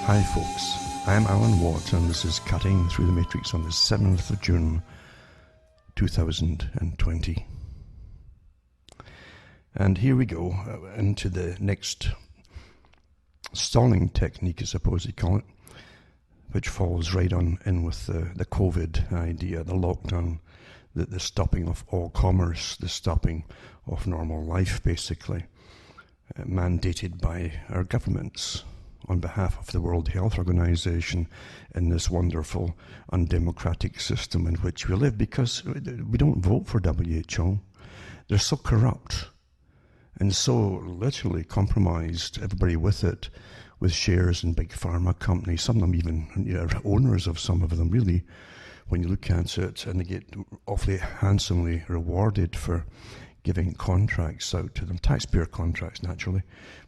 Hi folks, I'm Alan Watt and this is Cutting Through the Matrix on the 7th of June 2020. And here we go into the next stalling technique, I suppose you call it, which falls right on in with the COVID idea, the lockdown, the stopping of all commerce, the stopping of normal life basically, mandated by our governments on behalf of the World Health Organization in this wonderful undemocratic system in which we live, because we don't vote for WHO. They're so corrupt and so literally compromised, everybody with it, with shares in big pharma companies, some of them even owners of some of them really, when you look at it, and they get awfully handsomely rewarded for giving contracts out to them, taxpayer contracts naturally.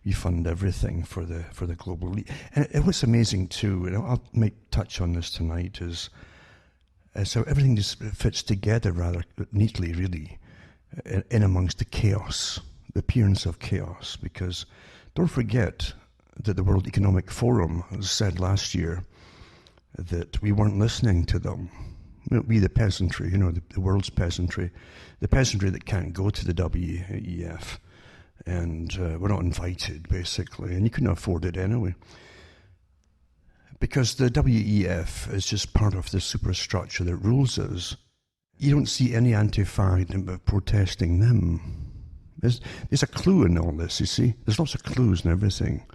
We fund everything for the global elite. And what's amazing too, and I might touch on this tonight, is so everything just fits together rather neatly really in amongst the chaos, the appearance of chaos, because don't forget that the World Economic Forum said last year that we weren't listening to them. We, the peasantry, the world's peasantry, the peasantry that can't go to the WEF, and we're not invited, basically, and you couldn't afford it anyway. Because the WEF is just part of the superstructure that rules us. You don't see any Antifa protesting them. There's a clue in all this, you see. There's lots of clues and everything.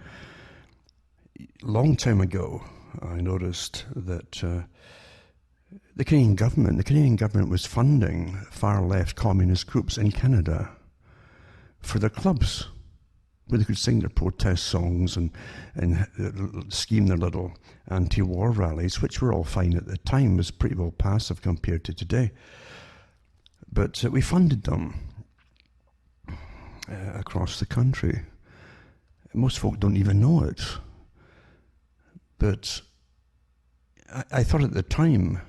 Long time ago, I noticed that the Canadian government was funding far-left communist groups in Canada for their clubs, where they could sing their protest songs and scheme their little anti-war rallies, which were all fine at the time, was pretty well passive compared to today. But we funded them across the country. Most folk don't even know it. But I thought at the time,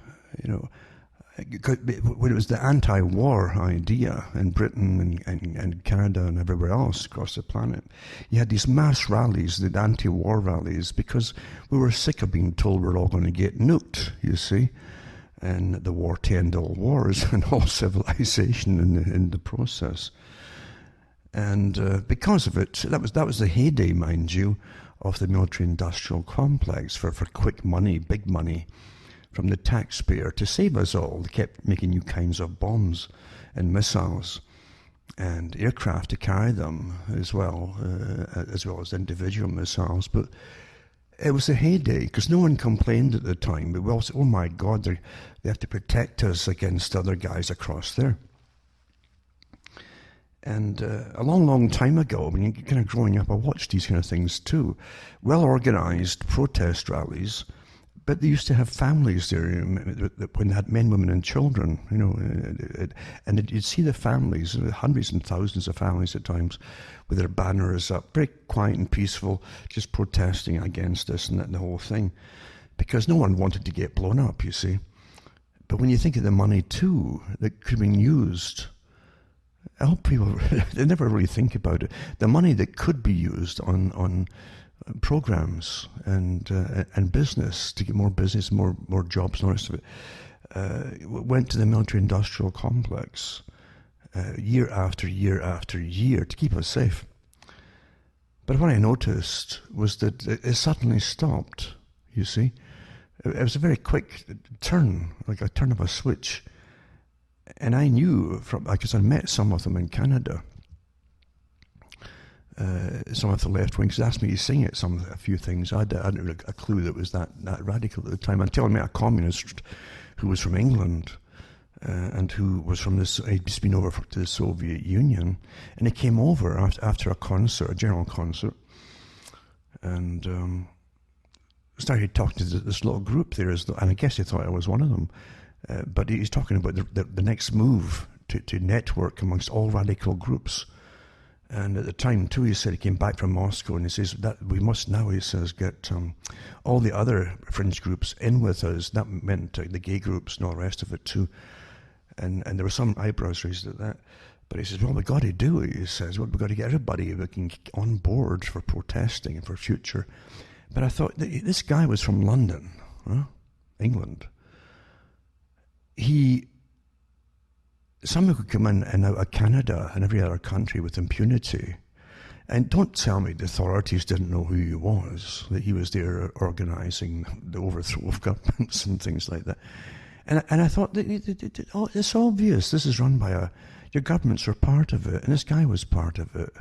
when it was the anti-war idea in Britain and Canada and everywhere else across the planet, you had these mass rallies, the anti-war rallies, because we were sick of being told we're all going to get nuked, you see, and the war to end all wars and all civilization in the process. And because of it, that was the heyday, mind you, of the military-industrial complex for quick money, big money, from the taxpayer to save us all. They kept making new kinds of bombs and missiles and aircraft to carry them as well as individual missiles. But it was a heyday because no one complained at the time. But we all said, oh my God, they have to protect us against other guys across there. And a long, long time ago, when you're kind of growing up, I watched these kind of things too. Well-organized protest rallies, but they used to have families there when they had men, women, and children, and you'd see the families, hundreds and thousands of families at times, with their banners up, very quiet and peaceful, just protesting against this and that and the whole thing, because no one wanted to get blown up, you see. But when you think of the money too that could have been used, I hope people, they never really think about it, the money that could be used on programs and business, to get more business, more jobs and all the rest of it, went to the military-industrial complex year after year after year to keep us safe. But what I noticed was that it suddenly stopped, you see. It was a very quick turn, like a turn of a switch. And I knew, because I met some of them in Canada, some of the left wings asked me to sing it, a few things. I hadn't really a clue that it was that radical at the time, until I met a communist who was from England and who was from he'd just been over to the Soviet Union, and he came over after a general concert, and started talking to this little group there, and I guess he thought I was one of them. But he's talking about the next move to network amongst all radical groups. And at the time, too, he said he came back from Moscow, and he says that we must now, he says, get all the other fringe groups in with us. That meant the gay groups and all the rest of it, too. And there were some eyebrows raised at that. But he says, well, we've got to do it, he says. Well, we've got to get everybody on board for protesting and for future But I thought, this guy was from London, England. Someone could come in and out of Canada and every other country with impunity. And don't tell me the authorities didn't know who he was, that he was there organising the overthrow of governments and things like that. And I thought, it's obvious, this is run by your governments are part of it, and this guy was part of it.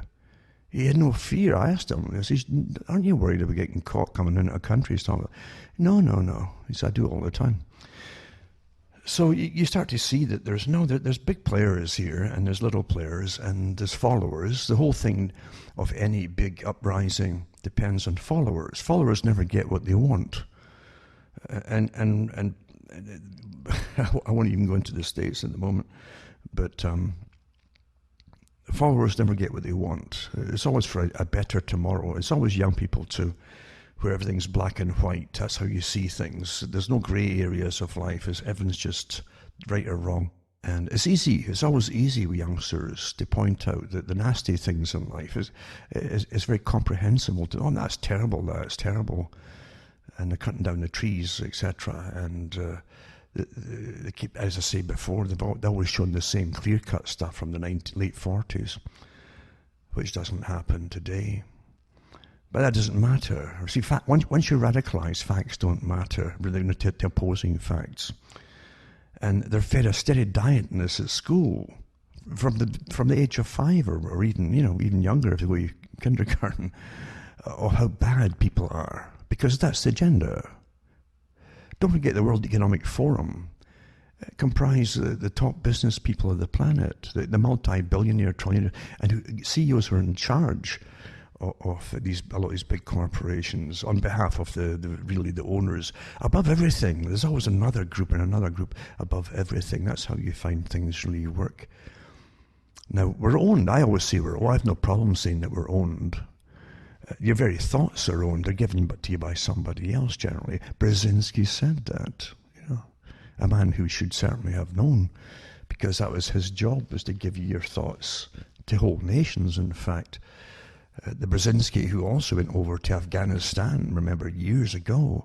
He had no fear. I asked him, I said, aren't you worried about getting caught coming into a country? He's talking about, no. He said, I do it all the time. So you start to see that there's big players here, and there's little players, and there's followers. The whole thing of any big uprising depends on followers. Followers never get what they want. And I won't even go into the States at the moment, but followers never get what they want. It's always for a better tomorrow. It's always young people too, where everything's black and white. That's how you see things. There's no grey areas of life. Everything's just right or wrong. And it's easy. It's always easy with youngsters to point out that the nasty things in life is very comprehensible. That's terrible. That's terrible. And they're cutting down the trees, etc. And they keep, as I say before, they've always shown the same clear-cut stuff from the late 40s, which doesn't happen today. But that doesn't matter. See, once you radicalise, facts don't matter. They're opposing facts. And they're fed a steady diet in this at school from the age of 5 or even younger if they go to kindergarten, of how bad people are, because that's the agenda. Don't forget the World Economic Forum comprise the top business people of the planet, the multi-billionaire, trillionaire, and CEOs who are in charge of a lot of these big corporations on behalf of the owners. Above everything, there's always another group and another group above everything. That's how you find things really work. Now, we're owned. I always say I have no problem saying that we're owned. Your very thoughts are owned. They're given to you by somebody else, generally. Brzezinski said that, a man who should certainly have known, because that was his job, was to give you your thoughts to whole nations, in fact. The Brzezinski, who also went over to Afghanistan, remember, years ago,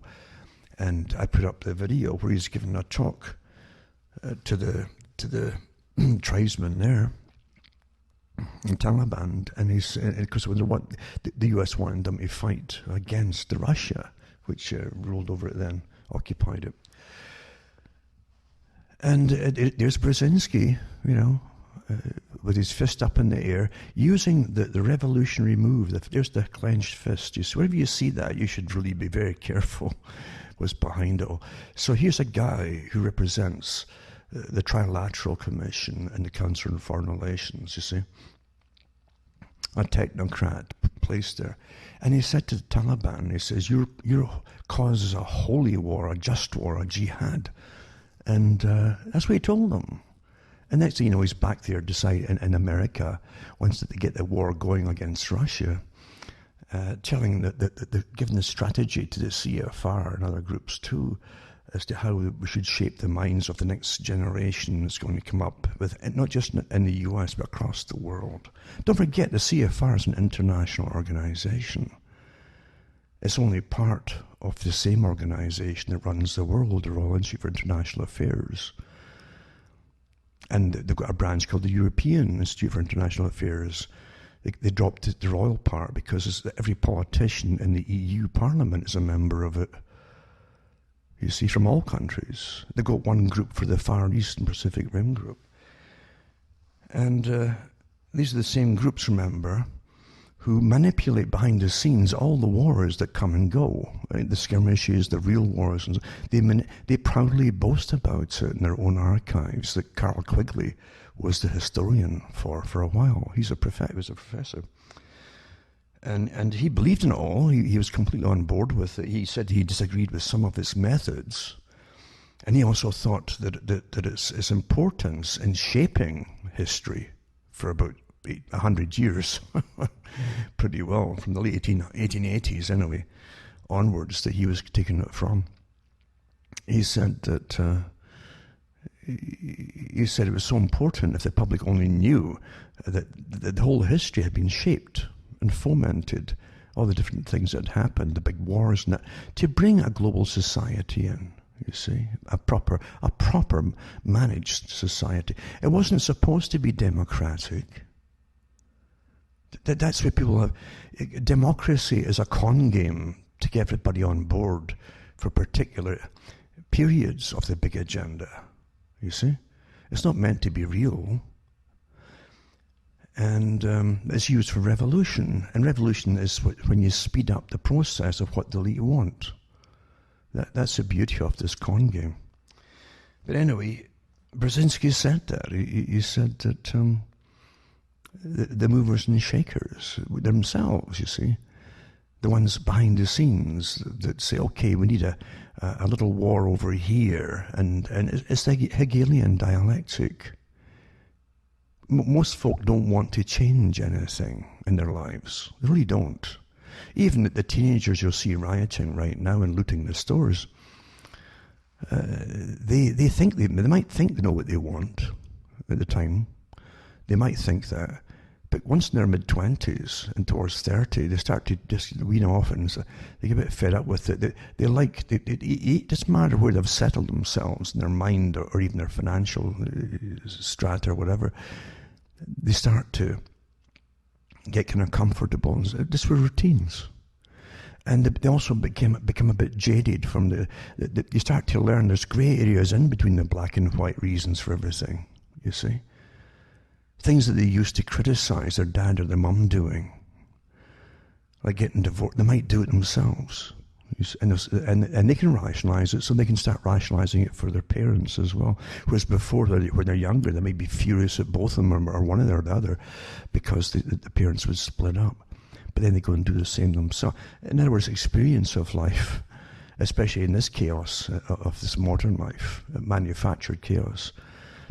and I put up the video where he's giving a talk to the tribesmen there, in Taliban, and because the US wanted them to fight against Russia, which ruled over it then, occupied it. And there's Brzezinski, with his fist up in the air, using the revolutionary move. There's the clenched fist. Wherever you see that, you should really be very careful what's behind it all. So here's a guy who represents the Trilateral Commission and the Council on Foreign Relations, you see. A technocrat placed there. And he said to the Taliban, he says, your cause is a holy war, a just war, a jihad. And that's what he told them. And next thing you know, he's back there deciding in America, once they get the war going against Russia, telling giving the strategy to the CFR and other groups too, as to how we should shape the minds of the next generation that's going to come up, with not just in the US, but across the world. Don't forget, the CFR is an international organization. It's only part of the same organization that runs the world, the Royal Institute for International Affairs. And they've got a branch called the European Institute for International Affairs. They dropped the royal part because every politician in the EU Parliament is a member of it. You see, from all countries. They've got one group for the Far East and Pacific Rim group. And these are the same groups, remember, who manipulate behind the scenes all the wars that come and go. Right? The skirmishes, the real wars. And they proudly boast about it in their own archives. That Carl Quigley was the historian for a while. He was a professor. And he believed in it all. He was completely on board with it. He said he disagreed with some of its methods. And he also thought that its importance in shaping history for about 100 years, pretty well, from the late 1880s anyway, onwards, that he was taking it from. He said that he said it was so important if the public only knew that the whole history had been shaped and fomented all the different things that happened, the big wars and that, to bring a global society in, you see, a proper managed society. It wasn't supposed to be democratic. That's what people have. Democracy is a con game to get everybody on board for particular periods of the big agenda, you see. It's not meant to be real. And it's used for revolution. And revolution is when you speed up the process of what the elite want. That's the beauty of this con game. But anyway, Brzezinski said that. He said that the movers and shakers themselves, you see, the ones behind the scenes that say, okay, we need a little war over here. And it's the Hegelian dialectic. Most folk don't want to change anything in their lives. They really don't. Even the teenagers you'll see rioting right now and looting the stores, they might think they know what they want at the time. They might think that. But once in their mid-20s and towards 30, they start to just wean off and they get a bit fed up with it. It doesn't matter where they've settled themselves in their mind or even their financial strata or whatever. They start to get kind of comfortable, just for routines. And they also become a bit jaded from you start to learn there's grey areas in between the black and white reasons for everything, you see. Things that they used to criticize their dad or their mum doing, like getting divorced, they might do it themselves. And they can rationalize it, so they can start rationalizing it for their parents as well. Whereas before, when they're younger, they may be furious at both of them or one or the other because the parents would split up. But then they go and do the same themselves. In other words, experience of life, especially in this chaos of this modern life, manufactured chaos,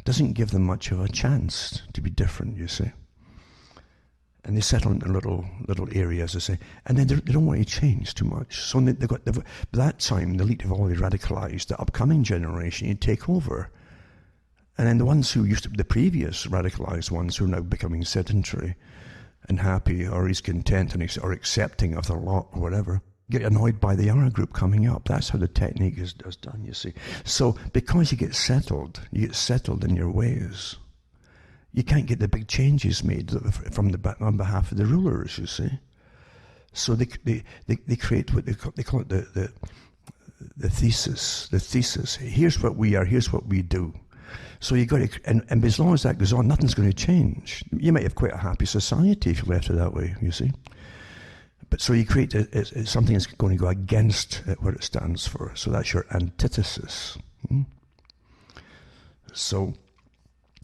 doesn't give them much of a chance to be different, you see. And they settle into little areas, as I say, and then they don't want to change too much. So by that time, the elite have already radicalized. The upcoming generation, you take over. And then the ones who used to be the previous radicalized ones who are now becoming sedentary and happy or is content or accepting of their lot or whatever, get annoyed by the younger group coming up. That's how the technique is done, you see. So because you get settled in your ways, you can't get the big changes made on behalf of the rulers, you see. So they create what they call it the thesis. The thesis. Here's what we are. Here's what we do. So you got to, and as long as that goes on, nothing's going to change. You might have quite a happy society if you left it that way, you see. But so you create something that's going to go against what it stands for. So that's your antithesis. So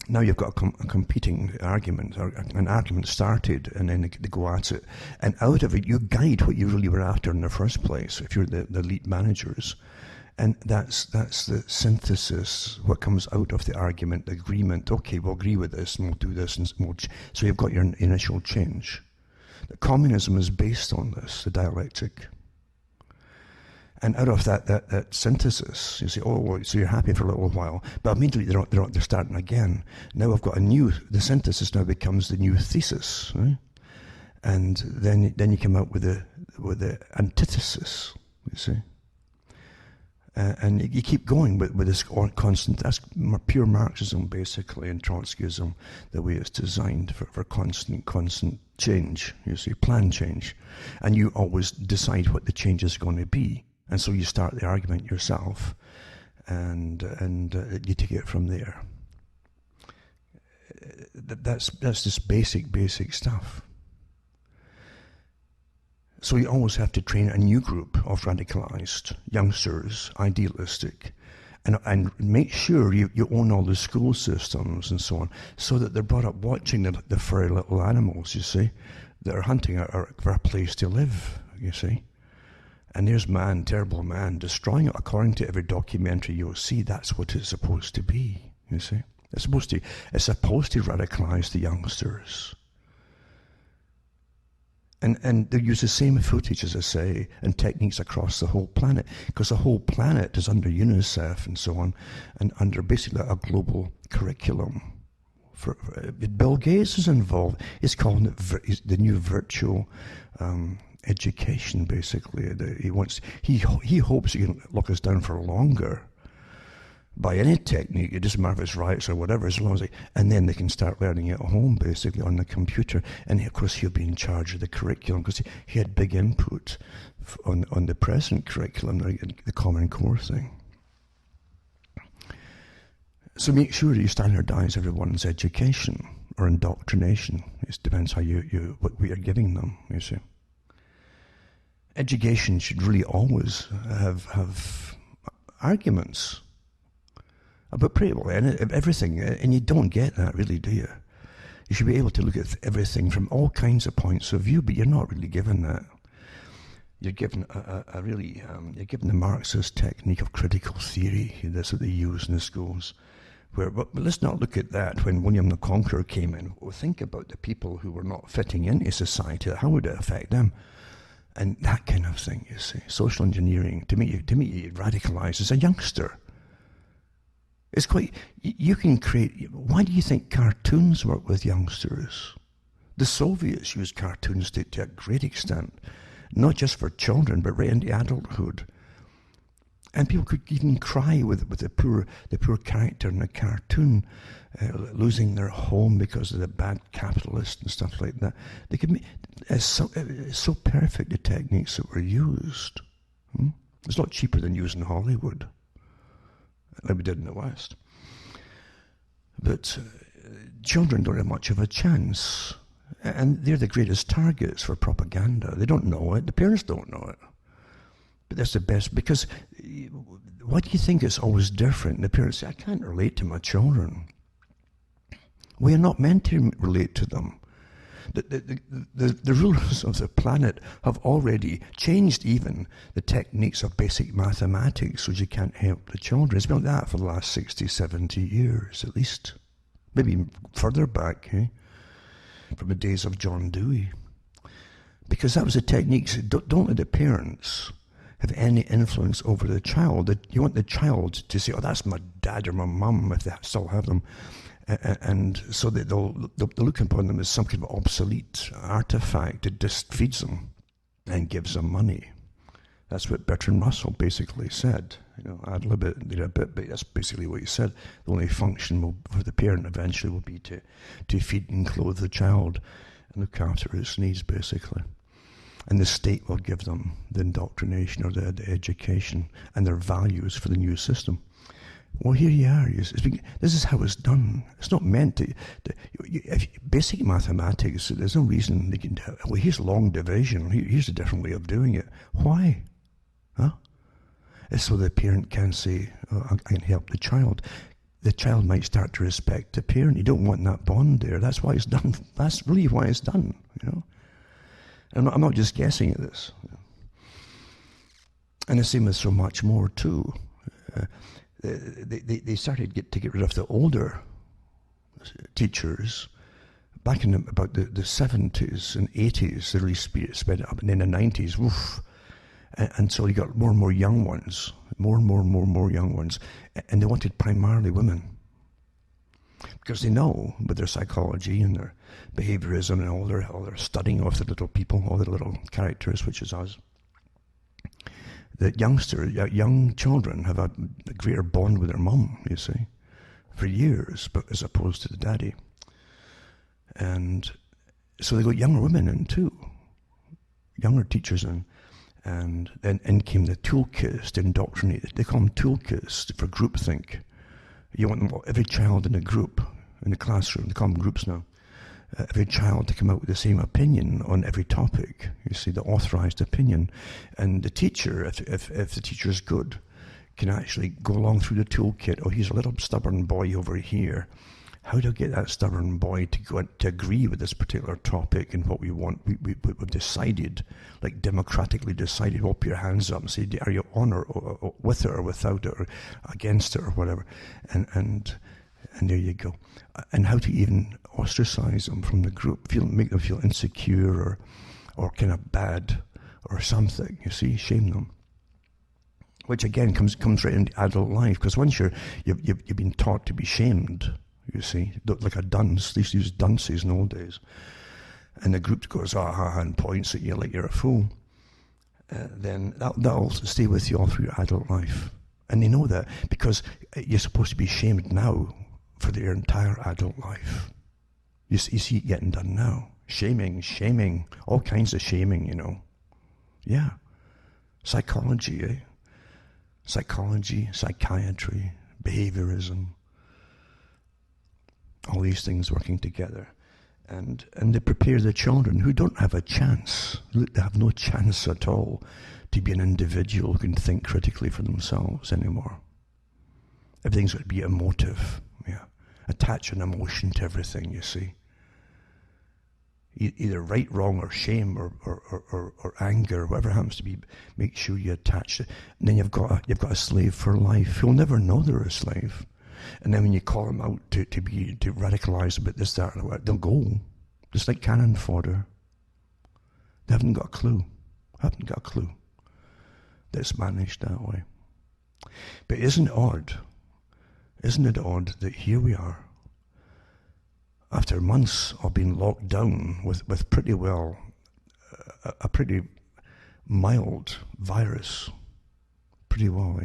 now you've got a competing argument, or an argument started, and then they go at it. And out of it, you guide what you really were after in the first place, if you're the elite managers. And that's the synthesis, what comes out of the argument, the agreement. Okay, we'll agree with this, and we'll do this. So you've got your initial change. The communism is based on this, the dialectic. And out of that synthesis, you say, oh, well, so you're happy for a little while, but immediately they're starting again. Now I've got the synthesis now becomes the new thesis, right? And then you come out with the antithesis, you see. And you keep going with this constant, that's pure Marxism basically, and Trotskyism, the way it's designed for constant change, you see, plan change. And you always decide what the change is going to be. And so you start the argument yourself, and you take it from there. That's just basic stuff. So you always have to train a new group of radicalized youngsters, idealistic, and make sure you own all the school systems and so on, so that they're brought up watching the furry little animals, you see, that are hunting for a place to live, you see. And there's man, terrible man, destroying it. According to every documentary you'll see, that's what it's supposed to be, you see. It's supposed to radicalize the youngsters. And they use the same footage, as I say, and techniques across the whole planet, because the whole planet is under UNICEF and so on, and under basically a global curriculum. Bill Gates is involved. He's calling it the new virtual education, basically. He hopes he can lock us down for longer by any technique. It doesn't matter if it's riots or whatever, as long as and then they can start learning at home, basically, on the computer. And of course, he'll be in charge of the curriculum, because he had big input on the present curriculum, the Common Core thing. So make sure you standardize everyone's education or indoctrination. It depends how what we are giving them, you see. Education should really always have arguments about pretty well everything, and you don't get that, really, do you? You should be able to look at everything from all kinds of points of view, but you're not really given that. You're given you're given the Marxist technique of critical theory. That's what they use in the schools. But let's not look at that when William the Conqueror came in. Well, think about the people who were not fitting into society. How would it affect them? And that kind of thing, you see. Social engineering, to me, it radicalizes a youngster. It's quite, you can create, why do you think cartoons work with youngsters? The Soviets used cartoons to a great extent, not just for children, but right into adulthood. And people could even cry with the poor character in a cartoon losing their home because of the bad capitalist and stuff like that. They could make, it's so perfect, the techniques that were used. It's a lot cheaper than using Hollywood, like we did in the West. But children don't have much of a chance. And they're the greatest targets for propaganda. They don't know it. The parents don't know it. But that's the best, because what do you think is always different? The parents say, I can't relate to my children. We are not meant to relate to them. The rulers of the planet have already changed even the techniques of basic mathematics, so you can't help the children. It's been like that for the last 60, 70 years at least. Maybe further back, from the days of John Dewey. Because that was the techniques. Don't let the parents have any influence over the child. You want the child to say, oh, that's my dad or my mum, if they still have them. And so that they'll look upon them as some kind of obsolete artifact that just feeds them and gives them money. That's what Bertrand Russell basically said. I'd lib it a bit, but that's basically what he said. The only function for the parent eventually will be to feed and clothe the child and look after his needs, basically. And the state will give them the indoctrination or the education and their values for the new system. Well, here you are. This is how it's done. It's not meant to. Basic mathematics, there's no reason they can. Well, here's long division. Here's a different way of doing it. Why? Huh? It's so the parent can say, oh, I can help the child. The child might start to respect the parent. You don't want that bond there. That's why it's done. That's really why it's done. I'm not just guessing at this. And the same with so much more too. They started to get rid of the older teachers back in about the 70s and 80s. They really sped it up, and in the 90s, woof. And so you got more and more young ones, more young ones, and they wanted primarily women. Because they know with their psychology and their behaviorism and all their studying of the little people, all the little characters, which is us, that young children have a greater bond with their mum, you see, for years, but as opposed to the daddy. And so they got younger women in too, younger teachers in. And then in came the toolkits to indoctrinate. They call them toolkits for groupthink. You want them, every child in a group, in the classroom, they call them groups now, every child to come out with the same opinion on every topic, you see, the authorized opinion. And the teacher, if the teacher is good, can actually go along through the toolkit. Oh, he's a little stubborn boy over here. How do I get that stubborn boy to agree with this particular topic and what we want? We've decided, like democratically decided, we'll put your hands up and say, are you on or with it or without it or against it or whatever? And there you go. And how to even ostracize them from the group, make them feel insecure or kind of bad or something, you see, shame them. Which again comes right into adult life, because once you've been taught to be shamed, you see, like a dunce. They used to use dunces in old days. and the group goes, and points at you like you're a fool, then that'll stay with you all through your adult life. And they know that because you're supposed to be shamed now for your entire adult life. You see it getting done now. Shaming, all kinds of shaming, Yeah. Psychology, Psychology, psychiatry, behaviorism, all these things working together. And they prepare the children who don't have a chance. They have no chance at all to be an individual who can think critically for themselves anymore. Everything's got to be emotive. Yeah. Attach an emotion to everything, you see. Either right, wrong, or shame, or anger, whatever it happens to be, make sure you attach it. And then you've got a slave for life. You'll never know they're a slave. And then when you call them out to radicalize about this, that, or what, they'll go. Just like cannon fodder. They haven't got a clue. That it's managed that way. But isn't it odd that here we are, after months of being locked down with pretty well a pretty mild virus, pretty well,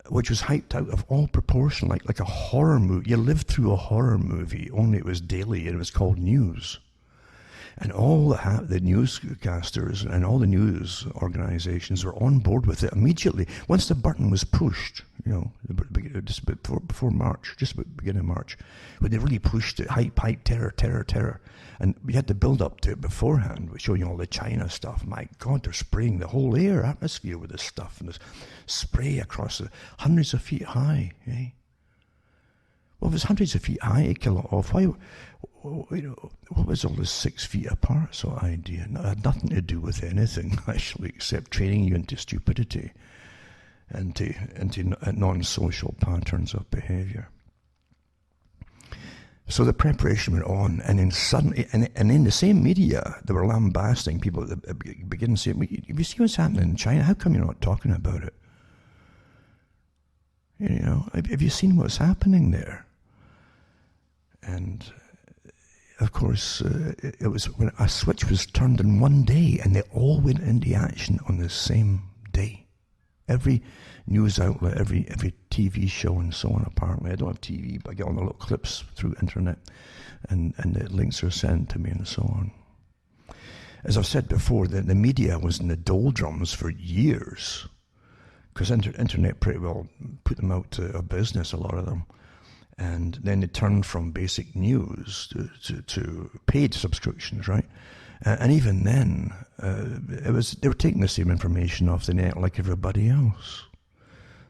which was hyped out of all proportion, like a horror movie. You lived through a horror movie, only it was daily, and it was called news. And all the newscasters and all the news organizations were on board with it immediately. Once the button was pushed, just before March, just about the beginning of March, when they really pushed it, hype, terror. And we had to build up to it beforehand, showing all the China stuff. My God, they're spraying the whole atmosphere with this stuff, and this spray across hundreds of feet high. Well, if it's hundreds of feet high, it kill it off. Why? What was all this 6 feet apart sort of idea? It had nothing to do with anything, actually, except training you into stupidity and into non-social patterns of behavior. So the preparation went on, and then suddenly, and in the same media, they were lambasting people at the beginning, saying, "Have you seen what's happening in China? How come you're not talking about it? Have you seen what's happening there?" And of course, it was when a switch was turned in one day, and they all went into action on the same day. Every news outlet, every TV show, and so on. Apparently, I don't have TV, but I get all the little clips through internet, and the links are sent to me, and so on. As I've said before, the media was in the doldrums for years, because internet pretty well put them out of business, a lot of them. And then they turned from basic news to paid subscriptions, right? And even then, they were taking the same information off the net like everybody else.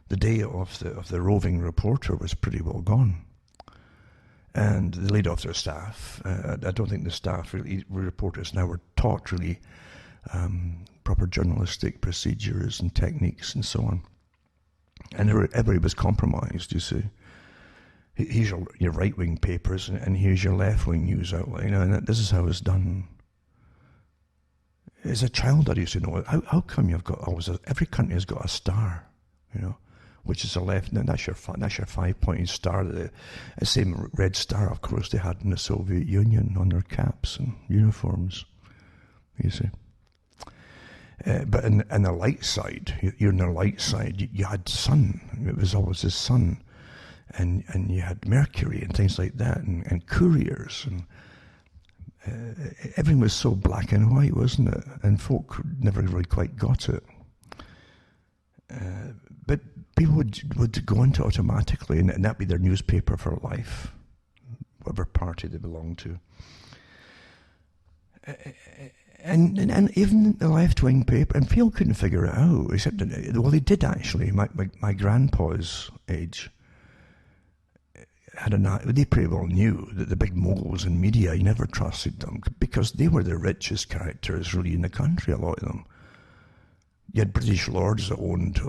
The day of the roving reporter was pretty well gone, and they laid off their staff. I don't think the staff reporters now were taught really proper journalistic procedures and techniques and so on. And everybody was compromised, you see. Here's your right-wing papers, and here's your left-wing news outlet, and this is how it's done. As a child, I used to know, how come you've got every country has got a star, which is a left, and that's your 5-pointed star, the same red star, of course, they had in the Soviet Union on their caps and uniforms, you see. But in the light side, you're in the light side, you had sun, it was always the sun. And you had Mercury and things like that, and couriers, and everything was so black and white, wasn't it? And folk never really quite got it. But people would go into it automatically, and that'd be their newspaper for life, whatever party they belonged to. And even the left-wing paper, and people couldn't figure it out, except, well, they did actually. My grandpa's age they pretty well knew that the big moguls in media, you never trusted them, because they were the richest characters really in the country, a lot of them. You had British lords that owned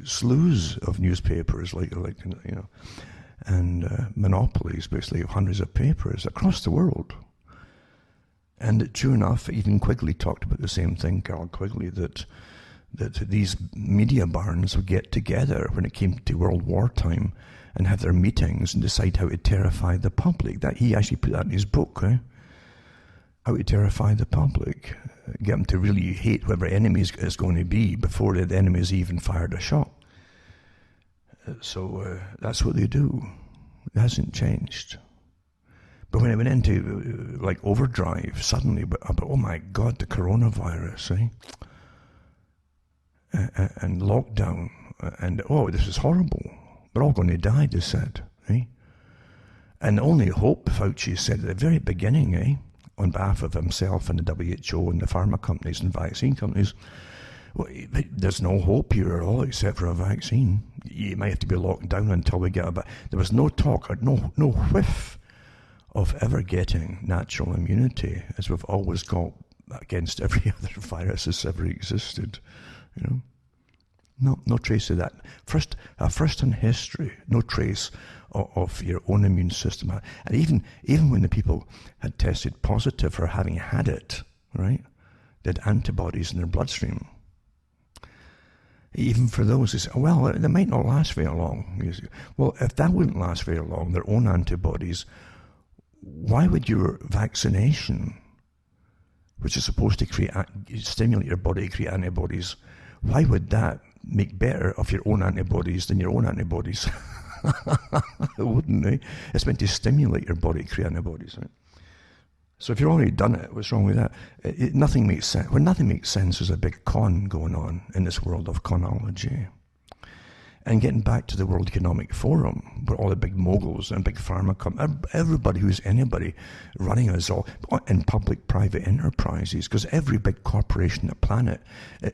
slews of newspapers, and monopolies, basically, of hundreds of papers across the world. And true enough, even Quigley talked about the same thing, Carl Quigley, that that these media barons would get together when it came to World War time and have their meetings and decide how to terrify the public. That he actually put that in his book, eh? How to terrify the public. Get them to really hate whoever enemy is going to be before the enemy's even fired a shot. So that's what they do. It hasn't changed. But when it went into like overdrive suddenly, but oh my God, the coronavirus, eh? And lockdown, and oh, this is horrible. We're all going to die, they said, eh? And the only hope, Fauci said at the very beginning, eh, on behalf of himself and the WHO and the pharma companies and vaccine companies, well, there's no hope here at all except for a vaccine. You might have to be locked down until we get a vaccine. There was no talk, or no whiff of ever getting natural immunity, as we've always got against every other virus that's ever existed. You know, no trace of that. First in history, no trace of your own immune system. And even when the people had tested positive for having had it, right, they had antibodies in their bloodstream. Even for those, they say, well, they might not last very long. You say, well, if that wouldn't last very long, their own antibodies, why would your vaccination, which is supposed to stimulate your body to create antibodies, why would that make better of your own antibodies than your own antibodies? It wouldn't, eh? It's meant to stimulate your body to create antibodies, right? So if you've already done it, what's wrong with that? Nothing makes sense. When nothing makes sense, there's a big con going on in this world of conology. And getting back to the World Economic Forum, where all the big moguls and big pharma companies, everybody who's anybody running us all in public-private enterprises, because every big corporation on the planet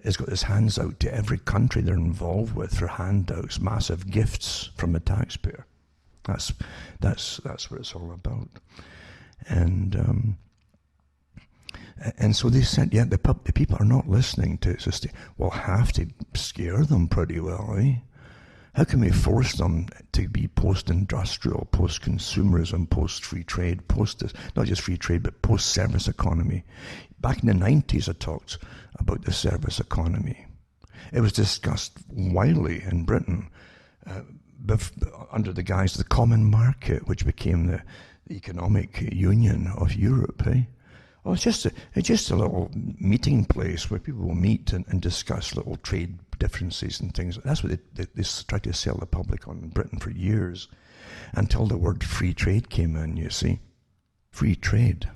has got its hands out to every country they're involved with for handouts, massive gifts from the taxpayer. That's what it's all about. And so they said, yeah, the people are not listening to it. So we'll have to scare them pretty well, eh? How can we force them to be post-industrial, post-consumerism, post-free trade, not just free trade, but post-service economy? Back in the 90s, I talked about the service economy. It was discussed widely in Britain under the guise of the common market, which became the economic union of Europe, eh? Oh, it's just a little meeting place where people will meet and discuss little trade differences and things. That's what they tried to sell the public on in Britain for years, until the word free trade came in, you see. Free trade.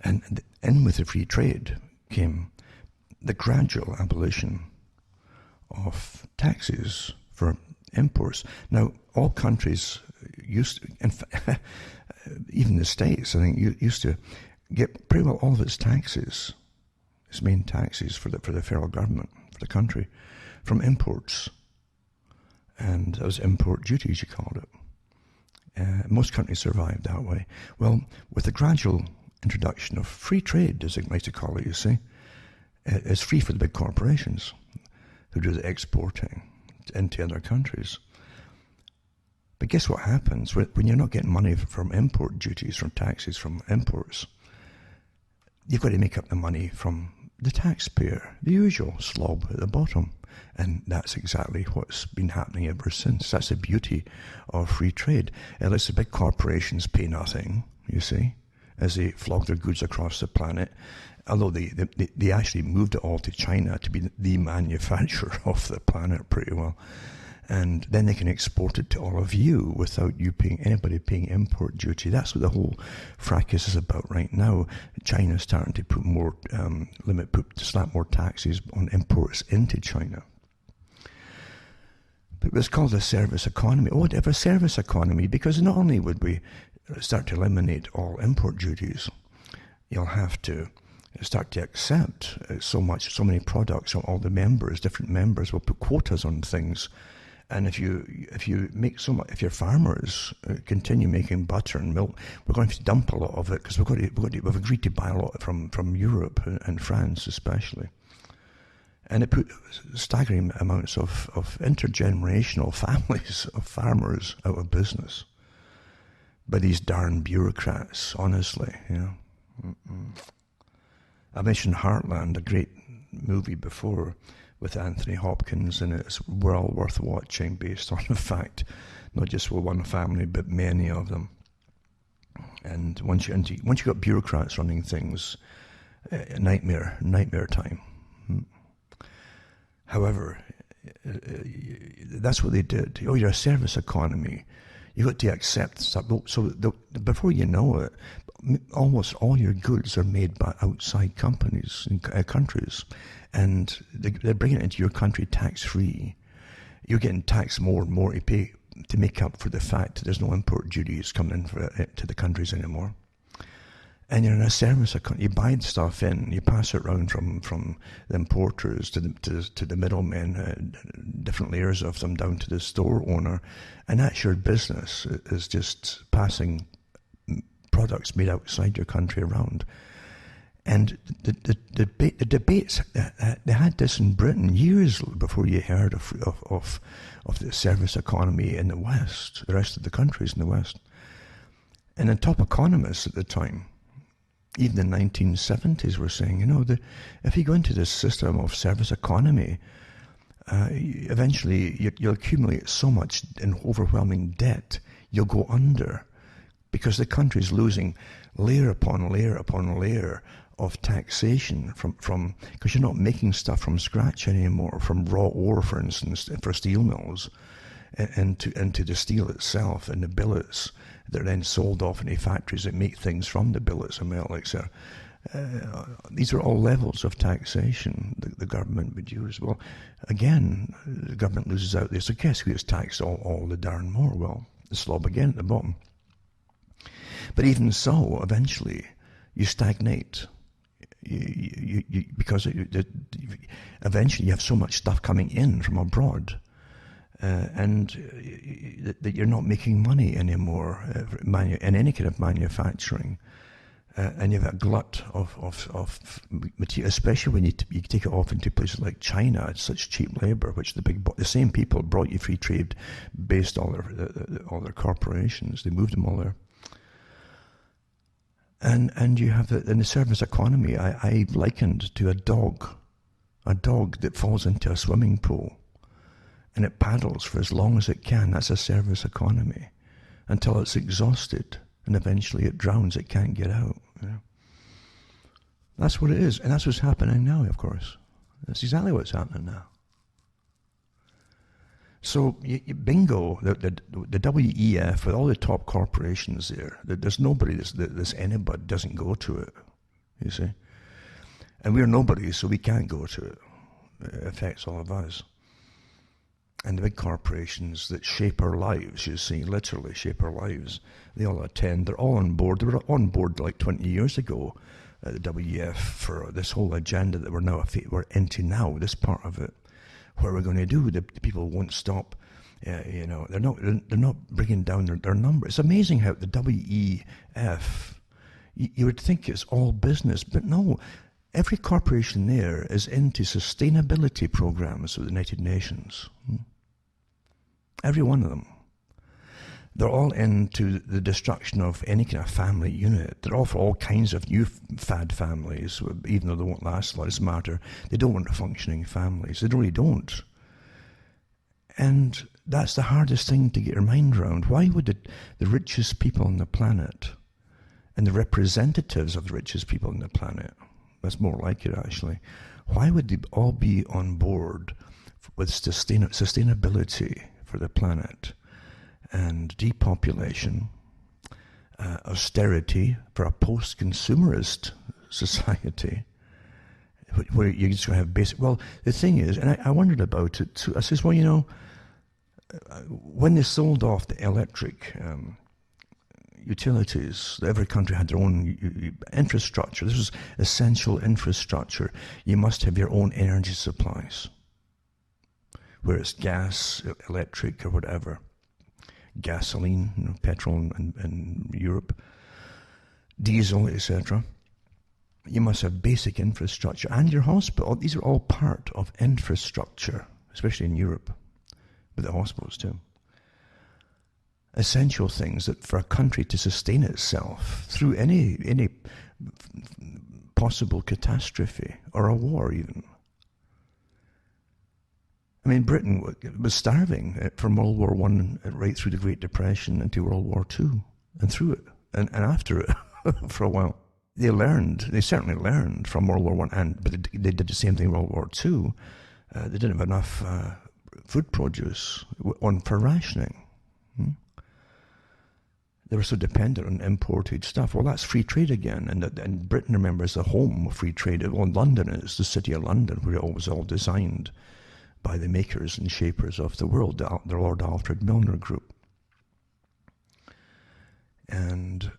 And in with the free trade came the gradual abolition of taxes for imports. Now, all countries used to, in fact, even the States, I think, used to get pretty well all of its taxes, its main taxes for the federal government, for the country, from imports. And those import duties, you called it. Most countries survived that way. Well, with the gradual introduction of free trade, as they like to call it, you see, it's free for the big corporations who do the exporting into other countries. But guess what happens when you're not getting money from import duties, from taxes from imports? You've got to make up the money from the taxpayer, the usual slob at the bottom. And that's exactly what's been happening ever since. That's the beauty of free trade. It lets the big corporations pay nothing, you see, as they flog their goods across the planet. Although they actually moved it all to China to be the manufacturer of the planet pretty well. And then they can export it to all of you without anybody paying import duty. That's what the whole fracas is about right now. China's starting to put more slap more taxes on imports into China. But it's called a service economy. Oh, whatever, service economy, because not only would we start to eliminate all import duties, you'll have to start to accept so many products from all the members, different members will put quotas on things. And if you make so much, if your farmers continue making butter and milk, we're going to have to dump a lot of it because we've agreed to buy a lot from Europe and France especially. And it put staggering amounts of intergenerational families of farmers out of business by these darn bureaucrats, honestly, you know. I mentioned Heartland, a great movie before, with Anthony Hopkins, and it's well worth watching based on the fact, not just with one family, but many of them. And once you got bureaucrats running things, nightmare time. However, that's what they did. Oh, you're a service economy. You got to accept stuff. So before you know it, almost all your goods are made by outside companies and countries, and they're bringing it into your country tax-free. You're getting taxed more and more to pay to make up for the fact that there's no import duties coming in to the countries anymore. And you're in a service account. You buy stuff in, you pass it around from the importers to the middlemen, different layers of them, down to the store owner, and that's your business. Is just passing products made outside your country around. And the debates, they had this in Britain years before you heard of the service economy in the West, the rest of the countries in the West. And the top economists at the time, even in the 1970s, were saying, if you go into this system of service economy, eventually you'll accumulate so much in overwhelming debt, you'll go under, because the country's losing layer upon layer upon layer of taxation from because you're not making stuff from scratch anymore, from raw ore, for instance, for steel mills, into the steel itself and the billets that are then sold off into factories that make things from the billets and metal, etc. These are all levels of taxation the government would use. Well, again, the government loses out there. So guess who gets taxed all the darn more? Well, the slob again at the bottom. But even so, eventually, you stagnate. Because eventually you have so much stuff coming in from abroad, and that you're not making money anymore in any kind of manufacturing, and you have a glut of material, especially when you take it off into places like China. It's such cheap labor, which the same people brought you free trade based all their corporations. They moved them all there. And you have in the service economy, I likened to a dog that falls into a swimming pool and it paddles for as long as it can. That's a service economy until it's exhausted and eventually it drowns. It can't get out. That's what it is, and that's what's happening now. Of course, that's exactly what's happening now. So bingo, the WEF with all the top corporations there. There's nobody this anybody doesn't go to it. You see, and we're nobody, so we can't go to it. It affects all of us. And the big corporations that shape our lives, you see, literally shape our lives. They all attend. They're all on board. They were on board like 20 years ago at the WEF for this whole agenda that we're into now. This part of it. What we're going to do, the people won't stop. They're not bringing down their number. It's amazing how the WEF, you would think it's all business, but no. Every corporation there is into sustainability programs with the United Nations. Every one of them. They're all into the destruction of any kind of family unit. They're all for all kinds of new fad families, even though they won't last a lot. It doesn't matter. They don't want functioning families. They really don't. And that's the hardest thing to get your mind around. Why would the richest people on the planet and the representatives of the richest people on the planet, that's more like it actually, why would they all be on board with sustainability for the planet? And depopulation, austerity for a post-consumerist society, where you're just going to have basic... Well, the thing is, and I wondered about it too, I says, well, when they sold off the electric utilities, every country had their own infrastructure. This was essential infrastructure. You must have your own energy supplies, whether it's gas, electric, or whatever. Gasoline, petrol in Europe, diesel, etc. You must have basic infrastructure, and your hospital. These are all part of infrastructure, especially in Europe, with the hospitals too. Essential things that for a country to sustain itself through any possible catastrophe or a war even. I mean, Britain was starving from World War One right through the Great Depression into World War Two, and through it, and after it for a while. They certainly learned from World War One, but they did the same thing in World War Two. They didn't have enough food produce for rationing. They were so dependent on imported stuff. Well, that's free trade again, and Britain, remember, is the home of free trade. Well, London is the city of London, where it was all designed by the makers and shapers of the world, the Lord Alfred Milner Group. And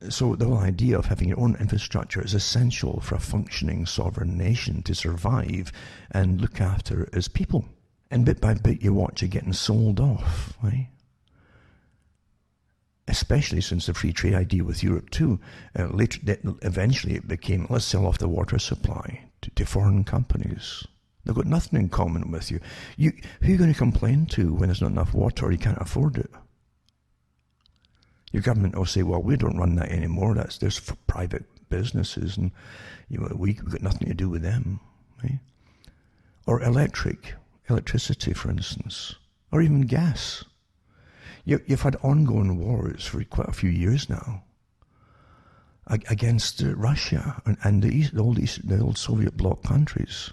so the whole idea of having your own infrastructure is essential for a functioning sovereign nation to survive and look after its people. And bit by bit you watch it getting sold off, right? Especially since the free trade idea with Europe too. Eventually it became, let's sell off the water supply to foreign companies. They've got nothing in common with you. Who are you going to complain to when there's not enough water or you can't afford it? Your government will say, well, we don't run that anymore. There's for private businesses, and we've got nothing to do with them. Right? Or electricity, for instance, or even gas. You've had ongoing wars for quite a few years now against Russia and the old Soviet bloc countries.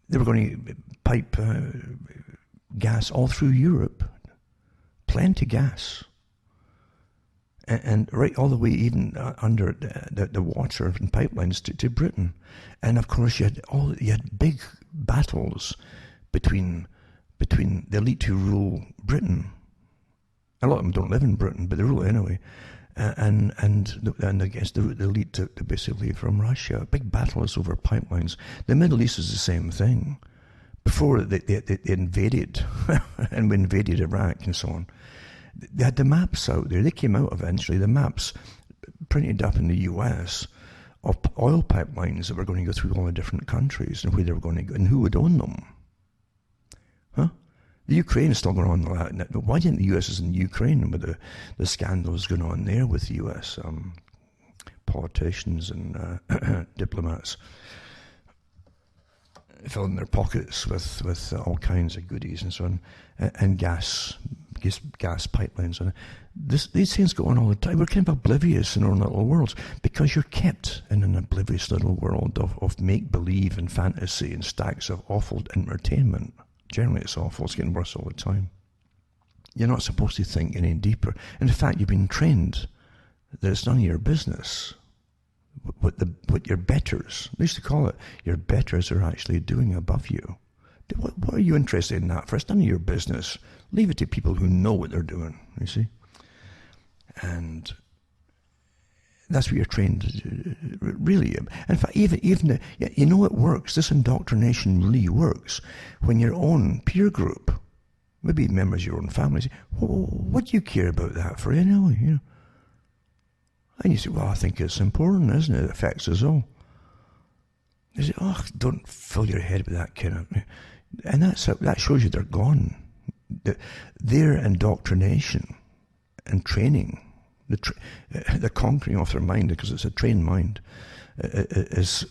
They were going to pipe gas all through Europe, plenty gas, and right all the way even under the water and pipelines to Britain. And of course, you had big battles between the elite who rule Britain. A lot of them don't live in Britain, but they rule it anyway. And against the elite basically from Russia. Big battles over pipelines. The Middle East is the same thing. Before they invaded, and we invaded Iraq and so on, they had the maps out there. They came out eventually, the maps printed up in the US of oil pipelines that were going to go through all the different countries and where they were going to go and who would own them. Huh? The Ukraine is still going on like that. Why didn't the US is in Ukraine with the scandals going on there with the US politicians and diplomats filling their pockets with all kinds of goodies and so on, and gas pipelines. And these things go on all the time. We're kind of oblivious in our little worlds because you're kept in an oblivious little world of make-believe and fantasy and stacks of awful entertainment. Generally it's awful, it's getting worse all the time. You're not supposed to think any deeper. In fact, you've been trained that it's none of your business what your betters, they used to call it, your betters are actually doing above you. What are you interested in that for? It's none of your business. Leave it to people who know what they're doing, you see. And that's what you're trained to do, really. In fact, even it works. This indoctrination really works when your own peer group, maybe members of your own family, say, what do you care about that for anyway? You know? And you say, well, I think it's important, isn't it? It affects us all. They say, oh, don't fill your head with that kind of... And that shows you they're gone. Their indoctrination and training, the conquering of their mind, because it's a trained mind, is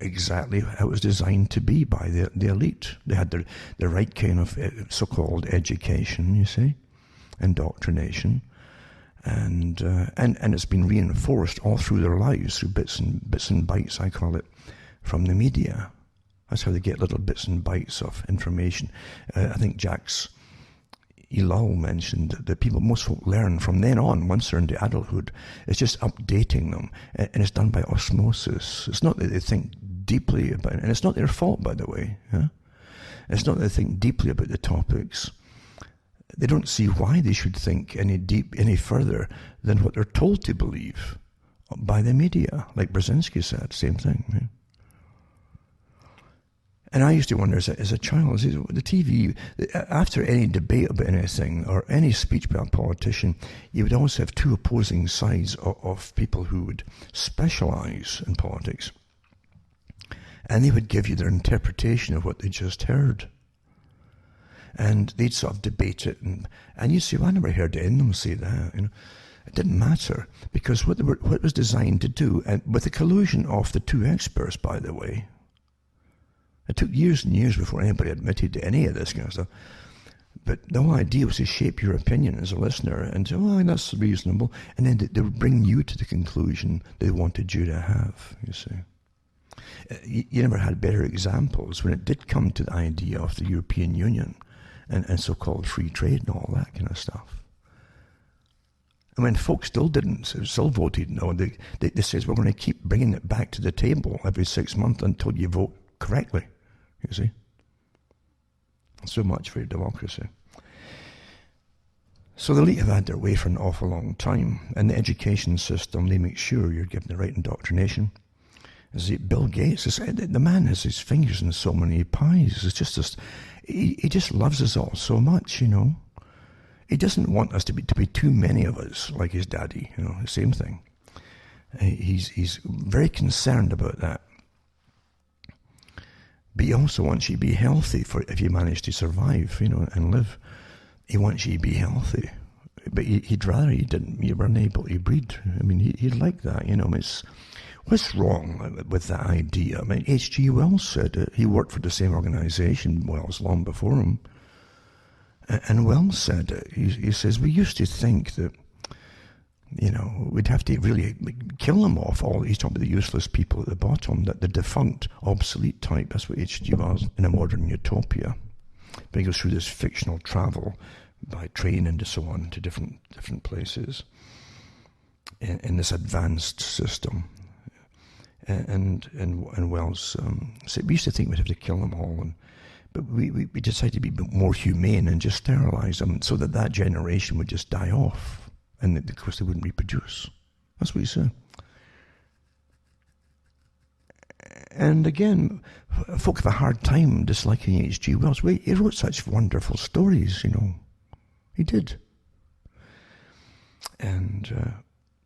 exactly how it was designed to be by the elite. They had the right kind of so-called education, you see, indoctrination. And it's been reinforced all through their lives through bits and bytes, I call it, from the media. That's how they get little bits and bytes of information. I think Jack's Elul mentioned that most folk learn from then on, once they're into adulthood. It's just updating them, and it's done by osmosis. It's not that they think deeply about it, and it's not their fault, by the way. Yeah? It's not that they think deeply about the topics. They don't see why they should think any further than what they're told to believe by the media. Like Brzezinski said, same thing. Right? And I used to wonder as a child, the TV, after any debate about anything or any speech by a politician, you would always have two opposing sides of people who would specialize in politics. And they would give you their interpretation of what they just heard. And they'd sort of debate it, and you'd say, well, I never heard any of them say that. You know, it didn't matter, because what it was designed to do, and with the collusion of the two experts, by the way, It took years and years before anybody admitted to any of this kind of stuff. But the whole idea was to shape your opinion as a listener and say, oh, that's reasonable. And then they would bring you to the conclusion they wanted you to have, you see. You never had better examples when it did come to the idea of the European Union and so-called free trade and all that kind of stuff. And when folks still voted no, they says, we're going to keep bringing it back to the table every 6 months until you vote correctly, you see. So much for democracy. So the elite have had their way for an awful long time. And the education system, they make sure you're given the right indoctrination. As Bill Gates, the man has his fingers in so many pies. It's just this, he just loves us all so much, you know. He doesn't want us to be too many of us, like his daddy, you know, the same thing. He's very concerned about that. But he also wants you to be healthy if you manage to survive, you know, and live. He wants you to be healthy. But he'd rather you weren't able to breed. I mean, he'd like that, you know. What's wrong with that idea? I mean, H.G. Wells said it. He worked for the same organization, Wells, long before him. And Wells said it. He says, we used to think that, you know, we'd have to really kill them off. He's talking about the useless people at the bottom, that the defunct, obsolete type. That's what H.G. was in a modern utopia. But he goes through this fictional travel by train and so on to different places in this advanced system. And Wells said we used to think we'd have to kill them all, but we decided to be more humane and just sterilize them so that generation would just die off. And of course they wouldn't reproduce. That's what he said. And again, folk have a hard time disliking H.G. Wells. He wrote such wonderful stories, you know. He did. And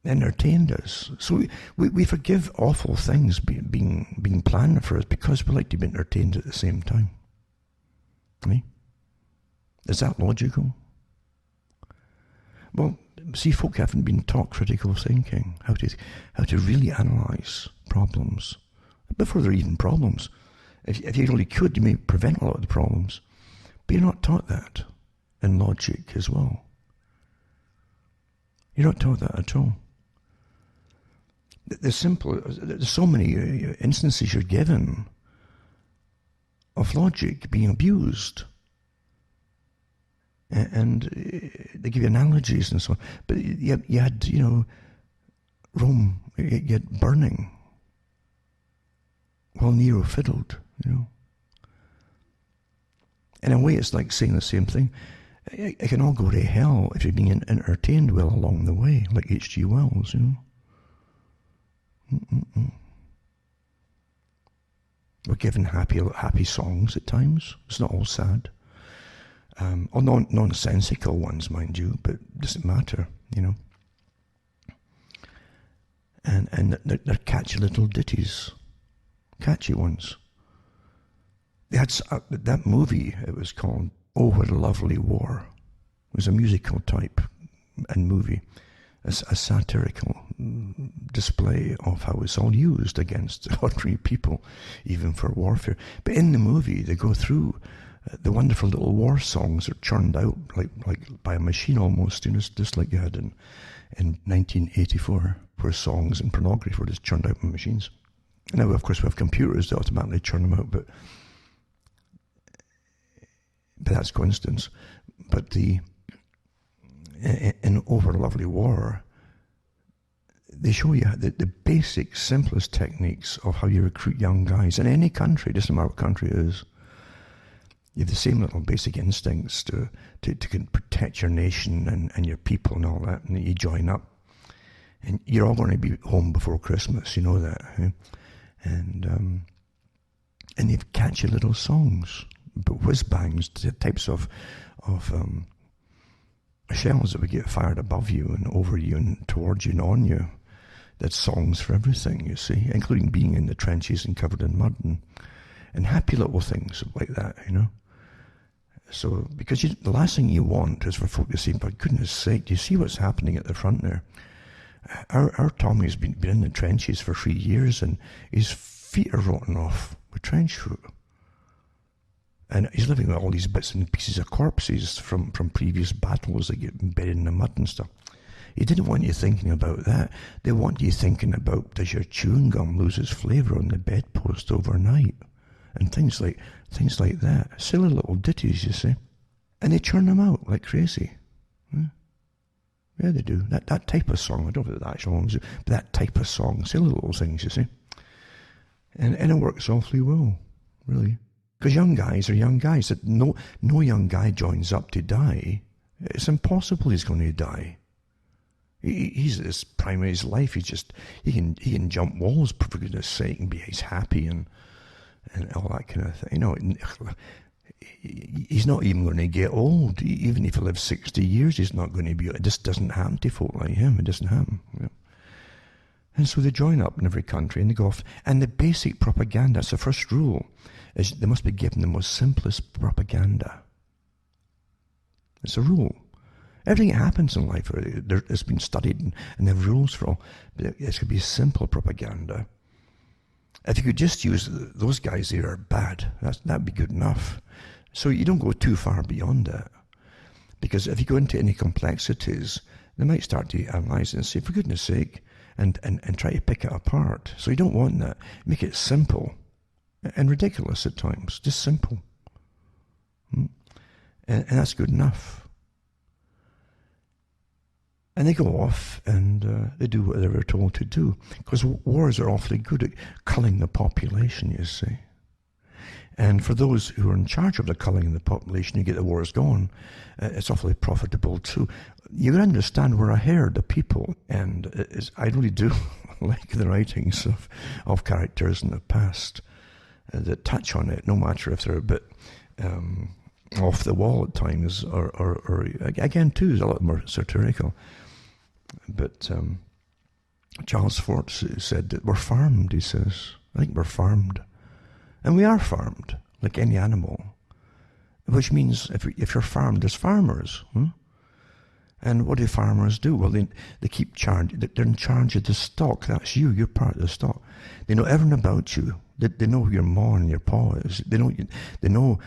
entertained us. So we forgive awful things being planned for us because we like to be entertained at the same time. Right? Is that logical? Well, see, folk haven't been taught critical thinking, how to really analyse problems before they're even problems. If you really could, you may prevent a lot of the problems. But you're not taught that in logic as well. You're not taught that at all. There's so many instances you're given of logic being abused. And they give you analogies and so on. But you had, you know, Rome, you had burning while Nero fiddled, you know. In a way, it's like saying the same thing. It can all go to hell if you're being entertained well along the way, like H.G. Wells, you know. We're given happy songs at times. It's not all sad. Or nonsensical ones, mind you, but it doesn't matter, you know. And they're catchy little ditties, catchy ones. They had that movie. It was called "Oh, What a Lovely War." It was a musical type and movie, a satirical display of how it's all used against ordinary people, even for warfare. But in the movie, they go through the wonderful little war songs are churned out like by a machine almost, you know, just like you had in 1984, where songs and pornography were just churned out by machines. Now, of course, we have computers that automatically churn them out, but that's coincidence. But in Over a Lovely War, they show you the basic, simplest techniques of how you recruit young guys in any country, doesn't matter what country it is. You have the same little basic instincts to protect your nation and your people and all that, and you join up. And you're all going to be home before Christmas, you know that. Eh? And they've catchy little songs, but whiz-bangs, types of shells that would get fired above you and over you and towards you and on you. That's songs for everything, you see, including being in the trenches and covered in mud and happy little things like that, you know. So, because the last thing you want is for folk to say, for goodness sake, do you see what's happening at the front there? Our Tommy's been in the trenches for 3 years and his feet are rotting off with trench foot. And he's living with all these bits and pieces of corpses from previous battles that get buried in the mud and stuff. He didn't want you thinking about that. They want you thinking about, does your chewing gum lose its flavour on the bedpost overnight? And things like that. Silly little ditties, you see. And they churn them out like crazy. Yeah, they do. That type of song, I don't know if it's the actual ones, but that type of song, silly little things, you see. And it works awfully well, really. Because young guys are young guys. No young guy joins up to die. It's impossible he's going to die. He's at this prime of his life. He can jump walls, for goodness sake, and he's happy and all that kind of thing. You know, he's not even going to get old. Even if he lives 60 years, he's not going to be. It just doesn't happen to folk like him. It doesn't happen. You know? And so they join up in every country and they go off. And the basic propaganda, that's the first rule, is they must be given the most simplest propaganda. It's a rule. Everything that happens in life, it's been studied and they have rules for all. But it's going to be simple propaganda. If you could just use those guys there are bad, that'd be good enough. So you don't go too far beyond that. Because if you go into any complexities, they might start to analyse it and say, for goodness sake, and try to pick it apart. So you don't want that. Make it simple and ridiculous at times. Just simple. And that's good enough. And they go off and they do what they were told to do. Because wars are awfully good at culling the population, you see. And for those who are in charge of the culling of the population, you get the wars going, it's awfully profitable too. You understand we're a herd of people, and I really do like the writings of characters in the past that touch on it, no matter if they're a bit off the wall at times, or again too, is a lot more satirical. But Charles Fort said that we're farmed, he says. I think we're farmed. And we are farmed, like any animal. Which means if you're farmed, there's farmers. And what do farmers do? Well, they keep charge. They're in charge of the stock. That's you. You're part of the stock. They know everything about you. They know who your ma and your pa is. They know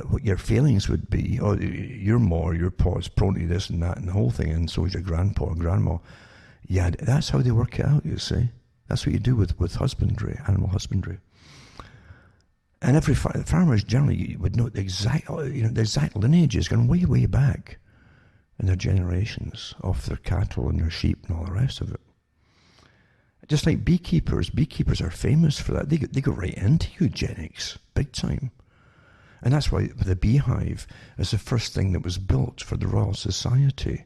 what your feelings would be. Oh, your ma or your pa is prone to this and that and the whole thing, and so is your grandpa or grandma. Yeah, that's how they work it out, you see. That's what you do with husbandry, animal husbandry. And every farmers generally would know the exact lineages going way, way back in their generations of their cattle and their sheep and all the rest of it. Just like beekeepers are famous for that. They go right into eugenics, big time. And that's why the beehive is the first thing that was built for the Royal Society.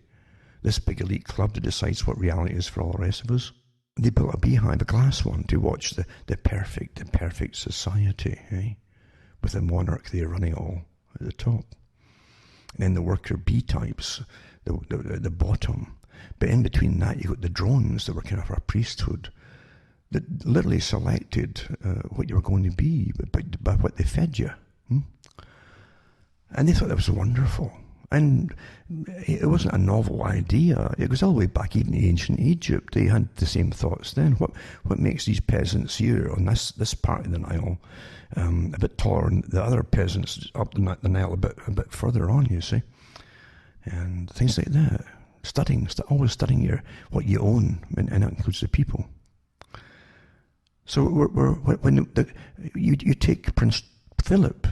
This big elite club that decides what reality is for all the rest of us. They built a beehive, a glass one, to watch the perfect society, eh? With the monarch there running all at the top. And then the worker bee types, the bottom. But in between that, you got the drones that were kind of our priesthood that literally selected what you were going to be by what they fed you. And they thought that was wonderful. And it wasn't a novel idea. It was all the way back even in ancient Egypt. They had the same thoughts then. What makes these peasants here on this part of the Nile a bit taller than the other peasants up the Nile a bit further on, you see? And things like that. Always studying what you own, and that includes the people. So when you take Prince Philip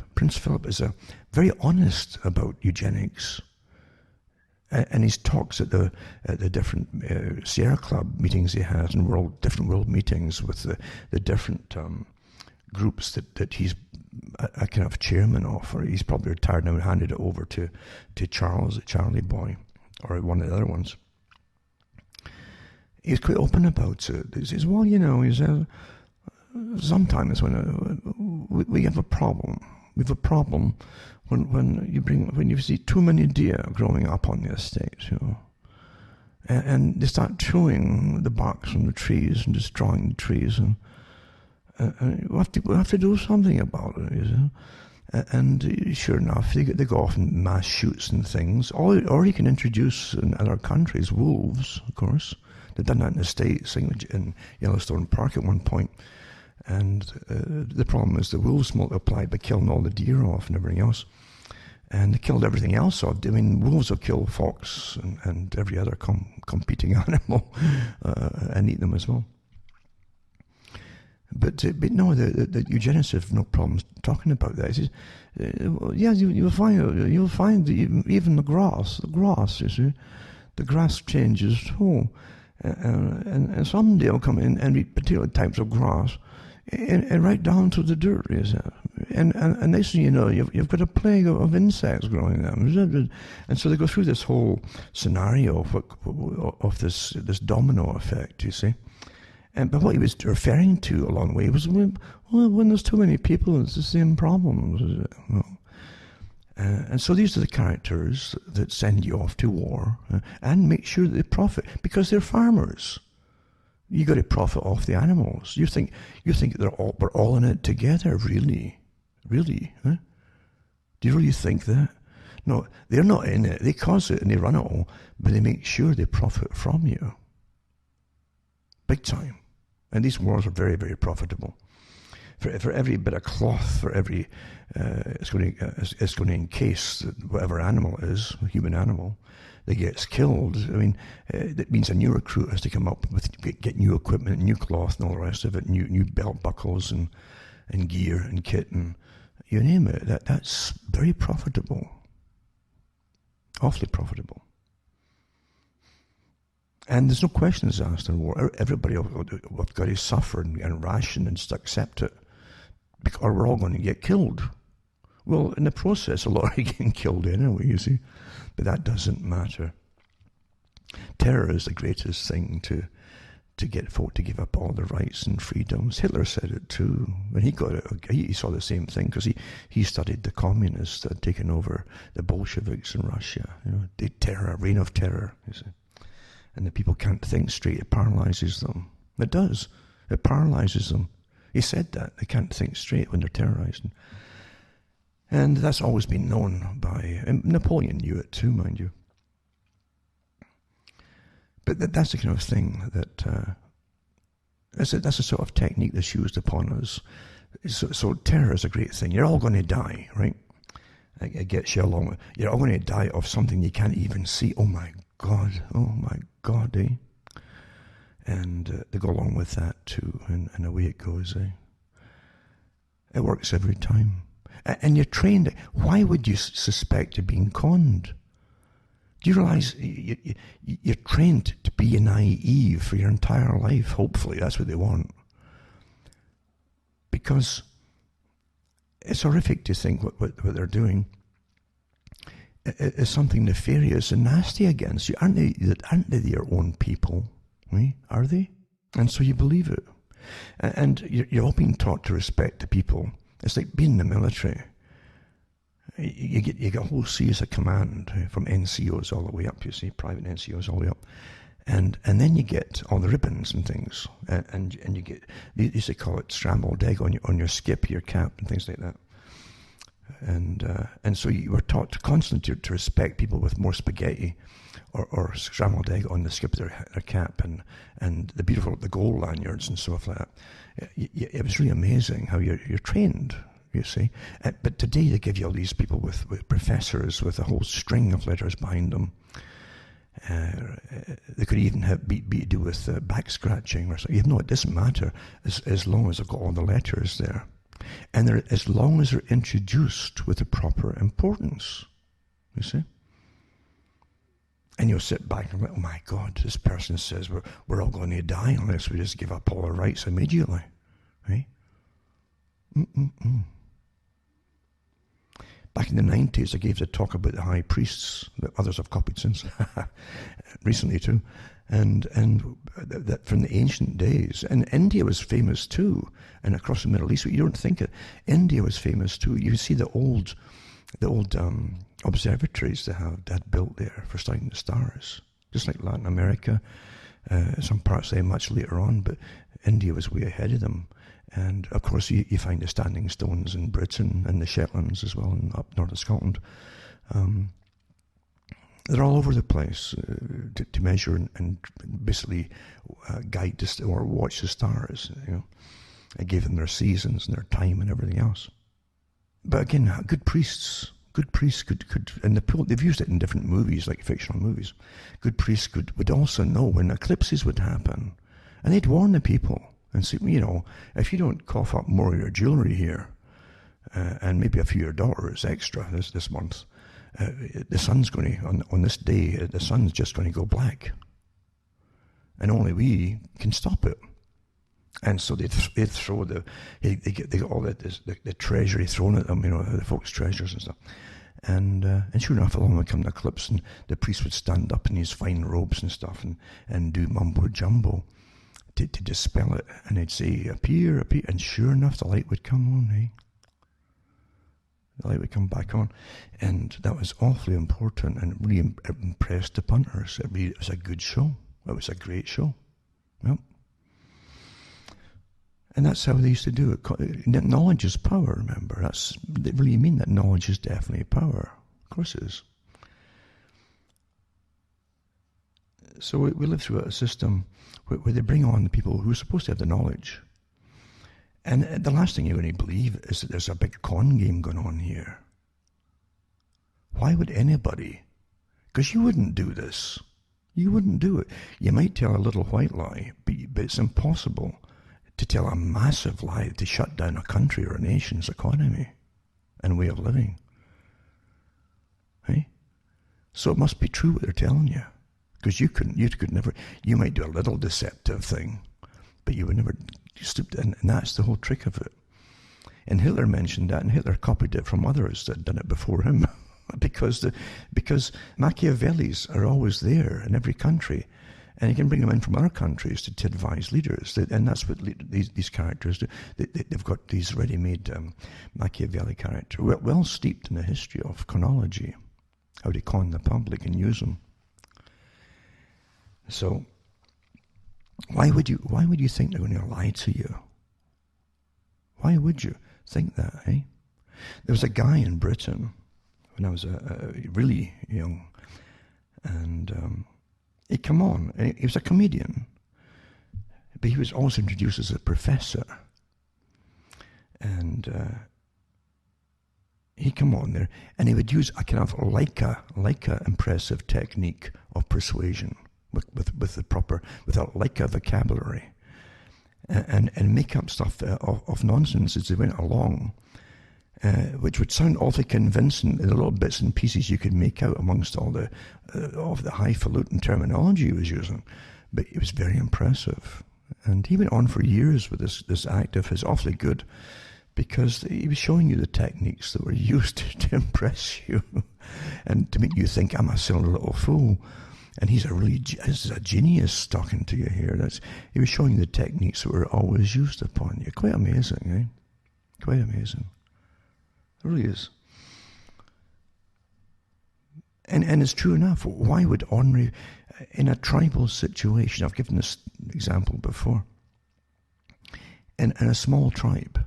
is very honest about eugenics, and his talks at the different Sierra Club meetings he has, and different world meetings with the different groups that he's a kind of chairman of, or he's probably retired now and handed it over to Charlie Boy, or one of the other ones. He's quite open about it. He says, well, he says, sometimes when we have a problem. We have a problem when you see too many deer growing up on the estate, and they start chewing the barks from the trees and destroying the trees, and we have to do something about it, And sure enough, they go off in mass shoots and things. Or you can introduce in other countries wolves, of course. They've done that in the States, in Yellowstone Park at one point. And the problem is the wolves multiplied by killing all the deer off and everything else. And they killed everything else off. I mean, wolves will kill fox and every other competing animal and eat them as well. But no, the eugenicists have no problems talking about that. He says, yeah, you'll find even the grass, you see, the grass changes too. And someday will come in and eat particular types of grass, and right down to the dirt, is it? And next thing you know, you've got a plague of insects growing them. And so they go through this whole scenario of this domino effect, you see. But what he was referring to along the way was, well, when there's too many people, it's the same problem. And so these are the characters that send you off to war and make sure that they profit, because they're farmers. You got to profit off the animals. You think we're all in it together, really? Really? Huh? Do you really think that? No, they're not in it. They cause it and they run it all, but they make sure they profit from you. Big time. And these wars are very, very profitable. For every bit of cloth, for every it's going to encase whatever animal it is, a human animal, that gets killed. I mean, that means a new recruit has to come up with, get new equipment, new cloth, and all the rest of it, new belt buckles and gear and kit and you name it. That's very profitable, awfully profitable. And there's no questions asked in war. Everybody will got to suffer and ration and just accept it, or we're all going to get killed. Well, in the process, a lot are getting killed anyway, you see. But that doesn't matter. Terror is the greatest thing to get folk to give up all their rights and freedoms. Hitler said it too. When he got it, he saw the same thing, because he studied the communists that had taken over the Bolsheviks in Russia. You know, the terror, reign of terror, you see. And the people can't think straight. It paralyzes them. It does. It paralyzes them. He said that. They can't think straight when they're terrorized. And that's always been known by... And Napoleon knew it too, mind you. But that's the kind of thing that... that's a sort of technique that's used upon us. So terror is a great thing. You're all going to die, right? It gets you along. You're all going to die of something you can't even see. Oh my God, eh? And they go along with that too, and away it goes, eh? It works every time. And you're trained. Why would you suspect you're being conned? Do you realize you're trained to be naive for your entire life? Hopefully, that's what they want. Because it's horrific to think what they're doing is something nefarious and nasty against you. Aren't they your own people? Right? Are they? And so you believe it. And you're all being taught to respect the people. It's like being in the military. You get a whole series of command from NCOs all the way up, you see, private NCOs all the way up. And then you get all the ribbons and things. And you get, they used to call it scrambled egg on your skip, your cap, and things like that. And so you were taught constantly to respect people with more spaghetti or scrambled egg on the skip of their cap and the gold lanyards and stuff like that. It was really amazing how you're trained, you see. But today they give you all these people with professors with a whole string of letters behind them. They could even be to do with back scratching or something. You know, it doesn't matter as long as they've got all the letters there. And as long as they're introduced with the proper importance, you see. And you'll sit back and go, oh my God, this person says we're all going to die unless we just give up all our rights immediately. Right? Back in the 90s, I gave the talk about the high priests that others have copied since, recently too. And that from the ancient days. And India was famous too. And across the Middle East, you don't think it. India was famous too. You see the old observatories they had built there for studying the stars. Just like Latin America, some parts there much later on, but India was way ahead of them. And of course, you find the standing stones in Britain and the Shetlands as well, and up north of Scotland. They're all over the place to measure and basically guide or watch the stars, you know. It gave them their seasons and their time and everything else. But again, good priests could, and they've used it in different movies, like fictional movies. Good priests would also know when eclipses would happen, and they'd warn the people and say, if you don't cough up more of your jewelry here, and maybe a few of your dollars extra this month, the sun's going to, on this day, the sun's just going to go black, and only we can stop it. And so they'd throw they get all the treasury thrown at them, the folks' treasures and stuff. And sure enough, along would come the eclipse, and the priest would stand up in his fine robes and stuff and do mumbo jumbo to dispel it. And they'd say, appear, appear. And sure enough, the light would come on, eh? The light would come back on. And that was awfully important and really impressed the punters. It was a good show. It was a great show. Yep. And that's how they used to do it. Knowledge is power, remember. They really mean that knowledge is definitely power. Of course it is. So we live through a system where they bring on the people who are supposed to have the knowledge. And the last thing you're going to believe is that there's a big con game going on here. Why would anybody? Because you wouldn't do this. You wouldn't do it. You might tell a little white lie, but it's impossible to tell a massive lie to shut down a country or a nation's economy and way of living. Hey? So it must be true what they're telling you. Because you could never, you might do a little deceptive thing, but you would never stoop, and that's the whole trick of it. And Hitler mentioned that, and Hitler copied it from others that had done it before him. because Machiavellis are always there in every country. And you can bring them in from other countries to advise leaders. And that's what these characters do. They've got these ready-made Machiavelli characters, well steeped in the history of chronology, how to con the public and use them. So, why would you think they're going to lie to you? Why would you think that, eh? There was a guy in Britain when I was really young, and he'd come on, and he was a comedian, but he was also introduced as a professor. And he'd come on there, and he would use a kind of like a impressive technique of persuasion with a vocabulary, and make up stuff of nonsense as they went along, which would sound awfully convincing in the little bits and pieces you could make out amongst all the highfalutin terminology he was using. But it was very impressive. And he went on for years with this act of his, awfully good, because he was showing you the techniques that were used to impress you and to make you think, I'm a silly little fool. And he's a genius talking to you here. He was showing you the techniques that were always used upon you. Quite amazing, eh? Quite amazing. It really is. And it's true enough. Why would ordinary, in a tribal situation, I've given this example before, in a small tribe,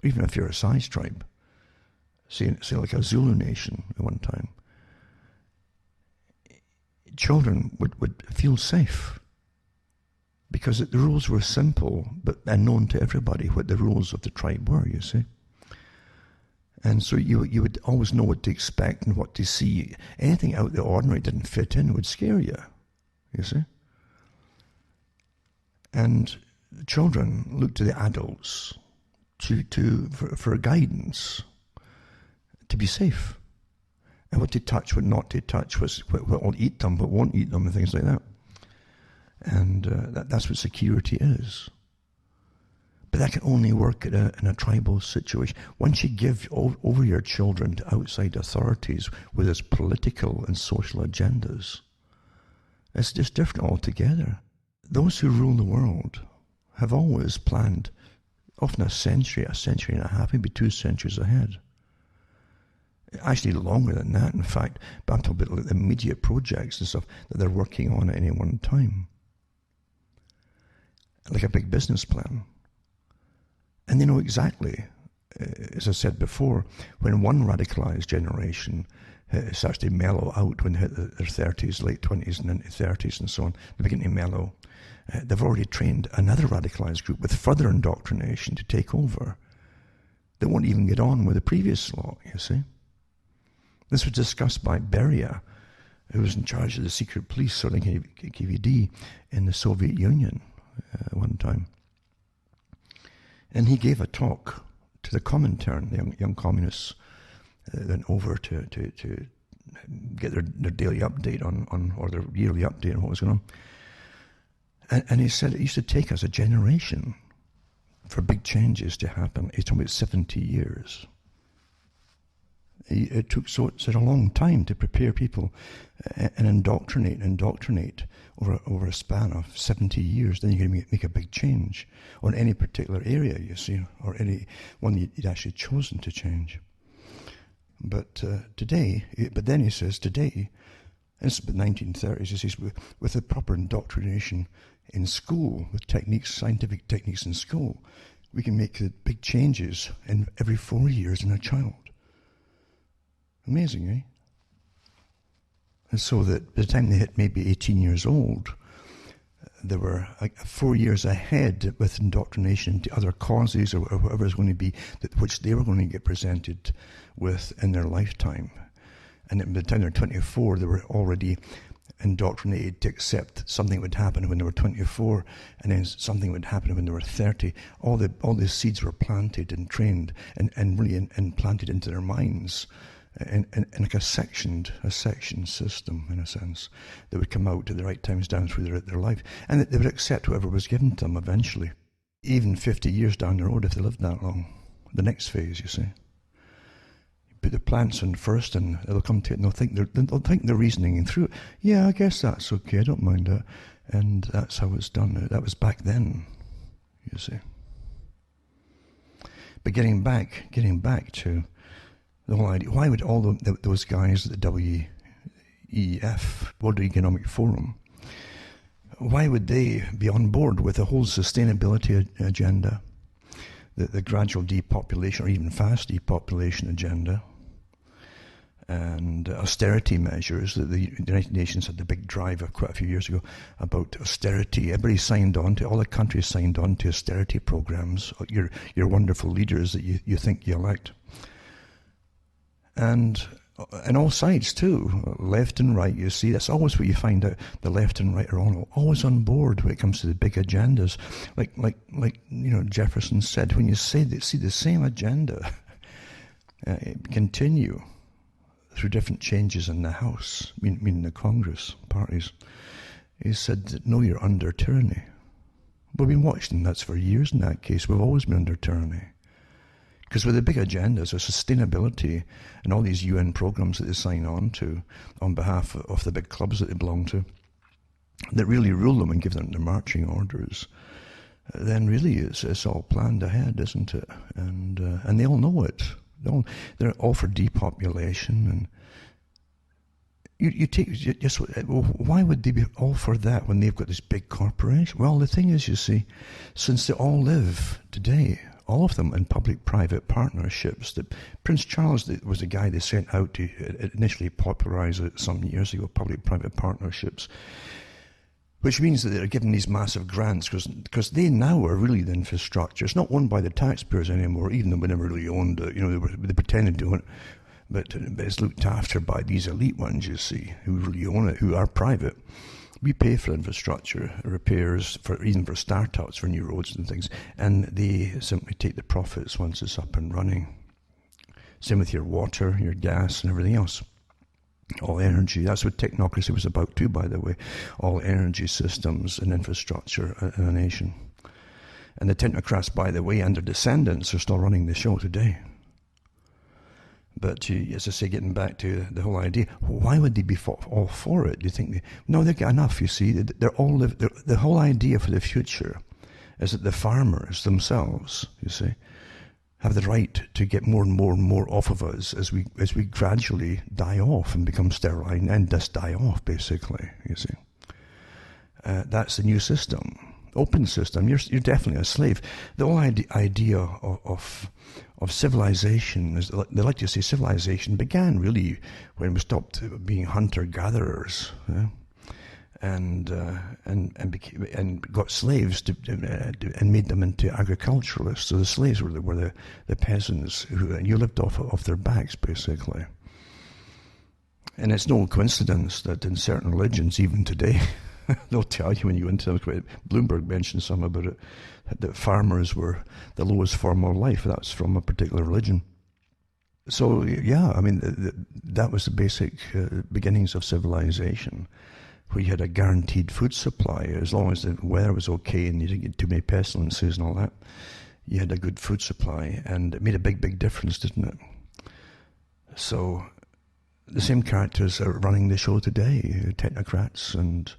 even if you're a size tribe, say like a Zulu nation at one time, children would feel safe because the rules were simple and known to everybody what the rules of the tribe were, you see. And so you would always know what to expect and what to see. Anything out of the ordinary didn't fit in would scare you, you see. And children look to the adults for guidance, to be safe. And what to touch, what not to touch, what will eat them, but won't eat them, and things like that. And that's what security is. But that can only work in a tribal situation. Once you give over your children to outside authorities with its political and social agendas, it's just different altogether. Those who rule the world have always planned, often a century and a half, maybe 2 centuries ahead. Actually longer than that, in fact. But I'm talking about the immediate projects and stuff that they're working on at any one time. Like a big business plan. And they know exactly, as I said before, when one radicalized generation it starts to mellow out when they hit their 30s, late 20s and into 30s and so on. They begin to mellow. They've already trained another radicalized group with further indoctrination to take over. They won't even get on with the previous lot, you see. This was discussed by Beria, who was in charge of the secret police, or the KVD, in the Soviet Union one time. And he gave a talk to the Comintern, the young communists, went over to get their daily update on, or their yearly update on what was going on. And he said it used to take us a generation for big changes to happen. He's talking about 70 years. It took such a long time to prepare people and indoctrinate over a span of 70 years. Then you're going to make a big change on any particular area, you see, or any one you'd actually chosen to change. But then he says today, and it's the 1930s, he says, with the proper indoctrination in school, with scientific techniques in school, we can make big changes in every 4 years in a child. Amazing, eh? And so that by the time they hit maybe 18 years old, they were like 4 years ahead with indoctrination into other causes or whatever it's going to be, which they were going to get presented with in their lifetime. And by the time they're 24, they were already indoctrinated to accept something would happen when they were 24, and then something would happen when they were 30. All the seeds were planted and trained and really implanted into their minds. In like a sectioned system, in a sense, that would come out at the right times down through their life, and that they would accept whatever was given to them eventually, even 50 years down the road if they lived that long. The next phase, you see. You put the plants in first, and they'll come to it, and they'll think they're reasoning through it. Yeah, I guess that's okay. I don't mind that, and that's how it's done. That was back then, you see. But getting back to the whole idea, why would all those guys at the WEF, World Economic Forum, why would they be on board with the whole sustainability agenda, the gradual depopulation or even fast depopulation agenda, and austerity measures that the United Nations had the big drive quite a few years ago about austerity? Everybody signed on to, all the countries signed on to austerity programs, your wonderful leaders that you think you elect. And all sides too, left and right, you see, that's always what you find out. The left and right are always on board when it comes to the big agendas. Like Jefferson said, when you see the same agenda continue through different changes in the House, meaning the Congress parties, he said that, no, you're under tyranny. We've been watching that for years in that case. We've always been under tyranny. Because with the big agendas of sustainability and all these UN programs that they sign on to on behalf of the big clubs that they belong to, that really rule them and give them their marching orders, then really it's all planned ahead, isn't it? And they all know it. They're all for depopulation. And why would they be all for that when they've got this big corporation? Well, the thing is, you see, since they all live today, all of them in public-private partnerships. That Prince Charles was the guy they sent out to initially popularize it some years ago, public-private partnerships, which means that they're given these massive grants because they now are really the infrastructure. It's not owned by the taxpayers anymore, even though we never really owned it. They pretended to own it, but it's looked after by these elite ones, you see, who really own it, who are private. We pay for infrastructure repairs, even for startups, for new roads and things, and they simply take the profits once it's up and running. Same with your water, your gas, and everything else. All energy. That's what technocracy was about too, by the way. All energy systems and infrastructure in a nation. And the technocrats, by the way, and their descendants are still running the show today. But as I say, getting back to the whole idea, why would they be all for it? Do you think no, they get enough, you see. The whole idea for the future is that the farmers themselves, you see, have the right to get more and more and more off of us as we gradually die off and become sterile and just die off, basically, you see. That's the new system. open system, you're definitely a slave. The whole idea of civilization, is, they like to say civilization began really when we stopped being hunter-gatherers, and got slaves and made them into agriculturalists. So the slaves were the peasants and you lived off their backs, basically. And it's no coincidence that in certain religions, even today, they'll tell you when you enter them. Bloomberg mentioned something about it, that farmers were the lowest form of life. That's from a particular religion. So yeah, I mean, that was the basic beginnings of civilization, where you had a guaranteed food supply. As long as the weather was okay and you didn't get too many pestilences and all that, you had a good food supply, and it made a big difference, didn't it? So the same characters are running the show today, technocrats and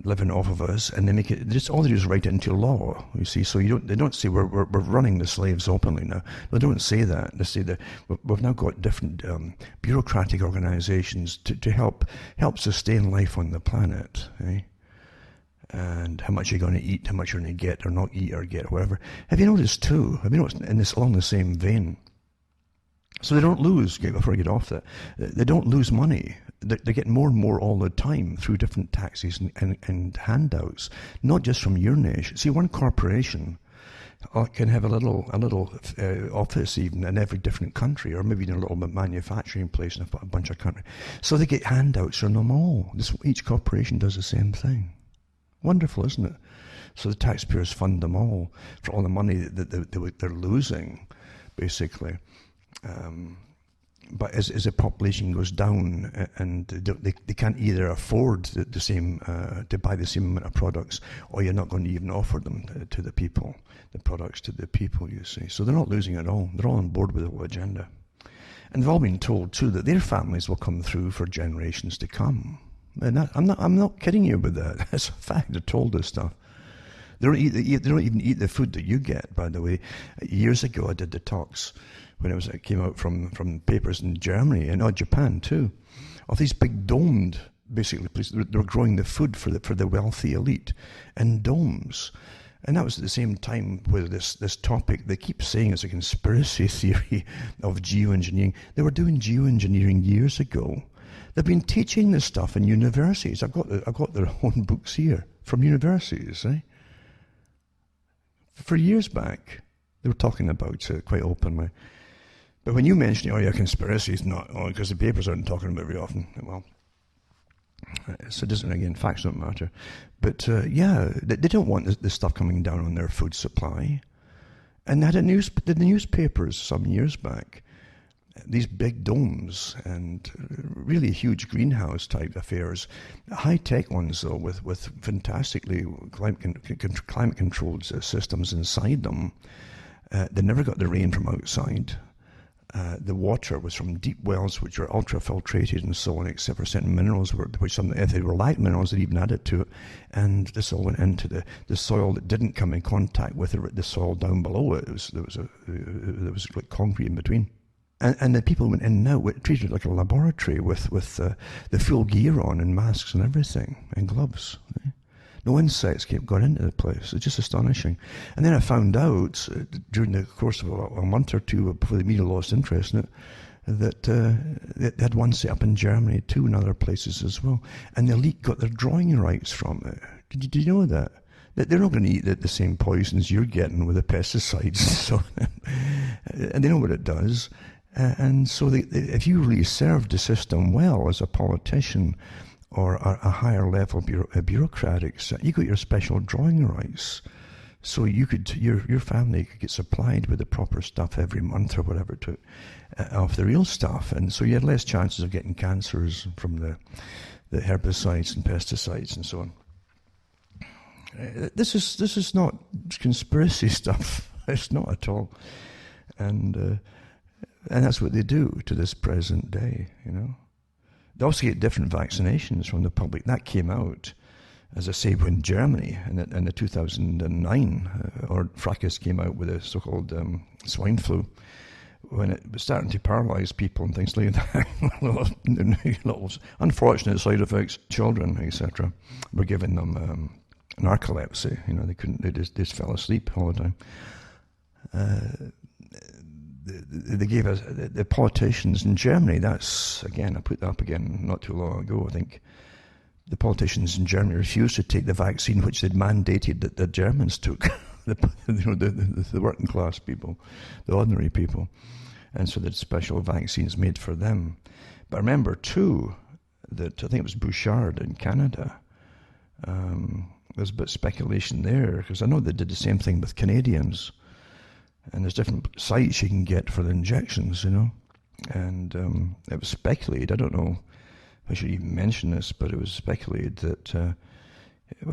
living off of us, and they make it, just all they do is write it into law, you see. So they don't say we're running the slaves openly now. They don't say that. They say that we've now got different bureaucratic organizations to help sustain life on the planet, eh? And how much you're going to eat, how much you're going to get or not eat or get, or whatever. Have you noticed too, along the same vein, so they don't lose, before I get off that, they don't lose money. They get more and more all the time through different taxes and handouts, not just from your nation. See, one corporation can have a little office even in every different country, or maybe in a little manufacturing place in a bunch of countries. So they get handouts from them all. Each corporation does the same thing. Wonderful, isn't it? So the taxpayers fund them all for all the money that they're losing, basically. But as the population goes down, and they can't either afford the same to buy the same amount of products, or you're not going to even offer them to the people, the products to the people, you see. So they're not losing at all. They're all on board with the whole agenda. And they've all been told too that their families will come through for generations to come. And I'm not kidding you about that. That's a fact. They're told this stuff. They don't even eat the food that you get, by the way. Years ago, I did the talks when it came out from papers in Germany and Japan too, of these big domed, basically, places. They were growing the food for the wealthy elite in domes. And that was at the same time with this topic they keep saying is a conspiracy theory of geoengineering. They were doing geoengineering years ago. They've been teaching this stuff in universities. I've got their own books here from universities, eh? For years back, they were talking about it quite openly. But when you mention, conspiracies, because the papers aren't talking about it very often. Well, so it doesn't, again, facts don't matter. But they don't want this stuff coming down on their food supply. And they had the newspapers some years back, these big domes and really huge greenhouse type affairs, high-tech ones though, with fantastically climate controlled systems inside them. They never got the rain from outside. The water was from deep wells, which were ultra-filtrated and so on, except for certain minerals, if they were light minerals, they even added to it. And this all went into the soil that didn't come in contact with the soil down below it. There was like concrete in between. And the people went in and out, were treated like a laboratory with the full gear on and masks and everything and gloves. No insects got into the place. It's just astonishing. And then I found out during the course of a month or two before the media lost interest in it, that they had one set up in Germany too, and other places as well. And the elite got their drawing rights from it. Did you know that? That they're not going to eat the same poisons you're getting with the pesticides. So, and they know what it does. And so if you really served the system well as a politician or a higher level bureaucratic, you got your special drawing rights. So your family could get supplied with the proper stuff every month or whatever of the real stuff. And so you had less chances of getting cancers from the herbicides and pesticides and so on. This is not conspiracy stuff. It's not at all. And that's what they do to this present day, They also get different vaccinations from the public. That came out, as I say, when Germany in the 2009 or fracas came out with the so-called swine flu, when it was starting to paralyze people and things like that. Little unfortunate side effects. Children, etc., were giving them narcolepsy. They couldn't. They just fell asleep all the time. They gave us the politicians in Germany. That's again, I put that up again not too long ago. I think the politicians in Germany refused to take the vaccine, which they'd mandated that the Germans took. the working class people, the ordinary people, and so there's special vaccines made for them. But I remember too that I think it was Bouchard in Canada. There's a bit of speculation there, because I know they did the same thing with Canadians, and there's different sites you can get for the injections, and it was speculated, I don't know if I should even mention this, but it was speculated that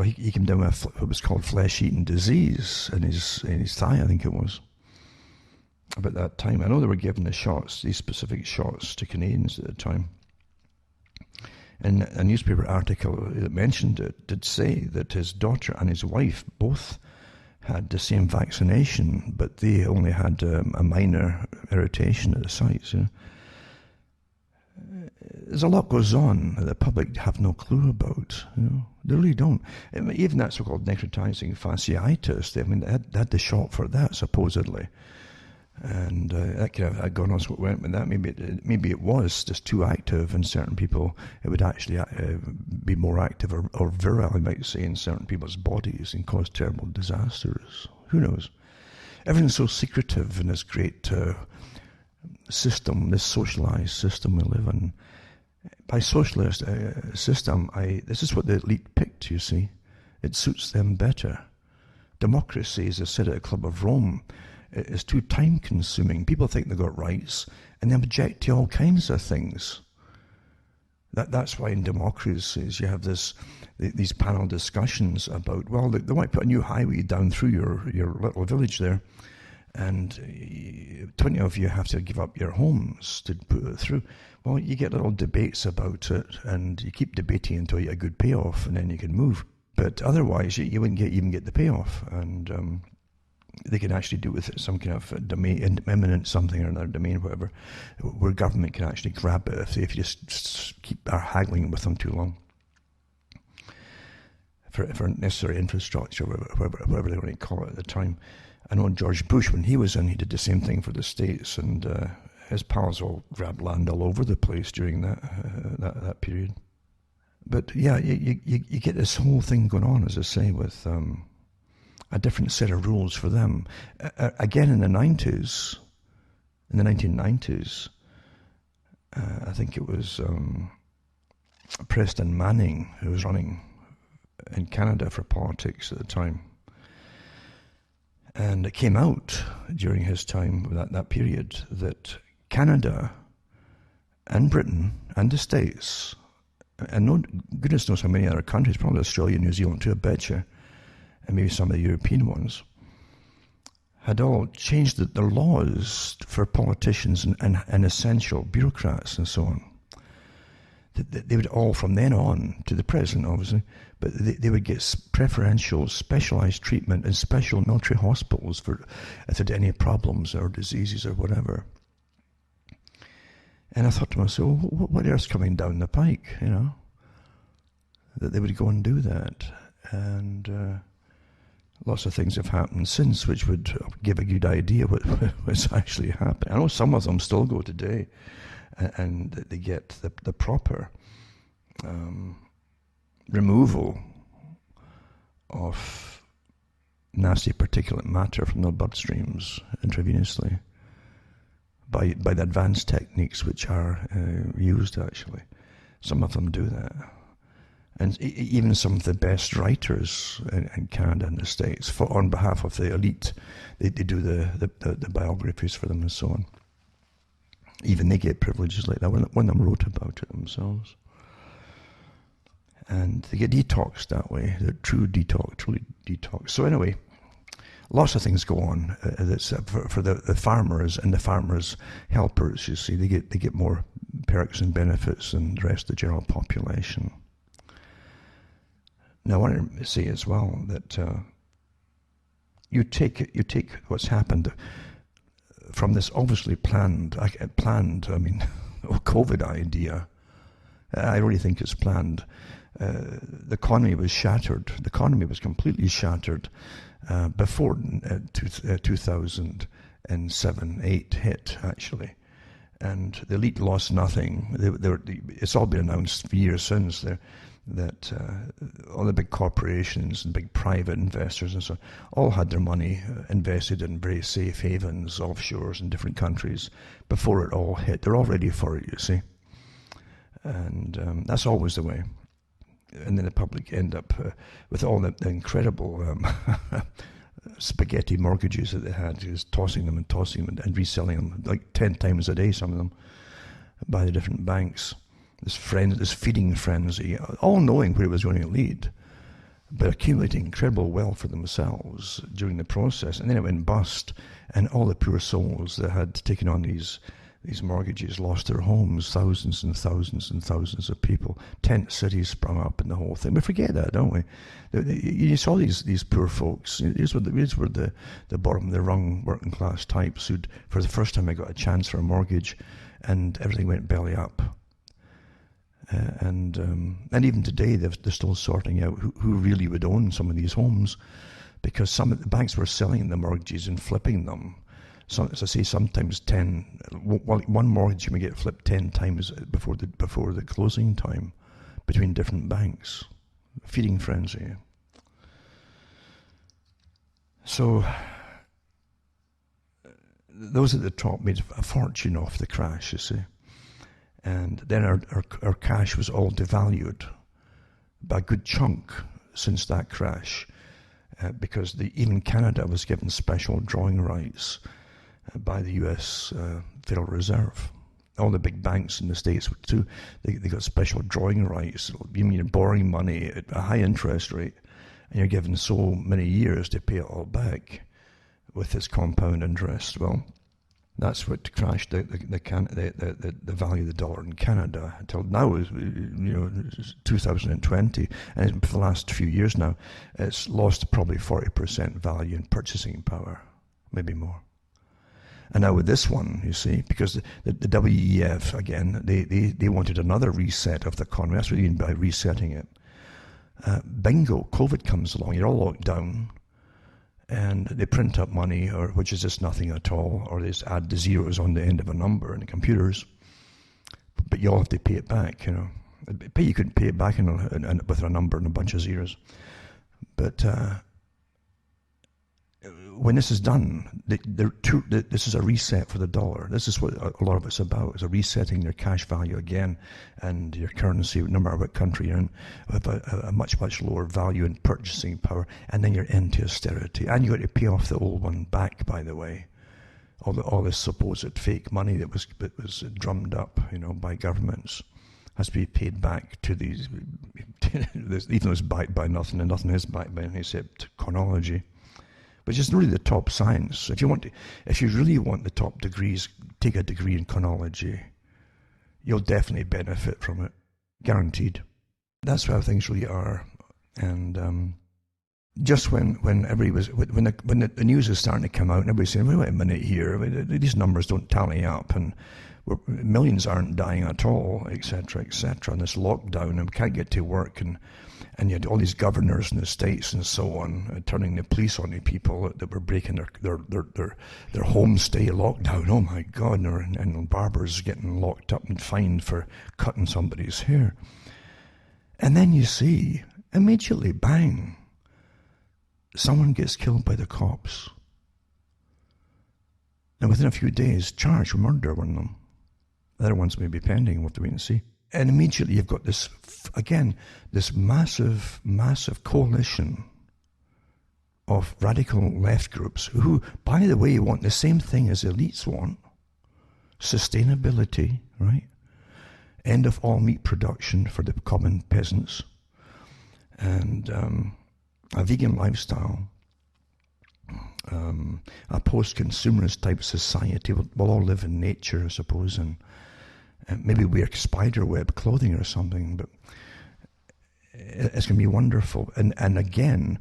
he came down with what was called flesh-eating disease in his thigh, I think it was, about that time. I know they were giving these specific shots to Canadians at the time. And a newspaper article that mentioned it did say that his daughter and his wife both had the same vaccination, but they only had a minor irritation at the sites. There's a lot goes on that the public have no clue about. They really don't. Even that so-called necrotizing fasciitis, they had the shot for that supposedly. And that could have, God knows what went with that. Maybe it was just too active in certain people. It would actually be more active or virile, I might say, in certain people's bodies and cause terrible disasters. Who knows? Everything's so secretive in this great system, this socialized system we live in. By socialist system, this is what the elite picked, you see. It suits them better. Democracy, as I said at the Club of Rome, is too time-consuming. People think they've got rights, and they object to all kinds of things. That's why in democracies you have these panel discussions about, well, they might put a new highway down through your little village there, and 20 of you have to give up your homes to put it through. Well, you get little debates about it, and you keep debating until you get a good payoff, and then you can move. But otherwise, you wouldn't even get the payoff, and they can actually do with it some kind of domain, eminent something or another domain, whatever, where government can actually grab it if you just keep haggling with them too long for necessary infrastructure, whatever they want to call it at the time. I know George Bush, when he was in, he did the same thing for the States, and his pals all grabbed land all over the place during that period. But yeah, you get this whole thing going on, as I say, with a different set of rules for them. Again, in the 1990s, I think it was Preston Manning who was running in Canada for politics at the time. And it came out during his time, that period, that Canada and Britain and the States, and goodness knows how many other countries, probably Australia, New Zealand too, I bet you, and maybe some of the European ones, had all changed their laws for politicians and essential bureaucrats and so on. They would all, from then on to the present, obviously, but they would get preferential, specialized treatment in special military hospitals for if they had any problems or diseases or whatever. And I thought to myself, what else coming down the pike, that they would go and do that. And lots of things have happened since, which would give a good idea what's actually happening. I know some of them still go today, and they get the proper removal of nasty particulate matter from their bloodstreams intravenously by the advanced techniques which are used, actually. Some of them do that. And even some of the best writers in Canada and the States, on behalf of the elite, they do the biographies for them and so on. Even they get privileges like that. One of them wrote about it themselves. And they get detoxed that way. They're truly detoxed. So anyway, lots of things go on. That's for the farmers and the farmers' helpers, you see. They get more perks and benefits than the rest of the general population. Now, I want to say as well that you take what's happened from this obviously planned, COVID idea, I really think it's planned. The economy was shattered. The economy was completely shattered before 2007-8 hit, actually. And the elite lost nothing. It's all been announced for years since that all the big corporations and big private investors and so on all had their money invested in very safe havens, offshores in different countries before it all hit. They're all ready for it, you see. And that's always the way. And then the public end up with all the incredible spaghetti mortgages that they had, just tossing them and reselling them like 10 times a day, some of them, by the different banks. This feeding frenzy, all knowing where it was going to lead, but accumulating incredible wealth for themselves during the process. And then it went bust, and all the poor souls that had taken on these mortgages lost their homes. Thousands and thousands and thousands of people. Tent cities sprung up in the whole thing. We forget that, don't we? You saw these poor folks. These were the bottom of the rung working class types who'd, for the first time, they got a chance for a mortgage, and everything went belly up. And even today, they're still sorting out who really would own some of these homes, because some of the banks were selling the mortgages and flipping them. So, as I say, sometimes one mortgage may get flipped 10 times before the closing time between different banks. Feeding frenzy. So those at the top made a fortune off the crash, you see. And then our cash was all devalued by a good chunk since that crash, because even Canada was given special drawing rights by the US Federal Reserve. All the big banks in the States too, they got special drawing rights. You mean you're borrowing money at a high interest rate, and you're given so many years to pay it all back with this compound interest. Well, that's what crashed the value of the dollar in Canada until now. Is 2020, and for the last few years now, it's lost probably 40% value in purchasing power, maybe more. And now with this one, you see, because the WEF again, they wanted another reset of the economy. That's what you mean by resetting it. Bingo, COVID comes along. You're all locked down. And they print up money, which is just nothing at all, or they just add the zeros on the end of a number in the computers. But you all have to pay it back, you couldn't pay it back with a number and a bunch of zeros. But when this is done, this is a reset for the dollar. This is what a lot of it's about, is a resetting your cash value again, and your currency, no matter what country you're in, with a much, much lower value in purchasing power, and then you're into austerity. And you got to pay off the old one back, by the way. All this supposed fake money that was drummed up, by governments, has to be paid back to these, even though it's backed by nothing, and nothing is backed by anything except chronology. Which is really the top science. If you really want the top degrees, take a degree in chronology. You'll definitely benefit from it, guaranteed. That's how things really are. And just when the news is starting to come out, and everybody's saying, "Wait a minute here, these numbers don't tally up, and millions aren't dying at all, etc., etc." And this lockdown, and we can't get to work, and you had all these governors in the States and so on turning the police on the people that were breaking their homestay lockdown. Oh my God, and barbers getting locked up and fined for cutting somebody's hair. And then you see, immediately, bang, someone gets killed by the cops. And within a few days, charged with murder, one of them. The other ones may be pending, we'll have to wait and see. And immediately you've got this massive, massive coalition of radical left groups who, by the way, want the same thing as elites want. Sustainability, right? End of all meat production for the common peasants. And a vegan lifestyle. A post-consumerist type society. We'll all live in nature, I suppose, and maybe wear spiderweb clothing or something, but it's going to be wonderful. And again,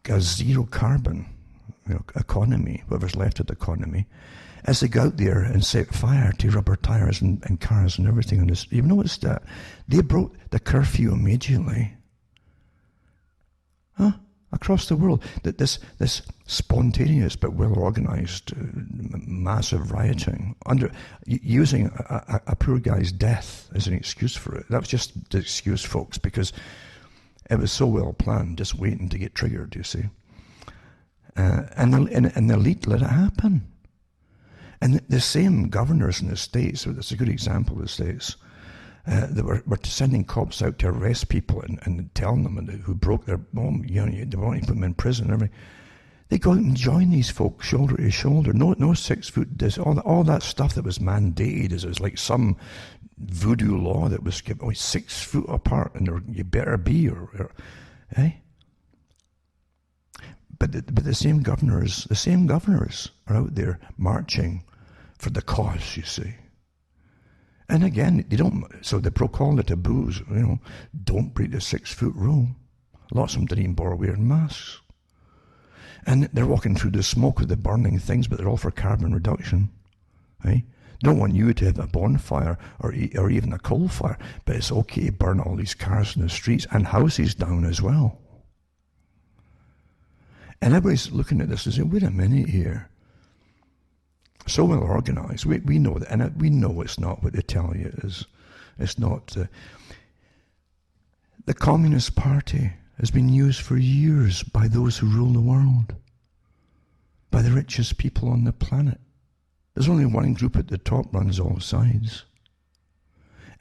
a zero carbon economy, whatever's left of the economy. as they go out there and set fire to rubber tires and cars and everything on this. You've noticed that they broke the curfew immediately. Across the world, that this spontaneous but well-organized massive rioting using a poor guy's death as an excuse for it. That was just the excuse, folks, because it was so well planned, just waiting to get triggered, you see. And the elite let it happen. And the same governors in the States, that's a good example of the States, they were sending cops out to arrest people and telling them who broke their home, they wanted to put them in prison and everything. They go out and join these folks shoulder to shoulder. No 6 foot, all that stuff that was mandated. It was like some voodoo law that was 6 foot apart, and you better be, eh? But the same governors are out there marching for the cause, you see. And again, so they proclaim the taboos, don't break the 6 foot rule. Lots of them didn't even bother wearing masks. And they're walking through the smoke of the burning things, but they're all for carbon reduction. Eh? Don't want you to have a bonfire or even a coal fire, but it's okay to burn all these cars in the streets and houses down as well. And everybody's looking at this and saying, wait a minute here. So well organized. We know that, and we know it's not what they tell you it is. It's not. The Communist Party has been used for years by those who rule the world, by the richest people on the planet. There's only one group at the top runs all sides.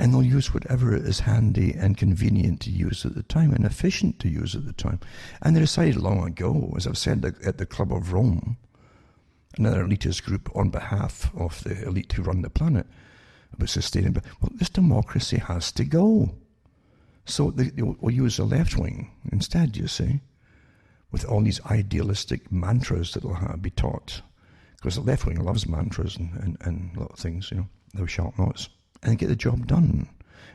And they'll use whatever is handy and convenient to use at the time and efficient to use at the time. And they decided long ago, as I've said at the Club of Rome, another elitist group on behalf of the elite who run the planet, about sustainable. Well, this democracy has to go. So we'll use the left wing instead, you see, with all these idealistic mantras that will be taught. Because the left wing loves mantras and a lot of things, thou shalt nots, and get the job done.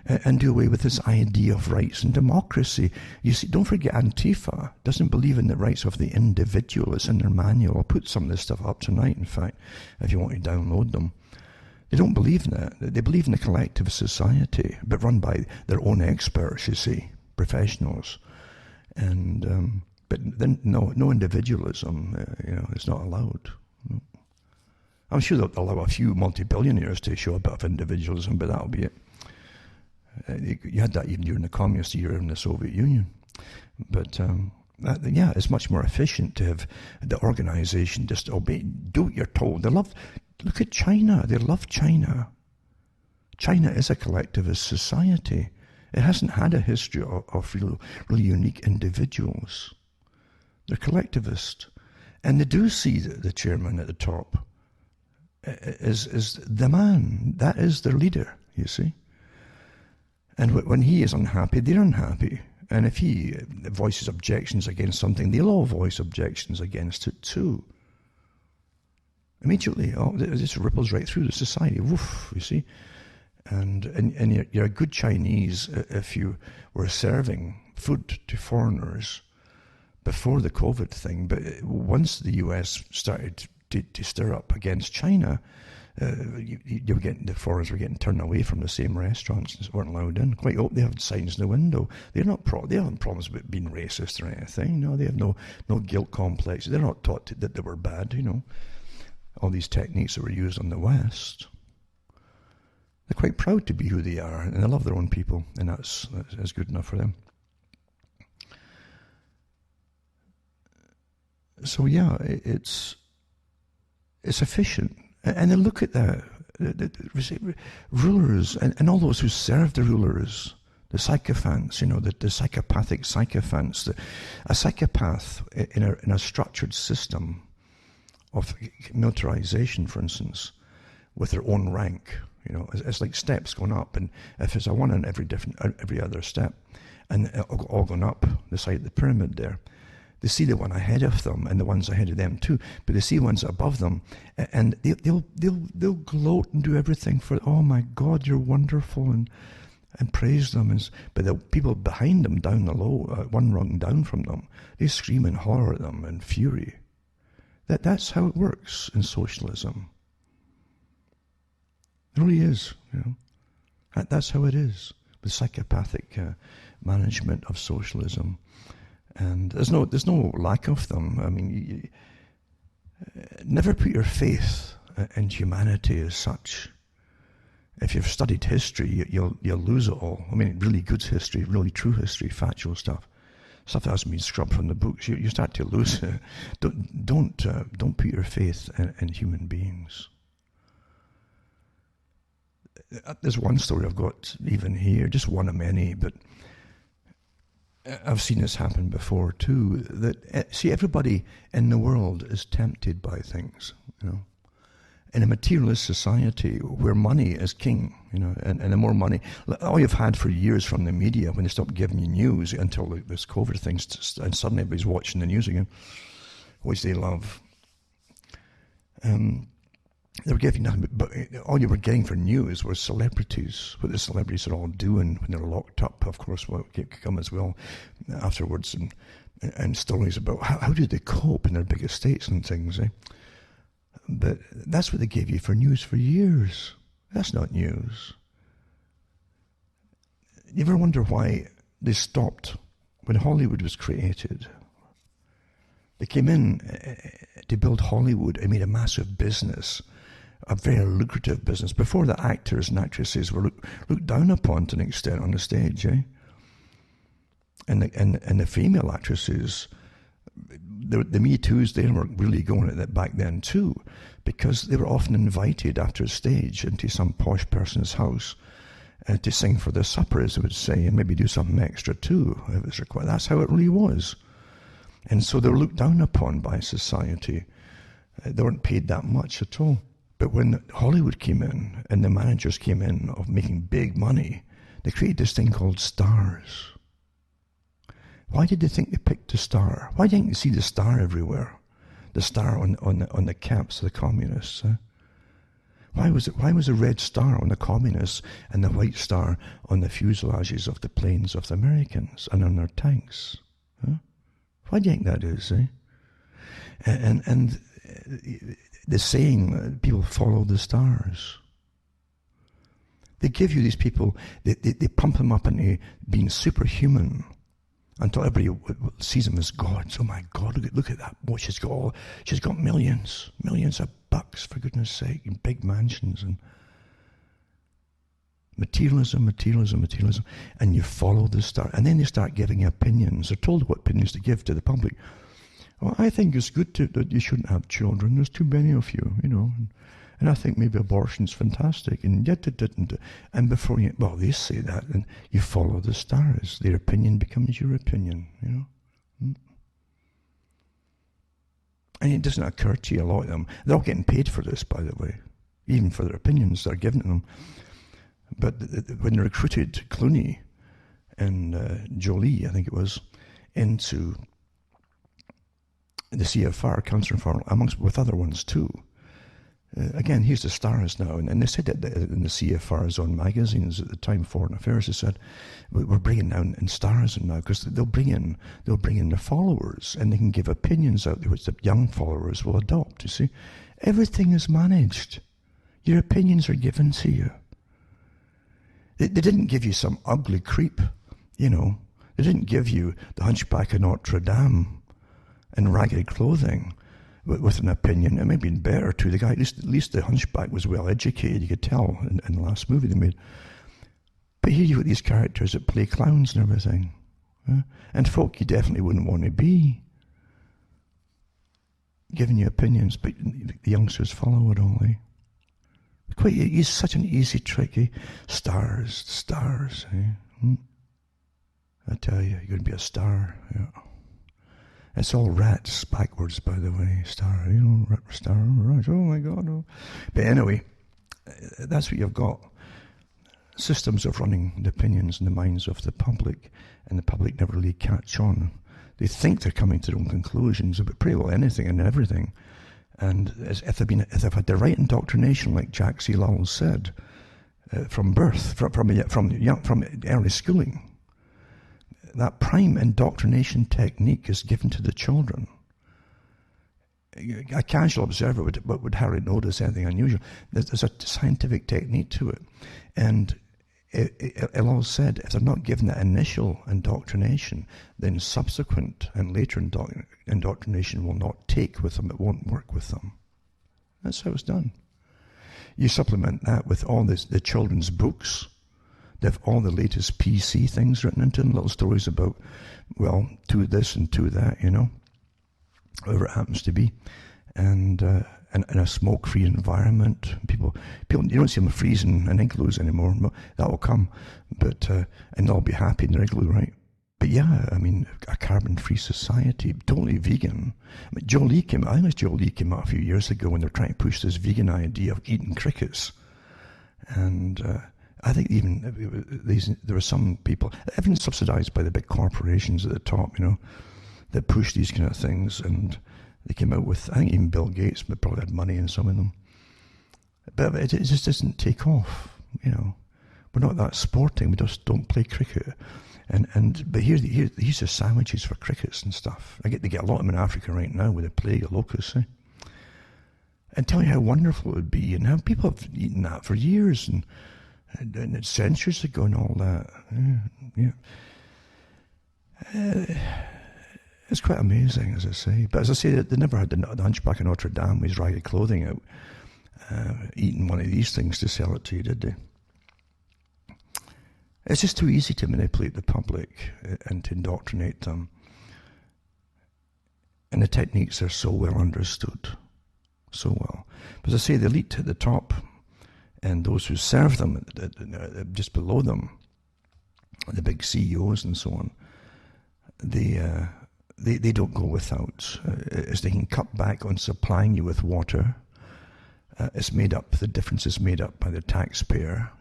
And do away with this idea of rights and democracy. You see, don't forget Antifa doesn't believe in the rights of the individual. It's in their manual. I'll put some of this stuff up tonight, in fact, if you want to download them. They don't believe in that. They believe in the collective society, but run by their own experts, you see, professionals. And but then no individualism, it's not allowed. No. I'm sure they'll allow a few multi-billionaires to show a bit of individualism, but that'll be it. You had that even during the communist era in the Soviet Union. But it's much more efficient to have the organization just obey, do what you're told. Look at China. They love China. China is a collectivist society. It hasn't had a history of really unique individuals. They're collectivist. And they do see the chairman at the top is the man. That is their leader, you see. And when he is unhappy, they're unhappy. And if he voices objections against something, they'll all voice objections against it too. Immediately, this ripples right through the society. Woof, you see. And you're a good Chinese if you were serving food to foreigners before the COVID thing. But once the US started to stir up against China, the foreigners were getting turned away from the same restaurants and weren't allowed in. They have signs in the window. They haven't problems about being racist or anything. No, they have no guilt complex. They're not taught that they were bad. All these techniques that were used on the West. They're quite proud to be who they are, and they love their own people, and that's good enough for them. So yeah, it's efficient. And then look at the rulers and all those who serve the rulers, the sycophants, the psychopathic sycophants. A psychopath in a structured system of militarization, for instance, with their own rank, it's like steps going up. And if there's a one on every other step, and all going up the side of the pyramid there, they see the one ahead of them and the ones ahead of them too, but they see ones above them, and they'll gloat and do everything for, oh my God, you're wonderful, and praise them. But the people behind them, down the low, one rung down from them, they scream and holler at them in fury. That's how it works in socialism. It really is. That's how it is with psychopathic management of socialism. And there's no lack of them. I mean, never put your faith in humanity as such. If you've studied history, you'll lose it all. I mean, really good history, really true history, factual stuff that hasn't been scrubbed from the books. You start to lose it. Don't put your faith in human beings. There's one story I've got even here, just one of many, but I've seen this happen before too. That see, everybody in the world is tempted by things, In a materialist society where money is king, and the more money, all you've had for years from the media when they stopped giving you news until this COVID thing, and suddenly everybody's watching the news again, which they love. They were giving nothing, but all you were getting for news was celebrities, what the celebrities are all doing when they're locked up. Of course, what could come as well afterwards, and stories about how do they cope in their big estates and things, But that's what they gave you for news for years. That's not news. You ever wonder why they stopped when Hollywood was created? They came in to build Hollywood and made a massive business, a very lucrative business. Before, the actors and actresses were looked down upon to an extent on the stage, And the female actresses, the Me Too's, they were really going at it back then too, because they were often invited after a stage into some posh person's house to sing for their supper, as they would say, and maybe do something extra too, if it was required. That's how it really was. And so they were looked down upon by society. They weren't paid that much at all. But when Hollywood came in and the managers came in of making big money, they created this thing called stars. Why did they think they picked the star? Why didn't you see the star everywhere? The star on the caps of the communists. Why was a red star on the communists and the white star on the fuselages of the planes of the Americans and on their tanks? Why do you think that is? And the saying, people follow the stars. They give you these people, they pump them up into being superhuman until everybody sees them as gods. Oh my God, look at that. What she's got. She's got millions of bucks, for goodness sake, in big mansions. And materialism. And you follow the star. And then they start giving you opinions. They're told what opinions to give to the public. Well, I think it's good that you shouldn't have children. There's too many of you, And I think maybe abortion's fantastic. And before they say that, and you follow the stars. Their opinion becomes your opinion, And it doesn't occur to you, a lot of them. They're all getting paid for this, by the way, even for their opinions they're giving them. But when they recruited Clooney and Jolie, I think it was, into the CFR, Council for, with other ones too. Again, here's the stars now, and they said that in the CFR's own magazines at the time, Foreign Affairs, they said, we're bringing down in stars now, because they'll bring in their followers, and they can give opinions out there which the young followers will adopt. You see, everything is managed. Your opinions are given to you. They didn't give you some ugly creep, They didn't give you the Hunchback of Notre Dame in ragged clothing with an opinion. It may have been better too. The guy, at least the Hunchback was well educated, you could tell in the last movie they made. But here you got these characters that play clowns and everything. And folk you definitely wouldn't want to be. Giving you opinions, but the youngsters follow it all, It's such an easy trick, Stars, I tell you, you're going to be a star, It's all rats backwards, by the way. Star, right. Oh my God. Oh. But anyway, that's what you've got. Systems of running the opinions and the minds of the public, and the public never really catch on. They think they're coming to their own conclusions about pretty well anything and everything. And if they've had the right indoctrination, like Jack C. Lowell said, from birth, from early schooling, that prime indoctrination technique is given to the children. a casual observer would hardly notice anything unusual. There's a scientific technique to it. And Elul said, if they're not given that initial indoctrination, then subsequent and later indoctrination will not take with them. It won't work with them. That's how it's done. You supplement that with all the children's books. They have all the latest PC things written into them, little stories about, well, to this and to that, whatever it happens to be. And in a smoke-free environment, people, you don't see them freezing in igloos anymore. That will come, but and they'll be happy in their igloo, right? But yeah, I mean, a carbon-free society, totally vegan. I mean, Joe Lee came out a few years ago when they were trying to push this vegan idea of eating crickets. And I think even there were some people, everything's subsidized by the big corporations at the top, that push these kind of things. And they came out with, I think even Bill Gates probably had money in some of them. But it just doesn't take off, We're not that sporting. We just don't play cricket. But here's the sandwiches for crickets and stuff. They get a lot of them in Africa right now with the plague of locusts, And tell you how wonderful it would be, and how people have eaten that for years and centuries ago and all that. It's quite amazing, as I say. But as I say, they never had the Hunchback of Notre Dame with his ragged clothing out, eating one of these things to sell it to you, did they? It's just too easy to manipulate the public and to indoctrinate them. And the techniques are so well understood. So well. But as I say, the elite at the top and those who serve them just below them, the big CEOs and so on, they don't go without. As they can cut back on supplying you with water, the difference is made up by the taxpayer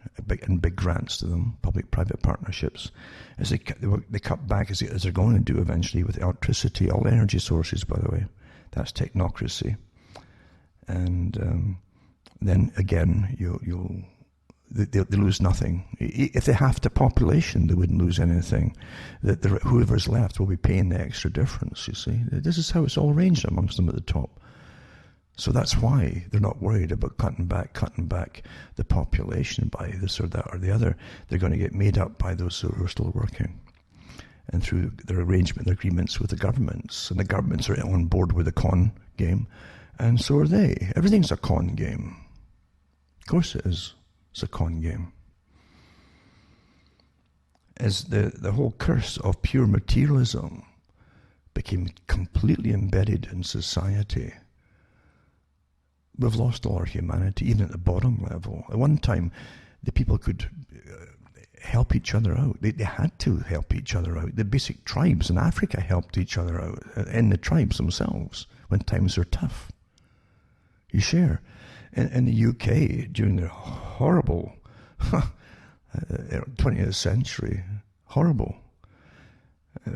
and big grants to them, public-private partnerships. As they cut back, as they're going to do eventually with electricity, all energy sources, by the way. That's technocracy. And then again, they lose nothing. If they halved the population, they wouldn't lose anything. Whoever's left will be paying the extra difference, you see. This is how it's all arranged amongst them at the top. So that's why they're not worried about cutting back the population by this or that or the other. They're going to get made up by those who are still working. And through their arrangement, their agreements with the governments. And the governments are on board with the con game. And so are they. Everything's a con game. Of course it is. It's a con game. As the whole curse of pure materialism became completely embedded in society, we've lost all our humanity, even at the bottom level. At one time, the people could help each other out. They had to help each other out. The basic tribes in Africa helped each other out, and the tribes themselves, when times were tough. You share. In the UK, during the horrible 20th century, horrible,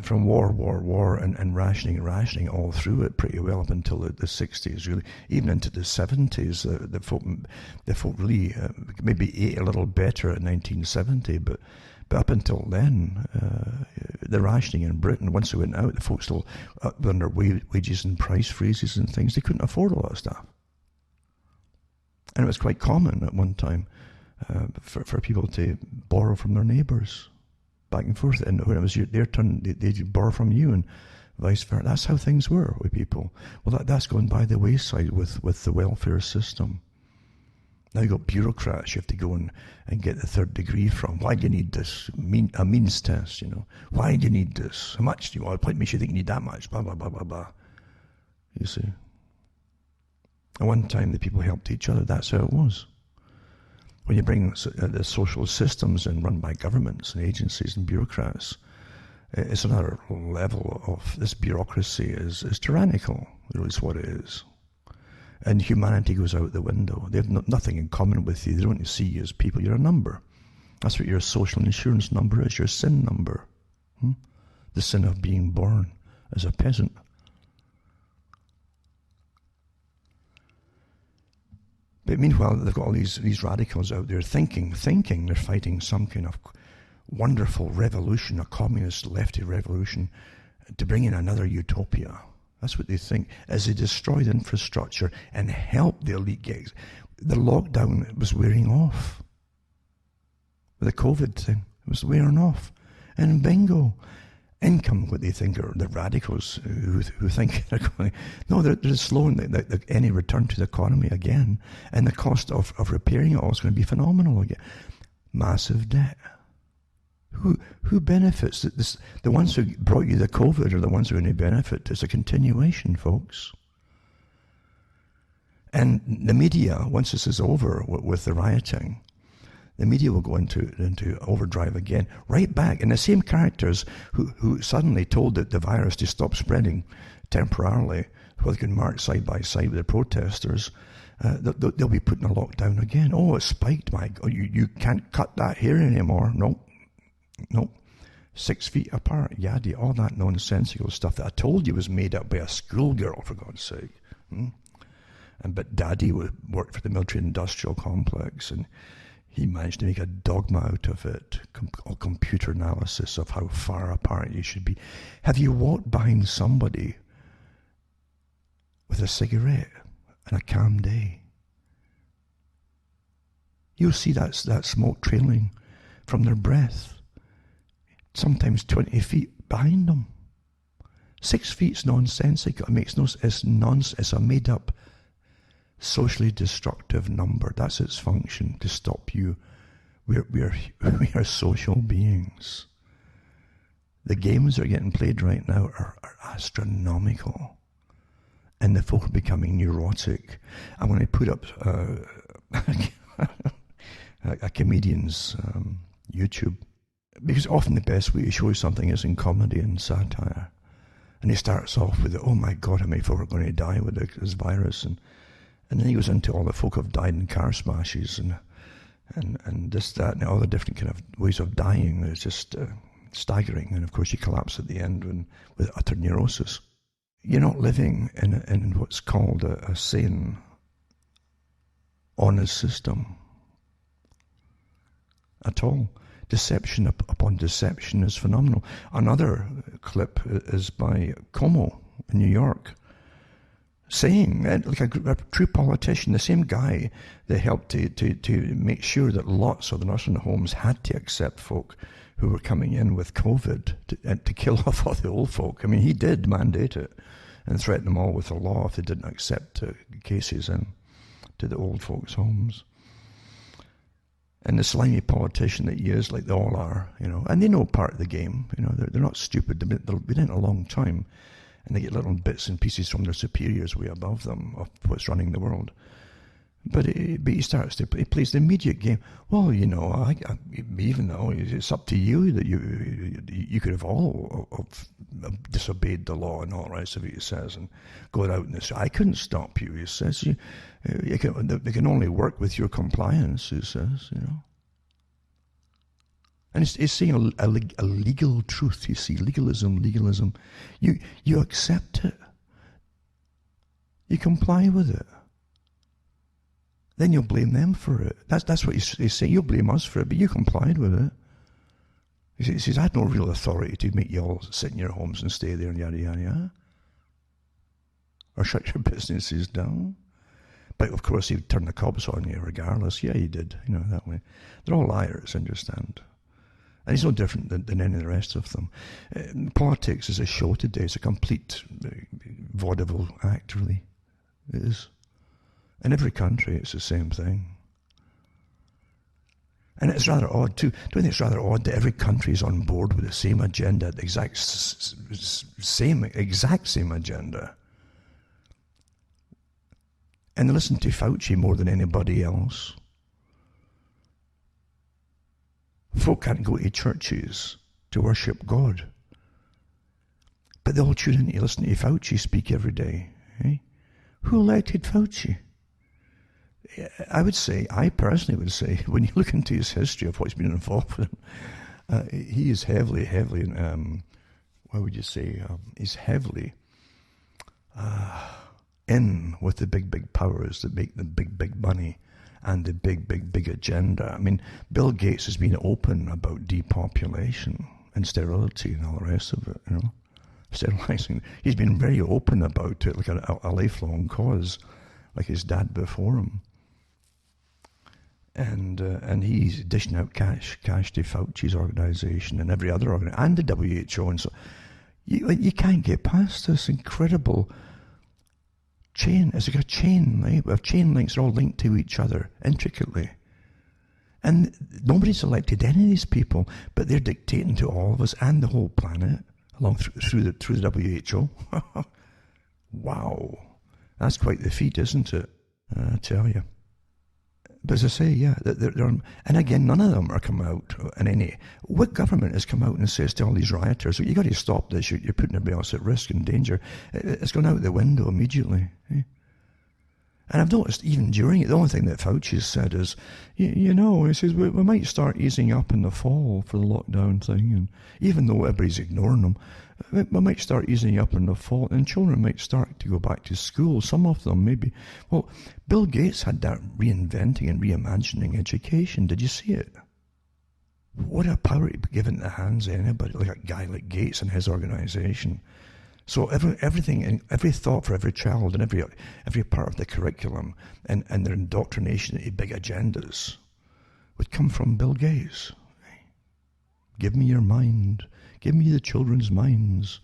from war, and rationing all through it pretty well up until the 60s, really. Even into the 70s, the folk really maybe ate a little better in 1970, but up until then, the rationing in Britain, once it went out, the folks still under wages and price freezes and things. They couldn't afford a lot of stuff. And it was quite common at one time for people to borrow from their neighbours back and forth. And when it was their turn, they'd borrow from you and vice versa. That's how things were with people. Well, that's gone by the wayside with the welfare system. Now you've got bureaucrats you have to go and get the third degree from. Why do you need this? A means test, Why do you need this? How much do you want? What makes you think you need that much? Blah, blah, blah, blah, blah. You see. At one time, the people helped each other. That's how it was. When you bring the social systems and run by governments and agencies and bureaucrats, it's another level of this bureaucracy is tyrannical, really is what it is. And humanity goes out the window. They have nothing in common with you. They don't see you as people. You're a number. That's what your social insurance number is, your sin number. The sin of being born as a peasant. But meanwhile, they've got all these radicals out there thinking they're fighting some kind of wonderful revolution, a communist lefty revolution, to bring in another utopia. That's what they think, as they destroy the infrastructure and help the elite get. The lockdown was wearing off. The COVID thing was wearing off. And bingo, income, what they think are the radicals who think they're going, no, they're slowing any return to the economy again. And the cost of repairing it all is going to be phenomenal again. Massive debt. Who benefits? The ones who brought you the COVID are the ones who are going to benefit. It's a continuation, folks. And the media, once this is over with the rioting, the media will go into overdrive again, right back. And the same characters who suddenly told the virus to stop spreading temporarily, where they can march side by side with the protesters, they'll be put in a lockdown again. Oh, it spiked, my God. You can't cut that hair anymore. Nope. 6 feet apart, yada, all that nonsensical stuff that I told you was made up by a schoolgirl, for God's sake. But Daddy worked for the military-industrial complex, and he managed to make a dogma out of it, a computer analysis of how far apart you should be. Have you walked behind somebody with a cigarette on a calm day? You'll see that smoke trailing from their breath, sometimes 20 feet behind them. 6 feet's nonsensical. It makes no sense. It's a made-up, socially destructive number. That's its function, to stop you. We are social beings. The games that are getting played right now are astronomical, and the folk are becoming neurotic. And when I put up a comedian's YouTube, because often the best way to show something is in comedy and satire, and he starts off with, oh my God, how many folk are going to die with this virus, and then he goes into all the folk who have died in car smashes and this, that, and all the different kind of ways of dying. It's just staggering. And of course you collapse at the end with utter neurosis. You're not living in what's called a sane, honest system at all. Deception upon deception is phenomenal. Another clip is by Como in New York, saying, like a true politician, the same guy that helped to make sure that lots of the nursing homes had to accept folk who were coming in with COVID to kill off all the old folk. I mean, he did mandate it and threaten them all with the law if they didn't accept cases in to the old folks' homes. And the slimy politician that he is, like they all are, and they know part of the game, they're not stupid. They've been in it a long time, and they get little bits and pieces from their superiors way above them of what's running the world. But he plays the immediate game. Well, even though it's up to you that you could have all disobeyed the law and all the rest of it, he says, and go out and say, I couldn't stop you, he says. They can only work with your compliance, he says, And it's saying a legal truth, you see, legalism. You accept it. You comply with it. Then you'll blame them for it. That's what he's saying. You'll blame us for it, but you complied with it. He says, I had no real authority to make you all sit in your homes and stay there and yada, yada, yada. Or shut your businesses down. But of course, he'd turn the cops on you regardless. Yeah, he did, that way. They're all liars, understand. And he's no different than any of the rest of them. Politics is a show today. It's a complete vaudeville act, really. It is. In every country, it's the same thing. And it's rather odd, too. Don't you think it's rather odd that every country is on board with the same agenda, the exact same agenda? And they listen to Fauci more than anybody else. Folk can't go to churches to worship God, but they all tune in to listen to Fauci speak every day. Eh? Who elected Fauci? I personally would say, when you look into his history of what's been involved with him, he is heavily, he's heavily in with the big powers that make the big money and the big agenda. I mean, Bill Gates has been open about depopulation and sterility and all the rest of it, sterilising. He's been very open about it, like a lifelong cause, like his dad before him. And he's dishing out cash to Fauci's organisation and every other organisation, and the WHO, and so you can't get past this incredible chain. It's like a chain, right? We have chain links, they're all linked to each other intricately. And nobody's elected any of these people, but they're dictating to all of us and the whole planet along through the WHO. Wow, that's quite the feat, isn't it? I tell you. But as I say, yeah, and again, none of them are come out in any. What government has come out and says to all these rioters, "You got to stop this. You're putting everybody else at risk and danger." It's gone out the window immediately. And I've noticed even during it, the only thing that Fauci has said is, you know, he says we might start easing up in the fall for the lockdown thing, and even though everybody's ignoring them, we might start easing up in the fall, and children might start to go back to school. Some of them maybe. Well, Bill Gates had that reinventing and reimagining education. Did you see it? What a power to be given in the hands of anybody, like a guy like Gates and his organisation. So everything and every thought for every child and every part of the curriculum and their indoctrination into big agendas would come from Bill Gates. Give me your mind. Give me the children's minds.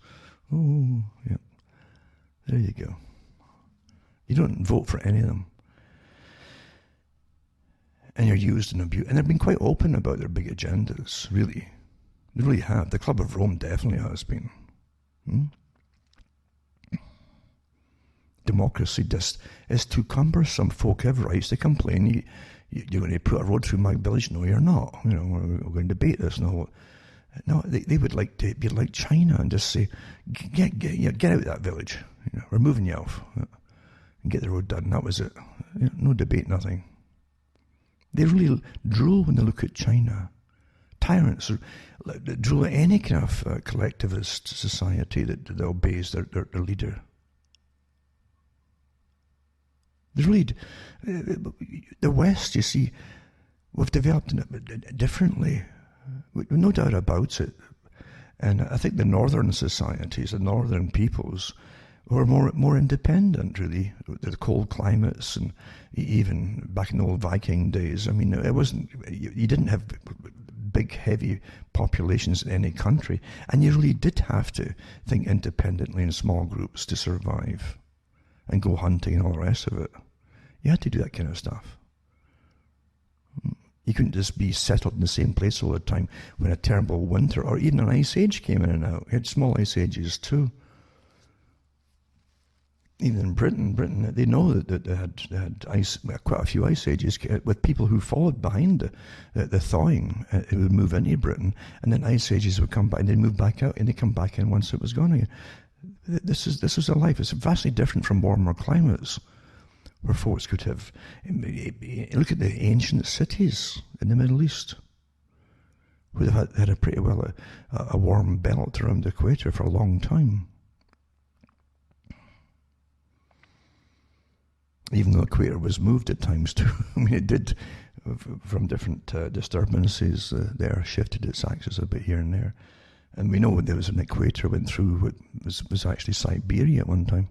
Oh, yeah. There you go. You don't vote for any of them. And you're used and abused. And they've been quite open about their big agendas, really. They really have. The Club of Rome definitely has been. Democracy just is too cumbersome. Folk have rights to complain. You're going to put a road through my village? No, you're not. You know, we're going to debate this. No, they would like to be like China and just say, get out of that village. You know, we're moving you off and get the road done. That was it. No debate, nothing. They really drool when they look at China. Tyrants drool at any kind of collectivist society that obeys their leader. The West, you see, we've developed it differently, no doubt about it. And I think the northern societies, the northern peoples, were more independent, really, with the cold climates, and even back in the old Viking days. I mean, it wasn't, you didn't have big, heavy populations in any country, and you really did have to think independently in small groups to survive and go hunting and all the rest of it. You had to do that kind of stuff. You couldn't just be settled in the same place all the time when a terrible winter or even an ice age came in and out. You had small ice ages too. Even in Britain, they know that they had quite a few ice ages with people who followed behind the thawing. It would move into Britain, and then ice ages would come back, and they'd move back out, and they'd come back in once it was gone again. This is a life. It's vastly different from warmer climates, where folks could have. Look at the ancient cities in the Middle East, who have had a pretty well a warm belt around the equator for a long time. Even though the equator was moved at times too. I mean, it did, from different disturbances there, shifted its axis a bit here and there. And we know there was an equator went through what was actually Siberia at one time.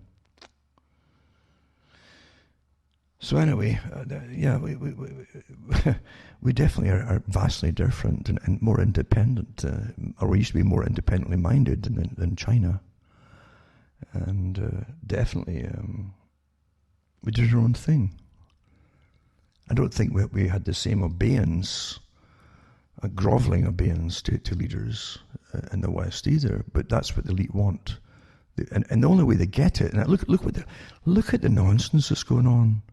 So anyway, yeah, we definitely are vastly different and more independent, or we used to be more independently minded than China. And definitely... we did our own thing. I don't think we had the same obedience, a groveling obedience to leaders in the West either. But that's what the elite want, and the only way they get it. And look at the nonsense that's going on,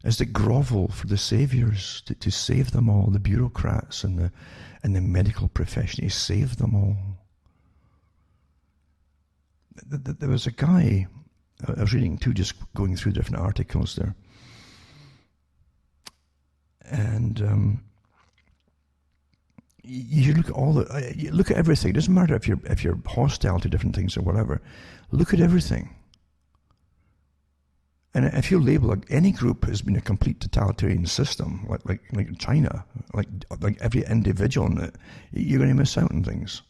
is to grovel for the saviors to save them all, the bureaucrats and the medical profession to save them all. There was a guy. I was reading too, just going through different articles there, and you look at you look at everything. It doesn't matter if you're hostile to different things or whatever. Look at everything, and if you label any group as being a complete totalitarian system, like China, like every individual in it, you're going to miss out on things.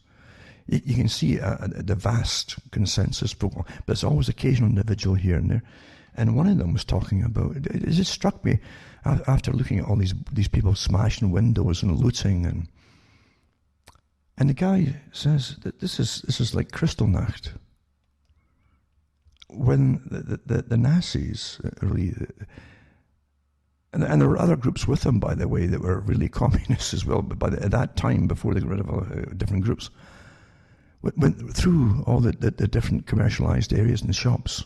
You can see the vast consensus protocol, but there's always occasional individual here and there. And one of them was talking about, it just struck me after looking at all these people smashing windows and looting, and the guy says that this is like Kristallnacht. When the Nazis really, and there were other groups with them, by the way, that were really communists as well, but at that time, before they got rid of different groups, went through all the different commercialized areas and shops,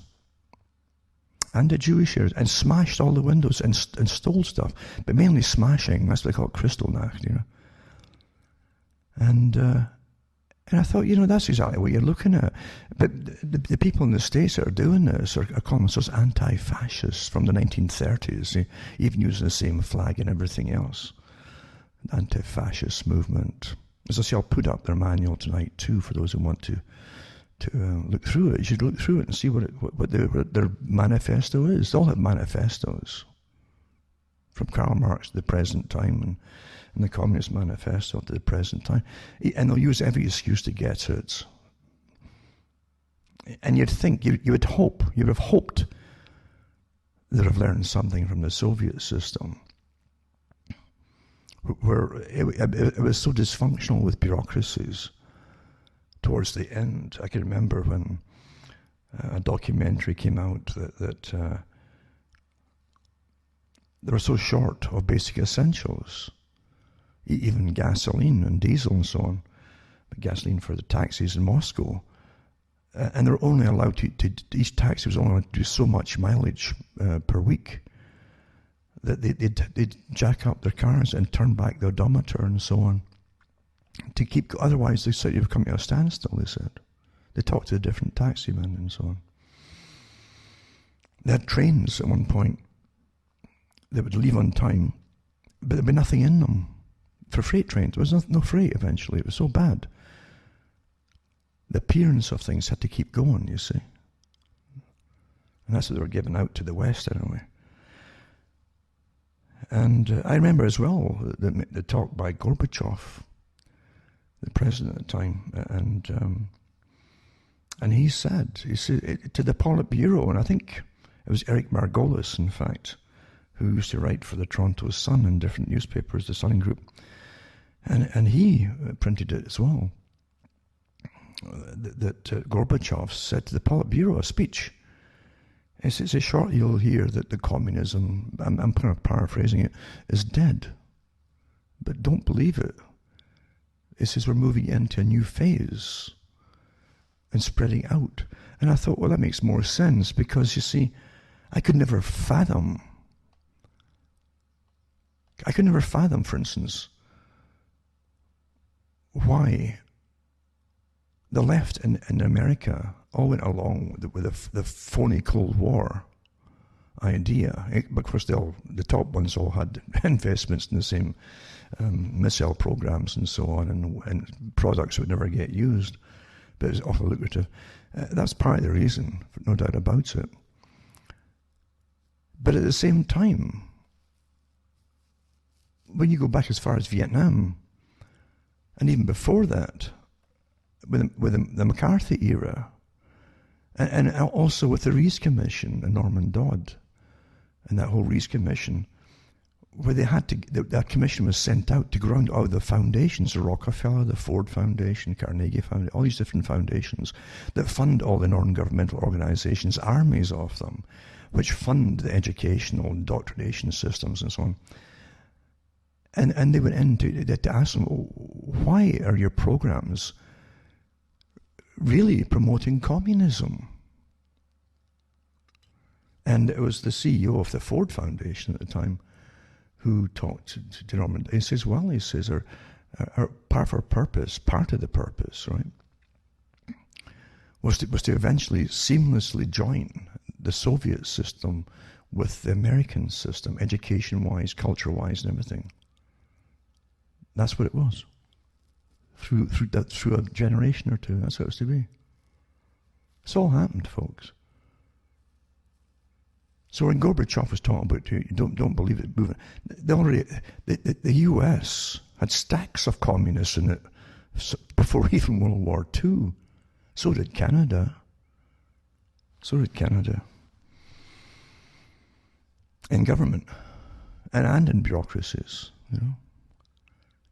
and the Jewish areas, and smashed all the windows and stole stuff, but mainly smashing. That's what they call it, Kristallnacht, you know. And I thought, you know, that's exactly what you're looking at. But the people in the States that are doing this are calling themselves anti-fascists from the 1930s, even using the same flag and everything else. Anti-fascist movement. As I say, I'll put up their manual tonight too for those who want to look through it. You should look through it and see what their manifesto is. They all have manifestos, from Karl Marx to the present time, and the Communist Manifesto to the present time. And they'll use every excuse to get it. And you'd think, you would have hoped they'd have learned something from the Soviet system, where it was so dysfunctional with bureaucracies towards the end. I can remember when a documentary came out that they were so short of basic essentials, even gasoline and diesel and so on, but gasoline for the taxis in Moscow. And they're only allowed to each taxi was only allowed to do so much mileage per week, that they'd jack up their cars and turn back the odometer and so on to keep, otherwise they said you've come to a standstill, they said. They talked to the different taxi men and so on. They had trains at one point that would leave on time, but there'd be nothing in them for freight trains. There was no freight eventually. It was so bad. The appearance of things had to keep going, you see. And that's what they were giving out to the West anyway. And I remember as well the talk by Gorbachev, the president at the time, and he said to the Politburo, and I think it was Eric Margolis, in fact, who used to write for the Toronto Sun and different newspapers, the Sun Group, and he printed it as well, that Gorbachev said to the Politburo, a speech. It's shortly you'll hear that the communism, I'm kind of paraphrasing it, is dead. But don't believe it. It says we're moving into a new phase and spreading out. And I thought, well, that makes more sense, because, you see, I could never fathom, for instance, why the left in America all went along with the phony Cold War idea. But of course, the top ones all had investments in the same missile programs and so on, and products would never get used, but it's awfully lucrative. That's part of the reason, no doubt about it. But at the same time, when you go back as far as Vietnam, and even before that, with the McCarthy era, and also with the Rees Commission and Norman Dodd, and that whole Rees Commission, where they had to, that commission was sent out to ground out the foundations, the Rockefeller, the Ford Foundation, Carnegie Foundation, all these different foundations that fund all the non-governmental organizations, armies of them, which fund the educational indoctrination systems and so on. And they went in to ask them, why are your programs really promoting communism? And it was the CEO of the Ford Foundation at the time who talked to Norman. He says, our part of the purpose, right, was to eventually seamlessly join the Soviet system with the American system, education-wise, culture-wise, and everything. That's what it was. Through a generation or two, that's what it was to be. It's all happened, folks. So when Gorbachev was talking about, you don't believe it moving, the U.S. had stacks of communists in it before even World War II. So did Canada. In government and in bureaucracies,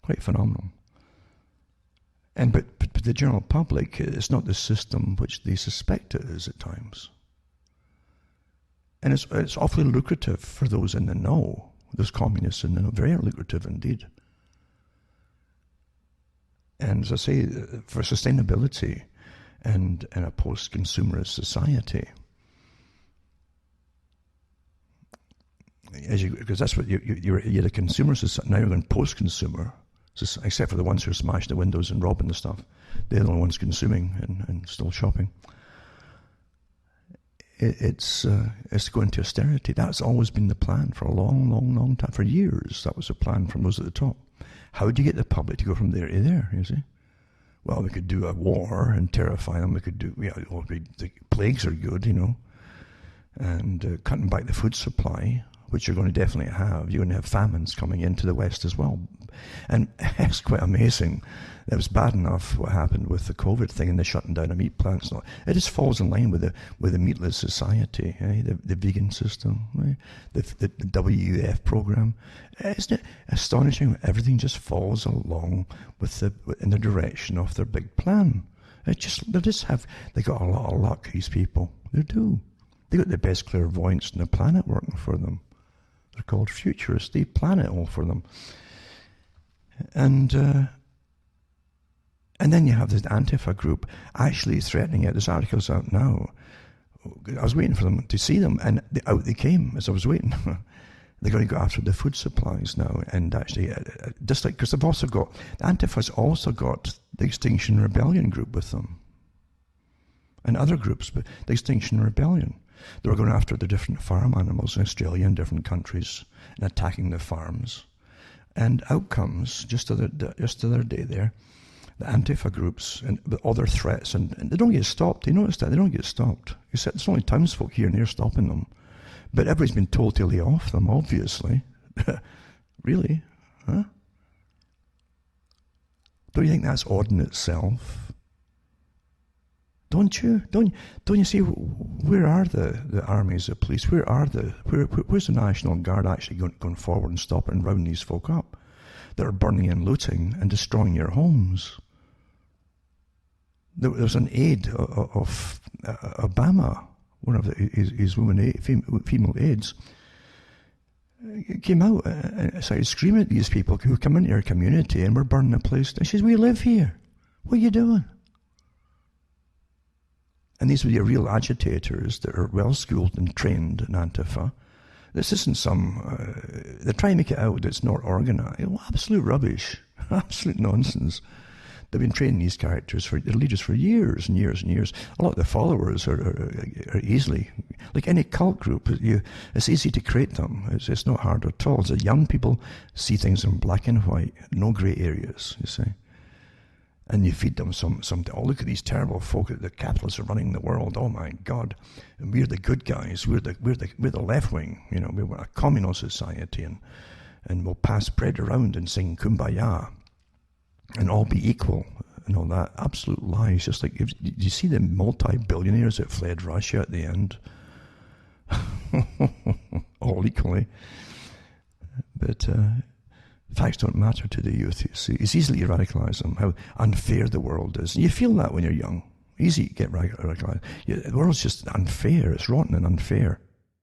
quite phenomenal. But the general public, it's not the system which they suspect it is at times. And it's awfully lucrative for those in the know, those communists in the know, very lucrative indeed. And as I say, for sustainability and in a post-consumerist society, because that's what you're a consumer society. Now you're going post-consumer, except for the ones who are smashing the windows and robbing the stuff. They're the only ones consuming and still shopping. It's going to austerity. That's always been the plan for a long, long, long time. For years, that was the plan from those at the top. How do you get the public to go from there to there, you see? Well, we could do a war and terrify them. We could do, the plagues are good, and cutting back the food supply, which you're going to definitely have. You're going to have famines coming into the West as well. And it's quite amazing. It was bad enough what happened with the COVID thing and the shutting down of meat plants. It just falls in line with the meatless society, the vegan system, right? the WEF program. Isn't it astonishing? Everything just falls along in the direction of their big plan. They got a lot of luck, these people. They do. They got the best clairvoyance in the planet working for them. They're called futurists. They plan it all for them. And then you have this Antifa group actually threatening it. This article's out now. I was waiting for them to see them, and out they came as I was waiting. They're going to go after the food supplies now, and actually, just like, because they've also got, Antifa's also got the Extinction Rebellion group with them. And other groups, but the Extinction Rebellion. They were going after the different farm animals in Australia and different countries and attacking the farms. And out comes, just the other day there, the Antifa groups and all their threats, and they don't get stopped. You notice that? They don't get stopped. It's only townsfolk here and there stopping them. But everybody's been told to lay off them, obviously. Really? Huh? Don't you think that's odd in itself? Don't you? Don't you see, where are the armies, the police? Where's the National Guard actually going forward and stopping and rounding these folk up that are burning and looting and destroying your homes? There was an aide of Obama, one of his female aides, came out and started screaming at these people who come into your community and we're burning the place. She says, "We live here. What are you doing?" And these were your real agitators that are well-schooled and trained in Antifa. This isn't they try and make it out that it's not organized. Absolute rubbish. Absolute nonsense. They've been training these characters, their leaders, for years and years and years. A lot of the followers are easily, like any cult group, it's easy to create them. It's not hard at all. So young people see things in black and white, no grey areas, you see. And you feed them look at these terrible folk, the capitalists are running the world, oh my God. And we're the good guys, we're the left wing, we're a communal society, and we'll pass bread around and sing Kumbaya and all be equal and all that. Absolute lies. Just like, you see the multi-billionaires that fled Russia at the end? All equally. But facts don't matter to the youth, you see. It's easy to radicalize them, how unfair the world is. And you feel that when you're young. Easy to get radicalized. The world's just unfair. It's rotten and unfair.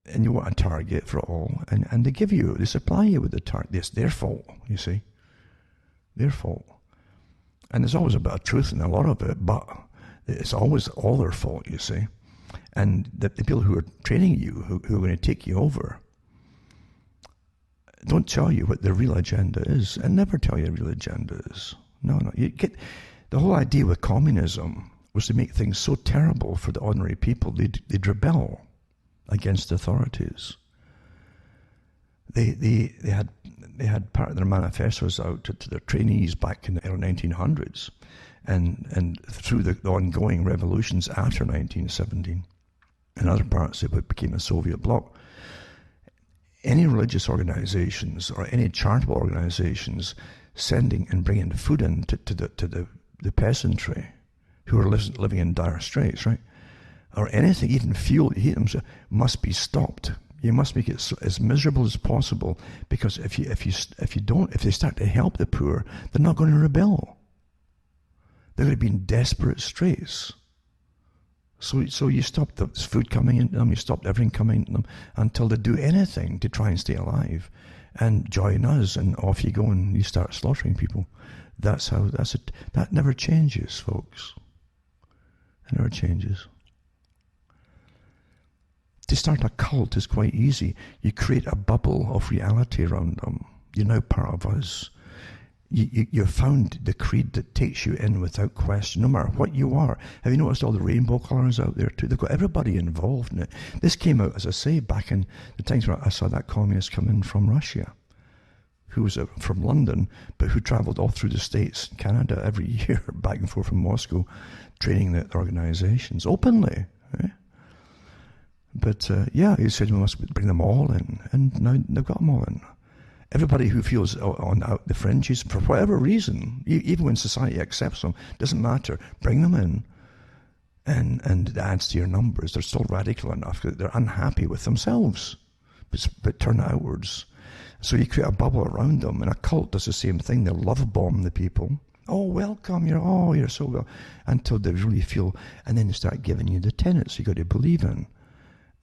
And you want a target for it all. And they supply you with the target. It's their fault, you see. Their fault. And there's always a bit of truth in a lot of it, but it's always all their fault, you see. And the people who are training you, who are going to take you over, don't tell you what the real agenda is, and never tell you the real agenda is. No. The whole idea with communism was to make things so terrible for the ordinary people, they'd rebel against the authorities. They had part of their manifestos out to their trainees back in the early 1900s, and through the ongoing revolutions after 1917, and other parts of it became a Soviet bloc. Any religious organizations or any charitable organizations sending and bringing food in to the peasantry, who are living in dire straits, right? Or anything, even fuel, heat them, must be stopped. You must make it as miserable as possible, because if they start to help the poor, they're not going to rebel. They're going to be in desperate straits. So you stop the food coming into them, you stop everything coming into them until they do anything to try and stay alive, and join us, and off you go, and you start slaughtering people. That's it. That never changes, folks. It never changes. To start a cult is quite easy. You create a bubble of reality around them. You're now part of us. You've found the creed that takes you in without question, no matter what you are. Have you noticed all the rainbow colours out there too? They've got everybody involved in it. This came out, as I say, back in the times where I saw that communist come in from Russia, who was from London, but who travelled all through the States and Canada every year, back and forth from Moscow, training the organisations openly. Right? But yeah, he said we must bring them all in, and now they've got them all in. Everybody who feels on out the fringes, for whatever reason, even when society accepts them, doesn't matter, bring them in, and it adds to your numbers. They're still radical enough that they're unhappy with themselves, but turn outwards. So you create a bubble around them, and a cult does the same thing. They'll love bomb the people. Oh, welcome, you're so well, until they really feel, and then they start giving you the tenets you got to believe in.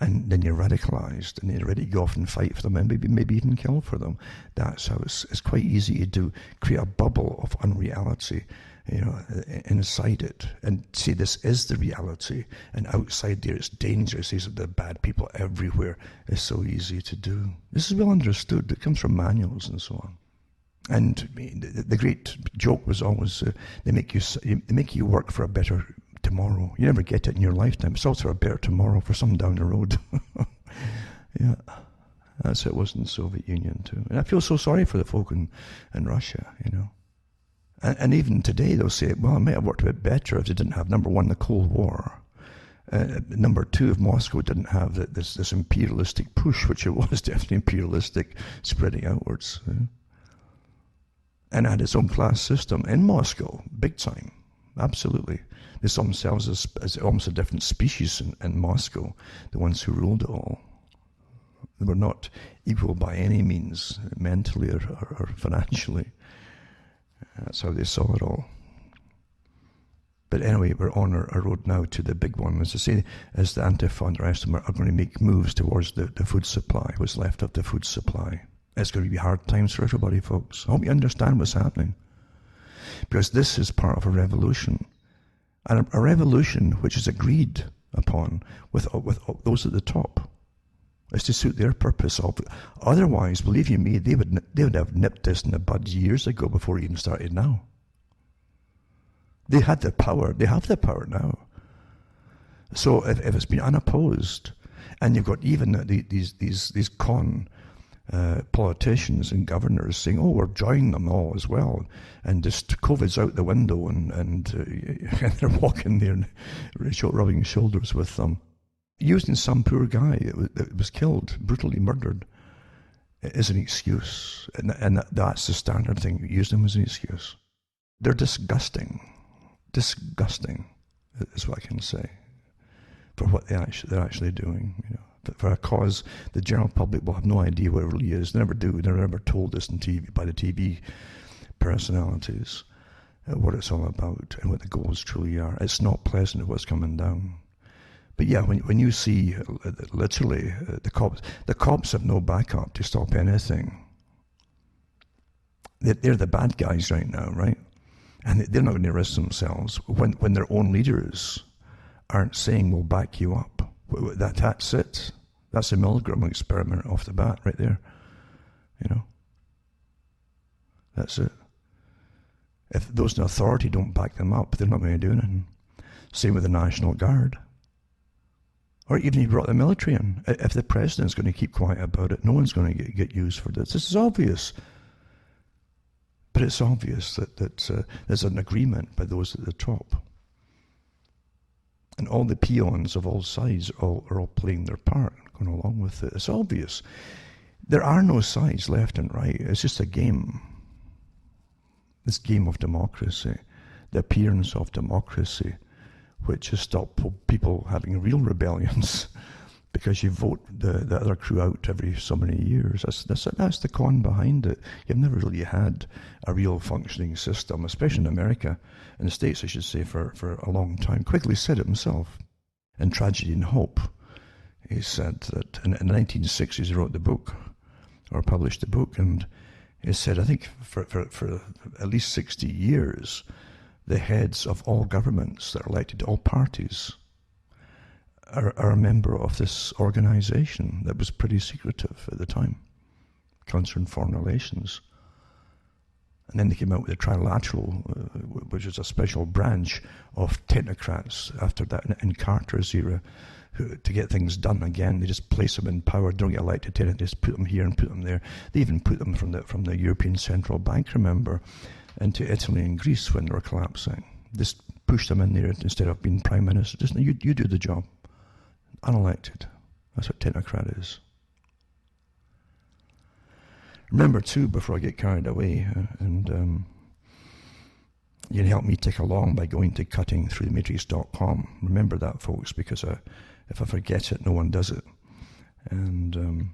And then you're radicalized, and you're ready to go off and fight for them, and maybe even kill for them. That's how it's quite easy to create a bubble of unreality, inside it, and say this is the reality, and outside there it's dangerous. These are the bad people everywhere. It's so easy to do. This is well understood. It comes from manuals and so on. And the great joke was always they make you work for a better tomorrow. You never get it in your lifetime. It's also a better tomorrow for some down the road. Yeah, that's how it was in the Soviet Union too. And I feel so sorry for the folk in Russia, And even today they'll say, well, it might have worked a bit better if they didn't have, number one, the Cold War. Number two, if Moscow didn't have this imperialistic push, which it was definitely imperialistic, spreading outwards. And had its own class system in Moscow, big time. Absolutely. They saw themselves as almost a different species in Moscow, the ones who ruled it all. They were not equal by any means, mentally or financially. That's how they saw it all. But anyway, we're on our road now to the big one. As I say, as the Antifa and the rest of them are going to make moves towards the food supply, what's left of the food supply. It's going to be hard times for everybody, folks. I hope you understand what's happening. Because this is part of a revolution. And a revolution which is agreed upon with those at the top. It's to suit their purpose. Otherwise, believe you me, they would have nipped this in the bud years ago before it even started now. They had the power. They have the power now. So if it's been unopposed, and you've got even these politicians and governors saying, oh, we're joining them all as well, and just COVID's out the window, and they're walking there and rubbing shoulders with them. Using some poor guy that was killed, brutally murdered, is an excuse. And that's the standard thing. Use them as an excuse. They're disgusting. Disgusting is what I can say for what they're actually doing. For a cause the general public will have no idea what it really is. They never do. They're never told this on TV by the TV personalities what it's all about and what the goals truly are. It's not pleasant what's coming down. But yeah, when you see literally the cops have no backup to stop anything. They're the bad guys right now, right? And they're not going to risk themselves when their own leaders aren't saying we'll back you up. That's it. That's a Milgram experiment off the bat right there. That's it. If those in authority don't back them up, they're not going to do anything. Same with the National Guard. Or even if you brought the military in. If the president's going to keep quiet about it, no one's going to get used for this. This is obvious. But it's obvious that there's an agreement by those at the top. And all the peons of all sides are all playing their part, going along with it. It's obvious. There are no sides left and right. It's just a game. This game of democracy. the appearance of democracy, which has stopped people having real rebellions because you vote the other crew out every so many years. That's the con behind it. You've never really had a real functioning system, especially in America, in the States, I should say, for a long time. Quigley said it himself in Tragedy and Hope. He said that in the 1960s he wrote the book, or published the book, and he said, I think for at least 60 years, the heads of all governments that are elected, all parties, are a member of this organization that was pretty secretive at the time, Council on Foreign Relations. And then they came out with the Trilateral, which is a special branch of technocrats after that in Carter's era, who, to get things done again, they just place them in power, don't get elected, they just put them here and put them there. They even put them from the European Central Bank, remember, into Italy and Greece when they were collapsing. Just push them in there instead of being prime minister. Just you do the job. Unelected. That's what technocrat is. Remember too, before I get carried away, and you can help me tick along by going to cuttingthroughthematrix.com. Remember that, folks, because if I forget it, no one does it. And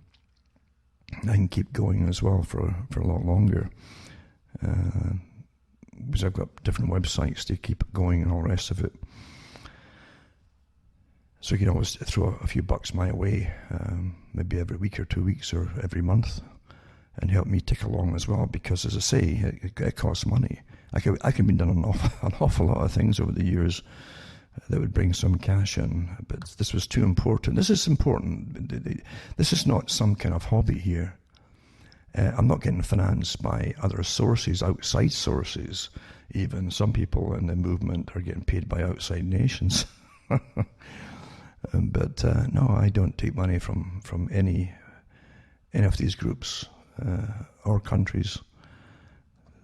I can keep going as well for a lot longer. Because I've got different websites to keep it going and all the rest of it. So you can always throw a few bucks my way, maybe every week or 2 weeks or every month, and help me tick along as well, because as I say, it costs money. I can be done an awful lot of things over the years that would bring some cash in, but this was too important. This is important. This is not some kind of hobby here. I'm not getting financed by other sources, outside sources. Even some people in the movement are getting paid by outside nations. But no, I don't take money from any of these groups or countries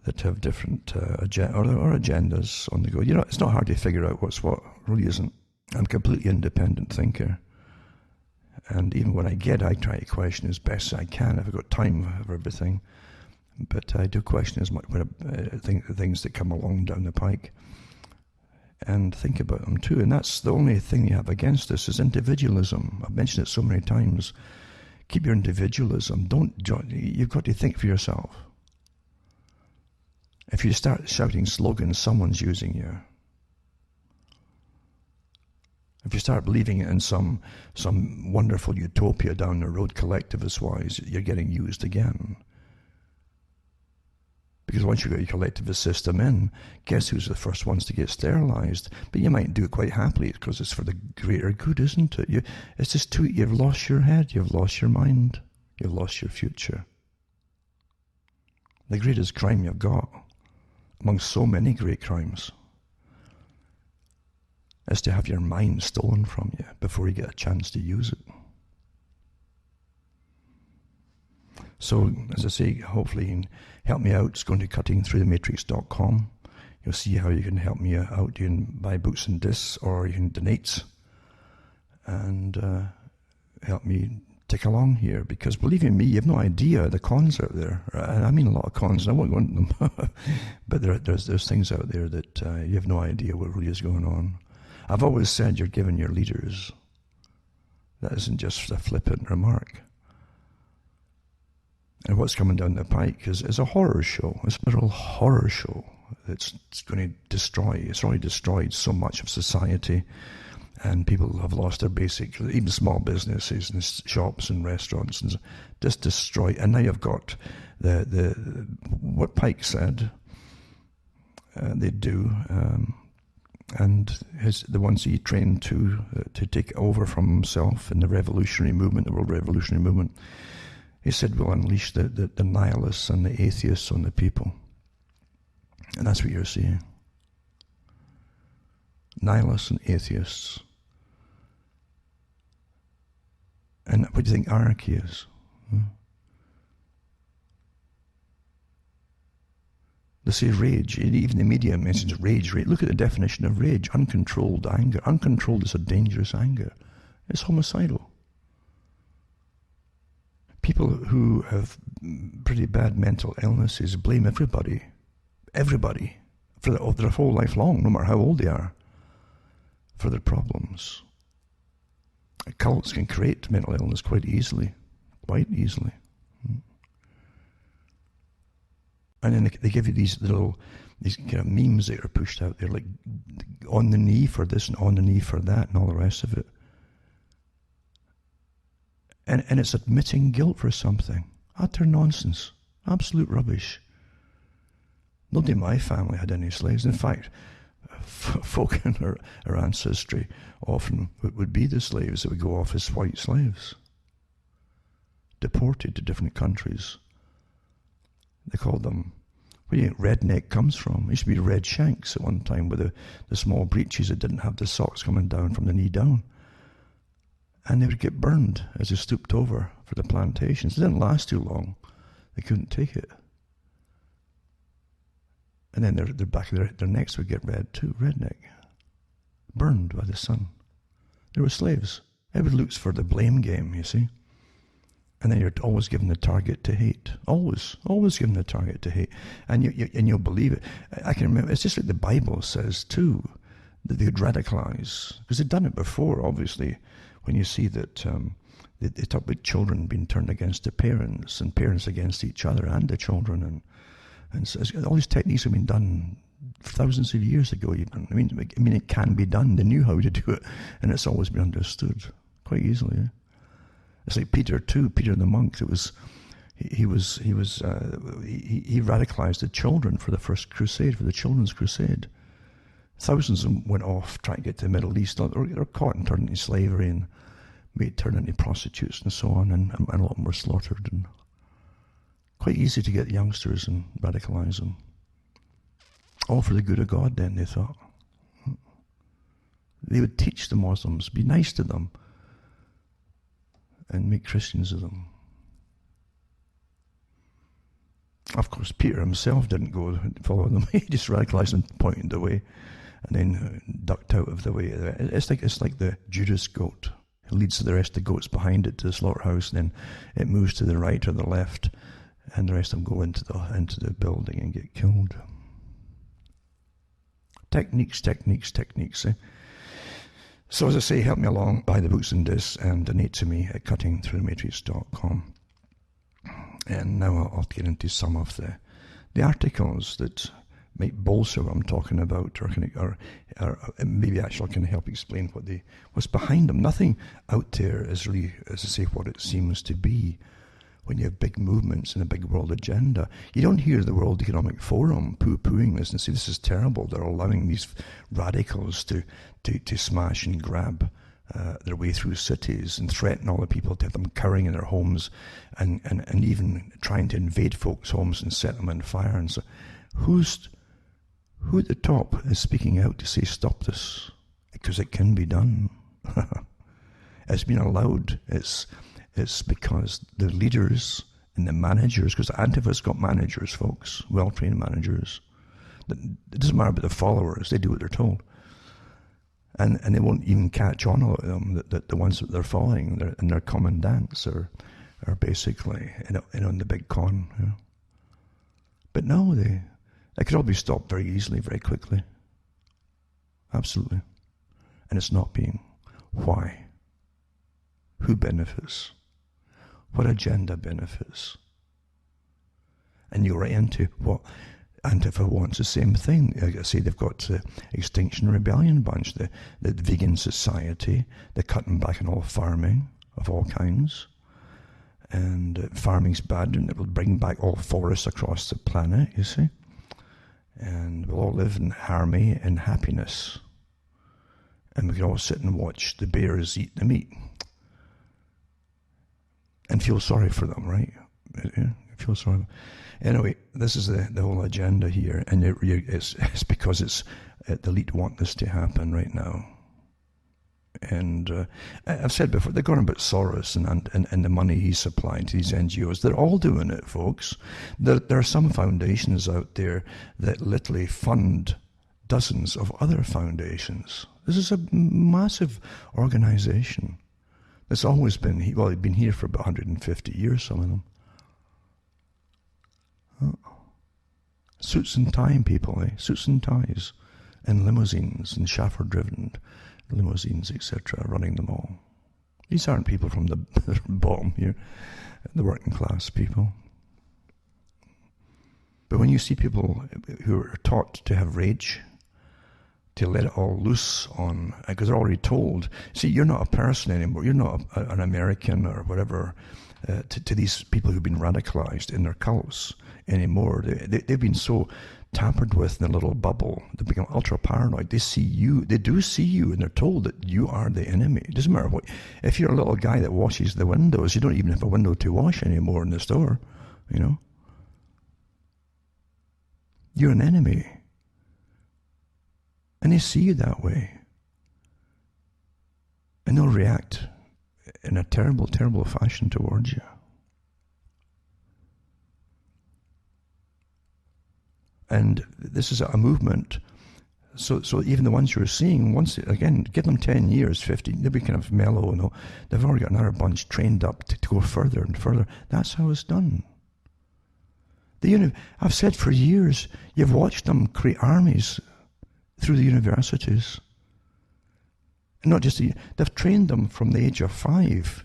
that have different agendas on the go. You know, it's not hard to figure out what's what, really isn't. I'm a completely independent thinker. And even when I try to question as best I can, if I've got time for everything. But I do question as much when things that come along down the pike, and think about them too. And that's the only thing you have against us is individualism. I've mentioned it so many times. Keep your individualism. You've got to think for yourself. If you start shouting slogans, someone's using you. If you start believing in some wonderful utopia down the road, collectivist-wise, you're getting used again. Because once you got your collectivist system in, guess who's the first ones to get sterilized? But you might do it quite happily because it's for the greater good, isn't it? It's just you've lost your head, you've lost your mind, you've lost your future. The greatest crime you've got, among so many great crimes, is to have your mind stolen from you before you get a chance to use it. So, as I say, hopefully you can help me out. It's going to cuttingthroughthematrix.com. You'll see how you can help me out. You can buy books and discs, or you can donate and help me tick along here. Because believe in me, you have no idea the cons out there. And I mean a lot of cons, and I won't go into them. But there's things out there that you have no idea what really is going on. I've always said you're giving your leaders. That isn't just a flippant remark. And what's coming down the pike is a horror show. It's a little horror show that's going to destroy. It's already destroyed so much of society, and people have lost their basic, even small businesses and shops and restaurants, and just destroy. And now you've got what Pike said they do, and the ones he trained to take over from himself in the revolutionary movement, the world revolutionary movement. He said we'll unleash the nihilists and the atheists on the people. And that's what you're seeing. Nihilists and atheists. And what do you think anarchy is? They say rage. Even the media mentions rage. Look at the definition of rage. Uncontrolled anger. Uncontrolled is a dangerous anger. It's homicidal. People who have pretty bad mental illnesses blame everybody for their whole life long, no matter how old they are, for their problems. Cults can create mental illness quite easily. Quite easily. And then they give you these kind of memes that are pushed out there, like on the knee for this and on the knee for that and all the rest of it. And it's admitting guilt for something. Utter nonsense. Absolute rubbish. Nobody in my family had any slaves. In fact, folk in our ancestry often would be the slaves that would go off as white slaves, deported to different countries. They called them, where do you think redneck comes from? It used to be red shanks at one time with the small breeches that didn't have the socks coming down from the knee down. And they would get burned as they stooped over for the plantations. It didn't last too long. They couldn't take it. And then their back of their necks would get red too, redneck. Burned by the sun. They were slaves. Everybody looks for the blame game, you see. And then you're always given the target to hate. Always given the target to hate. And you'll believe it. I can remember, it's just like the Bible says too, that they would radicalize. Because they'd done it before, obviously, when you see that they talk about children being turned against their parents and parents against each other and the children. And so all these techniques have been done thousands of years ago even. I mean, it can be done. They knew how to do it, and it's always been understood quite easily. Yeah? It's like Peter too. Peter the monk. He radicalized the children for the first crusade, for the children's crusade. Thousands of them went off trying to get to the Middle East. They were caught and turned into slavery and turned into prostitutes and so on, and a lot of them were slaughtered. And quite easy to get youngsters and radicalize them. All for the good of God then, they thought. They would teach the Muslims, be nice to them, and make Christians of them. Of course, Peter himself didn't go follow them. He just radicalized them, pointed away, and then ducked out of the way. It's like the Judas goat. It leads the rest of the goats behind it to the slaughterhouse, and then it moves to the right or the left, and the rest of them go into the building and get killed. Techniques, eh? So as I say, help me along, buy the books in this and donate to me at cuttingthroughthematrix.com. And now I'll get into some of the articles that might bolster what I'm talking about, or maybe actually can help explain what's behind them. Nothing out there is really, as I say, what it seems to be. When you have big movements and a big world agenda, you don't hear the World Economic Forum poo-pooing this and say this is terrible. They're allowing these radicals to smash and grab their way through cities and threaten all the people, to have them cowering in their homes and even trying to invade folks' homes and set them on fire. And so, who at the top is speaking out to say stop this? Because it can be done. It's been allowed. It's because the leaders and the managers, because Antifa's got managers, folks, well-trained managers. It doesn't matter about the followers, they do what they're told. And they won't even catch on, a lot of them, that the ones that they're following and their commandants are basically in the big con. You know? But no, they could all be stopped very easily, very quickly. Absolutely. And it's not being. Why? Who benefits? What agenda benefits? And you're right into what Antifa wants, the same thing. Like I say, they've got the Extinction Rebellion bunch, the vegan society, they're cutting back on all farming of all kinds. And farming's bad, and it will bring back all forests across the planet, you see. And we'll all live in harmony and happiness. And we can all sit and watch the bears eat the meat. And feel sorry for them, right? Yeah, feel sorry. Anyway, this is the whole agenda here, and it's because the elite want this to happen right now. And I've said before, they're going about Soros and the money he's supplying to these NGOs. They're all doing it, folks. There are some foundations out there that literally fund dozens of other foundations. This is a massive organization. It's always been, they've been here for about 150 years, some of them. Suits and tie people, suits and ties, and limousines and chauffeur-driven limousines, etc., running them all. These aren't people from the bottom here, the working class people. But when you see people who are taught to have rage, to let it all loose on, because they're already told, see, you're not a person anymore, you're not an American or whatever, to these people who've been radicalized in their cults anymore. They've been so tampered with in a little bubble, they become ultra paranoid. They see you, they do see you, and they're told that you are the enemy. It doesn't matter what, if you're a little guy that washes the windows, you don't even have a window to wash anymore in the store, you know. You're an enemy. And they see you that way. And they'll react in a terrible, terrible fashion towards you. And this is a movement. So even the ones you're seeing, once again, give them 10 years, 15, they'll be kind of mellow, and they've already got another bunch trained up to go further and further. That's how it's done. I've said for years, you've watched them create armies through the universities. And not just, they've trained them from the age of 5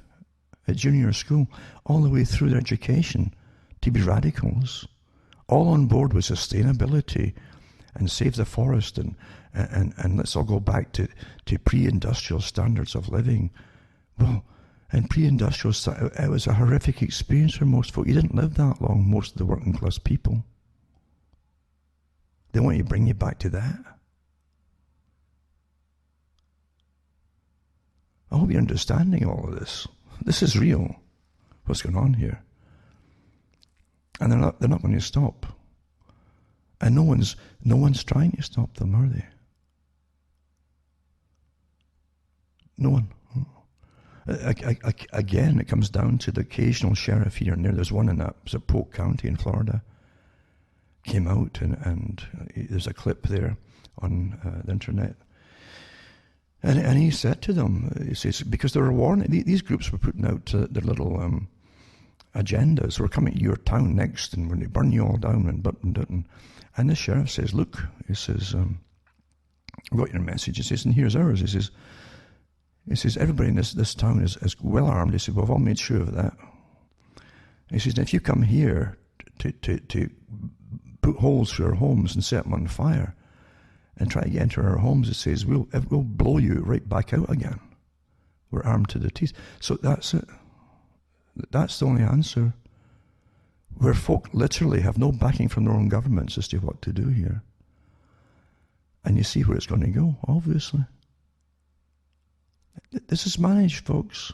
at junior school all the way through their education to be radicals, all on board with sustainability and save the forest and let's all go back to pre-industrial standards of living. Well, and pre-industrial, it was a horrific experience for most folk. You didn't live that long, most of the working class people. They want to bring you back to that. I hope you're understanding all of this. This is real, what's going on here. And they're not going to stop. And no one's trying to stop them, are they? No one. Again, it comes down to the occasional sheriff here and there. There's one in Polk County in Florida. Came out and there's a clip there on the internet. And he said to them, he says, because they were warning, these groups were putting out their little agendas. We're coming to your town next, and we're going to burn you all down and button. And the sheriff says, look, he says, I've got your message. He says, and here's ours. He says, everybody in this town is well armed. He said, well, we've all made sure of that. He says, if you come here to put holes through our homes and set them on fire and try to get into our homes, it says, we'll blow you right back out again. We're armed to the teeth. So that's it. That's the only answer. Where folk literally have no backing from their own governments as to what to do here. And you see where it's going to go, obviously. This is managed, folks.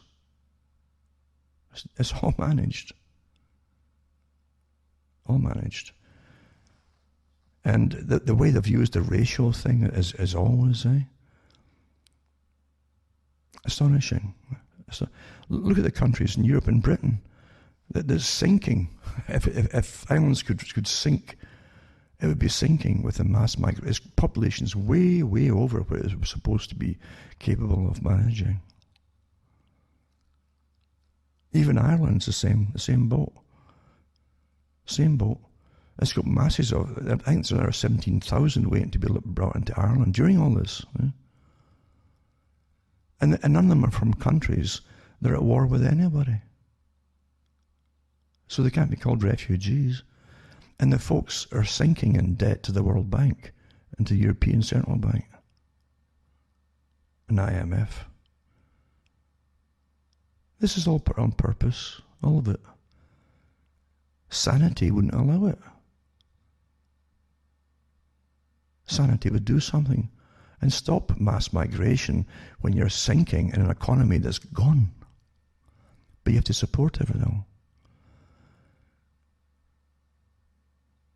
It's all managed. All managed. And the way they've used the racial thing is always, astonishing. So, look at the countries in Europe and Britain that they're sinking. If islands could sink, it would be sinking with the mass migration. Its population's way, way over what it was supposed to be capable of managing. Even Ireland's the same boat. Same boat. It's got masses of, I think there's another 17,000 waiting to be brought into Ireland during all this. And none of them are from countries that are at war with anybody. So they can't be called refugees. And the folks are sinking in debt to the World Bank and to the European Central Bank and IMF. This is all put on purpose, all of it. Sanity wouldn't allow it. Sanity would do something and stop mass migration when you're sinking in an economy that's gone. But you have to support everything.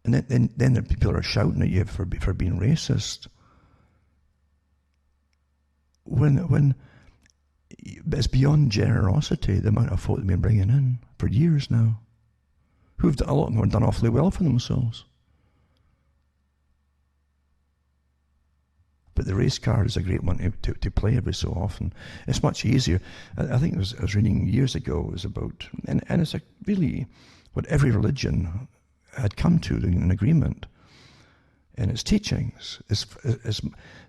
And then the people are shouting at you for being racist. When it's beyond generosity, the amount of folk they've been bringing in for years now. A lot of them have done awfully well for themselves. But the race card is a great one to play every so often. It's much easier. I think I was reading years ago, it was about, and it's really what every religion had come to in an agreement, in its teachings. Is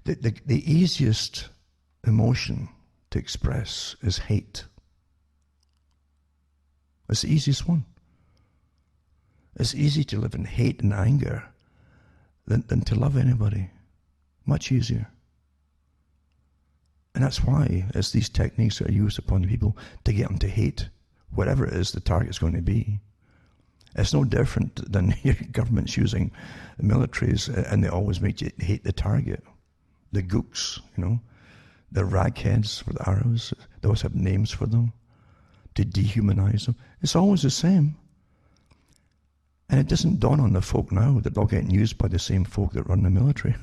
the easiest emotion to express is hate. It's the easiest one. It's easy to live in hate and anger than to love anybody. Much easier. And that's why it's these techniques that are used upon people to get them to hate whatever it is the target's going to be. It's no different than your government's using the militaries, and they always make you hate the target. The gooks, the ragheads for the arrows, they always have names for them to dehumanize them. It's always the same. And it doesn't dawn on the folk now that they're all getting used by the same folk that run the military.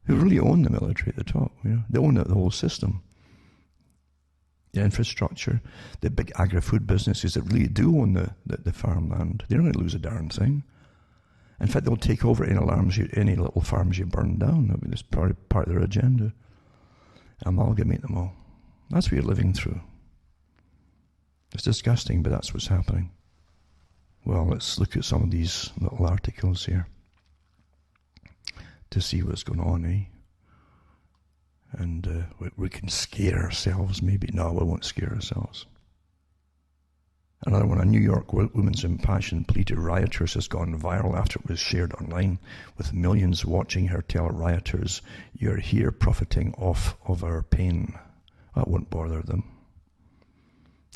Who really own the military at the top. They own the whole system. The infrastructure, the big agri-food businesses that really do own the farmland. They're not going to lose a darn thing. In fact, they'll take over any little farms you burn down. I mean, it's part of their agenda. Amalgamate them all. That's what you're living through. It's disgusting, but that's what's happening. Well, let's look at some of these little articles here to see what's going on, eh? And we can scare ourselves, maybe. No, we won't scare ourselves. Another one, a New York woman's impassioned plea to rioters has gone viral after it was shared online, with millions watching her tell rioters, "You're here profiting off of our pain." That won't bother them.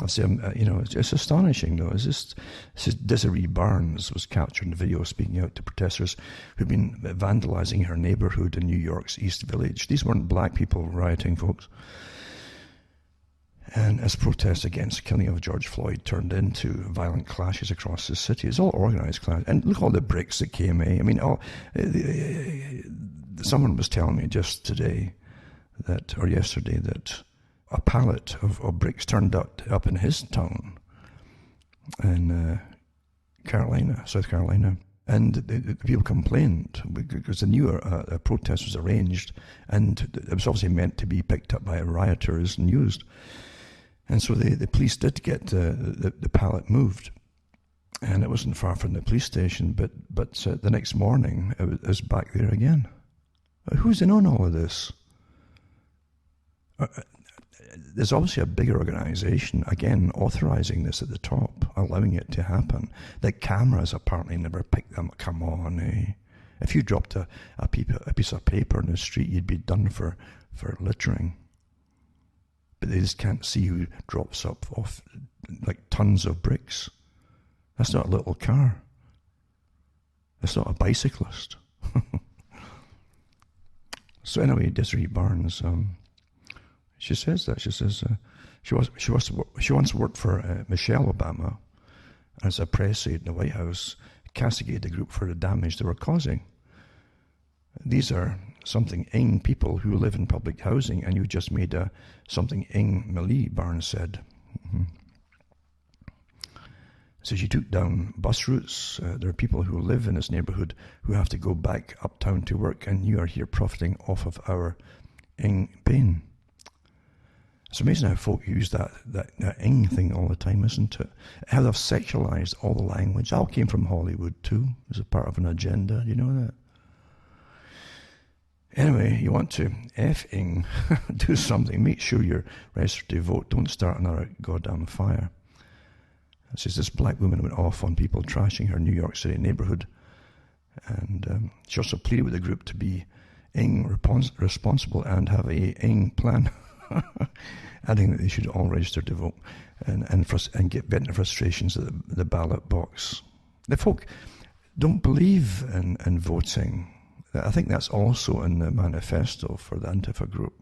I say, it's astonishing, though. It's just Desiree Barnes was captured in the video speaking out to protesters who've been vandalizing her neighborhood in New York's East Village. These weren't black people rioting, folks. And as protests against the killing of George Floyd turned into violent clashes across the city, it's all organized clash. And look at all the bricks that came, eh? I mean, someone was telling me just today or yesterday that a pallet of bricks turned up in his town in South Carolina. And the people complained because they knew a protest was arranged, and it was obviously meant to be picked up by rioters and used. And so the police did get the pallet moved. And it wasn't far from the police station, but the next morning it was back there again. Who's in on all of this? There's obviously a bigger organization, again, authorizing this at the top, allowing it to happen. The cameras apparently never picked them. Come on, eh? If you dropped a piece of paper in the street, you'd be done for littering. But they just can't see who drops off like tons of bricks. That's not a little car. That's not a bicyclist. So anyway, Desiree Barnes, she says that. She says she once worked for Michelle Obama as a press aide in the White House, castigated the group for the damage they were causing. These are something ing people who live in public housing, and you just made a something ing melee, Barnes said. Mm-hmm. So she took down bus routes. There are people who live in this neighborhood who have to go back uptown to work, and you are here profiting off of our ing pain. It's amazing how folk use that ing thing all the time, isn't it? How they've sexualized all the language. That all came from Hollywood too, as a part of an agenda. You know that? Anyway, you want to F-ing do something. Make sure you're registered to vote. Don't start another goddamn fire. It says this black woman went off on people trashing her New York City neighborhood. And she also pleaded with the group to be ing responsible and have a ing plan. Adding that they should all register to vote and get venting frustrations at the ballot box. The folk don't believe in voting. I think that's also in the manifesto for the Antifa group.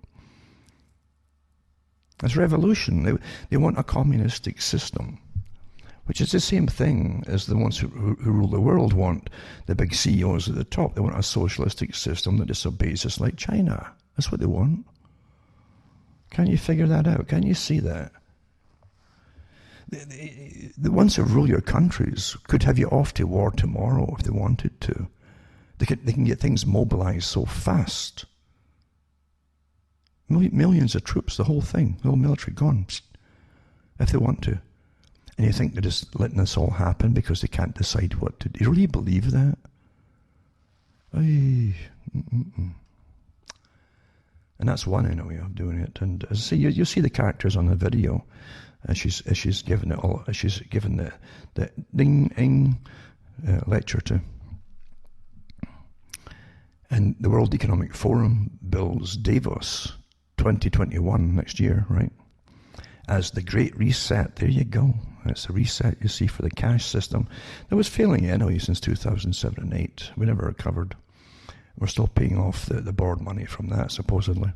It's revolution. They want a communistic system, which is the same thing as the ones who rule the world want. The big CEOs at the top, they want a socialistic system that disobeys us like China. That's what they want. Can you figure that out? Can you see that? The ones who rule your countries could have you off to war tomorrow if they wanted to. They can get things mobilized so fast. Millions of troops, the whole thing, the whole military gone, if they want to. And you think they're just letting this all happen because they can't decide what to do. You really believe that? Aye. Mm-mm. And that's one way of doing it. And as I say, you see the characters on the video. She's given it all. She's given the ding lecture to. And the World Economic Forum bills Davos 2021 next year, right? As the Great Reset. There you go. It's a reset, you see, for the cash system that was failing anyway since 2007 and 8. We never recovered. We're still paying off the board money from that, supposedly.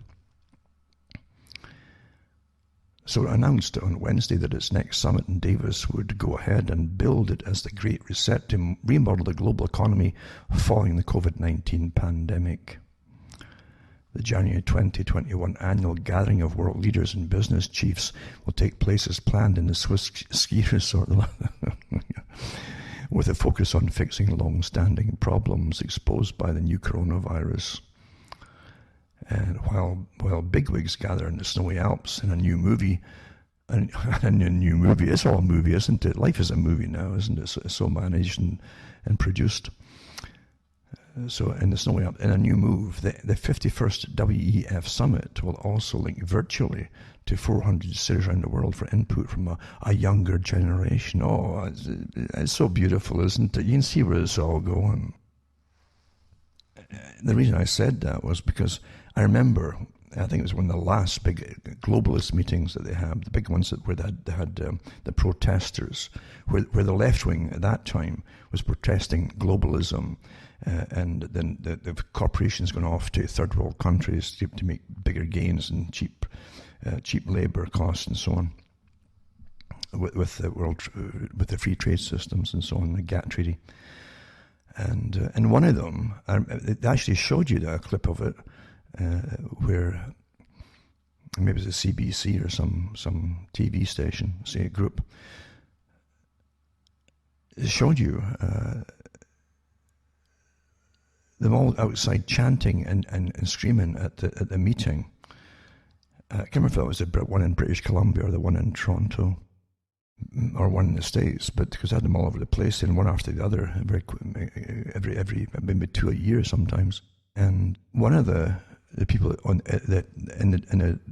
So it announced on Wednesday that its next summit in Davos would go ahead and build it as the Great Reset to remodel the global economy following the COVID-19 pandemic. The January 2021 annual gathering of world leaders and business chiefs will take place as planned in the Swiss ski resort, with a focus on fixing long-standing problems exposed by the new coronavirus. And while bigwigs gather in the snowy Alps in a new movie, it's all a movie, isn't it? Life is a movie now, isn't it? It's so managed and produced. So in the snowy Alps, in a new move, the 51st WEF Summit will also link virtually to 400 cities around the world for input from a younger generation. Oh, it's so beautiful, isn't it? You can see where it's all going. The reason I said that was because I remember, I think it was one of the last big globalist meetings that they had, the big ones where they had the protesters, where the left wing at that time was protesting globalism, and then the corporations going off to third world countries to make bigger gains and cheap labour costs and so on, with the free trade systems and so on, the GATT treaty. And one of them, it actually showed you a clip of it, where maybe it was a CBC or some TV station, say a group. It showed you them all outside chanting and screaming at the meeting. I can't remember if that was the one in British Columbia or the one in Toronto, or one in the States, but because I had them all over the place, and one after the other, every maybe 2 a year sometimes. And one of the people in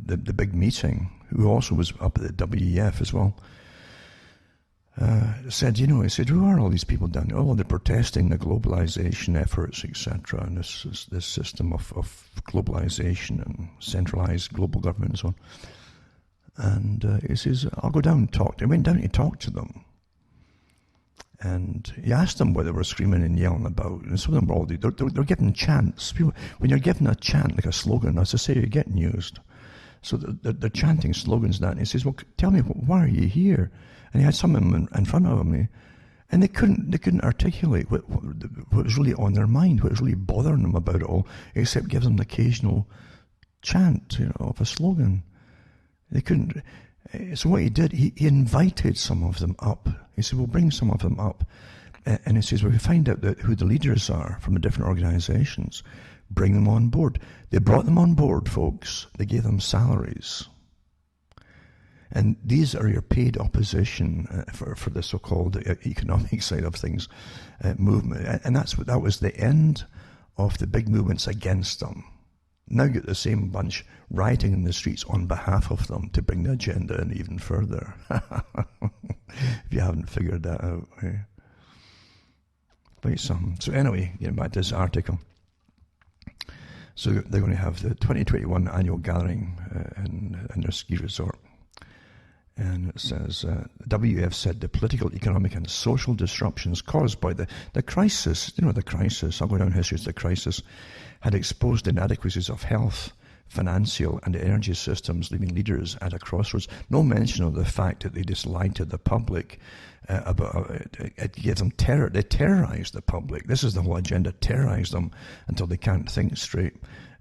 the big meeting, who also was up at the WEF as well, said, he said, who are all these people down there? Oh, they're protesting the globalization efforts, etc., and this system of globalization and centralized global government and so on. And he says, I'll go down and talk to them. He went down to talk to them. And he asked them what they were screaming and yelling about. And some of them were all, they're giving chants. People, when you're giving a chant, like a slogan, as I say, you're getting used. So they're chanting slogans and that. And he says, well, tell me, why are you here? And he had some of them in front of him. And they couldn't articulate what was really on their mind, what was really bothering them about it all, except give them an occasional chant, of a slogan. They couldn't. So what he did, he invited some of them up. He said, we'll bring some of them up. And he says, well, we find out who the leaders are from the different organizations. Bring them on board. They brought them on board, folks. They gave them salaries. And these are your paid opposition for the so-called economic side of things movement. And that was the end of the big movements against them. Now get the same bunch rioting in the streets on behalf of them to bring the agenda in even further. If you haven't figured that out. Quite something. So anyway, getting back to this article. So they're going to have the 2021 annual gathering in their ski resort. And it says, WEF said the political, economic and social disruptions caused by the crisis, the crisis, I'll go down history as the crisis, had exposed inadequacies of health, financial and energy systems, leaving leaders at a crossroads. No mention of the fact that they just lied to the public about it gave them terror. They terrorized the public. This is the whole agenda, terrorize them until they can't think straight.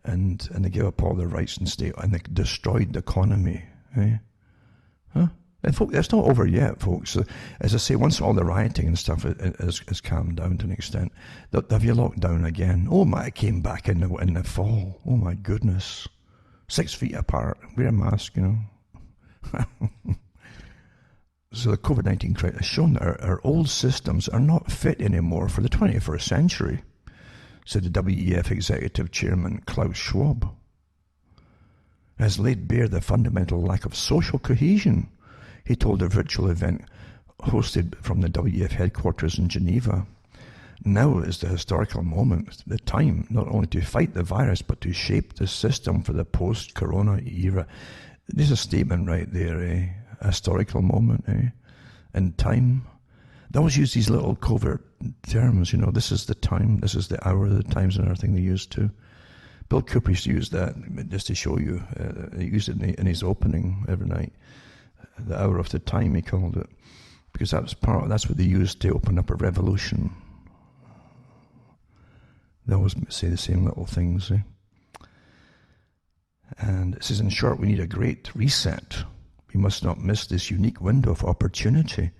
And they gave up all their rights and state, and they destroyed the economy. Huh? And folks, it's not over yet, folks. As I say, once all the rioting and stuff is calmed down to an extent, they'll have you locked down again. Oh my, it came back in the fall. Oh my goodness. 6 feet apart. Wear a mask, So the COVID-19 crisis has shown that our old systems are not fit anymore for the 21st century, said the WEF Executive Chairman Klaus Schwab. It has laid bare the fundamental lack of social cohesion, he told a virtual event hosted from the WEF headquarters in Geneva. Now is the historical moment, the time not only to fight the virus but to shape the system for the post-corona era. There's a statement right there, a historical moment, in time. They always use these little covert terms, this is the time, this is the hour, the times and everything they use too. Bill Cooper used to use that just to show you. He used it in his opening every night. The hour of the time, he called it, because that's what they used to open up a revolution. They always say the same little things. And it says, in short, we need a great reset. We must not miss this unique window of opportunity.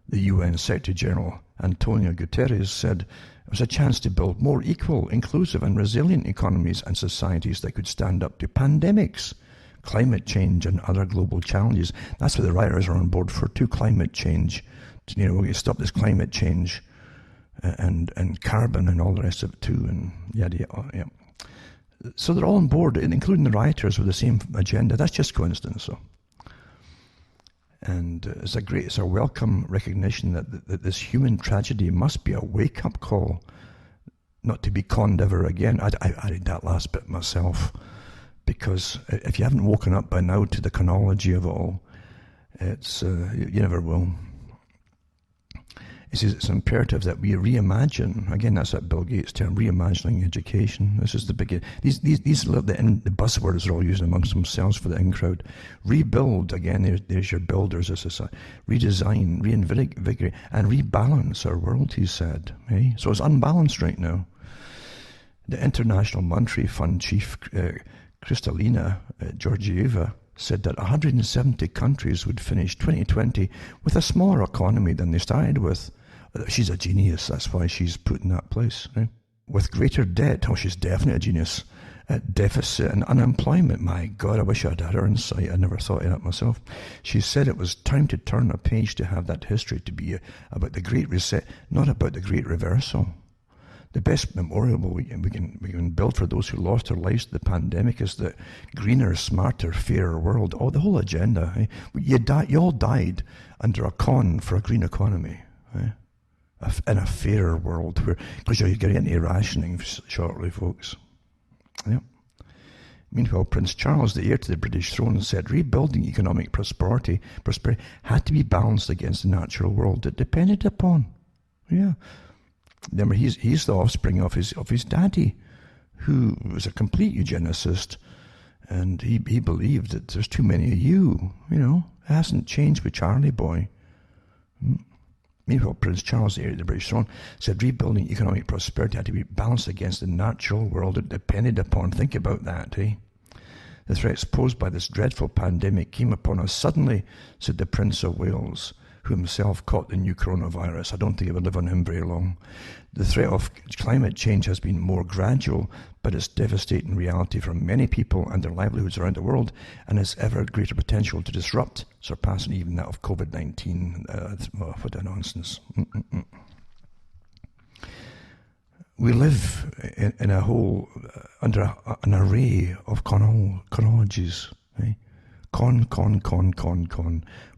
The UN Secretary General Antonio Guterres said it was a chance to build more equal, inclusive and resilient economies and societies that could stand up to pandemics, climate change and other global challenges. That's what the writers are on board for too, climate change. We're going to stop this climate change and carbon and all the rest of it too, and yada. So they're all on board, including the rioters, with the same agenda. That's just coincidence, though. And it's a welcome recognition that this human tragedy must be a wake-up call, not to be conned ever again. I read that last bit myself, because if you haven't woken up by now to the chronology of it all, you never will. It says it's imperative that we reimagine. Again, that's that Bill Gates term, reimagining education. This is the big. These the buzzwords are all using amongst themselves for the in crowd. Rebuild, again, there's your builders of society. Redesign, reinvigorate, and rebalance our world, he said. So it's unbalanced right now. The International Monetary Fund chief, Kristalina Georgieva, said that 170 countries would finish 2020 with a smaller economy than they started with. She's a genius, that's why she's put in that place. Right? With greater debt, she's definitely a genius, deficit and unemployment. My God, I wish I'd had her insight. I never thought of that myself. She said it was time to turn a page to have that history to be about the Great Reset, not about the Great Reversal. The best memorial we can build for those who lost their lives to the pandemic is the greener, smarter, fairer world. Oh, the whole agenda. You all died under a con for a green economy, in a fairer world, because you're getting into rationing shortly, folks. Yep. Meanwhile, Prince Charles, the heir to the British throne, said rebuilding economic prosperity had to be balanced against the natural world it depended upon. Yeah. Remember, he's the offspring of his daddy, who was a complete eugenicist, and he believed that there's too many of you. It hasn't changed with Charlie boy. Meanwhile, Prince Charles, the heir to the British throne, said rebuilding economic prosperity had to be balanced against the natural world it depended upon. Think about that, The threats posed by this dreadful pandemic came upon us suddenly, said the Prince of Wales, who himself caught the new coronavirus. I don't think it would live on him very long. The threat of climate change has been more gradual, but it's devastating reality for many people and their livelihoods around the world, and has ever greater potential to disrupt, surpassing even that of COVID-19. What a nonsense. We live in a whole, under an array of chronologies, Con,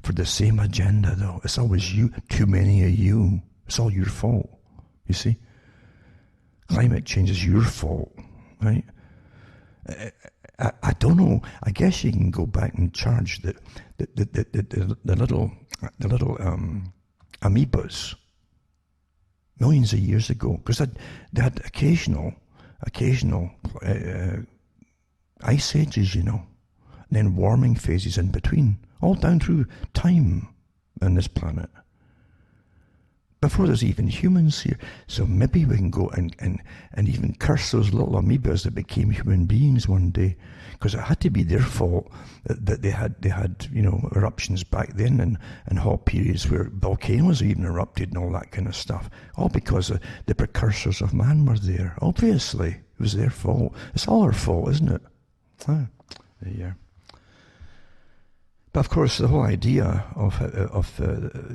for the same agenda, though. It's always you, too many of you. It's all your fault, you see. Climate change is your fault, right? I don't know. I guess you can go back and charge the little amoebas millions of years ago, because they had occasional ice ages, and then warming phases in between, all down through time on this planet, before there's even humans here. So maybe we can go and even curse those little amoebas that became human beings one day, because it had to be their fault that they had eruptions back then, and hot periods where volcanoes even erupted and all that kind of stuff, all because the precursors of man were there. Obviously, it was their fault. It's all our fault, isn't it? There you are. But of course, the whole idea of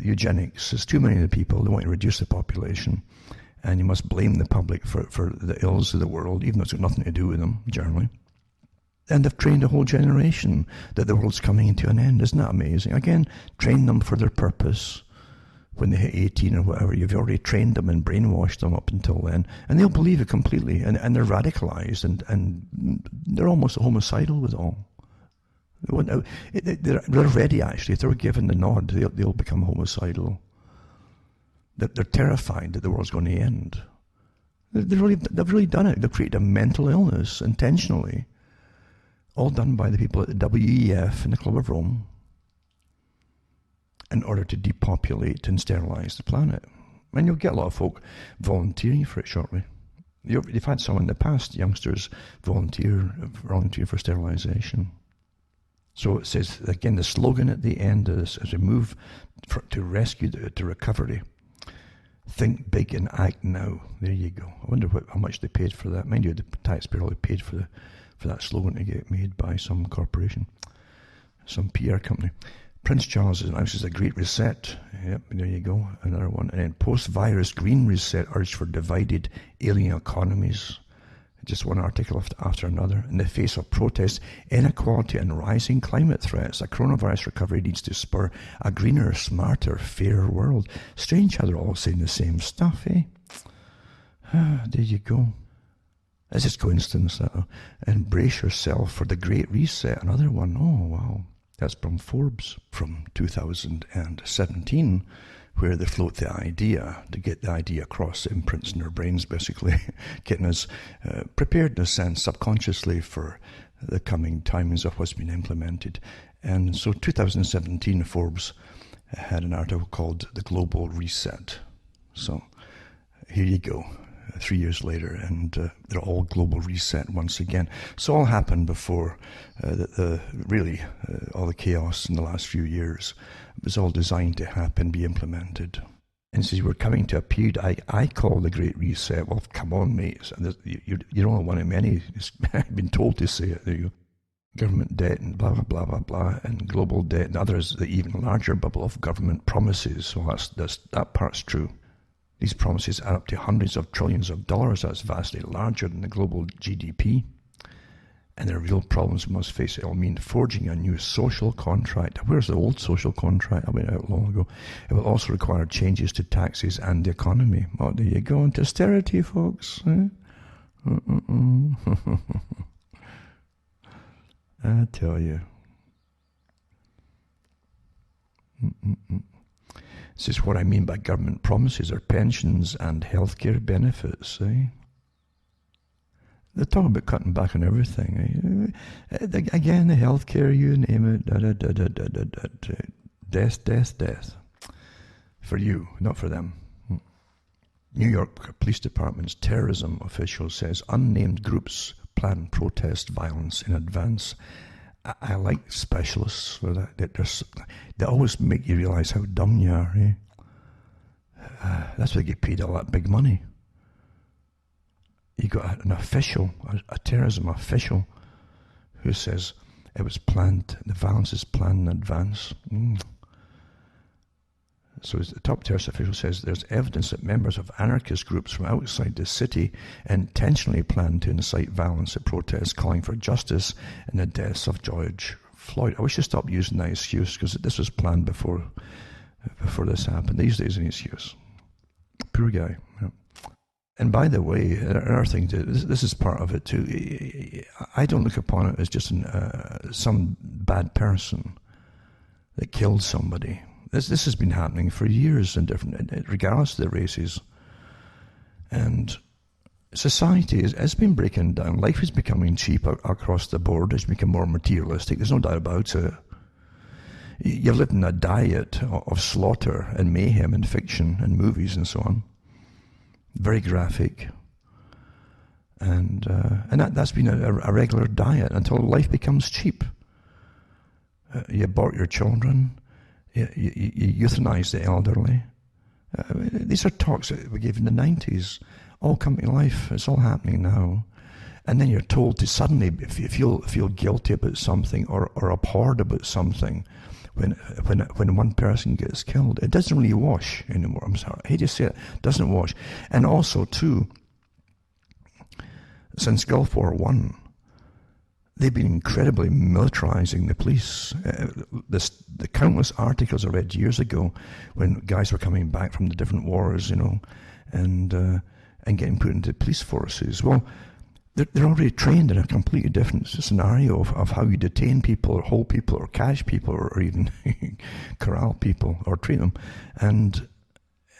eugenics is too many of the people. They want to reduce the population, and you must blame the public for the ills of the world, even though it's got nothing to do with them, generally. And they've trained a whole generation that the world's coming into an end. Isn't that amazing? Again, train them for their purpose. When they hit 18 or whatever, you've already trained them and brainwashed them up until then. And they'll believe it completely. And they're radicalized, and they're almost homicidal with it all. They're ready, actually. If they're given the nod, they'll become homicidal. They're terrified that the world's going to end. They've really done it. They've created a mental illness intentionally. All done by the people at the WEF and the Club of Rome in order to depopulate and sterilize the planet. And you'll get a lot of folk volunteering for it shortly. You've had some in the past, youngsters volunteer for sterilization. So it says, again, the slogan at the end of this, as we move to rescue, to recovery, think big and act now. There you go. I wonder how much they paid for that. Mind you, the taxpayer probably paid for that slogan to get made by some corporation, some PR company. Prince Charles announces a great reset. Yep, there you go, another one. And then post-virus green reset urged for divided alien economies. Just one article after another. In the face of protests, inequality and rising climate threats, a coronavirus recovery needs to spur a greener, smarter, fairer world. Strange how they're all saying the same stuff, eh? There you go. It's just coincidence that. And brace yourself for the Great Reset. Another one. Oh, wow. That's from Forbes from 2017, where they float the idea, to get the idea across, imprints in our brains, basically, getting us prepared in a sense, subconsciously, for the coming timings of what's been implemented. And so 2017, Forbes had an article called The Global Reset. So here you go. 3 years later, and they're all global reset once again. So all happened before all the chaos in the last few years. It was all designed to happen, be implemented. And so we're coming to a period I call the Great Reset. Well, come on, mate. You're only one of many. I've been told to say it. There you go. Government debt and blah, blah, blah, blah, blah, and global debt, and others, the even larger bubble of government promises. Well, that part's true. These promises add up to hundreds of trillions of dollars. That's vastly larger than the global GDP. And there are real problems we must face. It will mean forging a new social contract. Where's the old social contract? I went out long ago. It will also require changes to taxes and the economy. Oh, there you go. Into austerity, folks. Eh? I tell you. This is what I mean by government promises are pensions and healthcare benefits. Eh? They're talking about cutting back on everything. Eh? Again, the healthcare, you name it. Death. For you, not for them. New York Police Department's terrorism official says unnamed groups plan protest violence in advance. I like specialists for that. They always make you realize how dumb you are. Eh? That's why they get paid all that big money. You got an official, a terrorism official, who says it was planned. The violence is planned in advance. So the top terrorist official says there's evidence that members of anarchist groups from outside the city intentionally planned to incite violence at protests calling for justice in the deaths of George Floyd. I wish they stopped using that excuse, because this was planned before this happened. These days, an excuse. Poor guy. Yeah. And by the way, another thing, this is part of it too. I don't look upon it as just some bad person that killed somebody. This has been happening for years, regardless of the races. And society has been breaking down. Life is becoming cheap across the board. It's become more materialistic. There's no doubt about it. You're living a diet of slaughter and mayhem and fiction and movies and so on. Very graphic. And that's been a regular diet until life becomes cheap. You abort your children. You euthanize the elderly. These are talks that we gave in the 90s. All coming to life. It's all happening now. And then you're told to suddenly, if you feel guilty about something or abhorred about something, when one person gets killed, it doesn't really wash anymore. I'm sorry, I hate to say it, doesn't wash. And also too, since Gulf War I, they've been incredibly militarizing the police. The countless articles I read years ago when guys were coming back from the different wars, and getting put into police forces. Well, they're already trained in a completely different scenario of how you detain people or hold people or catch people or even corral people or treat them. And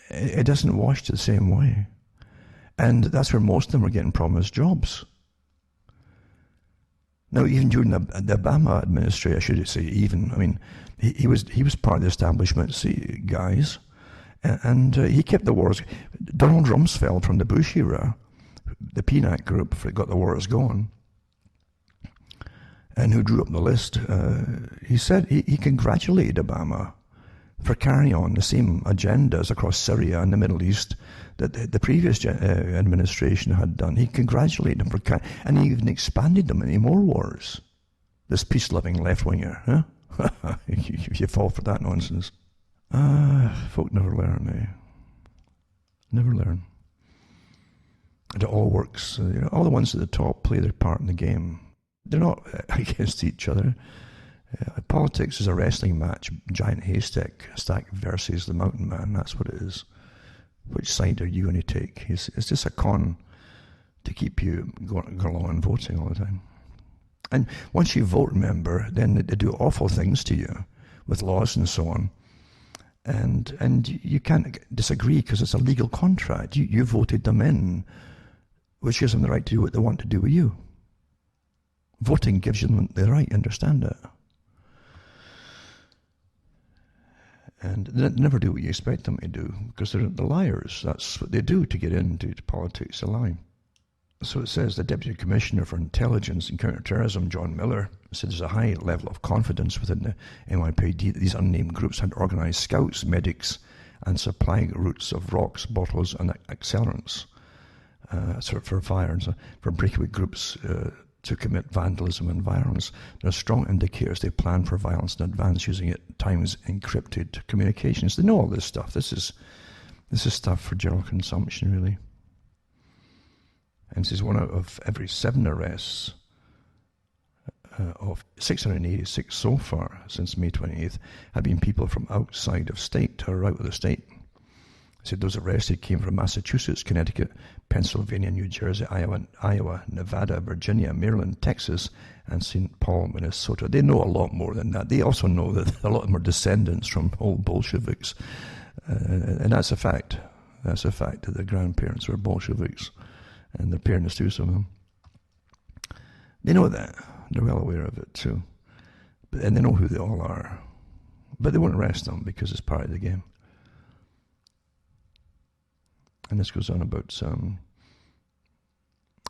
it doesn't wash the same way. And that's where most of them are getting promised jobs. Now, even during the Obama administration, I should say even, I mean, he was part of the establishment guys, and he kept the wars. Donald Rumsfeld from the Bush era, the PNAC group, got the wars going, and who drew up the list, he said he congratulated Obama for carrying on the same agendas across Syria and the Middle East that the previous administration had done. He congratulated him and he even expanded them into more wars. This peace-loving left-winger, huh? You fall for that nonsense. Folk never learn, Never learn. And it all works. All the ones at the top play their part in the game. They're not against each other. Politics is a wrestling match, giant haystack stack versus the mountain man. That's what it is. Which side are you going to take? It's just a con to keep you going along and voting all the time. And once you vote, remember, then they do awful things to you with laws and so on. And you can't disagree because it's a legal contract. You voted them in, which gives them the right to do what they want to do with you. Voting gives you the right, understand it. And they never do what you expect them to do because they're the liars. That's what they do to get into politics, they lie. So it says the Deputy Commissioner for Intelligence and Counterterrorism, John Miller, said there's a high level of confidence within the NYPD that these unnamed groups had organised scouts, medics, and supplying routes of rocks, bottles, and accelerants for fires, for breakaway groups to commit vandalism and violence. There are strong indicators they plan for violence in advance using at times encrypted communications. They know all this stuff. This is stuff for general consumption, really. And this is 1 out of every 7 arrests of 686 so far since May 28th have been people from outside of state or out of the state. Said those arrested came from Massachusetts, Connecticut, Pennsylvania, New Jersey, Iowa, Nevada, Virginia, Maryland, Texas, and St. Paul, Minnesota. They know a lot more than that. They also know that a lot of them are descendants from old Bolsheviks. And that's a fact. That's a fact that their grandparents were Bolsheviks, and their parents too, some of them. They know that. They're well aware of it too. And they know who they all are. But they won't arrest them because it's part of the game. And this goes on about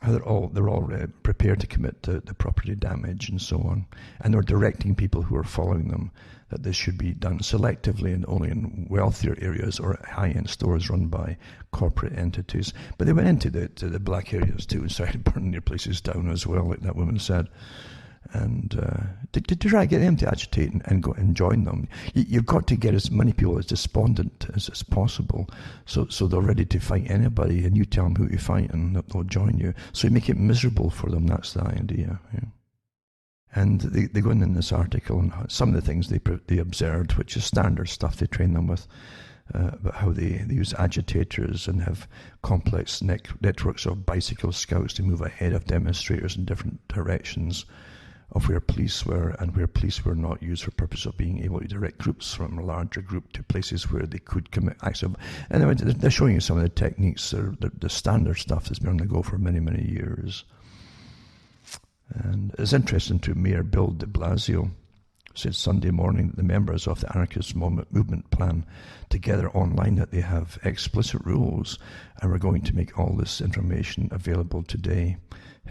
how they're all prepared to commit the property damage and so on, and they're directing people who are following them that this should be done selectively and only in wealthier areas or high-end stores run by corporate entities. But they went into the black areas too and started burning their places down as well, like that woman said. And to try to get them to agitate and go and join them. You've got to get as many people as despondent as possible, so they're ready to fight anybody, and you tell them who to fight and they'll join you. So you make it miserable for them. That's the idea. Yeah. And they go in this article and some of the things they observed, which is standard stuff they train them with, about how they use agitators and have complex networks of bicycle scouts to move ahead of demonstrators in different directions of where police were, and where police were not used for purpose of being able to direct groups from a larger group to places where they could commit acts of... Anyway, they're showing you some of the techniques, the standard stuff that's been on the go for many, many years. And it's interesting too, Mayor Bill de Blasio said Sunday morning that the members of the anarchist movement plan together online that they have explicit rules, and we're going to make all this information available today.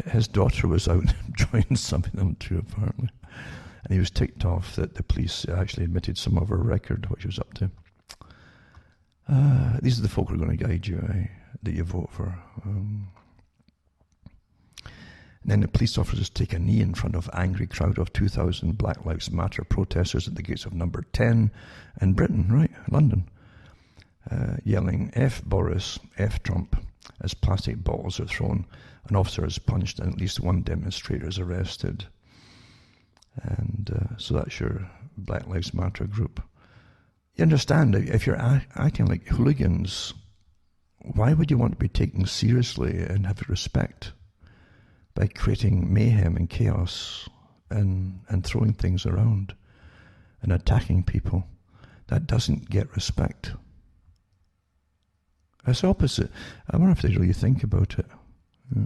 His daughter was out enjoying some of them too, apparently. And he was ticked off that the police actually admitted some of her record, what she was up to. These are the folk who are going to guide you, that you vote for. And then the police officers take a knee in front of an angry crowd of 2,000 Black Lives Matter protesters at the gates of number 10 in Britain, right, London, yelling, F Boris, F Trump, as plastic bottles are thrown. An officer is punched and at least one demonstrator is arrested. And so that's your Black Lives Matter group. You understand, if you're acting like hooligans, why would you want to be taken seriously and have respect by creating mayhem and chaos and throwing things around and attacking people? That doesn't get respect. It's opposite. I wonder if they really think about it. Yeah.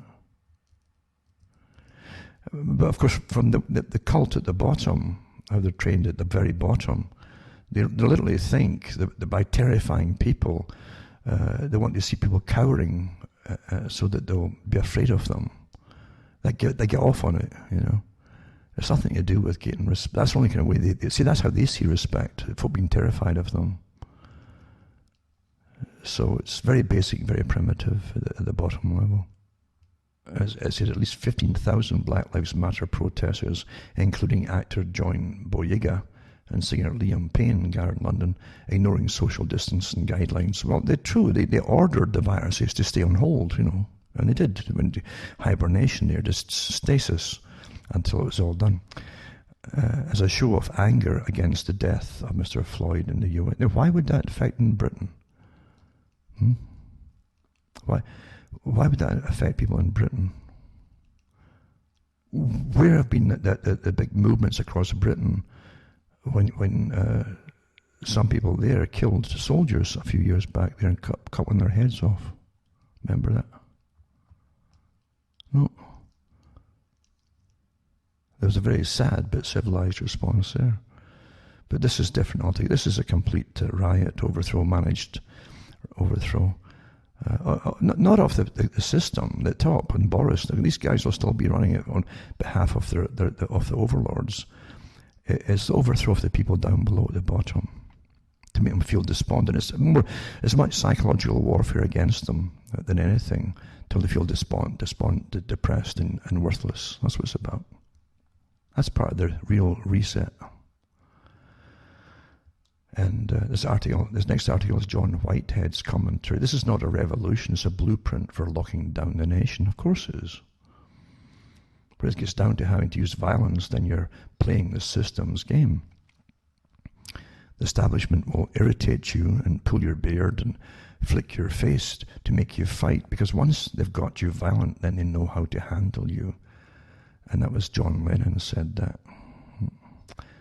But of course, from the cult at the bottom, how they're trained at the very bottom, they literally think that by terrifying people, they want to see people cowering so that they'll be afraid of them. They get off on it, you know. It's nothing to do with getting respect. That's the only kind of way they see. That's how they see respect. Folk being terrified of them. So it's very basic, very primitive at the bottom level. As I said, at least 15,000 Black Lives Matter protesters, including actor John Boyega and singer Liam Payne, gathered in London, ignoring social distancing guidelines. Well, they're true. They ordered the viruses to stay on hold, you know, and they did. They went into hibernation there, just stasis, until it was all done. As a show of anger against the death of Mr. Floyd in the US. Now, why would that affect in Britain? Why would that affect people in Britain? Where have been the big movements across Britain when some people there killed soldiers a few years back there and cutting their heads off? Remember that? No. There was a very sad but civilized response there. But this is different altogether. This is a complete riot, managed overthrow. Not of the system, the top, and Boris. These guys will still be running it on behalf of the overlords. It's the overthrow of the people down below at the bottom to make them feel despondent. It's much psychological warfare against them than anything, till they feel despondent, depressed, and worthless. That's what it's about. That's part of the real reset. And this next article is John Whitehead's commentary. This is not a revolution, it's a blueprint for locking down the nation. Of course it is. But it gets down to having to use violence, then you're playing the system's game. The establishment will irritate you and pull your beard and flick your face to make you fight, because once they've got you violent, then they know how to handle you. And that was John Lennon said that.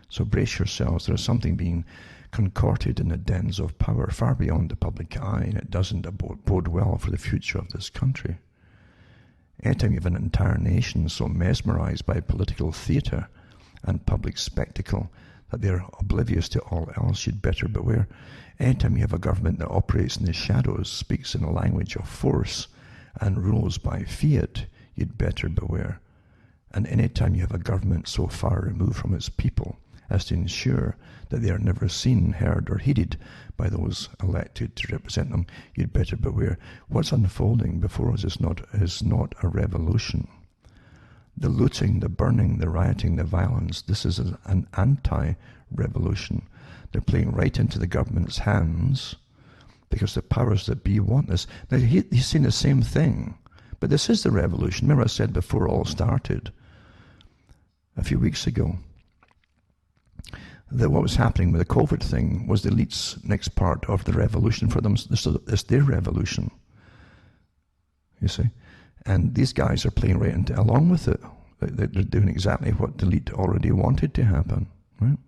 So brace yourselves, there is something being concocted in the dens of power far beyond the public eye, and it doesn't bode well for the future of this country. Anytime you have an entire nation so mesmerized by political theatre and public spectacle that they're oblivious to all else, you'd better beware. Anytime you have a government that operates in the shadows, speaks in a language of force, and rules by fiat, you'd better beware. And anytime you have a government so far removed from its people as to ensure that they are never seen, heard, or heeded by those elected to represent them, you'd better beware. What's unfolding before us is not a revolution. The looting, the burning, the rioting, the violence, this is an anti-revolution. They're playing right into the government's hands because the powers that be want this. Now, he's saying the same thing, but this is the revolution. Remember I said before it all started, a few weeks ago, that what was happening with the COVID thing was the elite's next part of the revolution for them. It's their revolution, you see. And these guys are playing right into along with it. They're doing exactly what the elite already wanted to happen, right?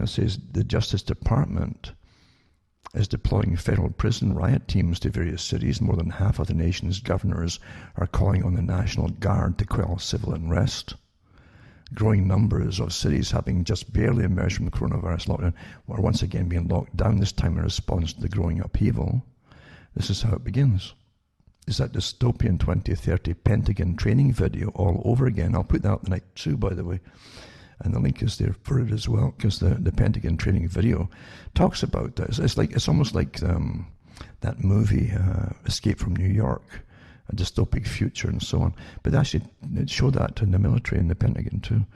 It says the Justice Department is deploying federal prison riot teams to various cities. More than half of the nation's governors are calling on the National Guard to quell civil unrest. Growing numbers of cities having just barely emerged from coronavirus lockdown are once again being locked down, this time in response to the growing upheaval. This is how it begins. It's that dystopian 2030 Pentagon training video all over again. I'll put that up tonight too, by the way. And the link is there for it as well, because the Pentagon training video talks about that. It's almost like that movie, Escape from New York, a dystopic future and so on. But they actually show that in the military and the Pentagon too,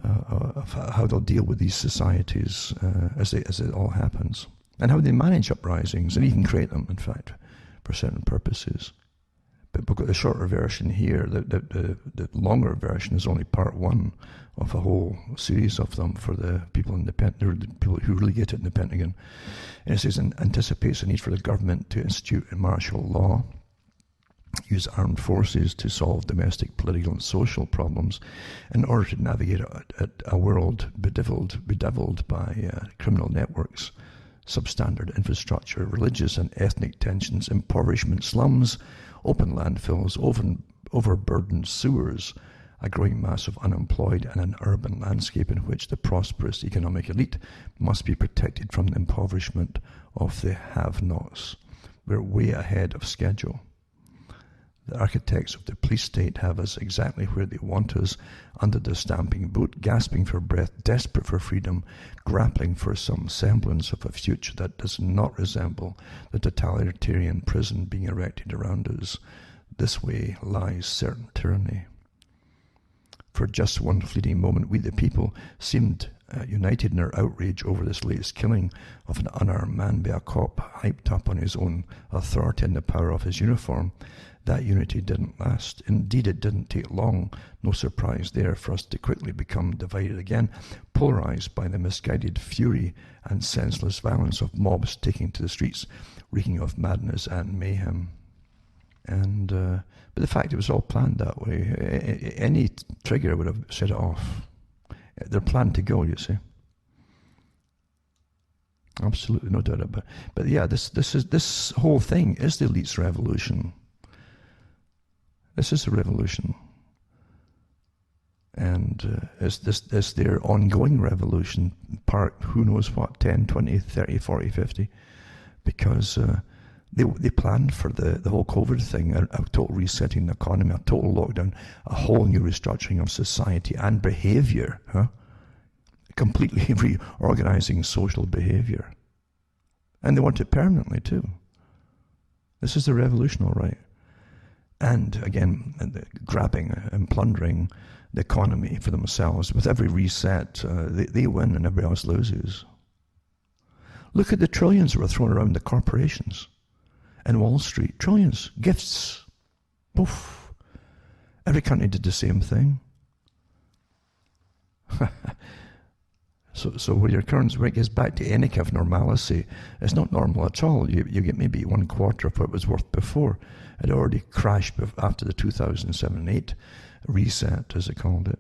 of how they'll deal with these societies as it all happens, and how they manage uprisings and even create them, in fact, for certain purposes. But we've got the shorter version here. The longer version is only part one of a whole series of them for the people in the people who really get it in the Pentagon. And it says, anticipates the need for the government to institute a martial law, use armed forces to solve domestic, political and social problems in order to navigate a world bedeviled by criminal networks, substandard infrastructure, religious and ethnic tensions, impoverishment, slums, open landfills, overburdened sewers, a growing mass of unemployed, and an urban landscape in which the prosperous economic elite must be protected from the impoverishment of the have-nots. We're way ahead of schedule. The architects of the police state have us exactly where they want us, under the stamping boot, gasping for breath, desperate for freedom, grappling for some semblance of a future that does not resemble the totalitarian prison being erected around us. This way lies certain tyranny. For just one fleeting moment, we the people seemed united in our outrage over this latest killing of an unarmed man by a cop, hyped up on his own authority and the power of his uniform. That unity didn't last. Indeed, it didn't take long. No surprise there for us to quickly become divided again, polarized by the misguided fury and senseless violence of mobs taking to the streets, reeking of madness and mayhem. And but the fact it was all planned that way, any trigger would have set it off. They're planned to go, you see. Absolutely, no doubt about it. But yeah, this whole thing is the elite's revolution. This is a revolution. And it's their ongoing revolution, part who knows what, 10, 20, 30, 40, 50, because they planned for the whole COVID thing, a total resetting the economy, a total lockdown, a whole new restructuring of society and behavior, completely reorganizing social behavior. And they want it permanently too. This is the revolution, all right. And again, grabbing and plundering the economy for themselves. With every reset, they win and everybody else loses. Look at the trillions that were thrown around the corporations and Wall Street. Trillions. Gifts. Poof. Every country did the same thing. So where your currency gets back to any kind of normalcy, it's not normal at all. You get maybe 1/4 of what it was worth before. It already crashed after the 2007-8 reset, as they called it.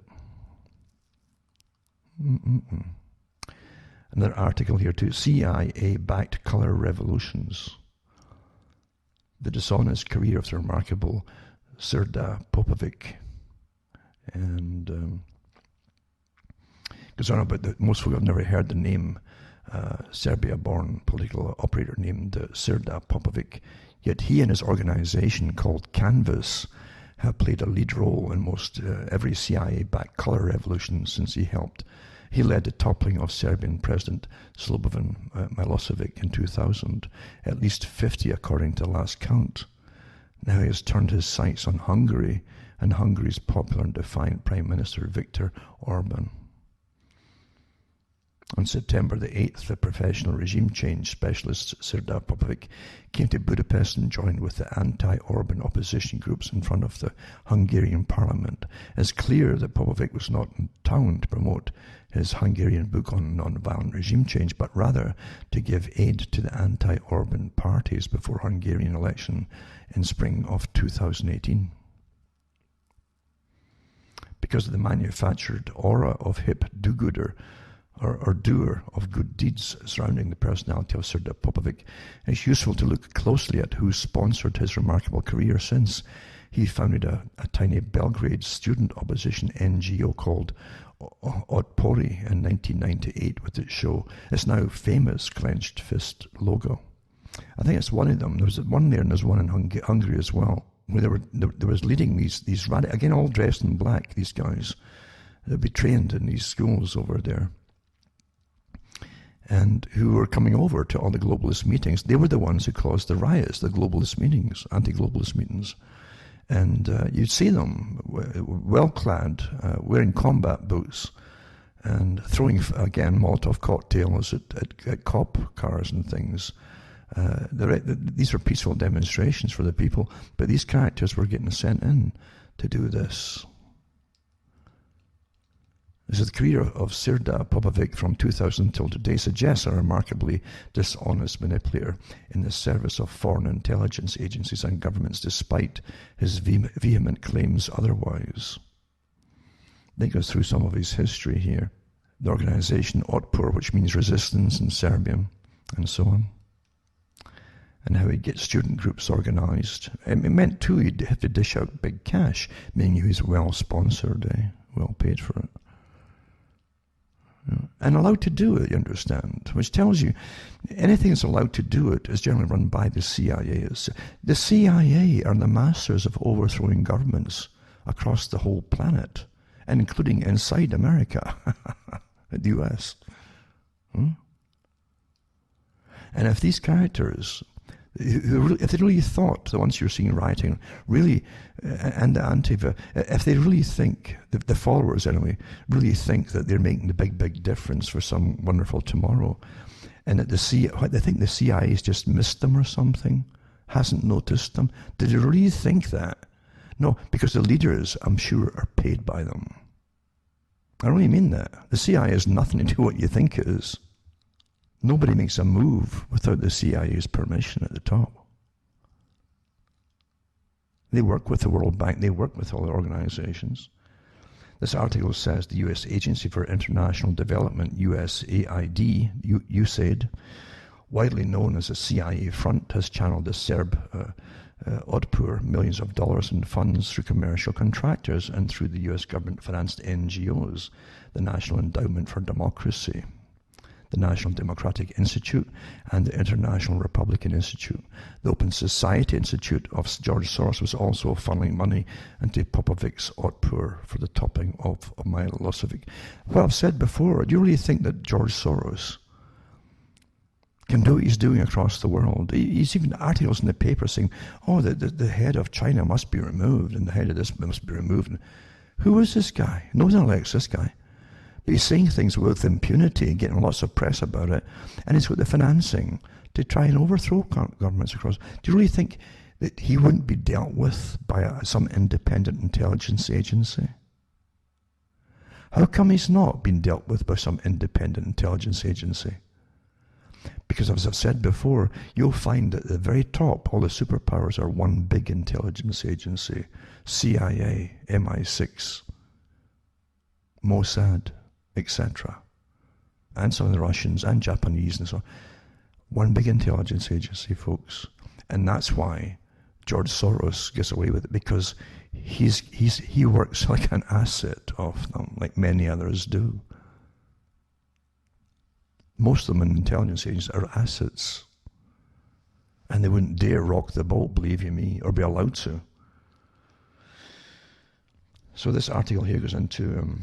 Another article here too, CIA-backed color revolutions. The dishonest career of the remarkable Srda Popovic. And goes on about most folk have never heard the name, Serbia-born political operator named Srda Popovic, yet he and his organization called Canvas have played a lead role in most every CIA-backed color revolution since he helped. He led the toppling of Serbian President Slobodan Milosevic in 2000, at least 50 according to the last count. Now he has turned his sights on Hungary and Hungary's popular and defiant Prime Minister Viktor Orban. On September the 8th, the professional regime change specialist Srda Popovic came to Budapest and joined with the anti-Orban opposition groups in front of the Hungarian parliament. It's clear that Popovic was not in town to promote his Hungarian book on non-violent regime change, but rather to give aid to the anti-Orban parties before Hungarian election in spring of 2018. Because of the manufactured aura of hip do-gooder, or doer of good deeds surrounding the personality of Srda Popovic, it's useful to look closely at who sponsored his remarkable career since. He founded a tiny Belgrade student opposition NGO called Otpori in 1998 with its now famous clenched fist logo. I think it's one of them. There was one there and there's one in Hungary as well, where there was leading these again all dressed in black, these guys that be trained in these schools over there, and who were coming over to all the globalist meetings. They were the ones who caused the riots, the globalist meetings, anti-globalist meetings. And you'd see them well-clad, wearing combat boots, and throwing, again, Molotov cocktails at cop cars and things. These were peaceful demonstrations for the people, but these characters were getting sent in to do this. This is the career of Serdar Popovic from 2000 till today suggests a remarkably dishonest manipulator in the service of foreign intelligence agencies and governments, despite his vehement claims otherwise. They go through some of his history here. The organization Otpor, which means resistance in Serbian, and so on. And how he'd get student groups organized. It meant, too, he'd have to dish out big cash, meaning he was well-sponsored, well paid for it. And allowed to do it, you understand, which tells you anything that's allowed to do it is generally run by the CIA. The CIA are the masters of overthrowing governments across the whole planet, and including inside America, the US. And if these characters, if they really thought, the ones you're seeing writing, really, and the Antifa, if they really think, the followers anyway, really think that they're making the big difference for some wonderful tomorrow, and that they think the CIA's just missed them or something, hasn't noticed them, did they really think that? No, because the leaders, I'm sure, are paid by them. I really mean that. The CIA has nothing to do with what you think it is. Nobody makes a move without the CIA's permission at the top. They work with the World Bank, they work with all the organizations. This article says the U.S. Agency for International Development, USAID, USAID, widely known as the CIA front, has channeled the Serb Otpor millions of dollars in funds through commercial contractors and through the U.S. government-financed NGOs, the National Endowment for Democracy, the National Democratic Institute, and the International Republican Institute. The Open Society Institute of George Soros was also funneling money into Popovic's Otpor for the topping of Milosevic. Well, I've said before, do you really think that George Soros can do what he's doing across the world? He's even articles in the paper saying, oh, the head of China must be removed, and the head of this must be removed. And who is this guy? No one elects this guy. But he's saying things with impunity, getting lots of press about it, and he's got the financing to try and overthrow governments across. Do you really think that he wouldn't be dealt with by some independent intelligence agency? How come he's not been dealt with by some independent intelligence agency? Because as I've said before, you'll find at the very top, all the superpowers are one big intelligence agency. CIA, MI6, Mossad, etc. And some of the Russians and Japanese and so on. One big intelligence agency, folks. And that's why George Soros gets away with it, because he works like an asset of them, like many others do. Most of them in intelligence agencies are assets. And they wouldn't dare rock the boat, believe you me, or be allowed to. So this article here goes into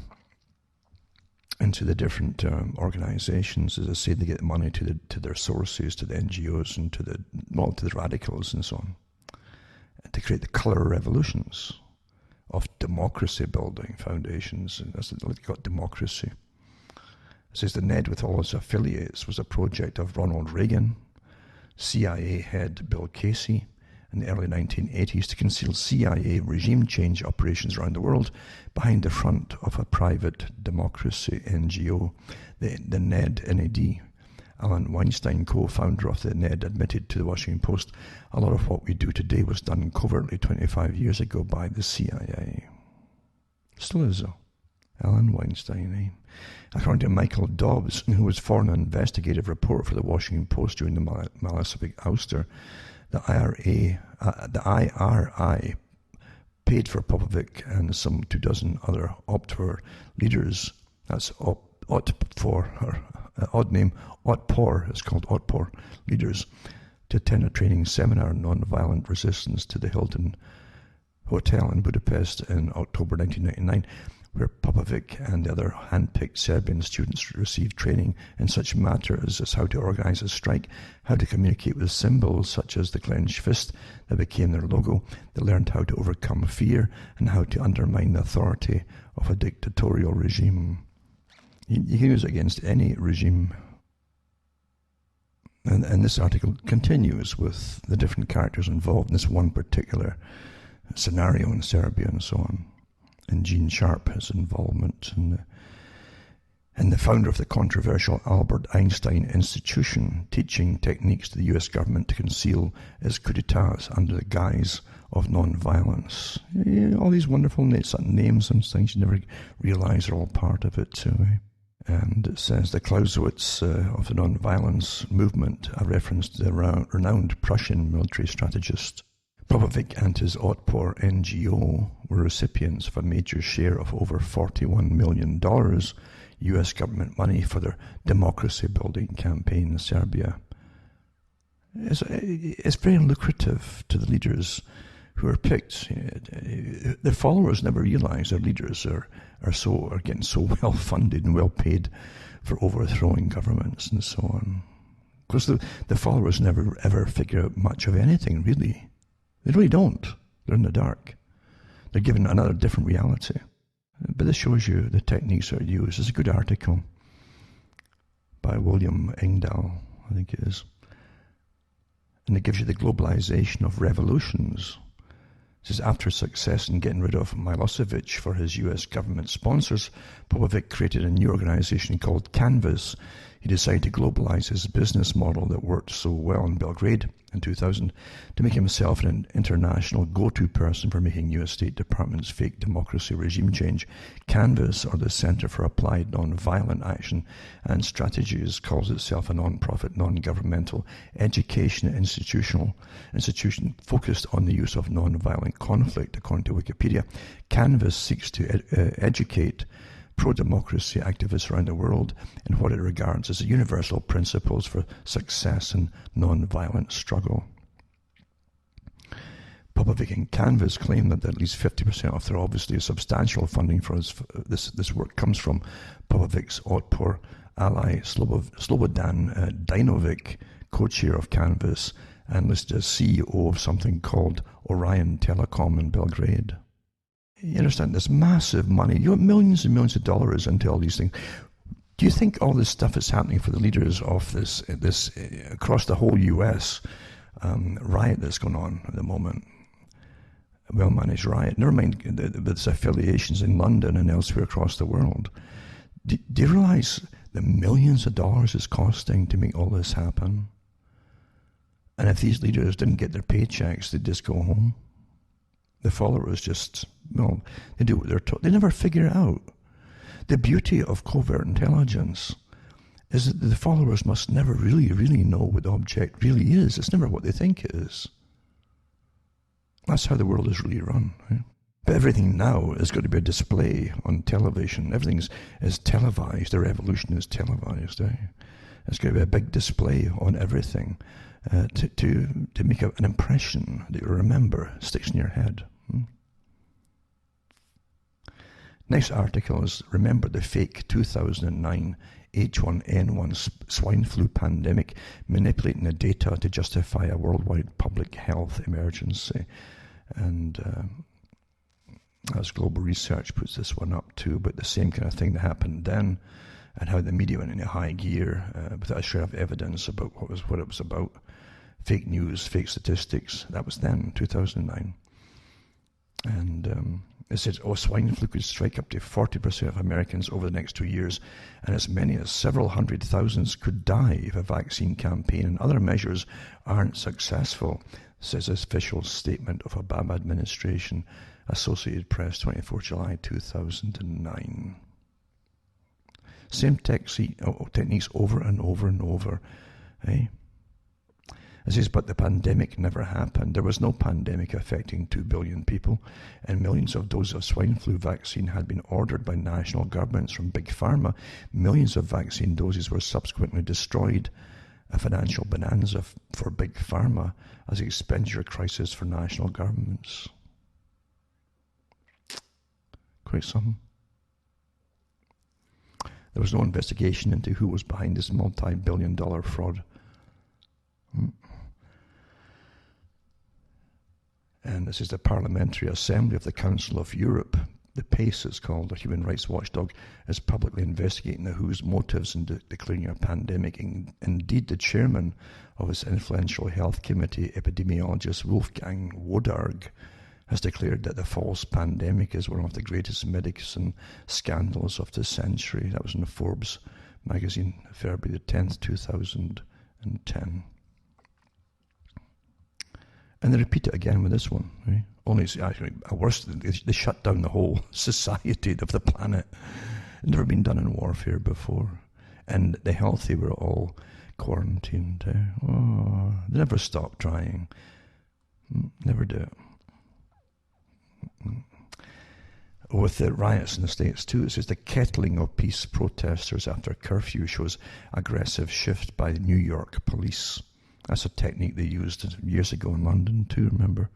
the different organizations. As I say, they get money to their sources, to the NGOs, and to the radicals and so on, and to create the colour revolutions of democracy building foundations. And that's what they got, democracy. It says the Ned with all its affiliates was a project of Ronald Reagan, CIA head Bill Casey, in the early 1980s to conceal CIA regime change operations around the world behind the front of a private democracy NGO, the NED, NAD. Alan Weinstein, co-founder of the NED, admitted to the Washington Post, a lot of what we do today was done covertly 25 years ago by the CIA. Still is though. Alan Weinstein, According to Michael Dobbs, who was foreign investigative reporter for the Washington Post during the Milosevic ouster, the IRI paid for Popovic and some 24 other Otpor leaders, that's Otpor, odd name, Otpor, it's called Otpor leaders, to attend a training seminar on nonviolent resistance to the Hilton Hotel in Budapest in October 1999. where Popovic and the other hand-picked Serbian students received training in such matters as how to organize a strike, how to communicate with symbols such as the clenched fist that became their logo. They learned how to overcome fear and how to undermine the authority of a dictatorial regime. You can use it against any regime. And this article continues with the different characters involved in this one particular scenario in Serbia and so on. And Gene Sharp, his involvement, and the founder of the controversial Albert Einstein Institution, teaching techniques to the US government to conceal its coup d'etats under the guise of non-violence. Yeah, all these wonderful names and things you never realize are all part of it too. And it says the Clausewitz of the non-violence movement, a reference to the renowned Prussian military strategist. Popovic and his Otpor NGO were recipients of a major share of over $41 million US government money for their democracy-building campaign in Serbia. It's very lucrative to the leaders who are picked. Their followers never realize their leaders are getting so well funded and well paid for overthrowing governments and so on. Because the followers never ever figure out much of anything, really. They really don't. They're in the dark. They're given another different reality. But this shows you the techniques that are used. It's a good article by William Engdahl, I think it is. And it gives you the globalization of revolutions. It says, after success in getting rid of Milosevic for his US government sponsors, Popovic created a new organization called Canvas. He decided to globalize his business model that worked so well in Belgrade in 2000 to make himself an international go-to person for making US State Department's fake democracy regime change. Canvas, or the Center for Applied Nonviolent Action and Strategies, calls itself a non-profit, non-governmental education institution focused on the use of nonviolent conflict, according to Wikipedia. Canvas seeks to educate pro-democracy activists around the world in what it regards as the universal principles for success in non-violent struggle. Popovic and Canvas claim that at least 50% of their obviously substantial funding for this work comes from Popovic's Otpor ally Slobodan Dinovic, co-chair of Canvas, and listed as CEO of something called Orion Telecom in Belgrade. You understand, there's massive money. You have millions and millions of dollars into all these things. Do you think all this stuff is happening for the leaders of this across the whole US riot that's going on at the moment? Well-managed riot. Never mind its affiliations in London and elsewhere across the world. Do you realize the millions of dollars it's costing to make all this happen? And if these leaders didn't get their paychecks, they'd just go home. The followers just, they do what they're told. They never figure it out. The beauty of covert intelligence is that the followers must never really, really know what the object really is. It's never what they think it is. That's how the world is really run. Right? But everything now is going to be a display on television. Everything is televised. The revolution is televised. It's going to be a big display on everything to make an impression that you remember, sticks in your head. Next article is, remember the fake 2009 H1N1 swine flu pandemic, manipulating the data to justify a worldwide public health emergency. And as Global Research puts this one up too, but the same kind of thing that happened then, and how the media went into high gear without a shred of evidence about what it was about. Fake news, fake statistics. That was then, 2009. And it said, swine flu could strike up to 40% of Americans over the next 2 years, and as many as several hundred thousands could die if a vaccine campaign and other measures aren't successful, says this official statement of Obama administration, Associated Press, 24 July 2009. Same techniques over and over and over. Eh? It says, but the pandemic never happened. There was no pandemic affecting 2 billion people, and millions of doses of swine flu vaccine had been ordered by national governments from Big Pharma. Millions of vaccine doses were subsequently destroyed. A financial bonanza for Big Pharma as an expenditure crisis for national governments. Quite something. There was no investigation into who was behind this multi-billion-dollar fraud. And this is the Parliamentary Assembly of the Council of Europe. The PACE is called, the Human Rights Watchdog, is publicly investigating the WHO's motives in declaring a pandemic. Indeed, the chairman of its influential health committee, epidemiologist Wolfgang Wodarg, has declared that the false pandemic is one of the greatest medicine scandals of the century. That was in the Forbes magazine, February the 10th, 2010. And they repeat it again with this one. Right? Only it's actually worse. They shut down the whole society of the planet. It's never been done in warfare before. And the healthy were all quarantined. Oh, they never stop trying. Never do it. With the riots in the States too, it says the kettling of peace protesters after curfew shows aggressive shift by the New York police. That's a technique they used years ago in London too, remember?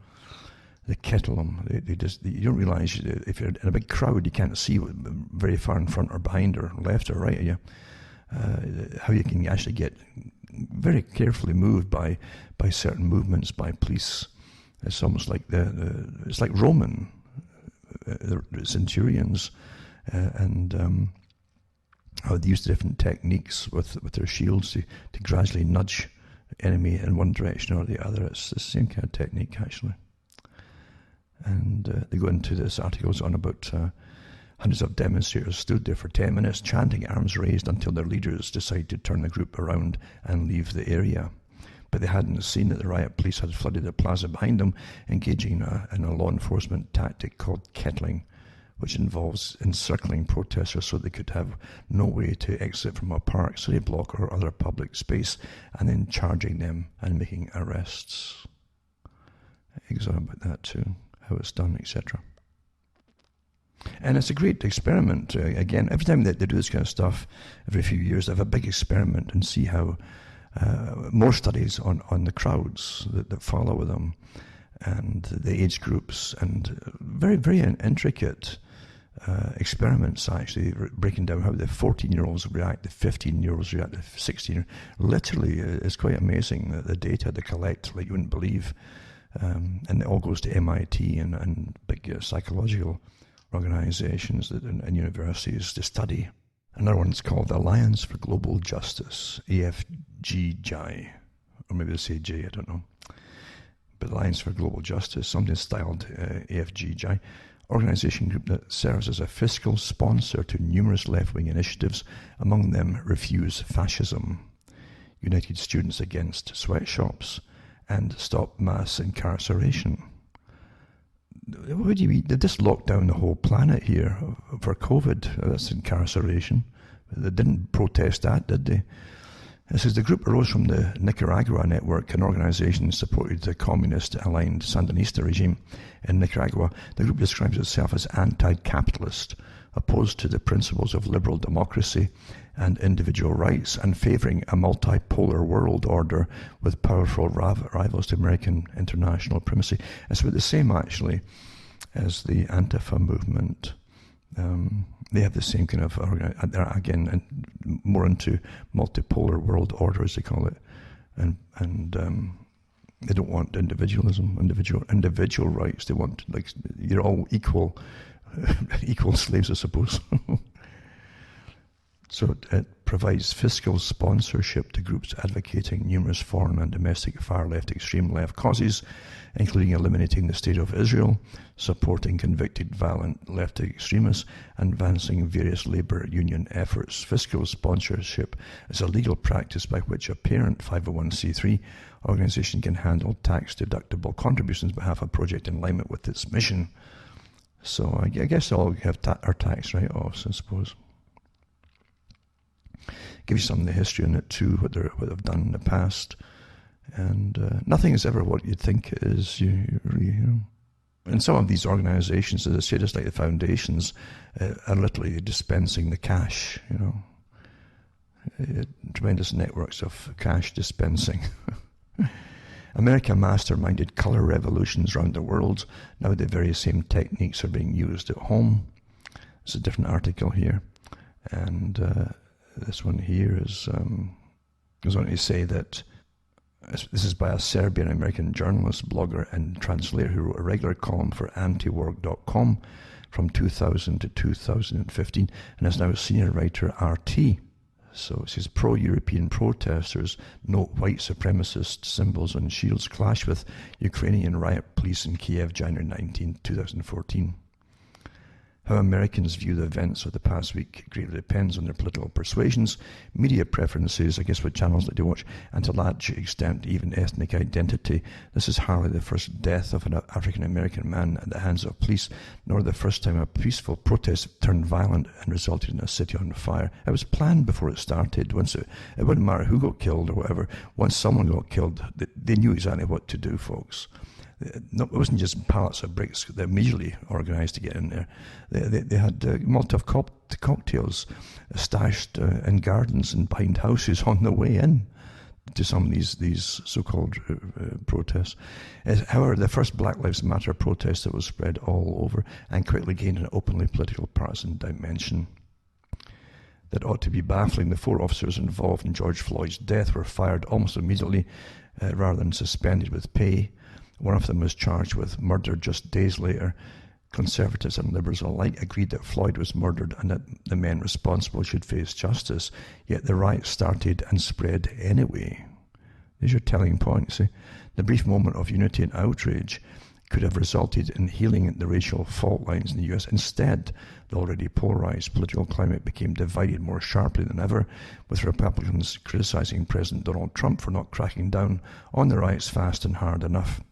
They kettle them. You don't realise, if you're in a big crowd, you can't see very far in front or behind or left or right of you. How you can actually get very carefully moved by certain movements by police. It's almost like it's like Roman centurions and how they used different techniques with their shields to gradually nudge enemy in one direction or the other. It's the same kind of technique, actually. And they go into this articles on about hundreds of demonstrators stood there for 10 minutes chanting, arms raised, until their leaders decided to turn the group around and leave the area. But they hadn't seen that the riot police had flooded the plaza behind them, engaging in a law enforcement tactic called kettling, which involves encircling protesters so they could have no way to exit from a park, city block, or other public space, and then charging them and making arrests. Example about that too, how it's done, etc. And it's a great experiment. Again, every time they do this kind of stuff, every few years, they have a big experiment and see how more studies on the crowds that follow them and the age groups, and very, very intricate experiments, actually breaking down how the 14-year-olds react, the 15-year-olds react, the 16-year-olds. Literally, it's quite amazing, the data they collect, like you wouldn't believe. And it all goes to MIT and big psychological organizations and universities to study. Another one's called the Alliance for Global Justice, AFGJ, or maybe they say J, I don't know. But Alliance for Global Justice, something styled AFGJ, organization group that serves as a fiscal sponsor to numerous left-wing initiatives, among them Refuse Fascism, United Students Against Sweatshops, and Stop Mass Incarceration. What do you mean? They just locked down the whole planet here for COVID. That's incarceration. They didn't protest that, did they? It says the group arose from the Nicaragua network, an organization supported the communist-aligned Sandinista regime in Nicaragua. The group describes itself as anti-capitalist, opposed to the principles of liberal democracy and individual rights, and favouring a multipolar world order with powerful rivals to American international primacy. It's about the same, actually, as the Antifa movement. They have the same kind of, they're again more into multipolar world order, as they call it, and they don't want individualism, individual rights. They want, like, you're all equal slaves, I suppose. So it provides fiscal sponsorship to groups advocating numerous foreign and domestic far-left, extreme-left causes, including eliminating the State of Israel, supporting convicted violent left extremists, and advancing various labour union efforts. Fiscal sponsorship is a legal practice by which a parent 501c3 organisation can handle tax-deductible contributions on behalf of a project in alignment with its mission. So I guess all have our tax write-offs, I suppose. Give you some of the history in it too, what they've done in the past, and nothing is ever what you'd think it is. You really, And some of these organisations, as I say, just like the foundations, are literally dispensing the cash. Tremendous networks of cash dispensing. America masterminded colour revolutions around the world. Now the very same techniques are being used at home. It's a different article here. And this one here goes on to say that this is by a Serbian-American journalist, blogger, and translator who wrote a regular column for antiwork.com from 2000 to 2015 and is now a senior writer at RT. So it says, pro-European protesters note white supremacist symbols on shields clash with Ukrainian riot police in Kiev, January 19, 2014. How Americans view the events of the past week greatly depends on their political persuasions, media preferences, I guess what channels they watch, and to a large extent even ethnic identity. This is hardly the first death of an African-American man at the hands of police, nor the first time a peaceful protest turned violent and resulted in a city on fire. It was planned before it started. It wouldn't matter who got killed or whatever. Once someone got killed, they knew exactly what to do, folks. No, it wasn't just pallets of bricks. They immediately organised to get in there. They had Molotov cocktails stashed in gardens and behind houses on the way in to some of these so-called protests. However, the first Black Lives Matter protest that was spread all over and quickly gained an openly political partisan dimension that ought to be baffling. The 4 officers involved in George Floyd's death were fired almost immediately rather than suspended with pay. One of them was charged with murder just days later. Conservatives and liberals alike agreed that Floyd was murdered and that the men responsible should face justice. Yet the riot started and spread anyway. There's your telling point, see. The brief moment of unity and outrage could have resulted in healing the racial fault lines in the US. Instead, the already polarized political climate became divided more sharply than ever, with Republicans criticizing President Donald Trump for not cracking down on the riots fast and hard enough,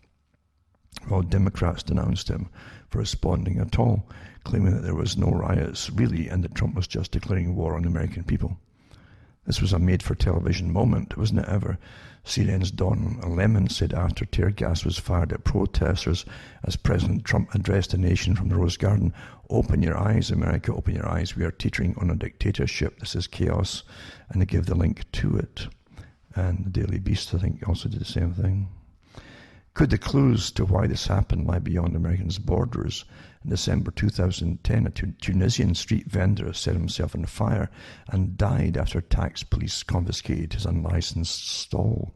while Democrats denounced him for responding at all, claiming that there was no riots really and that Trump was just declaring war on the American people. This was a made-for-television moment, wasn't it ever? CNN's Don Lemon said after tear gas was fired at protesters as President Trump addressed the nation from the Rose Garden, "Open your eyes, America, open your eyes. We are teetering on a dictatorship. This is chaos." And they give the link to it. And the Daily Beast, I think, also did the same thing. Could the clues to why this happened lie beyond Americans' borders? In December 2010, a Tunisian street vendor set himself on fire and died after tax police confiscated his unlicensed stall.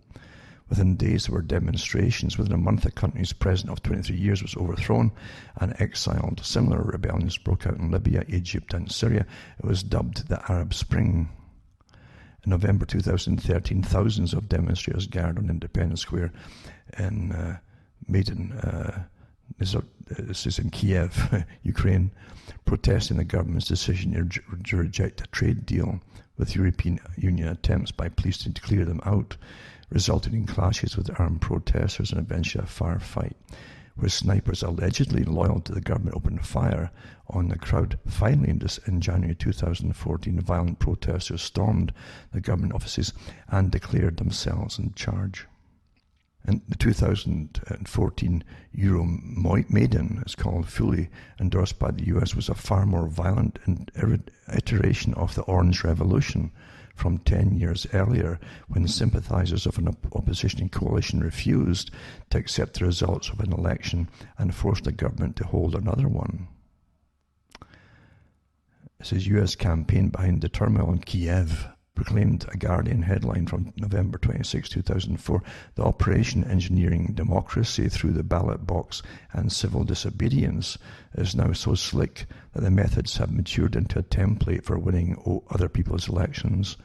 Within days, there were demonstrations. Within a month, the country's president of 23 years was overthrown and exiled. Similar rebellions broke out in Libya, Egypt, and Syria. It was dubbed the Arab Spring. In November 2013, thousands of demonstrators gathered on Independence Square in this is in Kiev, Ukraine, protesting the government's decision to reject a trade deal with European Union attempts by police to clear them out, resulting in clashes with armed protesters and eventually a firefight, where snipers allegedly loyal to the government opened fire on the crowd. Finally, in January 2014, violent protesters stormed the government offices and declared themselves in charge. And the 2014 Euromaidan, it's called, fully endorsed by the US, was a far more violent iteration of the Orange Revolution from 10 years earlier, when sympathizers of an opposition coalition refused to accept the results of an election and forced the government to hold another one. It says US campaign behind the turmoil in Kiev, proclaimed a Guardian headline from November 26, 2004. The operation engineering democracy through the ballot box and civil disobedience is now so slick that the methods have matured into a template for winning other people's elections.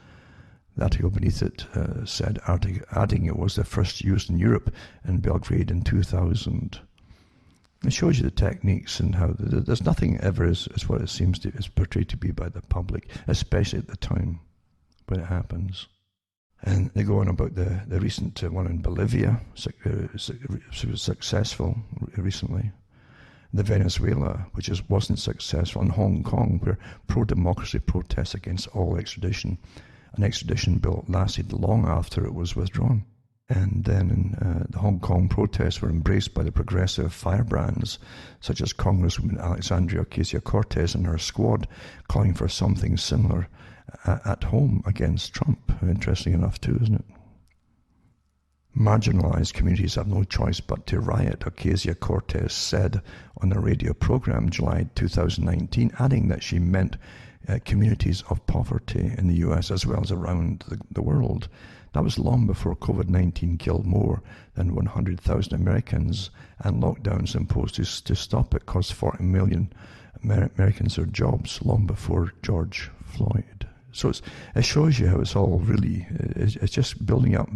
The article beneath it said, adding it was the first used in Europe in Belgrade in 2000. It shows you the techniques and how there's nothing ever is what it seems to is portrayed to be by the public, especially at the time when it happens. And they go on about the recent one in Bolivia, was successful recently. The Venezuela, which wasn't successful, and Hong Kong, where pro-democracy protests against all extradition. An extradition bill lasted long after it was withdrawn. And then the Hong Kong protests were embraced by the progressive firebrands, such as Congresswoman Alexandria Ocasio-Cortez and her squad, calling for something similar at home against Trump. Interesting enough too, isn't it? Marginalized communities have no choice but to riot, Ocasio-Cortez said on a radio program July 2019, adding that she meant communities of poverty in the US as well as around the world. That was long before COVID-19 killed more than 100,000 Americans, and lockdowns imposed to stop it cost 40 million Americans their jobs long before George Floyd. So it shows you how it's all really, it's just building up,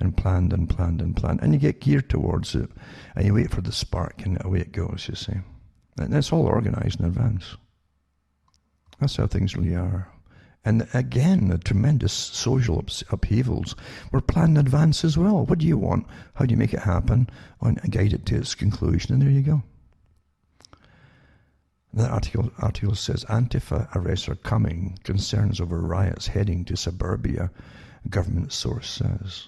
and planned, and you get geared towards it, and you wait for the spark, and away it goes, you see. And it's all organised in advance. That's how things really are. And again, the tremendous social upheavals were planned in advance as well. What do you want? How do you make it happen? And guide it to its conclusion, and there you go. The article says, Antifa arrests are coming, concerns over riots heading to suburbia, government source says.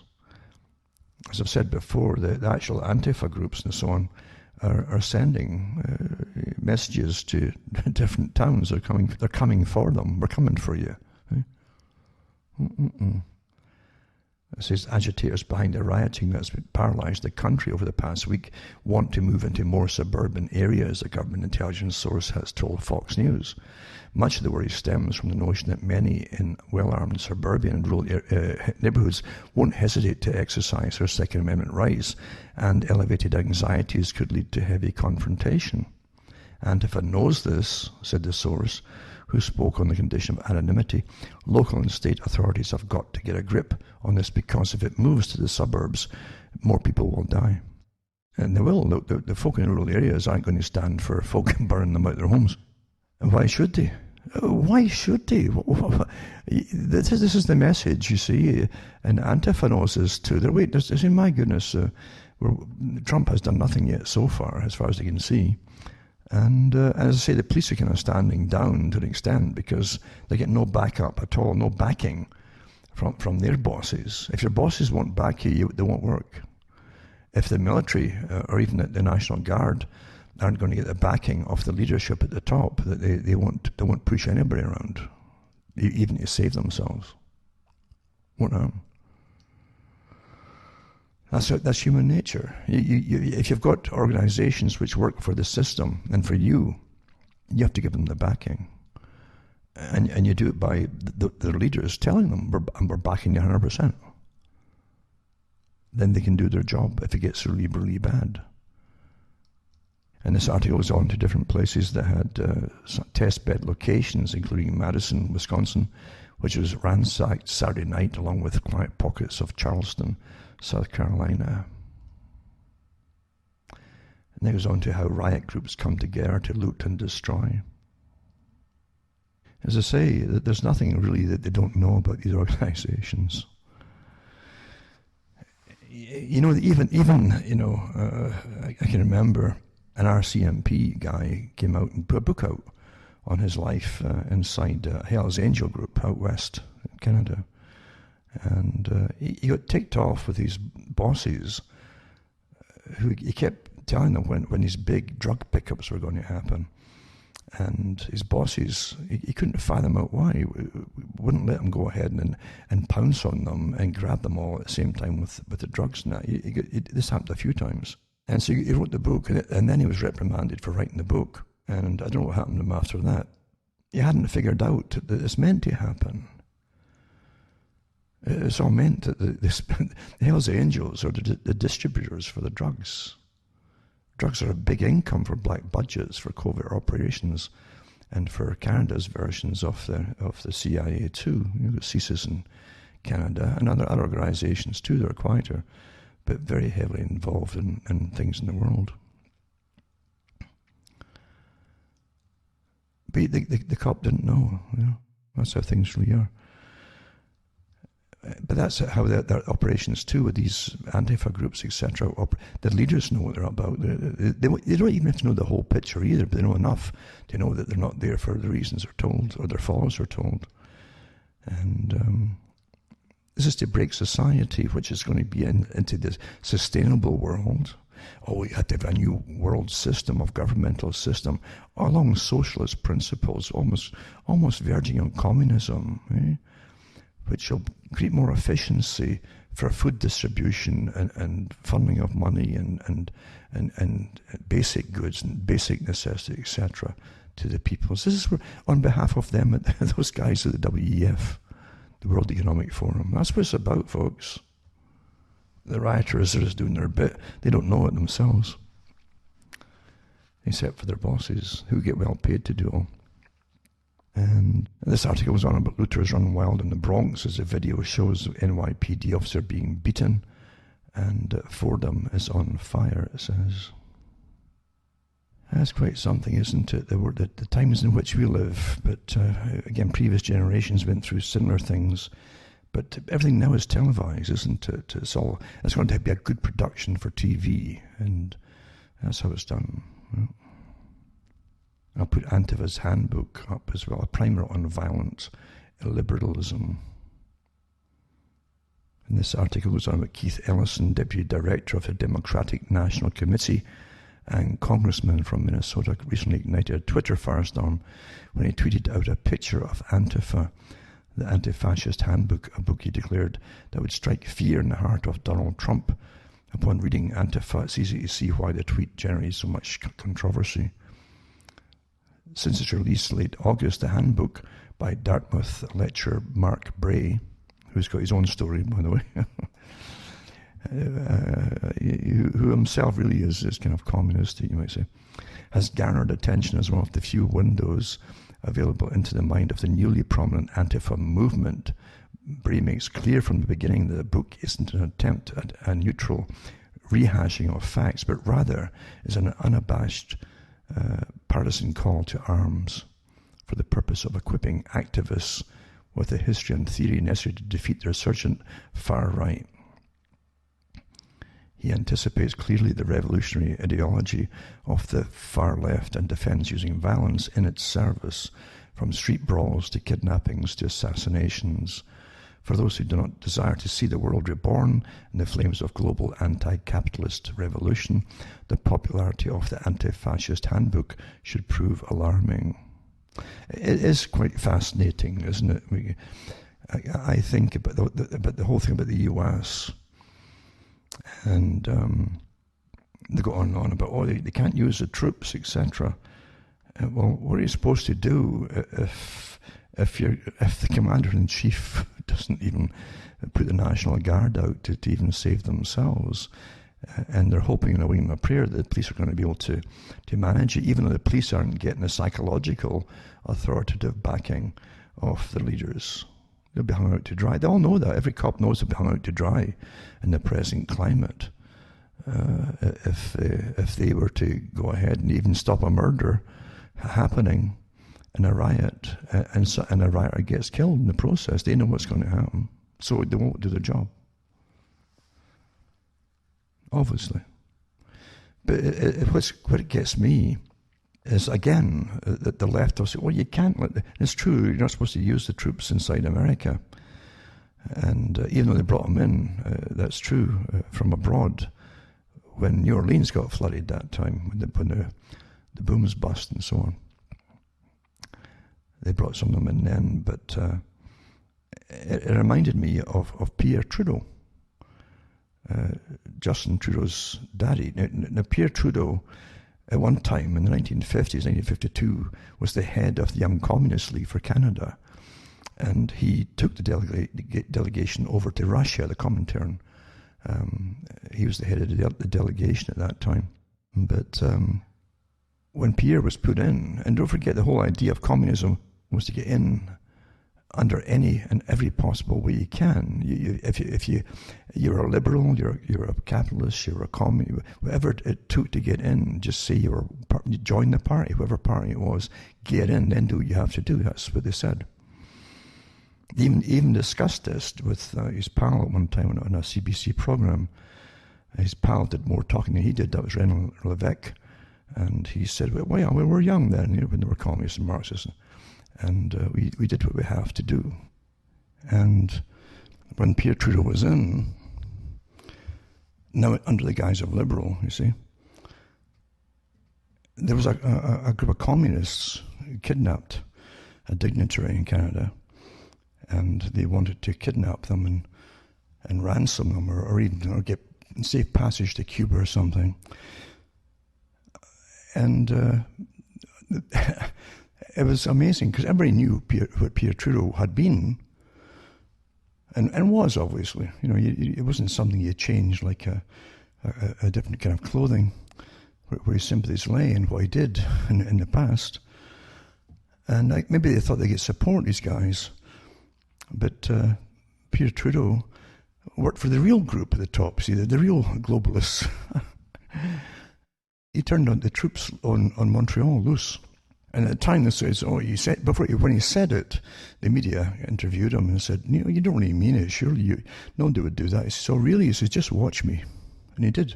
As I've said before, the actual Antifa groups and so on are sending messages to different towns. They're coming for them. We're coming for you. It says agitators behind the rioting that's paralysed the country over the past week want to move into more suburban areas, a government intelligence source has told Fox News. Much of the worry stems from the notion that many in well-armed suburban and rural neighbourhoods won't hesitate to exercise their Second Amendment rights, and elevated anxieties could lead to heavy confrontation. Antifa knows this, said the source, who spoke on the condition of anonymity. Local and state authorities have got to get a grip on this, because if it moves to the suburbs, more people will die. And they will. The folk in rural areas aren't going to stand for folk burning them out of their homes. And why should they? Why should they? This is the message, you see. And Antifa knows this too. They're waiting. They say, my goodness, Trump has done nothing yet so far as they can see. And as I say, the police are kind of standing down to an extent because they get no backup at all, no backing from their bosses. If your bosses won't back you, they won't work. If the military or even the National Guard aren't going to get the backing of the leadership at the top, that they won't push anybody around, even to save themselves. Won't happen. That's human nature. If you've got organizations which work for the system and for you, you have to give them the backing. And you do it by the leaders telling them, we're backing you 100%. Then they can do their job if it gets really, really bad. And this article goes on to different places that had test bed locations, including Madison, Wisconsin, which was ransacked Saturday night, along with quiet pockets of Charleston, South Carolina. And then it goes on to how riot groups come together to loot and destroy. As I say, there's nothing really that they don't know about these organizations. You know, even I can remember an RCMP guy came out and put a book out on his life inside Hell's Angel group out west in Canada. And he got ticked off with these bosses who he kept telling them when these big drug pickups were going to happen. And his bosses, he couldn't fathom out why. He wouldn't let them go ahead and pounce on them and grab them all at the same time with the drugs and that. This happened a few times. And so he wrote the book, and then he was reprimanded for writing the book. And I don't know what happened to him after that. He hadn't figured out that it's meant to happen. It's all meant that the Hells Angels are the distributors for the drugs. Drugs are a big income for black budgets, for covert operations, and for Canada's versions of the CIA too. You've got CSIS in Canada and other organizations too that are quieter, but very heavily involved in things in the world. But the cop didn't know. That's how things really are. But that's how their operations too, with these Antifa groups, etc. The leaders know what they're about. They don't even have to know the whole picture either, but they know enough to know that they're not there for the reasons they're told, or their followers are told. And this is to break society, which is going to be into this sustainable world. We have to have a new world system of governmental system along socialist principles, almost verging on communism, which will create more efficiency for food distribution and funding of money and basic goods and basic necessity, etc., to the people. So this is on behalf of them, those guys at the WEF, the World Economic Forum. That's what it's about, folks. The rioters are just doing their bit. They don't know it themselves, except for their bosses, who get well paid to do it all. And this article was on about looters run wild in the Bronx, as the video shows NYPD officer being beaten, and Fordham is on fire, it says. That's quite something, isn't it? The times in which we live, but again, previous generations went through similar things. But everything now is televised, isn't it? It's going to be a good production for TV, and that's how it's done. Well, I'll put Antifa's handbook up as well, a primer on violent illiberalism. And this article goes on about Keith Ellison, Deputy Director of the Democratic National Committee and Congressman from Minnesota, recently ignited a Twitter firestorm when he tweeted out a picture of Antifa, the anti-fascist handbook, a book he declared that would strike fear in the heart of Donald Trump. Upon reading Antifa, it's easy to see why the tweet generated so much controversy. Since its release late August, the handbook by Dartmouth lecturer Mark Bray, who's got his own story, by the way, who himself really is kind of communist, you might say, has garnered attention as one of the few windows available into the mind of the newly prominent Antifa movement. Bray makes clear from the beginning that the book isn't an attempt at a neutral rehashing of facts, but rather is an unabashed partisan call to arms for the purpose of equipping activists with the history and theory necessary to defeat the resurgent far right. He anticipates clearly the revolutionary ideology of the far left and defends using violence in its service, from street brawls to kidnappings to assassinations. For those who do not desire to see the world reborn in the flames of global anti-capitalist revolution, the popularity of the anti-fascist handbook should prove alarming. It is quite fascinating, isn't it? I think about the whole thing about the US, and they go on and on about, they can't use the troops, etc. Well, what are you supposed to do if the commander-in-chief doesn't even put the National Guard out to even save themselves? And they're hoping in a wing and a prayer that the police are going to be able to manage it, even though the police aren't getting the psychological, authoritative backing of the leaders. They'll be hung out to dry. They all know that. Every cop knows they'll be hung out to dry in the present climate. If they were to go ahead and even stop a murder happening in a riot, and a rioter gets killed in the process, they know what's going to happen. So they won't do their job. Obviously. But what gets me is, again, that the left will say, well, you can't it's true, you're not supposed to use the troops inside America. And even though they brought them in, that's true, from abroad, when New Orleans got flooded that time, when the booms bust and so on. They brought some of them in then, but it reminded me of Pierre Trudeau, Justin Trudeau's daddy. Now, Pierre Trudeau, at one time in the 1950s, 1952, was the head of the Young Communist League for Canada. And he took the delegation over to Russia, the Comintern. He was the head of the delegation at that time. But when Pierre was put in, and don't forget, the whole idea of communism was to get in under any and every possible way you can. If you're a liberal, you're a capitalist, you're a communist, whatever it took to get in, just say you join the party, whoever party it was, get in, then do what you have to do. That's what they said. They even discussed this with his pal at one time on a CBC program. His pal did more talking than he did. That was René Lévesque. And he said, well, we were young then, when they were communists and Marxists. And we did what we have to do. And when Pierre Trudeau was in, now under the guise of liberal, you see, there was a group of communists who kidnapped a dignitary in Canada, and they wanted to kidnap them and ransom them, or get safe passage to Cuba or something. And it was amazing because everybody knew what Pierre Trudeau had been, and was obviously. It wasn't something you changed like a different kind of clothing, where his sympathies lay and what he did in the past. And maybe they thought they'd get support, these guys, but Pierre Trudeau worked for the real group at the top. See, the real globalists. He turned on the troops on Montreal loose. And at the time they says, when he said it, the media interviewed him and said, you don't really mean it, surely nobody would do that. He says, oh really? He says, just watch me. And he did.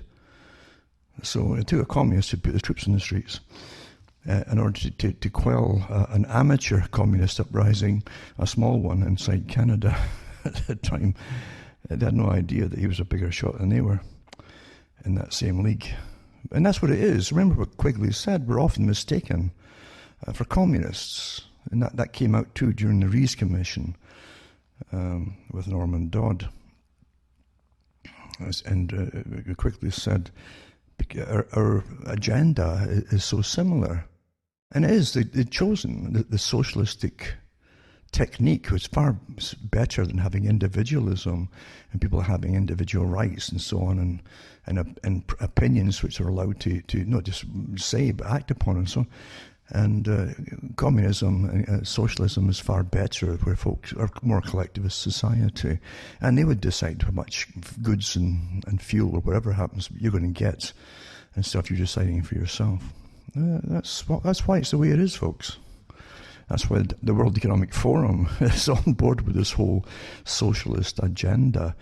So it took a communist to put the troops in the streets in order to quell an amateur communist uprising, a small one inside Canada at the time. They had no idea that he was a bigger shot than they were in that same league. And that's what it is. Remember what Quigley said, we're often mistaken for communists. And that came out too during the Rees Commission with Norman Dodd. And Quigley said, our agenda is so similar. And it is. They've chosen the socialistic technique, was far better than having individualism and people having individual rights and so on, and opinions which are allowed to not just say but act upon and so on. And communism and socialism is far better, where folks are more collectivist society, and they would decide how much goods and fuel or whatever happens you're going to get and stuff you're deciding for yourself. That's why it's the way it is, folks. That's why the World Economic Forum is on board with this whole socialist agenda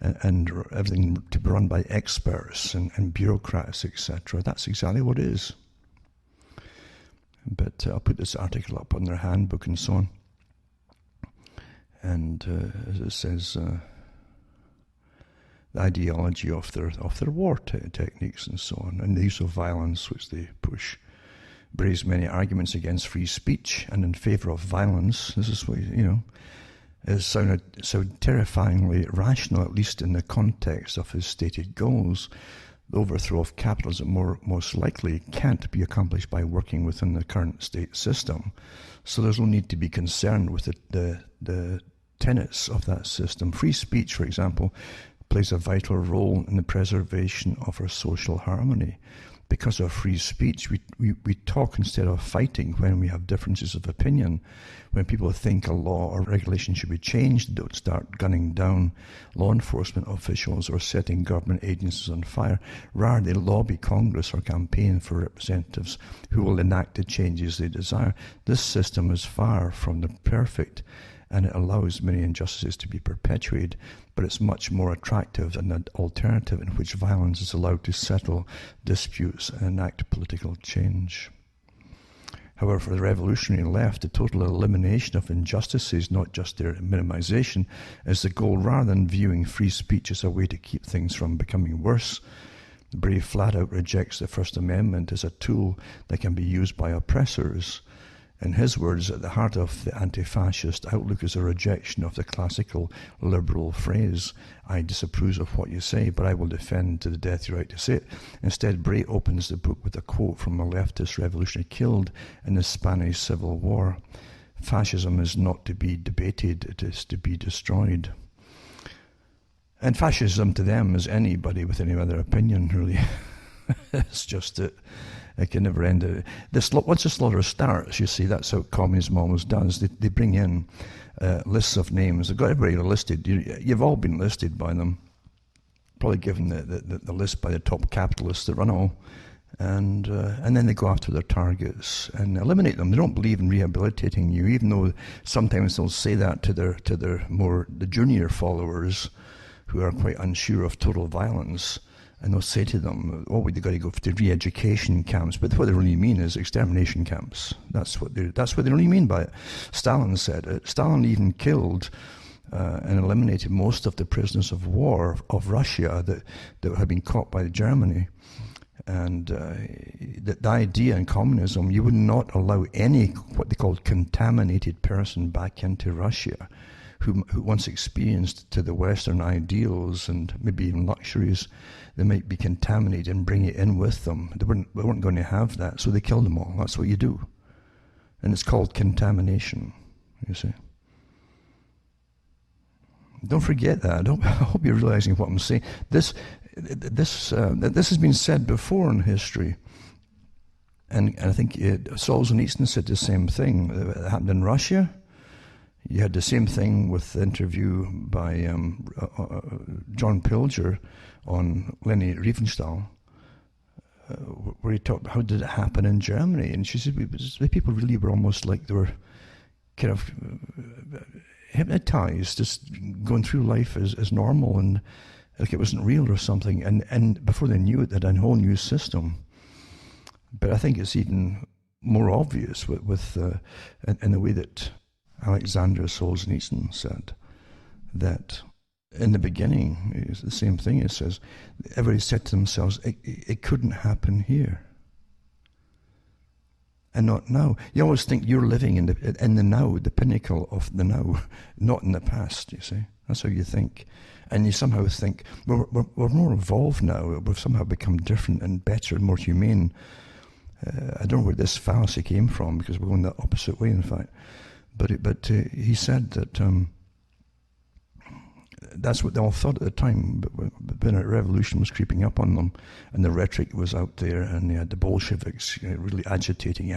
and everything to be run by experts and bureaucrats, etc. That's exactly what it is. But I'll put this article up on their handbook and so on. And as it says, the ideology of their war techniques and so on, and the use of violence which they push, raise many arguments against free speech and in favour of violence. This is what, is sounded so terrifyingly rational, at least in the context of his stated goals. The overthrow of capitalism most likely can't be accomplished by working within the current state system. So there's no need to be concerned with the tenets of that system. Free speech, for example, plays a vital role in the preservation of our social harmony. Because of free speech, we talk instead of fighting when we have differences of opinion. When people think a law or regulation should be changed, they don't start gunning down law enforcement officials or setting government agencies on fire. Rather, they lobby Congress or campaign for representatives who will enact the changes they desire. This system is far from the perfect, and it allows many injustices to be perpetuated, but it's much more attractive than an alternative in which violence is allowed to settle disputes and enact political change. However, for the revolutionary left, the total elimination of injustices, not just their minimization, is the goal, rather than viewing free speech as a way to keep things from becoming worse. The Brave flat out rejects the First Amendment as a tool that can be used by oppressors. In his words, at the heart of the anti-fascist outlook is a rejection of the classical liberal phrase, I disapprove of what you say, but I will defend to the death your right to say it. Instead, Bray opens the book with a quote from a leftist revolutionary killed in the Spanish Civil War. Fascism is not to be debated, it is to be destroyed. And fascism to them is anybody with any other opinion, really. It's just that it can never end. Once the slaughter starts, you see, that's how communism always does. They bring in lists of names. They've got everybody listed. You've all been listed by them. Probably given the list by the top capitalists that run all. And then they go after their targets and eliminate them. They don't believe in rehabilitating you, even though sometimes they'll say that to the junior followers who are quite unsure of total violence. And they'll say to them, they've got to go to re-education camps. But what they really mean is extermination camps. That's what they really mean by it. Stalin said it. Stalin even killed and eliminated most of the prisoners of war of Russia that had been caught by Germany. And the idea in communism, you would not allow any, what they called contaminated person back into Russia, who once experienced to the Western ideals and maybe even luxuries. They might be contaminated and bring it in with them. They weren't going to have that, so they killed them all. That's what you do. And it's called contamination, you see. Don't forget that. I hope you're realizing what I'm saying. This has been said before in history. And I think Solzhenitsyn said the same thing. It happened in Russia. You had the same thing with the interview by John Pilger on Leni Riefenstahl, where he talked, how did it happen in Germany? And she said, the people really were almost like they were kind of hypnotized, just going through life as normal, and like it wasn't real or something. And before they knew it, they had a whole new system. But I think it's even more obvious with in the way that Alexander Solzhenitsyn said that in the beginning, it's the same thing. It says, everybody said to themselves, it couldn't happen here. And not now. You always think you're living in the now, the pinnacle of the now, not in the past, you see. That's how you think. And you somehow think, we're more evolved now. We've somehow become different and better and more humane. I don't know where this fallacy came from, because we're going the opposite way, in fact. But he said that that's what they all thought at the time, but when a revolution was creeping up on them, and the rhetoric was out there, and they had the Bolsheviks really agitating,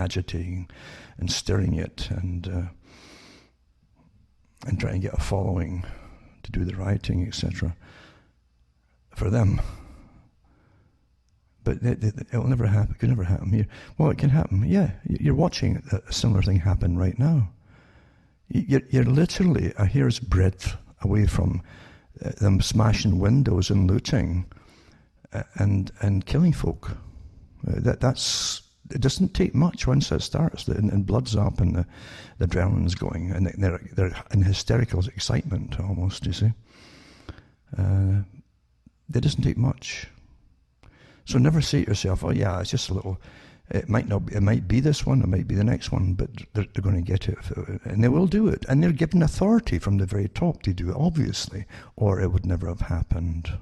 and stirring it, and trying to get a following to do the rioting, etc. for them. But it'll never happen. It could never happen here. Well, it can happen. Yeah, you're watching a similar thing happen right now. You're literally a hair's breadth away from them smashing windows and looting and killing folk. It doesn't take much once it starts, and blood's up and the adrenaline's going, and they're in hysterical excitement almost, you see. It doesn't take much. So never say to yourself, oh yeah, it's just a little, it might be this one, it might be the next one, but they're going to get it, and they will do it, and they're given authority from the very top to do it, obviously, or it would never have happened.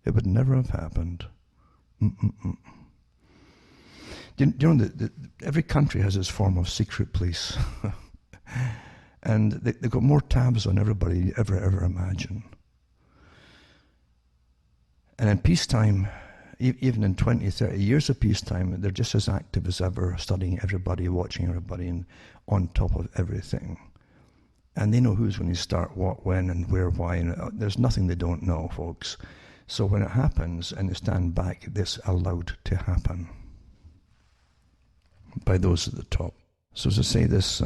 It would never have happened. Do you know that every country has its form of secret police, and they've got more tabs on everybody you ever imagine. And in peacetime, even in 20, 30 years of peacetime, they're just as active as ever, studying everybody, watching everybody, and on top of everything. And they know who's going to start what, when, and where, why, and there's nothing they don't know, folks. So when it happens and they stand back, it's allowed to happen by those at the top. So as I say, this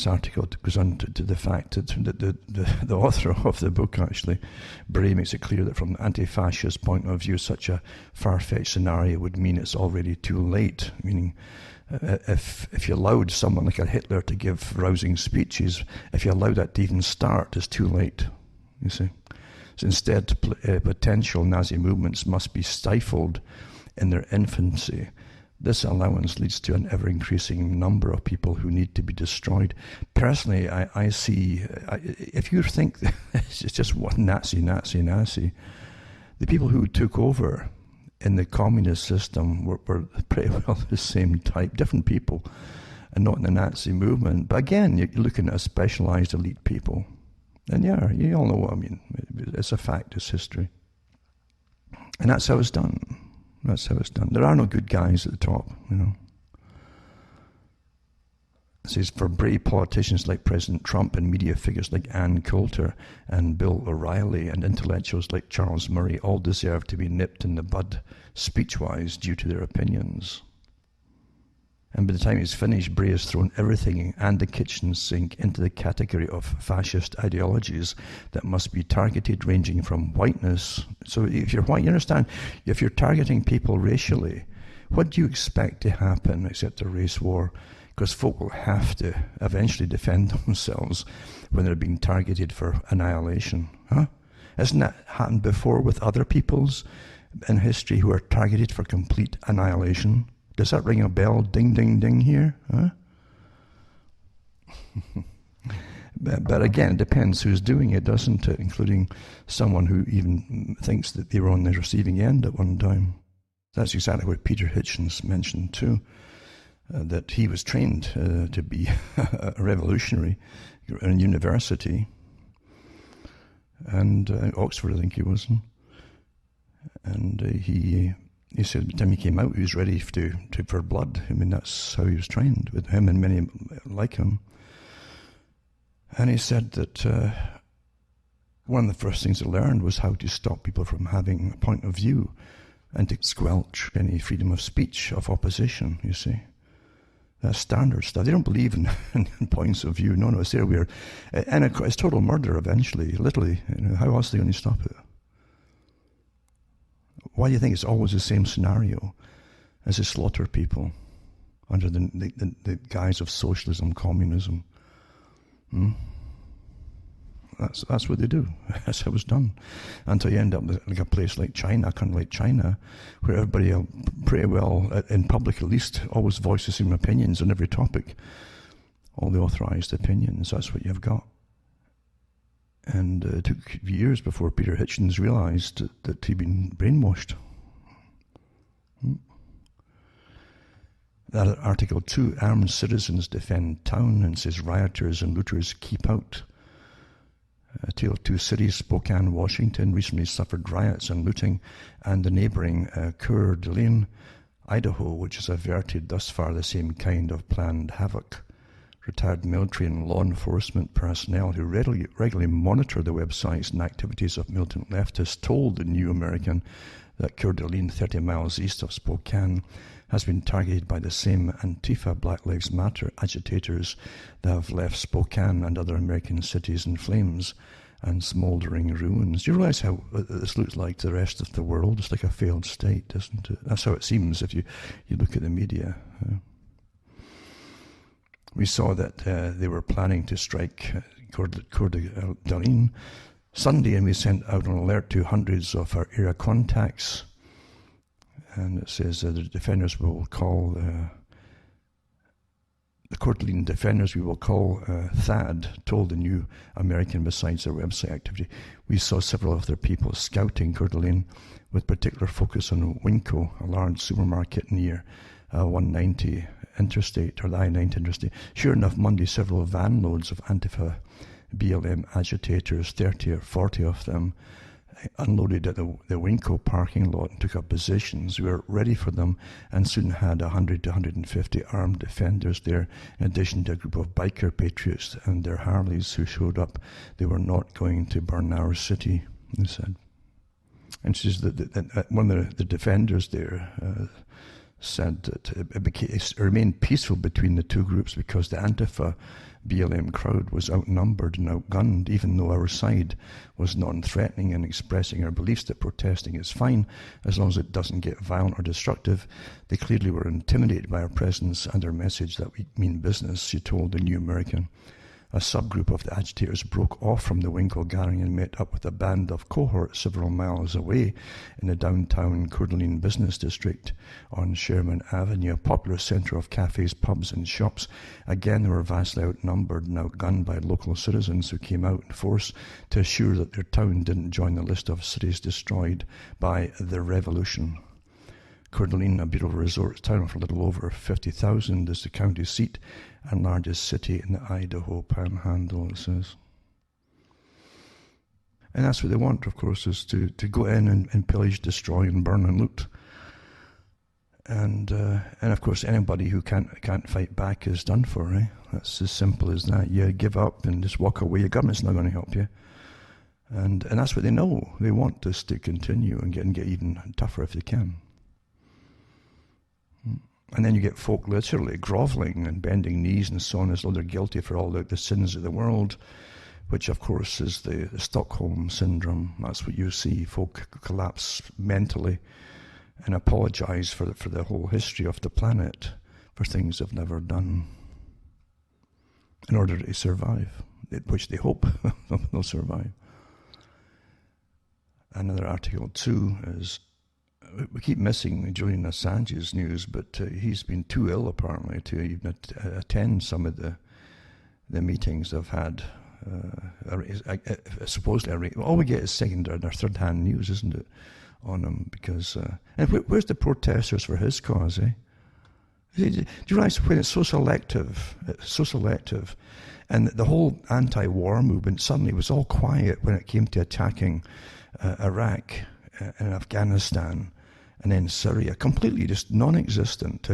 article goes on to the fact that the author of the book, actually, Bray, makes it clear that from the anti-fascist point of view, such a far-fetched scenario would mean it's already too late, meaning if you allowed someone like a Hitler to give rousing speeches, if you allow that to even start, it's too late, you see. So instead, potential Nazi movements must be stifled in their infancy. This allowance leads to an ever-increasing number of people who need to be destroyed. Personally, I see, if you think it's just one Nazi, the people who took over in the communist system were pretty well the same type, different people, and not in the Nazi movement. But again, you're looking at specialized elite people. And yeah, you all know what I mean. It's a fact, it's history. And that's how it's done. That's how it's done. There are no good guys at the top, you know. It says, for brave politicians like President Trump and media figures like Ann Coulter and Bill O'Reilly and intellectuals like Charles Murray all deserve to be nipped in the bud speech-wise due to their opinions. And by the time he's finished, Bray has thrown everything and the kitchen sink into the category of fascist ideologies that must be targeted, ranging from whiteness. So if you're white, you understand, if you're targeting people racially, what do you expect to happen except a race war? Because folk will have to eventually defend themselves when they're being targeted for annihilation. Huh? Hasn't that happened before with other peoples in history who are targeted for complete annihilation? Does that ring a bell? Ding, ding, ding here? Huh? But again, it depends who's doing it, doesn't it? Including someone who even thinks that they were on the receiving end at one time. That's exactly what Peter Hitchens mentioned too. that he was trained to be a revolutionary in university, and Oxford, I think he was. And he said by the time he came out, he was ready for blood. I mean, that's how he was trained, with him and many like him. And he said that one of the first things he learned was how to stop people from having a point of view and to squelch any freedom of speech of opposition, you see. That's standard stuff. They don't believe in points of view. No, it's there. And it's total murder eventually, literally. How else are they going to stop it? Why do you think it's always the same scenario as they slaughter people under the guise of socialism, communism? That's what they do. That's how it's done. Until you end up like a place like China, kind of like China, where everybody pretty well, in public at least, always voices some opinions on every topic. All the authorized opinions, that's what you've got. And it took years before Peter Hitchens realized that he'd been brainwashed. That Article 2, armed citizens defend town, and says rioters and looters keep out. A tale of two cities, Spokane, Washington, recently suffered riots and looting, and the neighboring Coeur d'Alene, Idaho, which has averted thus far the same kind of planned havoc. Retired military and law enforcement personnel who regularly monitor the websites and activities of militant leftists told the New American that Coeur d'Alene, 30 miles east of Spokane, has been targeted by the same Antifa Black Lives Matter agitators that have left Spokane and other American cities in flames and smouldering ruins. Do you realize how this looks like to the rest of the world? It's like a failed state, doesn't it? That's how it seems if you look at the media. We saw that they were planning to strike Coeur d'Alene Sunday, and we sent out an alert to hundreds of our area contacts. And it says the defenders will call, the Coeur d'Alene defenders we will call THAAD, told the New American besides their website activity. We saw several of their people scouting Coeur d'Alene with particular focus on Winco, a large supermarket near 190 interstate, or the I-90 interstate. Sure enough, Monday, several van loads of Antifa BLM agitators, 30 or 40 of them, unloaded at the Winco parking lot and took up positions. We were ready for them and soon had 100 to 150 armed defenders there, in addition to a group of biker patriots and their Harleys who showed up. They were not going to burn our city, they said. And she says that one of the defenders there said that it remained peaceful between the two groups because the Antifa BLM crowd was outnumbered and outgunned, even though our side was non-threatening and expressing our beliefs that protesting is fine as long as it doesn't get violent or destructive. They clearly were intimidated by our presence and our message that we mean business, she told the New American. A subgroup of the agitators broke off from the Winco gathering and met up with a band of cohorts several miles away in the downtown Coeur d'Alene business district on Sherman Avenue, a popular centre of cafes, pubs and shops. Again, they were vastly outnumbered and outgunned by local citizens who came out in force to assure that their town didn't join the list of cities destroyed by the revolution. Coeur d'Alene, a beautiful resort town of a little over 50,000, is the county seat and largest city in the Idaho Panhandle, it says. And that's what they want, of course, is to go in and pillage, destroy, and burn and loot. And of course, anybody who can't fight back is done for, eh? That's as simple as that. You give up and just walk away. Your government's not going to help you. And that's what they know. They want this to continue and get even tougher if they can. And then you get folk literally groveling and bending knees and so on as though they're guilty for all the sins of the world, which of course is the Stockholm Syndrome. That's what you see. Folk collapse mentally and apologize for the whole history of the planet for things they've never done in order to survive, which they hope they'll survive. Another Article 2 is, we keep missing Julian Assange's news, but he's been too ill apparently to even attend some of the meetings they've had. Supposedly, all we get is second or third-hand news, isn't it, on him? Because and where's the protesters for his cause? Eh? Do you realize when it's so selective, and the whole anti-war movement suddenly was all quiet when it came to attacking Iraq and Afghanistan and then Syria, completely just non-existent,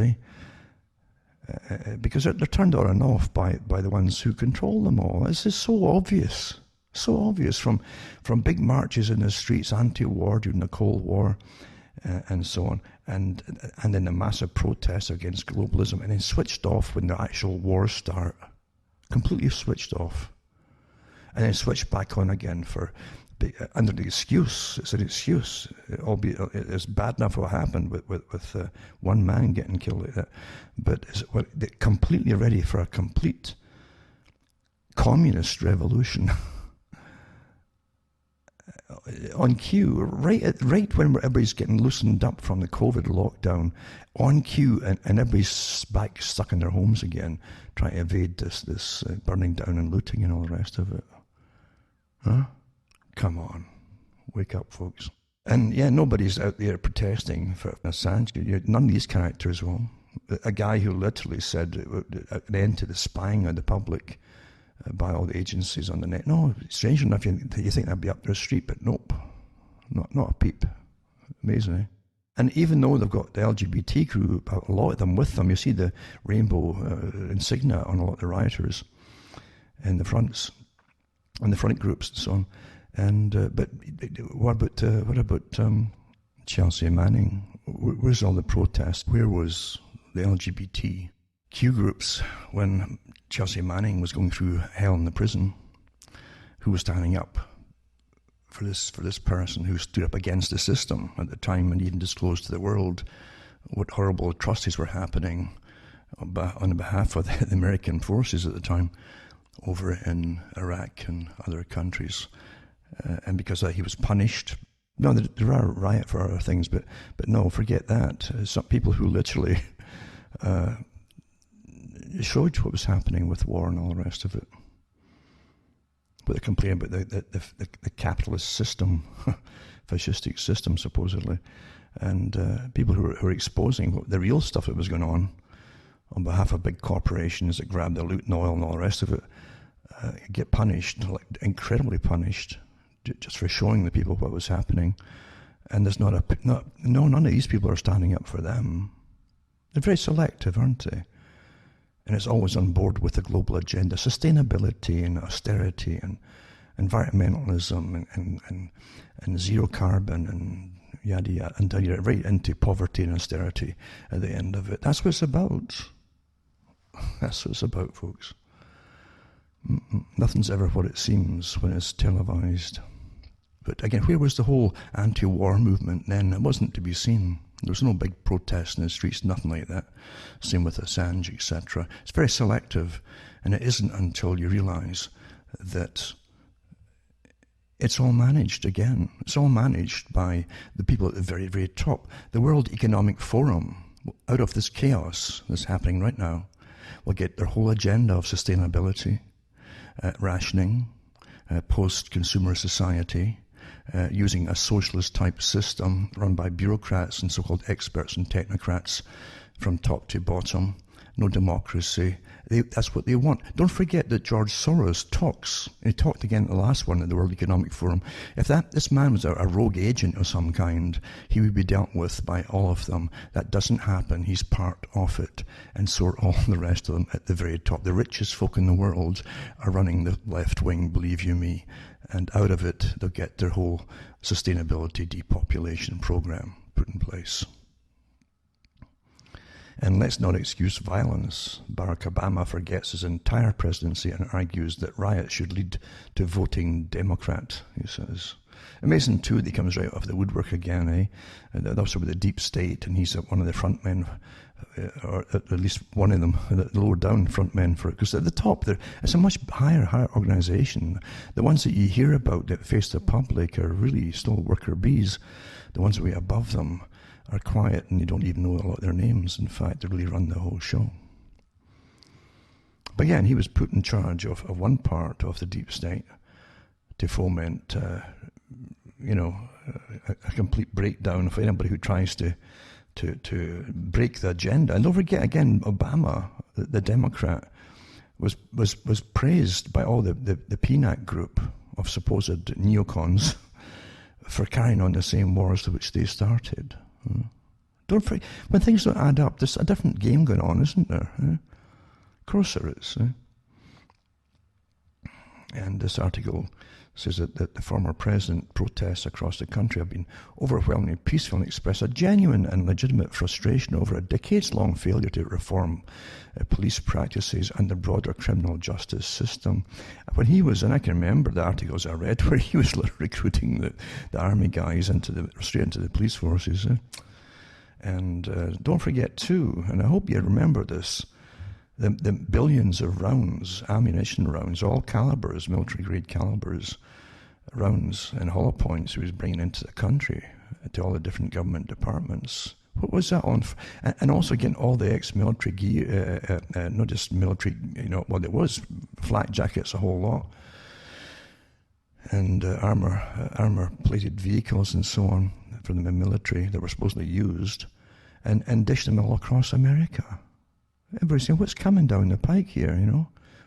because they're turned on and off by the ones who control them all. This is so obvious from big marches in the streets, anti-war during the Cold War, and so on, and then the massive protests against globalism, and then switched off when the actual wars start, completely switched off, and then switched back on again under the excuse. It's an excuse, albeit it's bad enough what happened with one man getting killed like that, but they're completely ready for a complete communist revolution. On cue, right when everybody's getting loosened up from the COVID lockdown, on cue, and everybody's back stuck in their homes again, trying to evade this burning down and looting and all the rest of it. Huh? Come on, wake up, folks. And yeah, nobody's out there protesting for Assange. None of these characters will. A guy who literally said an end to the spying of the public by all the agencies on the net. No, strange enough, you think that'd be up their street, but nope, not a peep. Amazing, eh? And even though they've got the LGBT group, a lot of them with them, you see the rainbow insignia on a lot of the rioters in the fronts, and the front groups and so on. And but what about Chelsea Manning? Where's all the protests? Where was the LGBTQ groups when Chelsea Manning was going through hell in the prison? Who was standing up for this person who stood up against the system at the time and even disclosed to the world what horrible atrocities were happening on behalf of the American forces at the time over in Iraq and other countries? And because of that, he was punished. No, there are riot for other things, but no, forget that. Some people who literally showed what was happening with war and all the rest of it. But they complain about the capitalist system, fascistic system, supposedly. And people who are exposing the real stuff that was going on behalf of big corporations that grab the loot and oil and all the rest of it, get punished, like incredibly punished, just for showing the people what was happening. And there's none of these people are standing up for them. They're very selective, aren't they? And it's always on board with the global agenda, sustainability and austerity and environmentalism and zero carbon and yada yada, until you're right into poverty and austerity at the end of it. That's what it's about. That's what it's about, folks. Nothing's ever what it seems when it's televised. But again, where was the whole anti-war movement then? It wasn't to be seen. There was no big protests in the streets, nothing like that. Same with Assange, etc. It's very selective, and it isn't until you realise that it's all managed again. It's all managed by the people at the very, very top. The World Economic Forum, out of this chaos that's happening right now, will get their whole agenda of sustainability, rationing, post-consumer society, using a socialist-type system run by bureaucrats and so-called experts and technocrats from top to bottom. No democracy. That's what they want. Don't forget that George Soros talks. He talked again at the last one at the World Economic Forum. If this man was a rogue agent of some kind, he would be dealt with by all of them. That doesn't happen. He's part of it. And so are all the rest of them at the very top. The richest folk in the world are running the left wing, believe you me. And out of it, they'll get their whole sustainability depopulation program put in place. And let's not excuse violence. Barack Obama forgets his entire presidency and argues that riots should lead to voting Democrat, he says. Amazing, too, that he comes right off the woodwork again, eh? And also with the deep state, and he's one of the front men, or at least one of them, the lower down front men for it. Because at the top, it's a much higher organisation. The ones that you hear about that face the public are really still worker bees. The ones way above them are quiet, and you don't even know a lot of their names. In fact, they really run the whole show. But again, he was put in charge of one part of the deep state to foment, a complete breakdown of anybody who tries to to break the agenda. And don't forget, again, Obama, the Democrat, was praised by all the PNAC group of supposed neocons for carrying on the same wars to which they started. Don't forget, when things don't add up, there's a different game going on, isn't there? Of course there is. And this article says that the former president protests across the country have been overwhelmingly peaceful and express a genuine and legitimate frustration over a decades-long failure to reform police practices and the broader criminal justice system. When he was, and I can remember the articles I read where he was recruiting the army guys straight into the police forces. And don't forget too, and I hope you remember this, the billions of rounds, ammunition rounds, all calibers, military-grade calibers, rounds and hollow points he was bringing into the country to all the different government departments. What was that on? And also getting all the ex-military gear, not just military, well, it was flak jackets, a whole lot, and armor-plated vehicles and so on from the military that were supposedly used, and dish them all across America. Everybody's saying, what's coming down the pike here,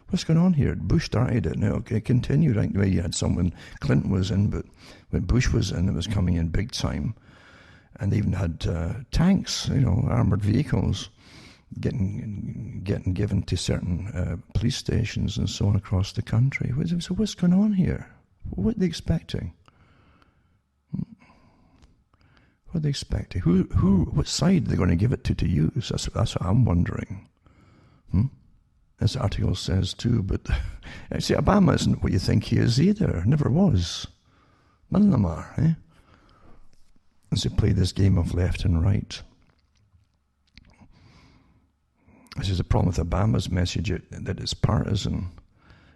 What's going on here? Bush started it, it continued right the way you had some when Clinton was in, but when Bush was in, it was coming in big time. And they even had tanks, armoured vehicles getting given to certain police stations and so on across the country. So what's going on here? What are they expecting? What are they expecting? What side are they going to give it to use? That's what I'm wondering. This article says too, but see, Obama isn't what you think he is either. Never was. None of them are, As they play this game of left and right. This is the problem with Obama's message, that it's partisan.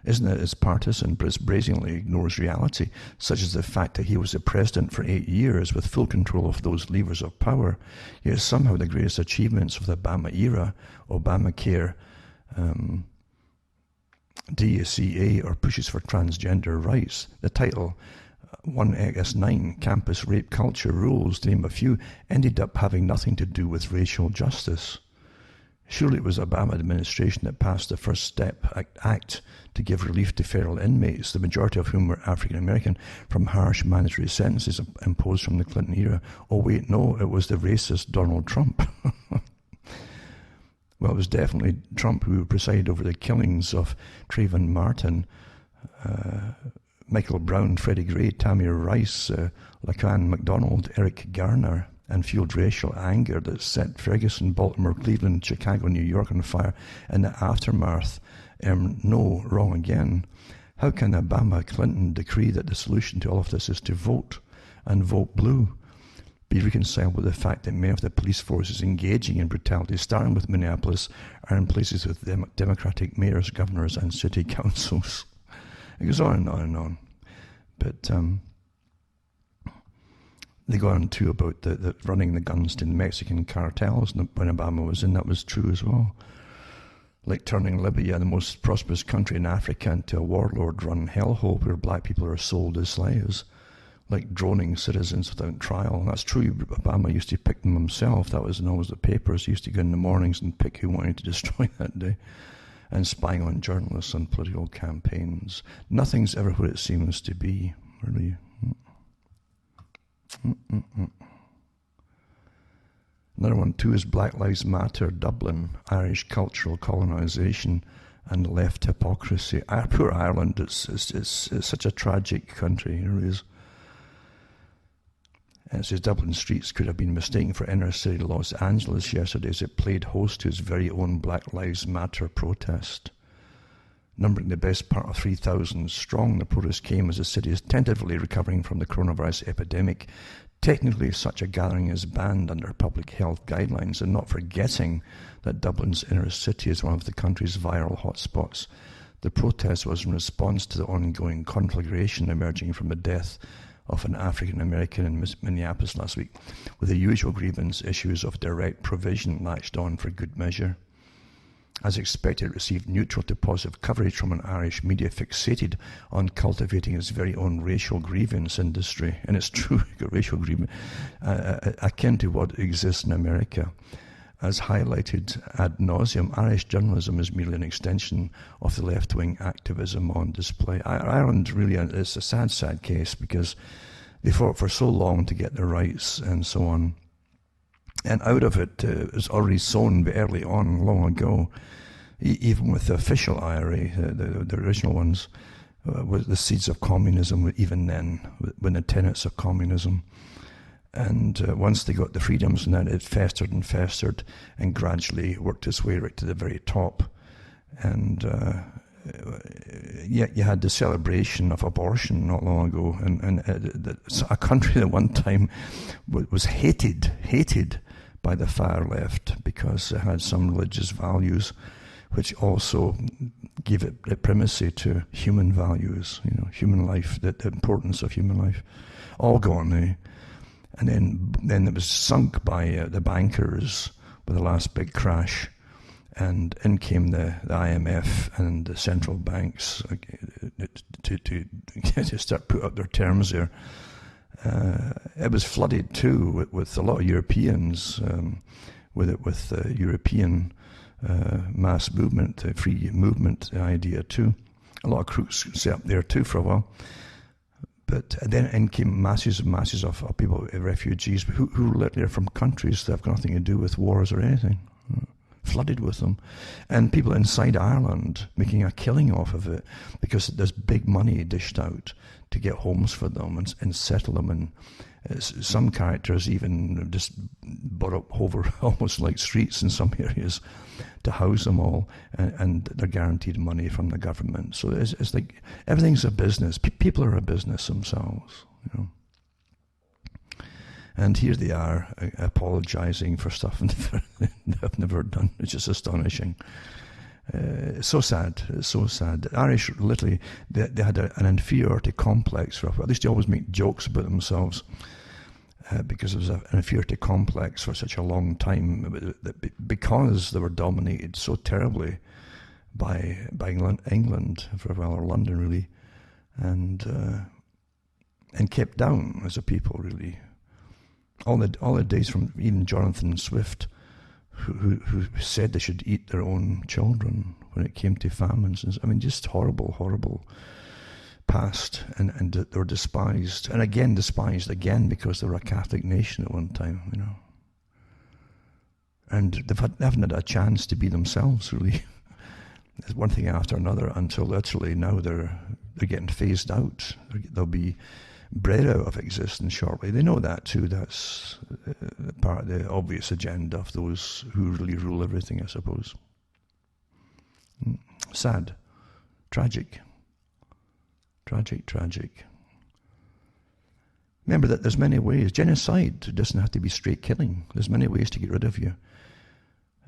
Isn't it? It's partisan, but it brazenly ignores reality, such as the fact that he was the president for 8 years with full control of those levers of power. Yet somehow the greatest achievements of the Obama era, Obamacare, DCA, or pushes for transgender rights, the title 1X9, Campus Rape Culture Rules, to name a few, ended up having nothing to do with racial justice. Surely it was the Obama administration that passed the First Step Act to give relief to federal inmates, the majority of whom were African American, from harsh mandatory sentences imposed from the Clinton era. Oh wait, no, it was the racist Donald Trump. Well, it was definitely Trump who presided over the killings of Trayvon Martin, Michael Brown, Freddie Gray, Tamir Rice, Laquan McDonald, Eric Garner, and fueled racial anger that set Ferguson, Baltimore, Cleveland, Chicago, New York on fire in the aftermath. No, wrong again. How can Obama-Clinton decree that the solution to all of this is to vote, and vote blue, be reconciled with the fact that many of the police forces engaging in brutality, starting with Minneapolis, are in places with Democratic mayors, governors, and city councils? It goes on and on and on. But they go on too about the running the guns to the Mexican cartels when Obama was in. That was true as well. Like turning Libya, the most prosperous country in Africa, into a warlord-run hellhole where black people are sold as slaves, like droning citizens without trial. And that's true. Obama used to pick them himself. That was always the papers. He used to go in the mornings and pick who wanted to destroy that day, and spying on journalists and political campaigns. Nothing's ever what it seems to be, really. Another one too is Black Lives Matter, Dublin, Irish cultural colonisation and left hypocrisy. Poor Ireland, it's such a tragic country, it really is. And it says Dublin streets could have been mistaken for inner city Los Angeles yesterday as it played host to its very own Black Lives Matter protest. Numbering the best part of 3,000 strong, the protest came as the city is tentatively recovering from the coronavirus epidemic. Technically, such a gathering is banned under public health guidelines, and not forgetting that Dublin's inner city is one of the country's viral hotspots. The protest was in response to the ongoing conflagration emerging from the death of an African American in Minneapolis last week, with the usual grievance issues of direct provision latched on for good measure. As expected, it received neutral to positive coverage from an Irish media fixated on cultivating its very own racial grievance industry. And it's true, racial grievance, akin to what exists in America. As highlighted ad nauseum, Irish journalism is merely an extension of the left-wing activism on display. Ireland really is a sad, sad case, because they fought for so long to get their rights and so on. And out of it was already sown early on, long ago, even with the official IRA, the original ones, with the seeds of communism, even then, when the tenets of communism. And once they got the freedoms, and then it festered and festered and gradually worked its way right to the very top. And yet you had the celebration of abortion not long ago, and a country that one time was hated by the far left because it had some religious values which also gave it primacy to human values, human life, the importance of human life, all gone, eh? And then it was sunk by the bankers with the last big crash, and in came the IMF and the central banks to start put up their terms there. It was flooded too with a lot of Europeans, with European mass movement, free movement idea too. A lot of crooks set up there too for a while. But then in came masses and masses of people, refugees, who literally are from countries that have nothing to do with wars or anything, flooded with them. And people inside Ireland making a killing off of it because there's big money dished out to get homes for them and settle them. And some characters even just brought up over almost like streets in some areas to house them all, and they're guaranteed money from the government. So it's like everything's a business. People are a business themselves, And here they are apologizing for stuff they've never done. It's just astonishing. It's so sad. It's so sad. The Irish, literally, they had an inferiority complex. For at least they always make jokes about themselves, because there was an inferiority complex for such a long time, because they were dominated so terribly by England for a while, or London really, and kept down as a people really. All the days from even Jonathan Swift, who said they should eat their own children when it came to famines. I mean, just horrible past, and they were despised, and again despised again because they were a Catholic nation at one time, and they haven't had a chance to be themselves really. It's one thing after another until literally now they're getting phased out. They'll be bred out of existence shortly. They know that too. That's part of the obvious agenda of those who really rule everything, I suppose. Sad. Tragic. Remember that there's many ways. Genocide doesn't have to be straight killing. There's many ways to get rid of you.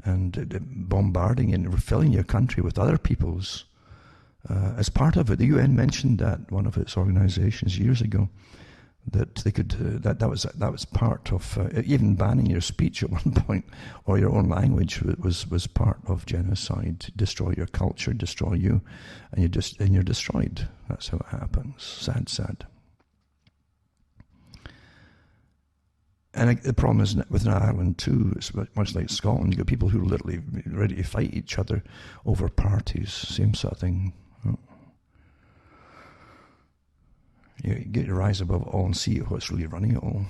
And bombarding and filling your country with other people's. As part of it, the UN mentioned that one of its organizations years ago, that they could that was part of even banning your speech at one point, or your own language was part of genocide. Destroy your culture, destroy you, and you're destroyed. That's how it happens. Sad. And the problem is within Ireland too, it's much like Scotland. You got people who are literally ready to fight each other over parties. Same sort of thing. You get your eyes above it all and see what's really running it all.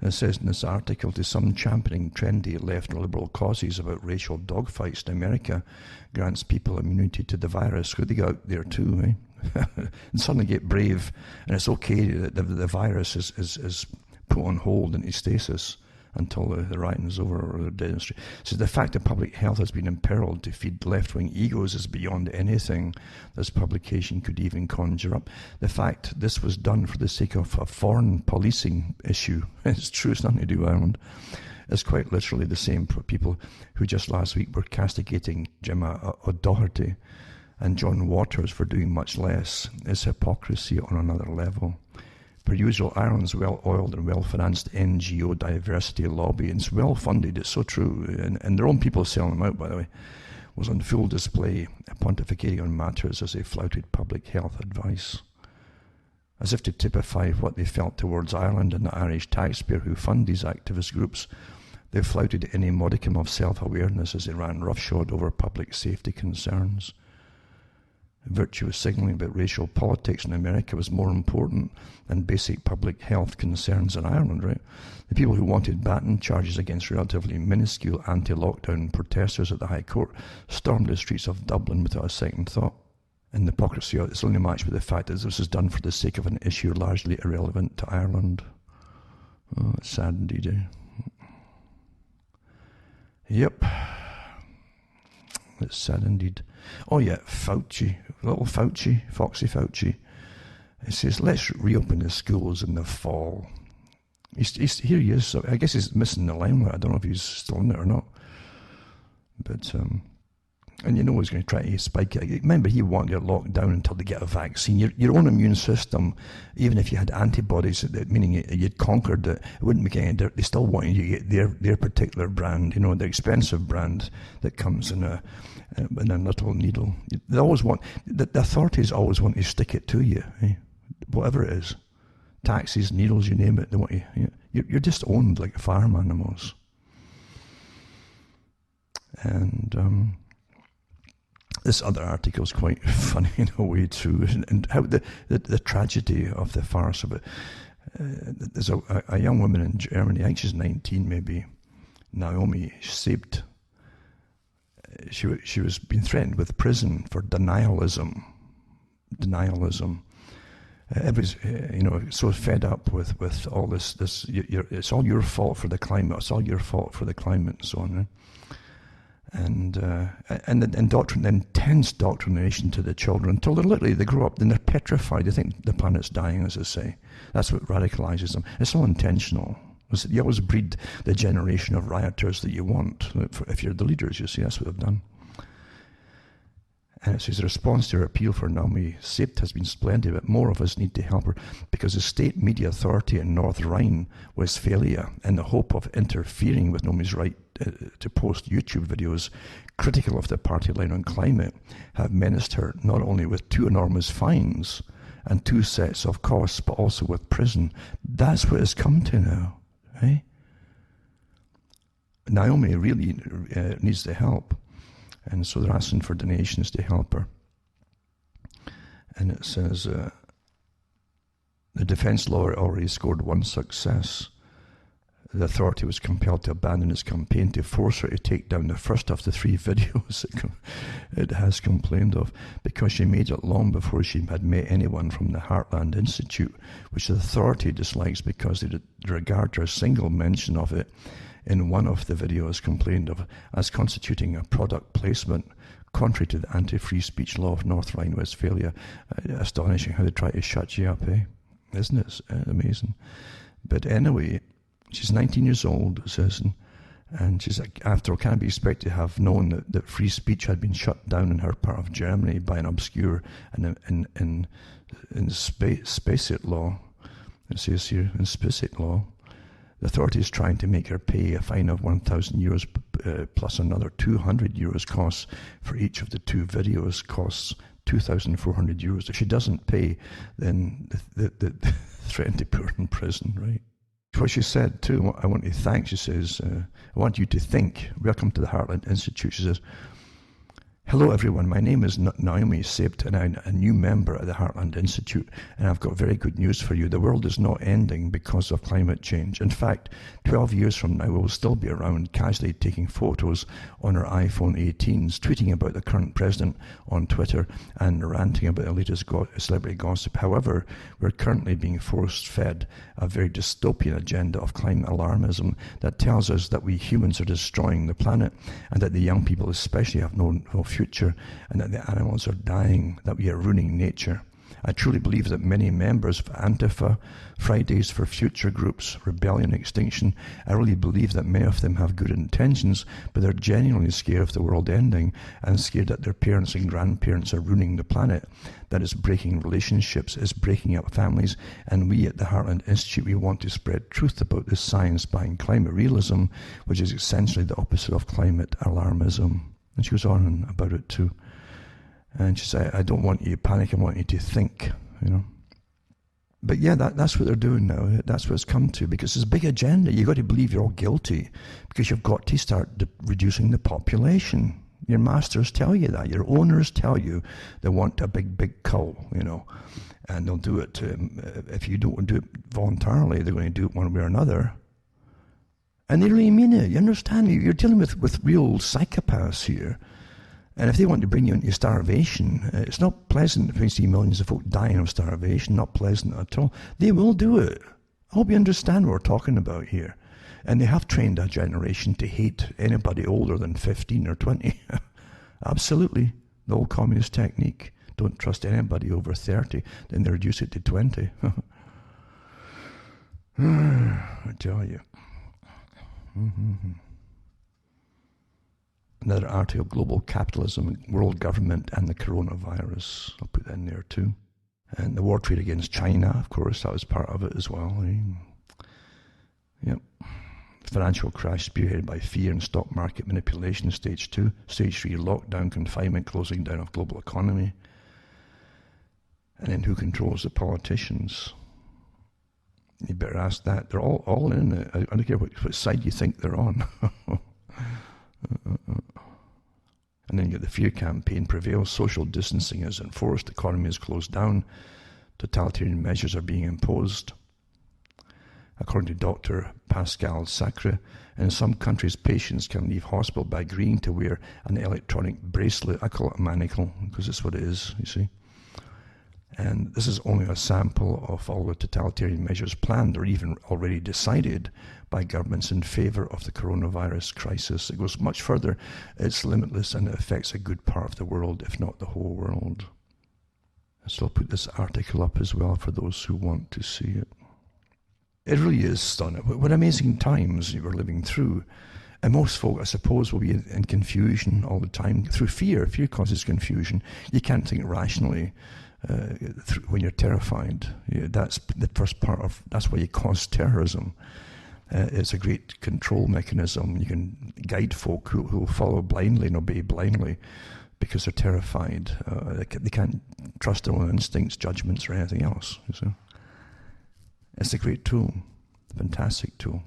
It says in this article, to some championing trendy left liberal causes about racial dogfights in America grants people immunity to the virus. Who they got out there too, eh? And suddenly get brave, and it's okay that the virus is put on hold into stasis until the rioting is over or the dead in the street. So the fact that public health has been imperiled to feed left-wing egos is beyond anything this publication could even conjure up. The fact this was done for the sake of a foreign policing issue, it's true, it's nothing to do with Ireland, is quite literally the same for people who just last week were castigating Gemma O'Doherty and John Waters for doing much less. Is hypocrisy on another level. Per usual, Ireland's well-oiled and well-financed NGO diversity lobby, and it's well-funded, it's so true, and their own people selling them out, by the way, was on full display, pontificating on matters as they flouted public health advice. As if to typify what they felt towards Ireland and the Irish taxpayer who fund these activist groups, they flouted any modicum of self-awareness as they ran roughshod over public safety concerns. Virtuous signalling about racial politics in America was more important than basic public health concerns in Ireland, right? The people who wanted baton charges against relatively minuscule anti-lockdown protesters at the High Court stormed the streets of Dublin without a second thought. And the hypocrisy is only matched with the fact that this is done for the sake of an issue largely irrelevant to Ireland. Oh, it's sad indeed, eh? Yep. It's sad indeed. Oh yeah, Foxy Fauci. He says, let's reopen the schools in the fall. Here he is. So I guess he's missing the limelight. I don't know if he's still in it or not. But, and you know he's going to try to spike it. Remember, he wanted it locked down until they get a vaccine. Your own immune system, even if you had antibodies, meaning you'd conquered it, it wouldn't make any difference. They still wanted you to get their particular brand, you know, the expensive brand that comes in a little needle. They always want, the authorities always want to stick it to you, eh? Whatever it is. Taxis, needles, you name it, they want you. You're just owned like farm animals. And this other article is quite funny in a way too, and how the tragedy of the farce of it. There's a young woman in Germany, I think she's 19 maybe, Naomi Sebt. She was being threatened with prison for denialism. Everybody's, so fed up with all this. It's all your fault for the climate. It's all your fault for the climate, and so on. Right? And the intense doctrination to the children until they grow up, then they're petrified. They think the planet's dying, as they say. That's what radicalizes them. It's all intentional. You always breed the generation of rioters that you want. If you're the leaders, you see, that's what they've done. And it says, the response to her appeal for Naomi Sebt has been splendid, but more of us need to help her because the state media authority in North Rhine-Westphalia, in the hope of interfering with Naomi's right to post YouTube videos critical of the party line on climate, have menaced her not only with 2 enormous fines and 2 sets of costs, but also with prison. That's what it's come to now, eh? Naomi really needs the help. And so they're asking for donations to help her. And it says, the defense lawyer already scored 1 success. The authority was compelled to abandon its campaign to force her to take down the first of the 3 videos it has complained of, because she made it long before she had met anyone from the Heartland Institute, which the authority dislikes because they regard her single mention of it in one of the videos complained of as constituting a product placement, contrary to the anti-free speech law of North Rhine-Westphalia. Astonishing how they try to shut you up, eh? Isn't it? Amazing. But anyway, she's 19 years old, it says, and she's like, after all, can't be expected to have known that free speech had been shut down in her part of Germany by an obscure and spacit law. It says here, in spacit law. The authorities trying to make her pay a fine of €1,000 plus another €200 costs for each of the 2 videos, costs €2,400. If she doesn't pay, then the threaten to put her in prison, right? What she said too, I want to thank, she says, I want you to think, welcome to the Heartland Institute, she says, hello everyone, my name is Naomi Sebt and I'm a new member at the Heartland Institute, and I've got very good news for you. The world is not ending because of climate change. In fact, 12 years from now we will still be around casually taking photos on our iPhone 18s, tweeting about the current president on Twitter and ranting about the latest celebrity gossip. However, we're currently being force-fed a very dystopian agenda of climate alarmism that tells us that we humans are destroying the planet and that the young people especially have no future, and that the animals are dying, that we are ruining nature. I truly believe that many members of Antifa, Fridays for Future groups, Rebellion, Extinction, I really believe that many of them have good intentions, but they're genuinely scared of the world ending and scared that their parents and grandparents are ruining the planet. That is breaking relationships, is breaking up families, and we at the Heartland Institute, we want to spread truth about this science behind climate realism, which is essentially the opposite of climate alarmism. And she goes on about it too. And she said, I don't want you to panic, I want you to think, you know. But yeah, that's what they're doing now. That's what it's come to, because it's a big agenda. You've got to believe you're all guilty, because you've got to start reducing the population. Your masters tell you that. Your owners tell you they want a big cull, you know. And they'll do it, if you don't do it voluntarily, they're going to do it one way or another. And they really mean it. You understand? You're dealing with real psychopaths here. And if they want to bring you into starvation, it's not pleasant if we see millions of folk dying of starvation, not pleasant at all. They will do it. I hope you understand what we're talking about here. And they have trained a generation to hate anybody older than 15 or 20. Absolutely. The old communist technique. Don't trust anybody over 30. Then they reduce it to 20. I tell you. Mm-hmm. Another article, Global Capitalism, World Government and the Coronavirus. I'll put that in there too. And the war trade against China, of course, that was part of it as well. Yep. Financial crash spearheaded by fear and stock market manipulation, stage 2. Stage 3, lockdown, confinement, closing down of global economy. And then who controls the politicians? You better ask that. They're all in it. I don't care what side you think they're on. And then you get the fear campaign prevails, social distancing is enforced, the economy is closed down, totalitarian measures are being imposed. According to Dr. Pascal Sacre, in some countries patients can leave hospital by agreeing to wear an electronic bracelet. I call it a manacle because it's what it is, you see. And this is only a sample of all the totalitarian measures planned or even already decided by governments in favor of the coronavirus crisis. It goes much further. It's limitless and it affects a good part of the world, if not the whole world. So I'll put this article up as well for those who want to see it. It really is stunning. What amazing times we're living through. And most folk, I suppose, will be in confusion all the time through fear. Fear causes confusion. You can't think rationally. When you're terrified, that's the first part of, that's why you cause terrorism. It's a great control mechanism. You can guide folk who will follow blindly and obey blindly because they're terrified. They can't trust their own instincts, judgments, or anything else. You see? It's a great tool, fantastic tool.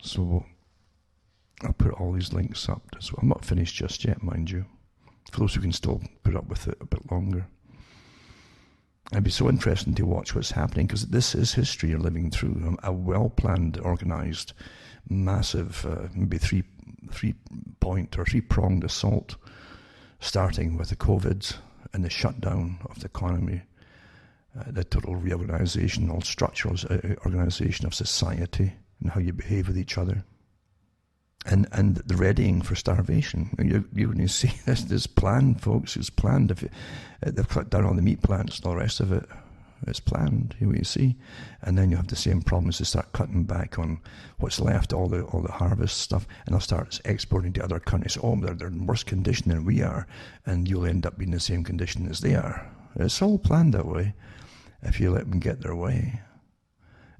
So I'll put all these links up as well. I'm not finished just yet, mind you. For those who can still put up with it a bit longer. It'd be so interesting to watch what's happening, because this is history you're living through. A well-planned, organised, massive, maybe three-point or three-pronged assault, starting with the COVID and the shutdown of the economy, the total reorganisation, all structural organisation of society and how you behave with each other. And the readying for starvation. You're going to see this planned, folks. It's planned. They've cut down all the meat plants and all the rest of it. It's planned. Here you see. And then you have the same problems. They start cutting back on what's left, all the harvest stuff, and they'll start exporting to other countries. Oh, they're in worse condition than we are, and you'll end up being in the same condition as they are. It's all planned that way, if you let them get their way.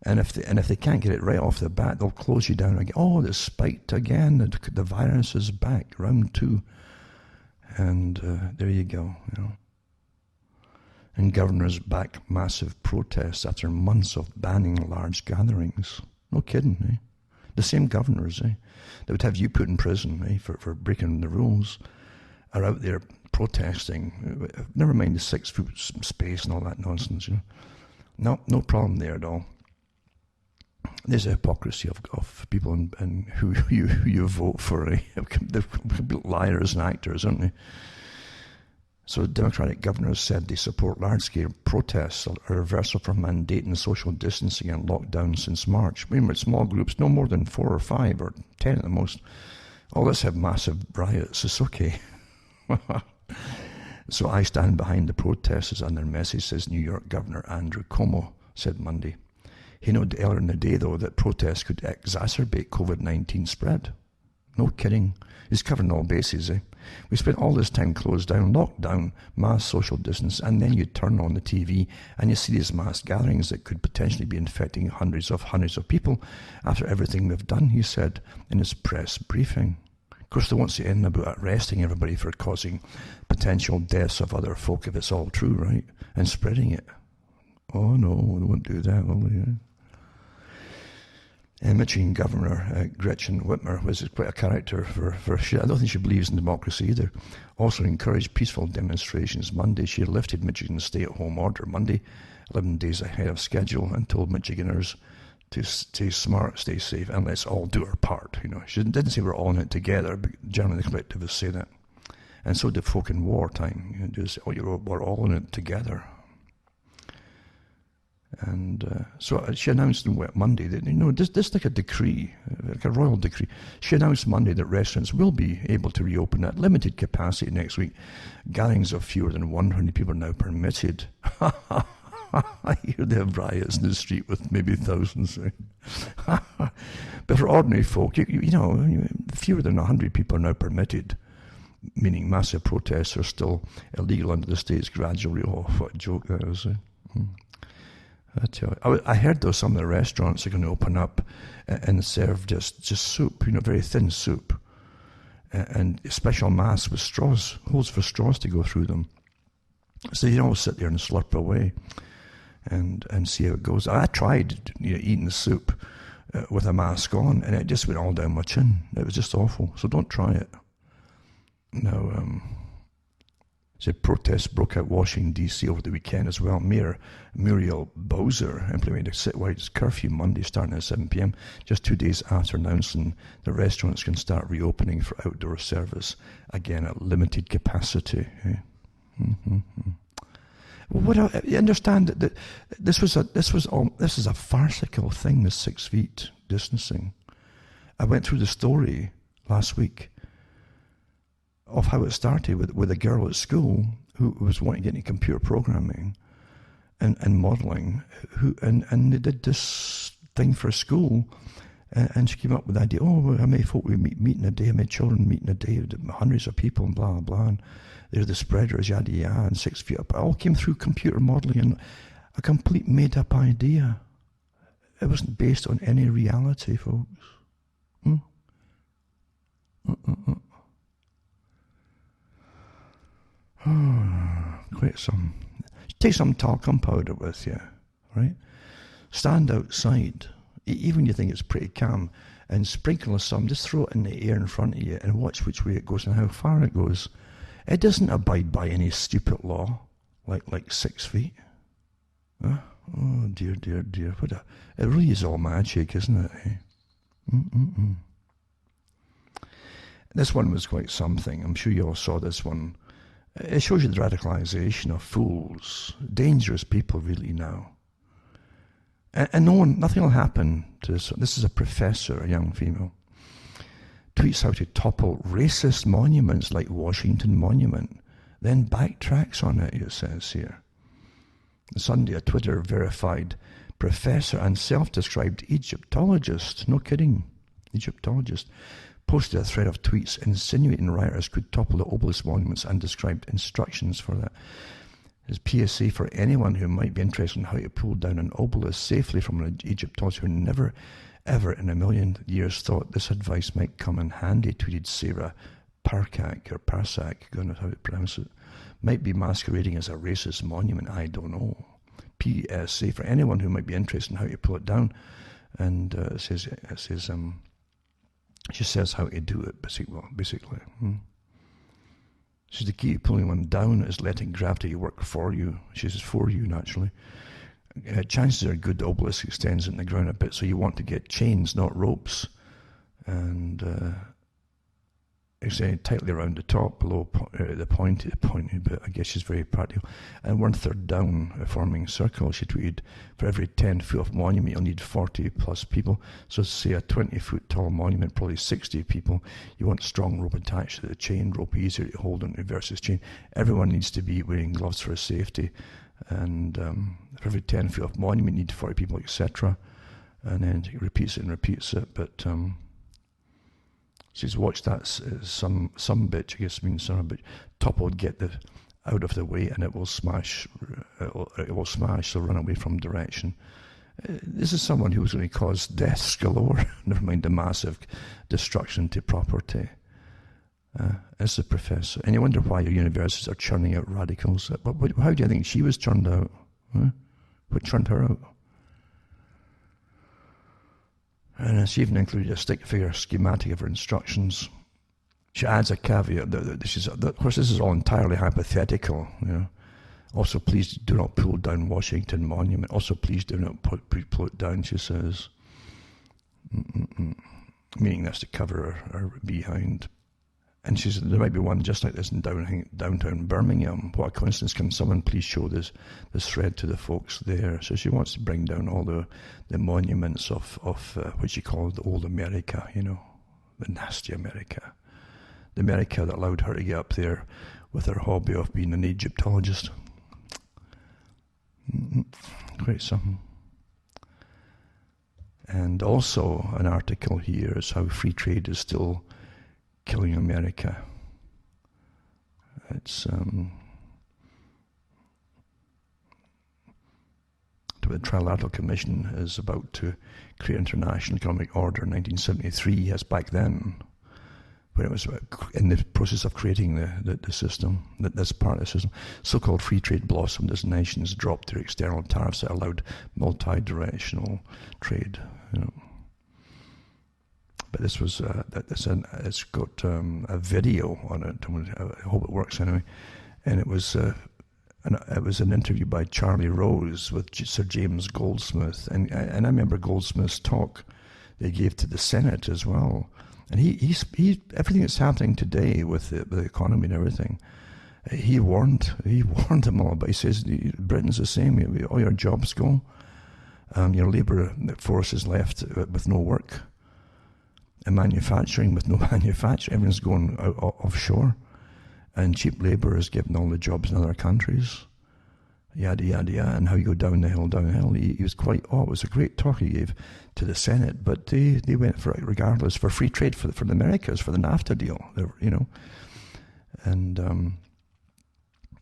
And if they can't get it right off the bat, they'll close you down again. Oh, it's spiked again. The virus is back, round 2. And there you go. You know. And governors back massive protests after months of banning large gatherings. No kidding, eh? The same governors, eh? That would have you put in prison, eh, for breaking the rules, are out there protesting. Never mind the 6 foot space and all that nonsense, you know. No problem there at all. There's a hypocrisy of people and who you vote for. Eh? They're liars and actors, aren't they? So Democratic governors said they support large-scale protests, a reversal from mandating social distancing and lockdown since March. Remember, small groups, no more than 4 or 5 or 10 at the most. All this have massive riots. It's okay. So I stand behind the protesters and their message, says New York Governor Andrew Cuomo said Monday. He noted earlier in the day, though, that protests could exacerbate COVID-19 spread. No kidding. He's covering all bases, eh? We spent all this time closed down, locked down, mass social distance, and then you turn on the TV and you see these mass gatherings that could potentially be infecting hundreds of people after everything we've done, he said in his press briefing. Of course, they won't say anything about arresting everybody for causing potential deaths of other folk if it's all true, right? And spreading it. Oh no, they won't do that, will they? Michigan Governor Gretchen Whitmer was quite a character I don't think she believes in democracy either. Also encouraged peaceful demonstrations Monday. She lifted Michigan's stay-at-home order Monday, 11 days ahead of schedule, and told Michiganders to stay smart, stay safe, and let's all do our part. She didn't say we're all in it together, but generally the collectivists say that. And so did folk in wartime. We're all in it together. And so she announced on Monday that, this like a decree, like a royal decree. She announced Monday that restaurants will be able to reopen at limited capacity next week. Gatherings of fewer than 100 people are now permitted. I hear they have riots in the street with maybe thousands. But for ordinary folk, fewer than 100 people are now permitted, meaning massive protests are still illegal under the state's gradual rule. Oh, what a joke that is. I tell you, I heard though some of the restaurants are going to open up and serve just soup, very thin soup, and special masks with straws, holes for straws to go through them. So you don't sit there and slurp away and see how it goes. I tried eating the soup with a mask on, and it just went all down my chin. It was just awful. So don't try it. Now, said protests broke out Washington, D.C. over the weekend as well. Mayor Muriel Bowser implemented a citywide curfew Monday starting at 7 p.m., just 2 days after announcing the restaurants can start reopening for outdoor service, again at limited capacity. Well, you understand that this is a farcical thing, this 6 feet distancing. I went through the story last week of how it started with a girl at school who was wanting to get into computer programming and modelling, and they did this thing for school, and she came up with the idea, how many folk we meet in a day, how many children meet in a day, hundreds of people, and blah, blah, and they're the spreaders, yada, yada, and 6 feet up. It all came through computer modelling and a complete made-up idea. It wasn't based on any reality, folks. Quite some. Take some talcum powder with you, right? Stand outside, even when you think it's pretty calm, and sprinkle some, just throw it in the air in front of you and watch which way it goes and how far it goes. It doesn't abide by any stupid law, like 6 feet. Huh? Oh, dear. It really is all magic, isn't it? This one was quite something. I'm sure you all saw this one. It shows you the radicalization of fools, dangerous people really now. And nothing will happen to this. This is a professor, a young female. Tweets how to topple racist monuments like Washington Monument, then backtracks on it, it says here. Sunday, a Twitter-verified professor and self-described Egyptologist, no kidding, Egyptologist, posted a thread of tweets insinuating rioters could topple the obelisk monuments and described instructions for that. His PSA for anyone who might be interested in how to pull down an obelisk safely from an Egyptologist who never, ever in a million years thought this advice might come in handy, tweeted Sarah Parsak, I don't know how to pronounce it. Might be masquerading as a racist monument, I don't know. PSA for anyone who might be interested in how to pull it down. And she says how to do it, basically. She says the key to pulling one down is letting gravity work for you. She says for you, naturally. Chances are good the obelisk extends in the ground a bit, so you want to get chains, not ropes. And say tightly around the top, below the pointy bit. I guess she's very practical. And 1/3 down, forming circle, she tweeted, for every 10 foot of monument, you'll need 40 plus people. So say a 20-foot tall monument, probably 60 people. You want strong rope attached to the chain, rope easier to hold and versus chain. Everyone needs to be wearing gloves for safety. And for every 10 foot of monument, you need 40 people, etc. And then he repeats it, but she's watched that some bitch, I guess means some bitch, toppled, get the out of the way, and it will smash, so run away from direction. This is someone who was going to cause deaths galore, never mind the massive destruction to property. As a professor, and you wonder why your universities are churning out radicals. But how do you think she was churned out? Huh? What churned her out? And she even included a stick figure schematic of her instructions. She adds a caveat that of course, this is all entirely hypothetical. You know. Also, please do not pull down Washington Monument. Also, please do not pull it down, she says. Meaning that's to cover her behind. And she said there might be one just like this in downtown Birmingham. What a coincidence. Can someone please show this thread to the folks there? So she wants to bring down all the monuments of what she called the old America, you know, the nasty America. The America that allowed her to get up there with her hobby of being an Egyptologist. Great something. And also an article here is how free trade is still killing America. It's the Trilateral Commission is about to create International Economic Order in 1973, as back then, when it was in the process of creating the system, this part of the system. So-called free trade blossomed as nations dropped their external tariffs that allowed multi-directional trade. You know. But this was it's got a video on it. I hope it works anyway. And it was an interview by Charlie Rose with Sir James Goldsmith, and I remember Goldsmith's talk they gave to the Senate as well. And he everything that's happening today with the economy and everything, he warned them all. But he says Britain's the same. All your jobs go. Your labour force is left with no work. And manufacturing with no manufacturing, everyone's going offshore, and cheap labour is given all the jobs in other countries, yada yada yada. And how you go downhill. He was quite. It was a great talk he gave to the Senate, but they went for it regardless, for free trade for the Americas, for the NAFTA deal, you know. And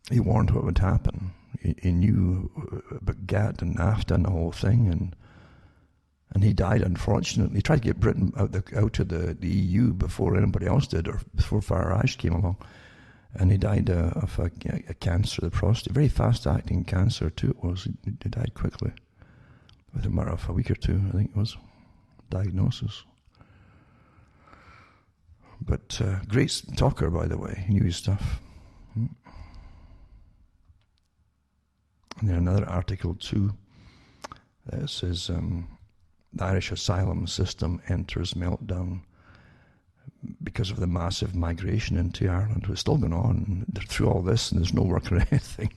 he warned what would happen. He knew about GATT and NAFTA and the whole thing, and he died, unfortunately. He tried to get Britain out of the EU before anybody else did, or before Farage came along. And he died of a cancer of the prostate. Very fast-acting cancer, too, it was. He died quickly. Within a matter of a week or two, I think it was. Diagnosis. But great talker, by the way. He knew his stuff. And then another article, too, that says... the Irish asylum system enters meltdown because of the massive migration into Ireland. It's still going on. They're through all this, and there's no work or anything.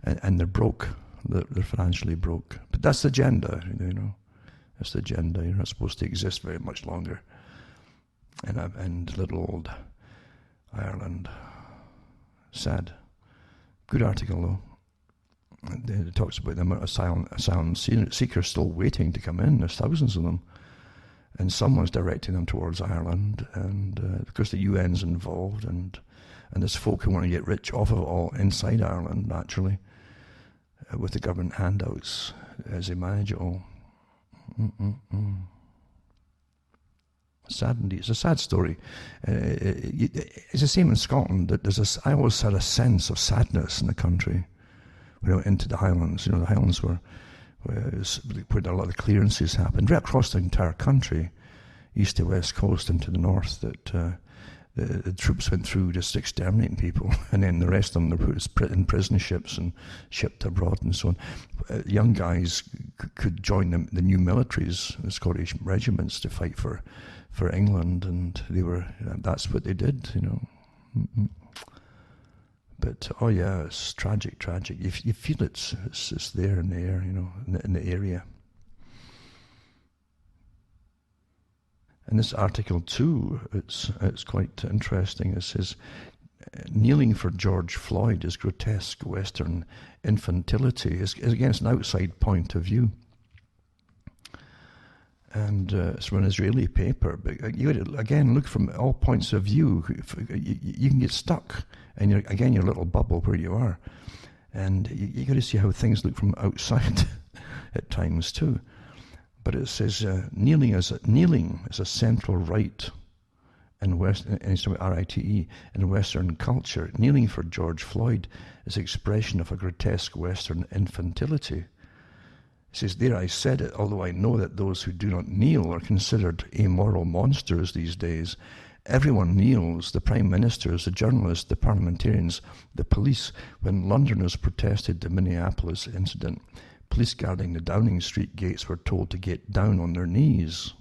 And they're broke. They're financially broke. But that's the agenda, you know. That's the agenda. You're not supposed to exist very much longer. And little old Ireland. Sad. Good article, though. It talks about the amount of asylum seekers still waiting to come in. There's thousands of them. And someone's directing them towards Ireland. And because the UN's involved, and there's folk who want to get rich off of it all inside Ireland, naturally, with the government handouts as they manage it all. Sad indeed. It's a sad story. It's the same in Scotland. That I always had a sense of sadness in the country. When I went into the Highlands, you know, the Highlands where a lot of clearances happened, right across the entire country, east to west coast and to the north, that the troops went through just exterminating people, and then the rest of them were put in prison ships and shipped abroad and so on. Young guys could join the new militaries, the Scottish regiments, to fight for for England, and that's what they did, Mm-mm. But oh yeah, it's tragic. You feel it's there in the air, in the area. And this article too, it's quite interesting. It says, kneeling for George Floyd is grotesque Western infantility. It's an outside point of view. And it's from an Israeli paper. But you got to, again, look from all points of view. You can get stuck in your little bubble where you are. And you got to see how things look from outside at times too. But it says kneeling is a central rite in RITE in Western culture. Kneeling for George Floyd is expression of a grotesque Western infantility. It says, there I said it, although I know that those who do not kneel are considered amoral monsters these days. Everyone kneels, the Prime Ministers, the journalists, the parliamentarians, the police. When Londoners protested the Minneapolis incident, police guarding the Downing Street gates were told to get down on their knees.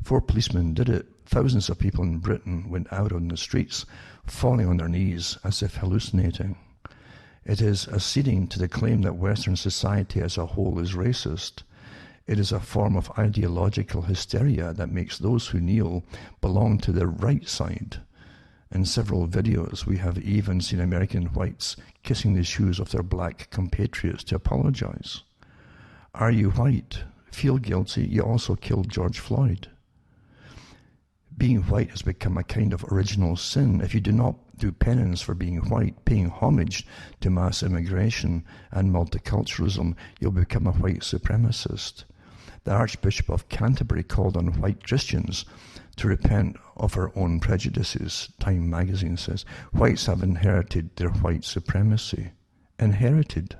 4 policemen did it. Thousands of people in Britain went out on the streets, falling on their knees as if hallucinating. It is acceding to the claim that Western society as a whole is racist. It is a form of ideological hysteria that makes those who kneel belong to the right side. In several videos, we have even seen American whites kissing the shoes of their black compatriots to apologize. Are you white? Feel guilty? You also killed George Floyd. Being white has become a kind of original sin. If you do not do penance for being white, paying homage to mass immigration and multiculturalism, you'll become a white supremacist. The Archbishop of Canterbury called on white Christians to repent of our own prejudices. Time magazine says, whites have inherited their white supremacy. Inherited.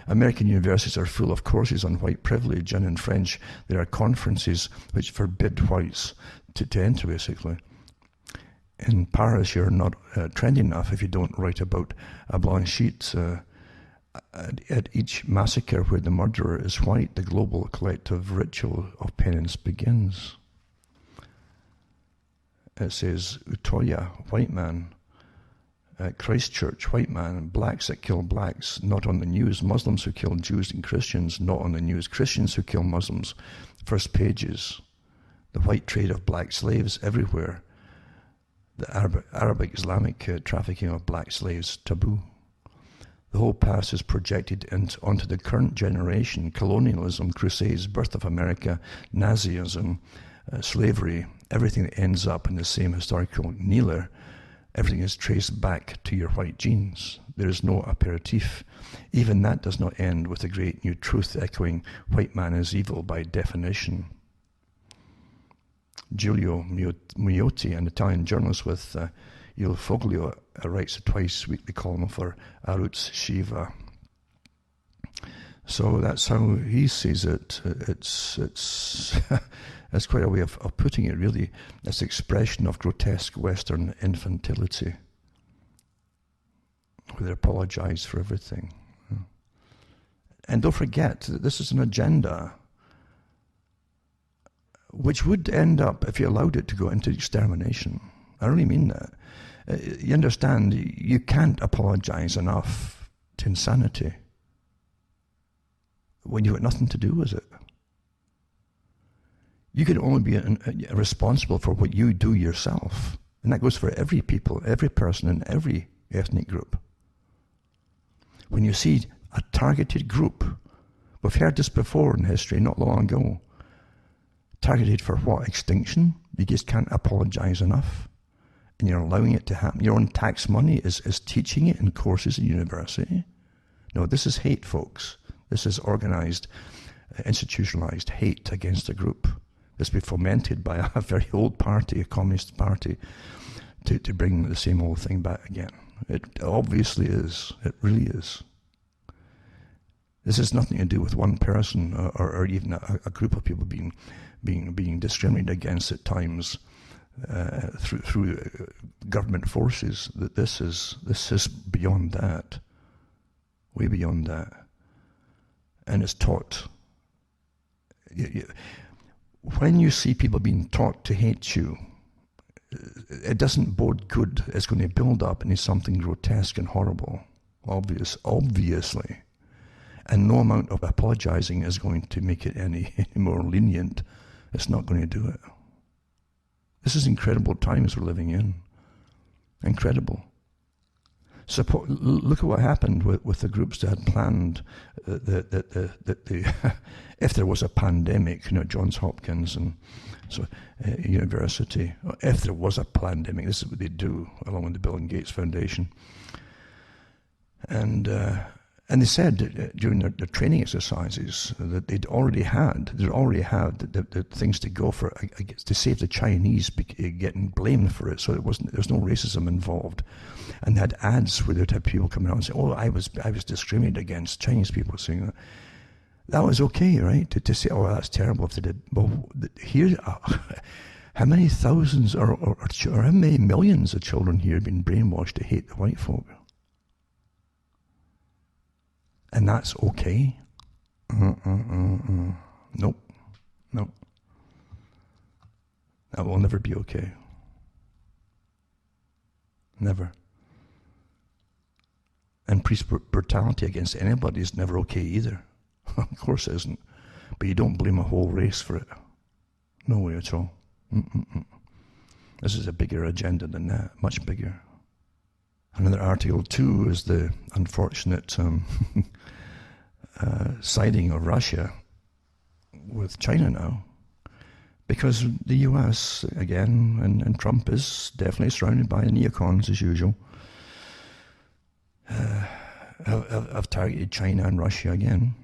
American universities are full of courses on white privilege, and in French there are conferences which forbid whites to enter, basically. In Paris, you're not trendy enough if you don't write about a blanchite at each massacre where the murderer is white. The global collective ritual of penance begins. It says, Utoya, white man. Christchurch, white man. Blacks that kill blacks, not on the news. Muslims who kill Jews and Christians, not on the news. Christians who kill Muslims, first pages. The white trade of black slaves everywhere. The Arabic Islamic trafficking of black slaves, taboo. The whole past is projected onto the current generation. Colonialism, crusades, birth of America, Nazism, slavery, everything that ends up in the same historical kneeler, everything is traced back to your white genes. There is no aperitif. Even that does not end with the great new truth echoing, white man is evil by definition. Giulio Miotti, an Italian journalist with Il Foglio, writes a twice-weekly column for Arutz Shiva. So that's how he sees it. It's that's quite a way of putting it, really. It's expression of grotesque Western infantility, where they apologize for everything. And don't forget that this is an agenda which would end up, if you allowed it, to go into extermination. I really mean that. You understand, you can't apologize enough to insanity when you've got nothing to do with it. You can only be responsible for what you do yourself. And that goes for every people, every person in every ethnic group. When you see a targeted group, we've heard this before in history, not long ago, targeted for what? Extinction? You just can't apologize enough. And you're allowing it to happen. Your own tax money is teaching it in courses at university. No, this is hate, folks. This is organized, institutionalized hate against a group. This be fomented by a very old party, a communist party, to bring the same old thing back again. It obviously is. It really is. This has nothing to do with one person or even a group of people being discriminated against at times through government forces. That this is beyond that, way beyond that, and it's taught. when you see people being taught to hate you, it doesn't bode good. It's going to build up into something grotesque and horrible, obviously. And no amount of apologizing is going to make it any more lenient. It's not going to do it. This is incredible times we're living in. Incredible. Look at what happened with the groups that had planned if there was a pandemic, Johns Hopkins and University. If there was a pandemic, this is what they do, along with the Bill and Gates Foundation. And they said during their training exercises that they'd already had the things to go for to save the Chinese getting blamed for it. So there was no racism involved, and they had ads where they'd have people coming out and say, "Oh, I was discriminated against," Chinese people saying that. That was okay, right? To say, "Oh, that's terrible if they did." Well, here, how many thousands or how many millions of children here have been brainwashed to hate the white folk? And that's okay? Nope. That will never be okay. Never. And police brutality against anybody is never okay either. Of course it isn't. But you don't blame a whole race for it. No way at all. This is a bigger agenda than that, much bigger. Another article too is the unfortunate siding of Russia with China now, because the US again and Trump is definitely surrounded by neocons as usual. Have targeted China and Russia again,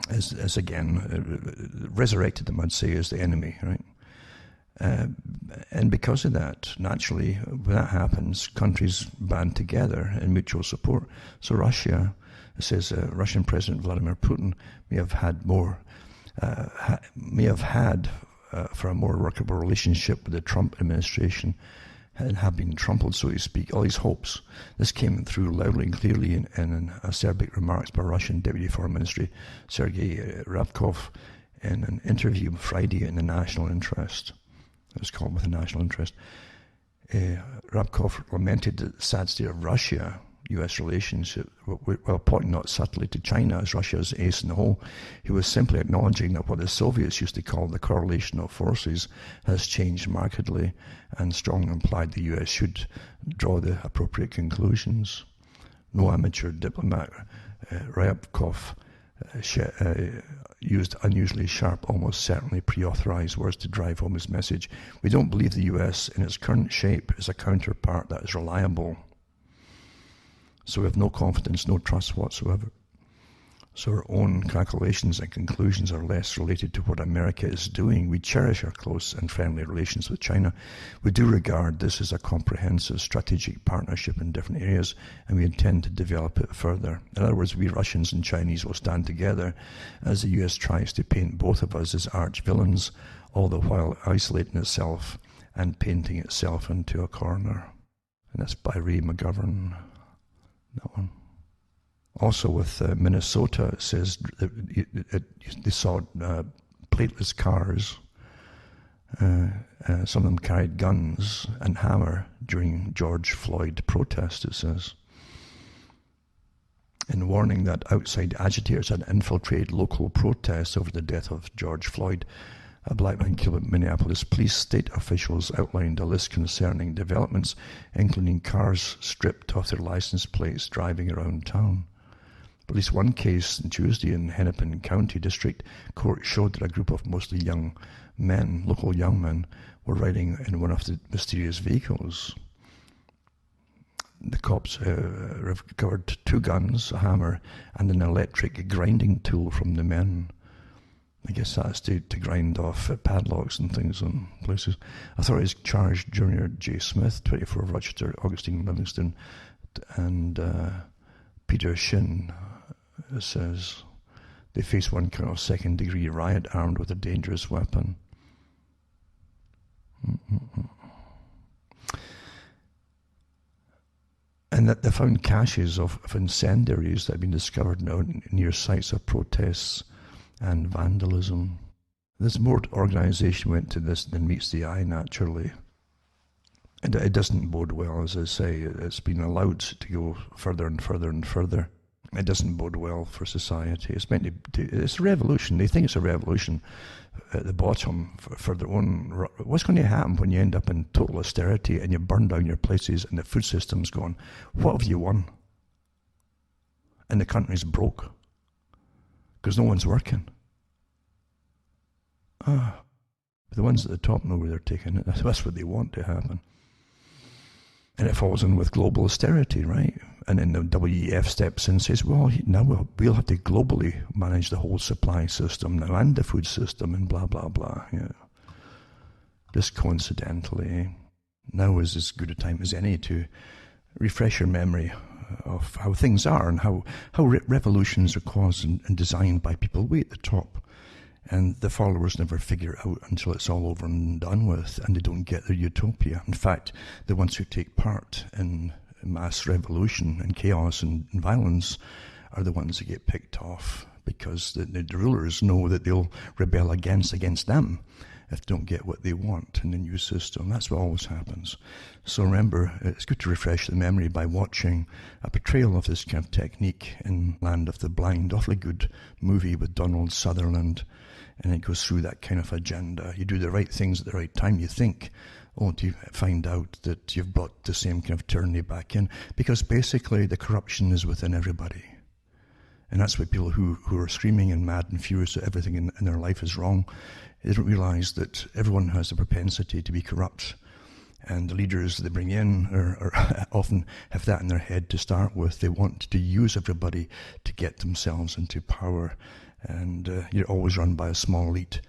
as again resurrected them, I'd say, as the enemy, right? And because of that, naturally, when that happens, countries band together in mutual support. So Russia, it says Russian President Vladimir Putin may have had for a more workable relationship with the Trump administration and have been trampled, so to speak, all his hopes. This came through loudly and clearly in acerbic remarks by Russian Deputy Foreign Ministry Sergei Ryabkov in an interview Friday in the National Interest. It was called with the National Interest. Ryabkov lamented the sad state of Russia-US relationship, while pointing not subtly to China as Russia's ace in the hole. He was simply acknowledging that what the Soviets used to call the correlation of forces has changed markedly, and strongly implied the US should draw the appropriate conclusions. No amateur diplomat, Ryabkov used unusually sharp, almost certainly pre-authorized words to drive home his message. We don't believe the US in its current shape is a counterpart that is reliable. So we have no confidence, no trust whatsoever. So our own calculations and conclusions are less related to what America is doing. We cherish our close and friendly relations with China. We do regard this as a comprehensive strategic partnership in different areas, and we intend to develop it further. In other words, we Russians and Chinese will stand together as the US tries to paint both of us as arch villains, all the while isolating itself and painting itself into a corner. And that's by Ray McGovern, that one. Also with Minnesota, it says they saw plateless cars. Some of them carried guns and hammer during George Floyd protest, it says. In warning that outside agitators had infiltrated local protests over the death of George Floyd, a black man killed at Minneapolis police, state officials outlined a list concerning developments, including cars stripped of their license plates driving around town. At least one case on Tuesday in Hennepin County District Court showed that a group of mostly young men, local young men, were riding in one of the mysterious vehicles. The cops recovered 2 guns, a hammer, and an electric grinding tool from the men. I guess that's to grind off padlocks and things on places. Authorities charged Junior J. Smith, 24 of Rochester, Augustine Livingston, and Peter Shin. It says they face 1 count of second-degree riot armed with a dangerous weapon. And that they found caches of incendiaries that have been discovered now near sites of protests and vandalism. There's more organisation went to this than meets the eye naturally. And it doesn't bode well, as I say. It's been allowed to go further and further and further. It doesn't bode well for society. It's meant to it's a revolution. They think it's a revolution at the bottom for their own. What's going to happen when you end up in total austerity and you burn down your places and the food system's gone? What have you won? And the country's broke because no one's working. The ones at the top know where they're taking it. That's what they want to happen. And it falls in with global austerity, right? And then the WEF steps in and says, well, now we'll have to globally manage the whole supply system now and the food system and blah, blah, blah. Yeah. Just coincidentally, now is as good a time as any to refresh your memory of how things are and how revolutions are caused and designed by people way at the top. And the followers never figure it out until it's all over and done with, and they don't get their utopia. In fact, the ones who take part in mass revolution and chaos and violence are the ones that get picked off, because the rulers know that they'll rebel against them if they don't get what they want in the new system. That's what always happens. So remember, it's good to refresh the memory by watching a portrayal of this kind of technique in Land of the Blind. Awfully good movie with Donald Sutherland. And it goes through that kind of agenda. You do the right things at the right time, you think, only to find out that you've brought the same kind of tyranny back in. Because basically the corruption is within everybody. And that's why people who are screaming and mad and furious that everything in their life is wrong, they don't realize that everyone has the propensity to be corrupt. And the leaders they bring in are often have that in their head to start with. They want to use everybody to get themselves into power. And you're always run by a small elite.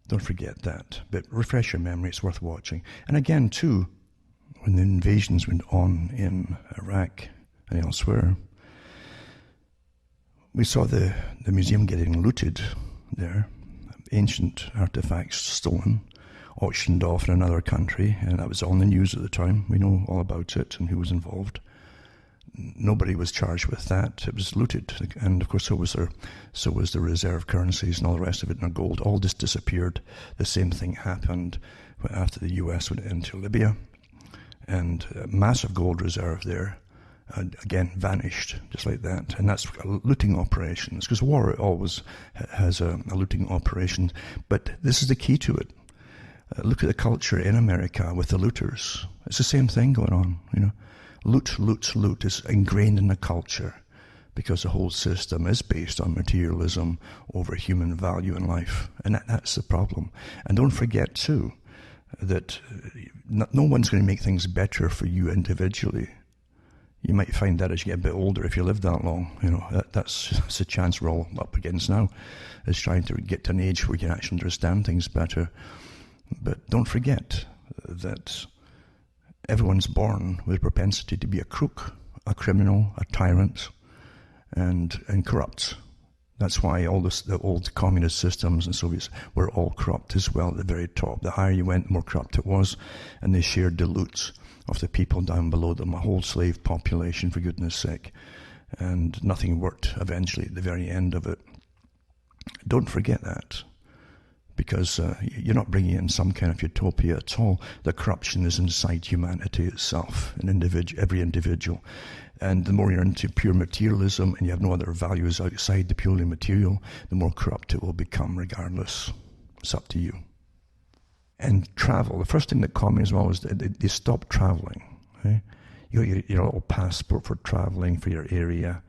Don't forget that. But refresh your memory, it's worth watching. And again, too, when the invasions went on in Iraq and elsewhere, we saw the museum getting looted there, ancient artifacts stolen, auctioned off in another country, and that was on the news at the time. We know all about it and who was involved. Nobody was charged with that. It was looted, and of course so was the reserve currencies and all the rest of it, and our gold all just disappeared. The same thing happened after the US went into Libya, and a massive gold reserve there again vanished just like that. And that's looting operations, because war always has a looting operation. But this is the key to it. Look at the culture in America with the looters. It's the same thing going on, you know. Loot, loot, loot is ingrained in the culture because the whole system is based on materialism over human value in life. And that's the problem. And don't forget, too, that no one's going to make things better for you individually. You might find that as you get a bit older, if you live that long. You know, that's a chance we're all up against now, is trying to get to an age where we can actually understand things better. But don't forget that everyone's born with a propensity to be a crook, a criminal, a tyrant, and corrupt. That's why all the old communist systems and Soviets were all corrupt as well at the very top. The higher you went, the more corrupt it was, and they shared the loot of the people down below them, a whole slave population, for goodness sake. And nothing worked eventually at the very end of it. Don't forget that. Because you're not bringing in some kind of utopia at all. The corruption is inside humanity itself, every individual. And the more you're into pure materialism and you have no other values outside the purely material, the more corrupt it will become regardless. It's up to you. And travel. The first thing that communism was they stopped traveling. Okay? You got your little passport for traveling for your area.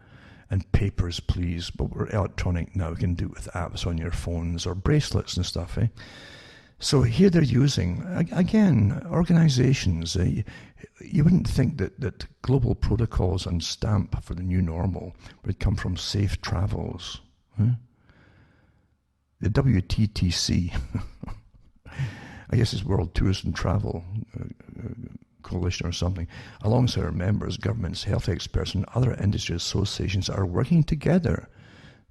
And papers, please, but we're electronic now. We can do it with apps on your phones or bracelets and stuff. So here they're using, again, organizations. You wouldn't think that global protocols and stamp for the new normal would come from safe travels. The WTTC, I guess it's World Tourism Travel Coalition or something, alongside our members, governments, health experts, and other industry associations are working together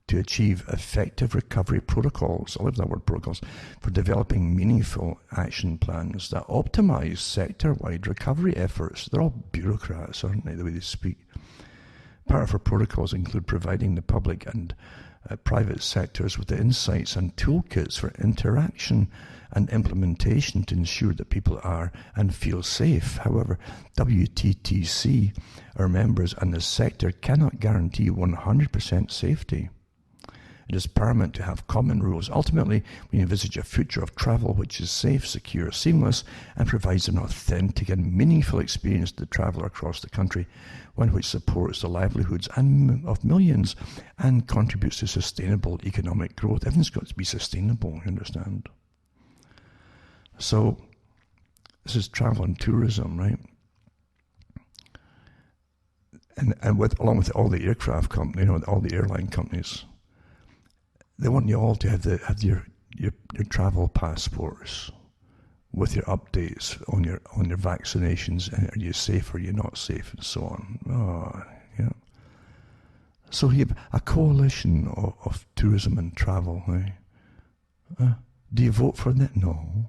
to achieve effective recovery protocols, I love that word, protocols, for developing meaningful action plans that optimize sector-wide recovery efforts. They're all bureaucrats, aren't they, the way they speak. Part of our protocols include providing the public and private sectors with the insights and toolkits for interaction and implementation to ensure that people are and feel safe. However, WTTC, our members and the sector cannot guarantee 100% safety. It is paramount to have common rules. Ultimately, we envisage a future of travel which is safe, secure, seamless, and provides an authentic and meaningful experience to the traveller across the country, one which supports the livelihoods of millions and contributes to sustainable economic growth. Everything's got to be sustainable, you understand? So, this is travel and tourism, right? And along with all the aircraft companies, all the airline companies, they want you all to have your travel passports with your updates on your vaccinations. Are you safe? Are you not safe? And so on. Oh, yeah. So you have a coalition of tourism and travel. Do you vote for that? No.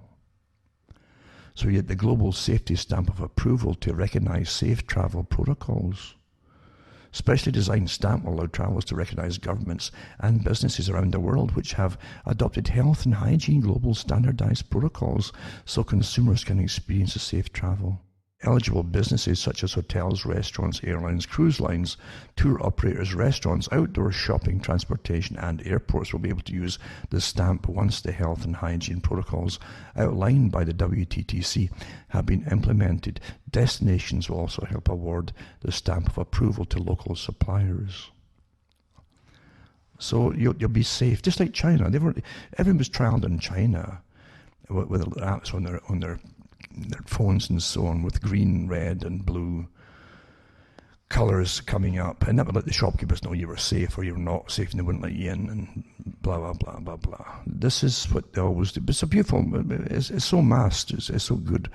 So you get the global safety stamp of approval to recognise safe travel protocols. Specially designed stamp will allow travellers to recognise governments and businesses around the world which have adopted health and hygiene global standardised protocols so consumers can experience a safe travel. Eligible businesses such as hotels, restaurants, airlines, cruise lines, tour operators, restaurants, outdoor shopping, transportation and airports will be able to use the stamp once the health and hygiene protocols outlined by the WTTC have been implemented. Destinations will also help award the stamp of approval to local suppliers. So you'll be safe, just like China. Everyone was trialled in China with apps on their phones and so on, with green, red and blue colours coming up, and that would let the shopkeepers know you were safe or you were not safe and they wouldn't let you in, and blah blah blah blah blah. This is what they always do. It's so beautiful, it's so masked, it's so good.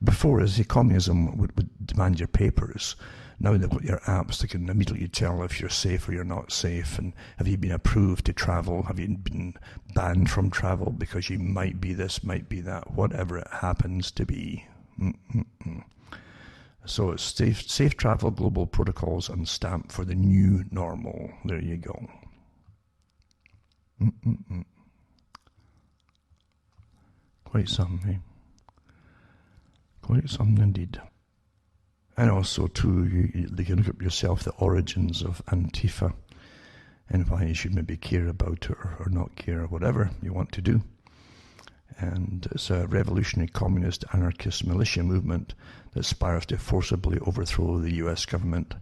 Before, as communism would demand your papers, now they've got your apps that can immediately tell if you're safe or you're not safe, and have you been approved to travel, have you been banned from travel because you might be this, might be that, whatever it happens to be. So it's safe travel, global protocols and stamp for the new normal. There you go. Quite something, eh? Quite something indeed. And also, too, you can look up yourself the origins of Antifa and why you should maybe care about it or not care, or whatever you want to do. And it's a revolutionary communist anarchist militia movement that aspires to forcibly overthrow the US government,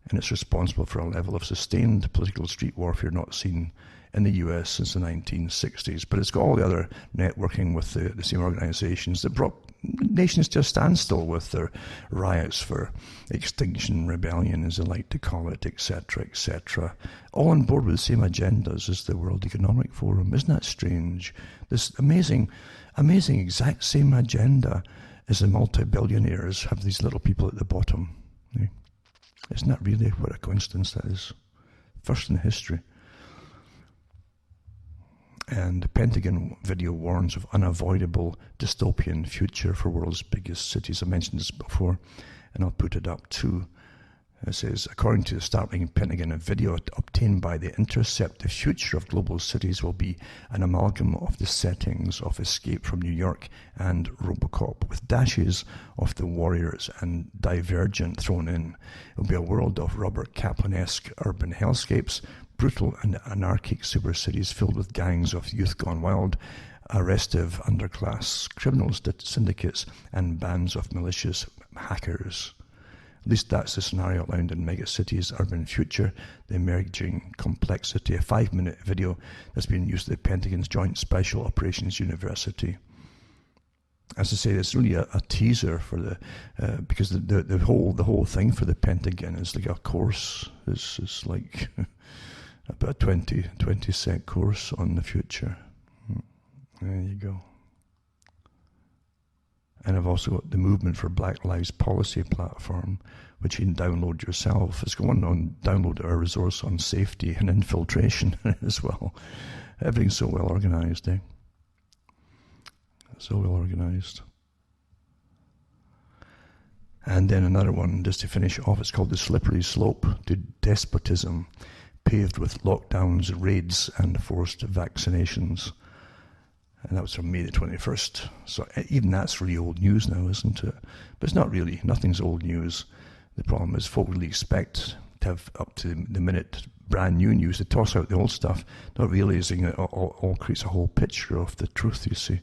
and it's responsible for a level of sustained political street warfare not seen in the US since the 1960s. But it's got all the other networking with the same organizations that brought nations to a standstill with their riots for extinction rebellion, as they like to call it, etc., etc. All on board with the same agendas as the World Economic Forum. Isn't that strange? This amazing exact same agenda as the multi-billionaires have these little people at the bottom. Isn't that really what a coincidence that is? First in history. And the Pentagon video warns of unavoidable dystopian future for world's biggest cities. I mentioned this before, and I'll put it up too. It says, according to the startling Pentagon video obtained by The Intercept, the future of global cities will be an amalgam of the settings of Escape from New York and Robocop, with dashes of The Warriors and Divergent thrown in. It will be a world of Robert Kaplan-esque urban hellscapes, brutal and anarchic super cities filled with gangs of youth gone wild, arrestive underclass criminals, syndicates, and bands of malicious hackers. At least that's the scenario outlined in Megacities Urban Future, the Emerging Complexity, a 5-minute video that's been used at the Pentagon's Joint Special Operations University. As I say, it's really a teaser for the because the whole thing for the Pentagon is like a course. It's like about a 20 cent course on the future. There you go. And I've also got the Movement for Black Lives Policy platform, which you can download yourself. It's going on, download our resource on safety and infiltration as well. Everything's so well organized, eh? So well organized. And then another one, just to finish off, it's called The Slippery Slope to Despotism. paved with lockdowns, raids, and forced vaccinations. And that was from May the 21st. So even that's really old news now, isn't it? But it's not really. Nothing's old news. The problem is folk really expect to have up to the minute brand new news. They toss out the old stuff, not realizing it all creates a whole picture of the truth, you see.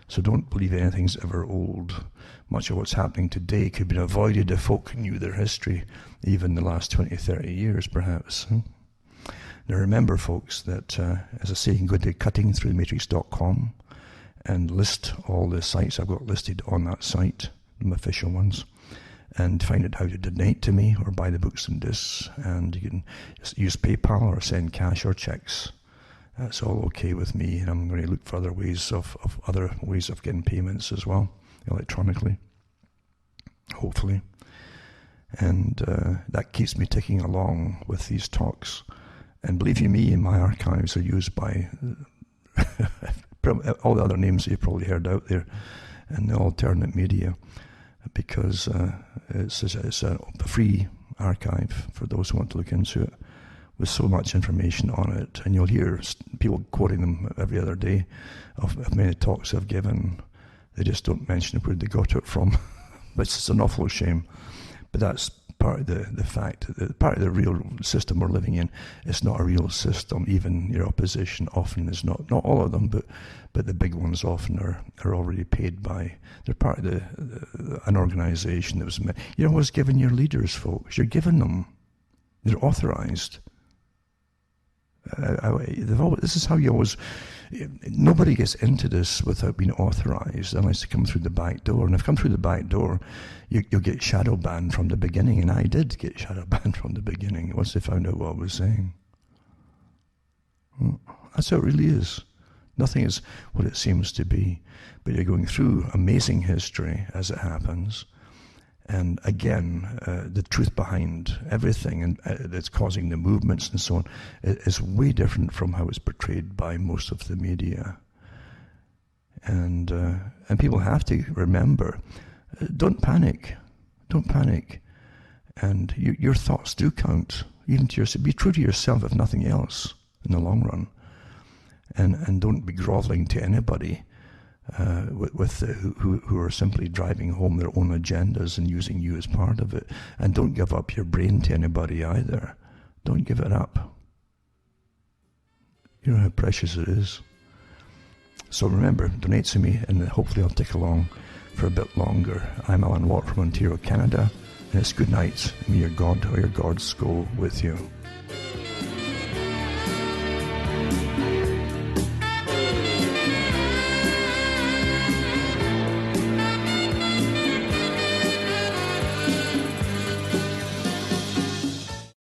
So don't believe anything's ever old. Much of what's happening today could have been avoided if folk knew their history, even the last 20, 30 years perhaps. Now remember, folks, that as I say, you can go to cuttingthroughthematrix.com and list all the sites I've got listed on that site, the official ones, and find out how to donate to me or buy the books and discs. And you can just use PayPal or send cash or checks. That's all okay with me, and I'm going to look for other ways of getting payments as well, electronically, hopefully. And that keeps me ticking along with these talks. And believe you me, my archives are used by all the other names that you've probably heard out there in the alternate media, because it's a free archive for those who want to look into it, with so much information on it. And you'll hear people quoting them every other day of many talks I've given. They just don't mention where they got it from, which is an awful shame. But that's part of the fact, that part of the real system we're living in. It's not a real system. Even your opposition often is not all of them, but the big ones often are already paid by, they're part of an organization that was meant. You're always giving your leaders, folks. You're giving them. They're authorized. This is how you always. Nobody gets into this without being authorized unless they come through the back door. And if you come through the back door, you'll get shadow banned from the beginning. And I did get shadow banned from the beginning once they found out what I was saying. That's how it really is. Nothing is what it seems to be. But you're going through amazing history as it happens. And again, the truth behind everything and that's causing the movements and so on is way different from how it's portrayed by most of the media. And people have to remember, don't panic. Don't panic. And your thoughts do count, even to yourself. Be true to yourself, if nothing else, in the long run. And don't be groveling to anybody. Who are simply driving home their own agendas and using you as part of it. And don't give up your brain to anybody either. Don't give it up. You know how precious it is. So remember, donate to me, and hopefully I'll tick along for a bit longer. I'm Alan Watt from Ontario, Canada, and it's good night. May your God or your gods go with you.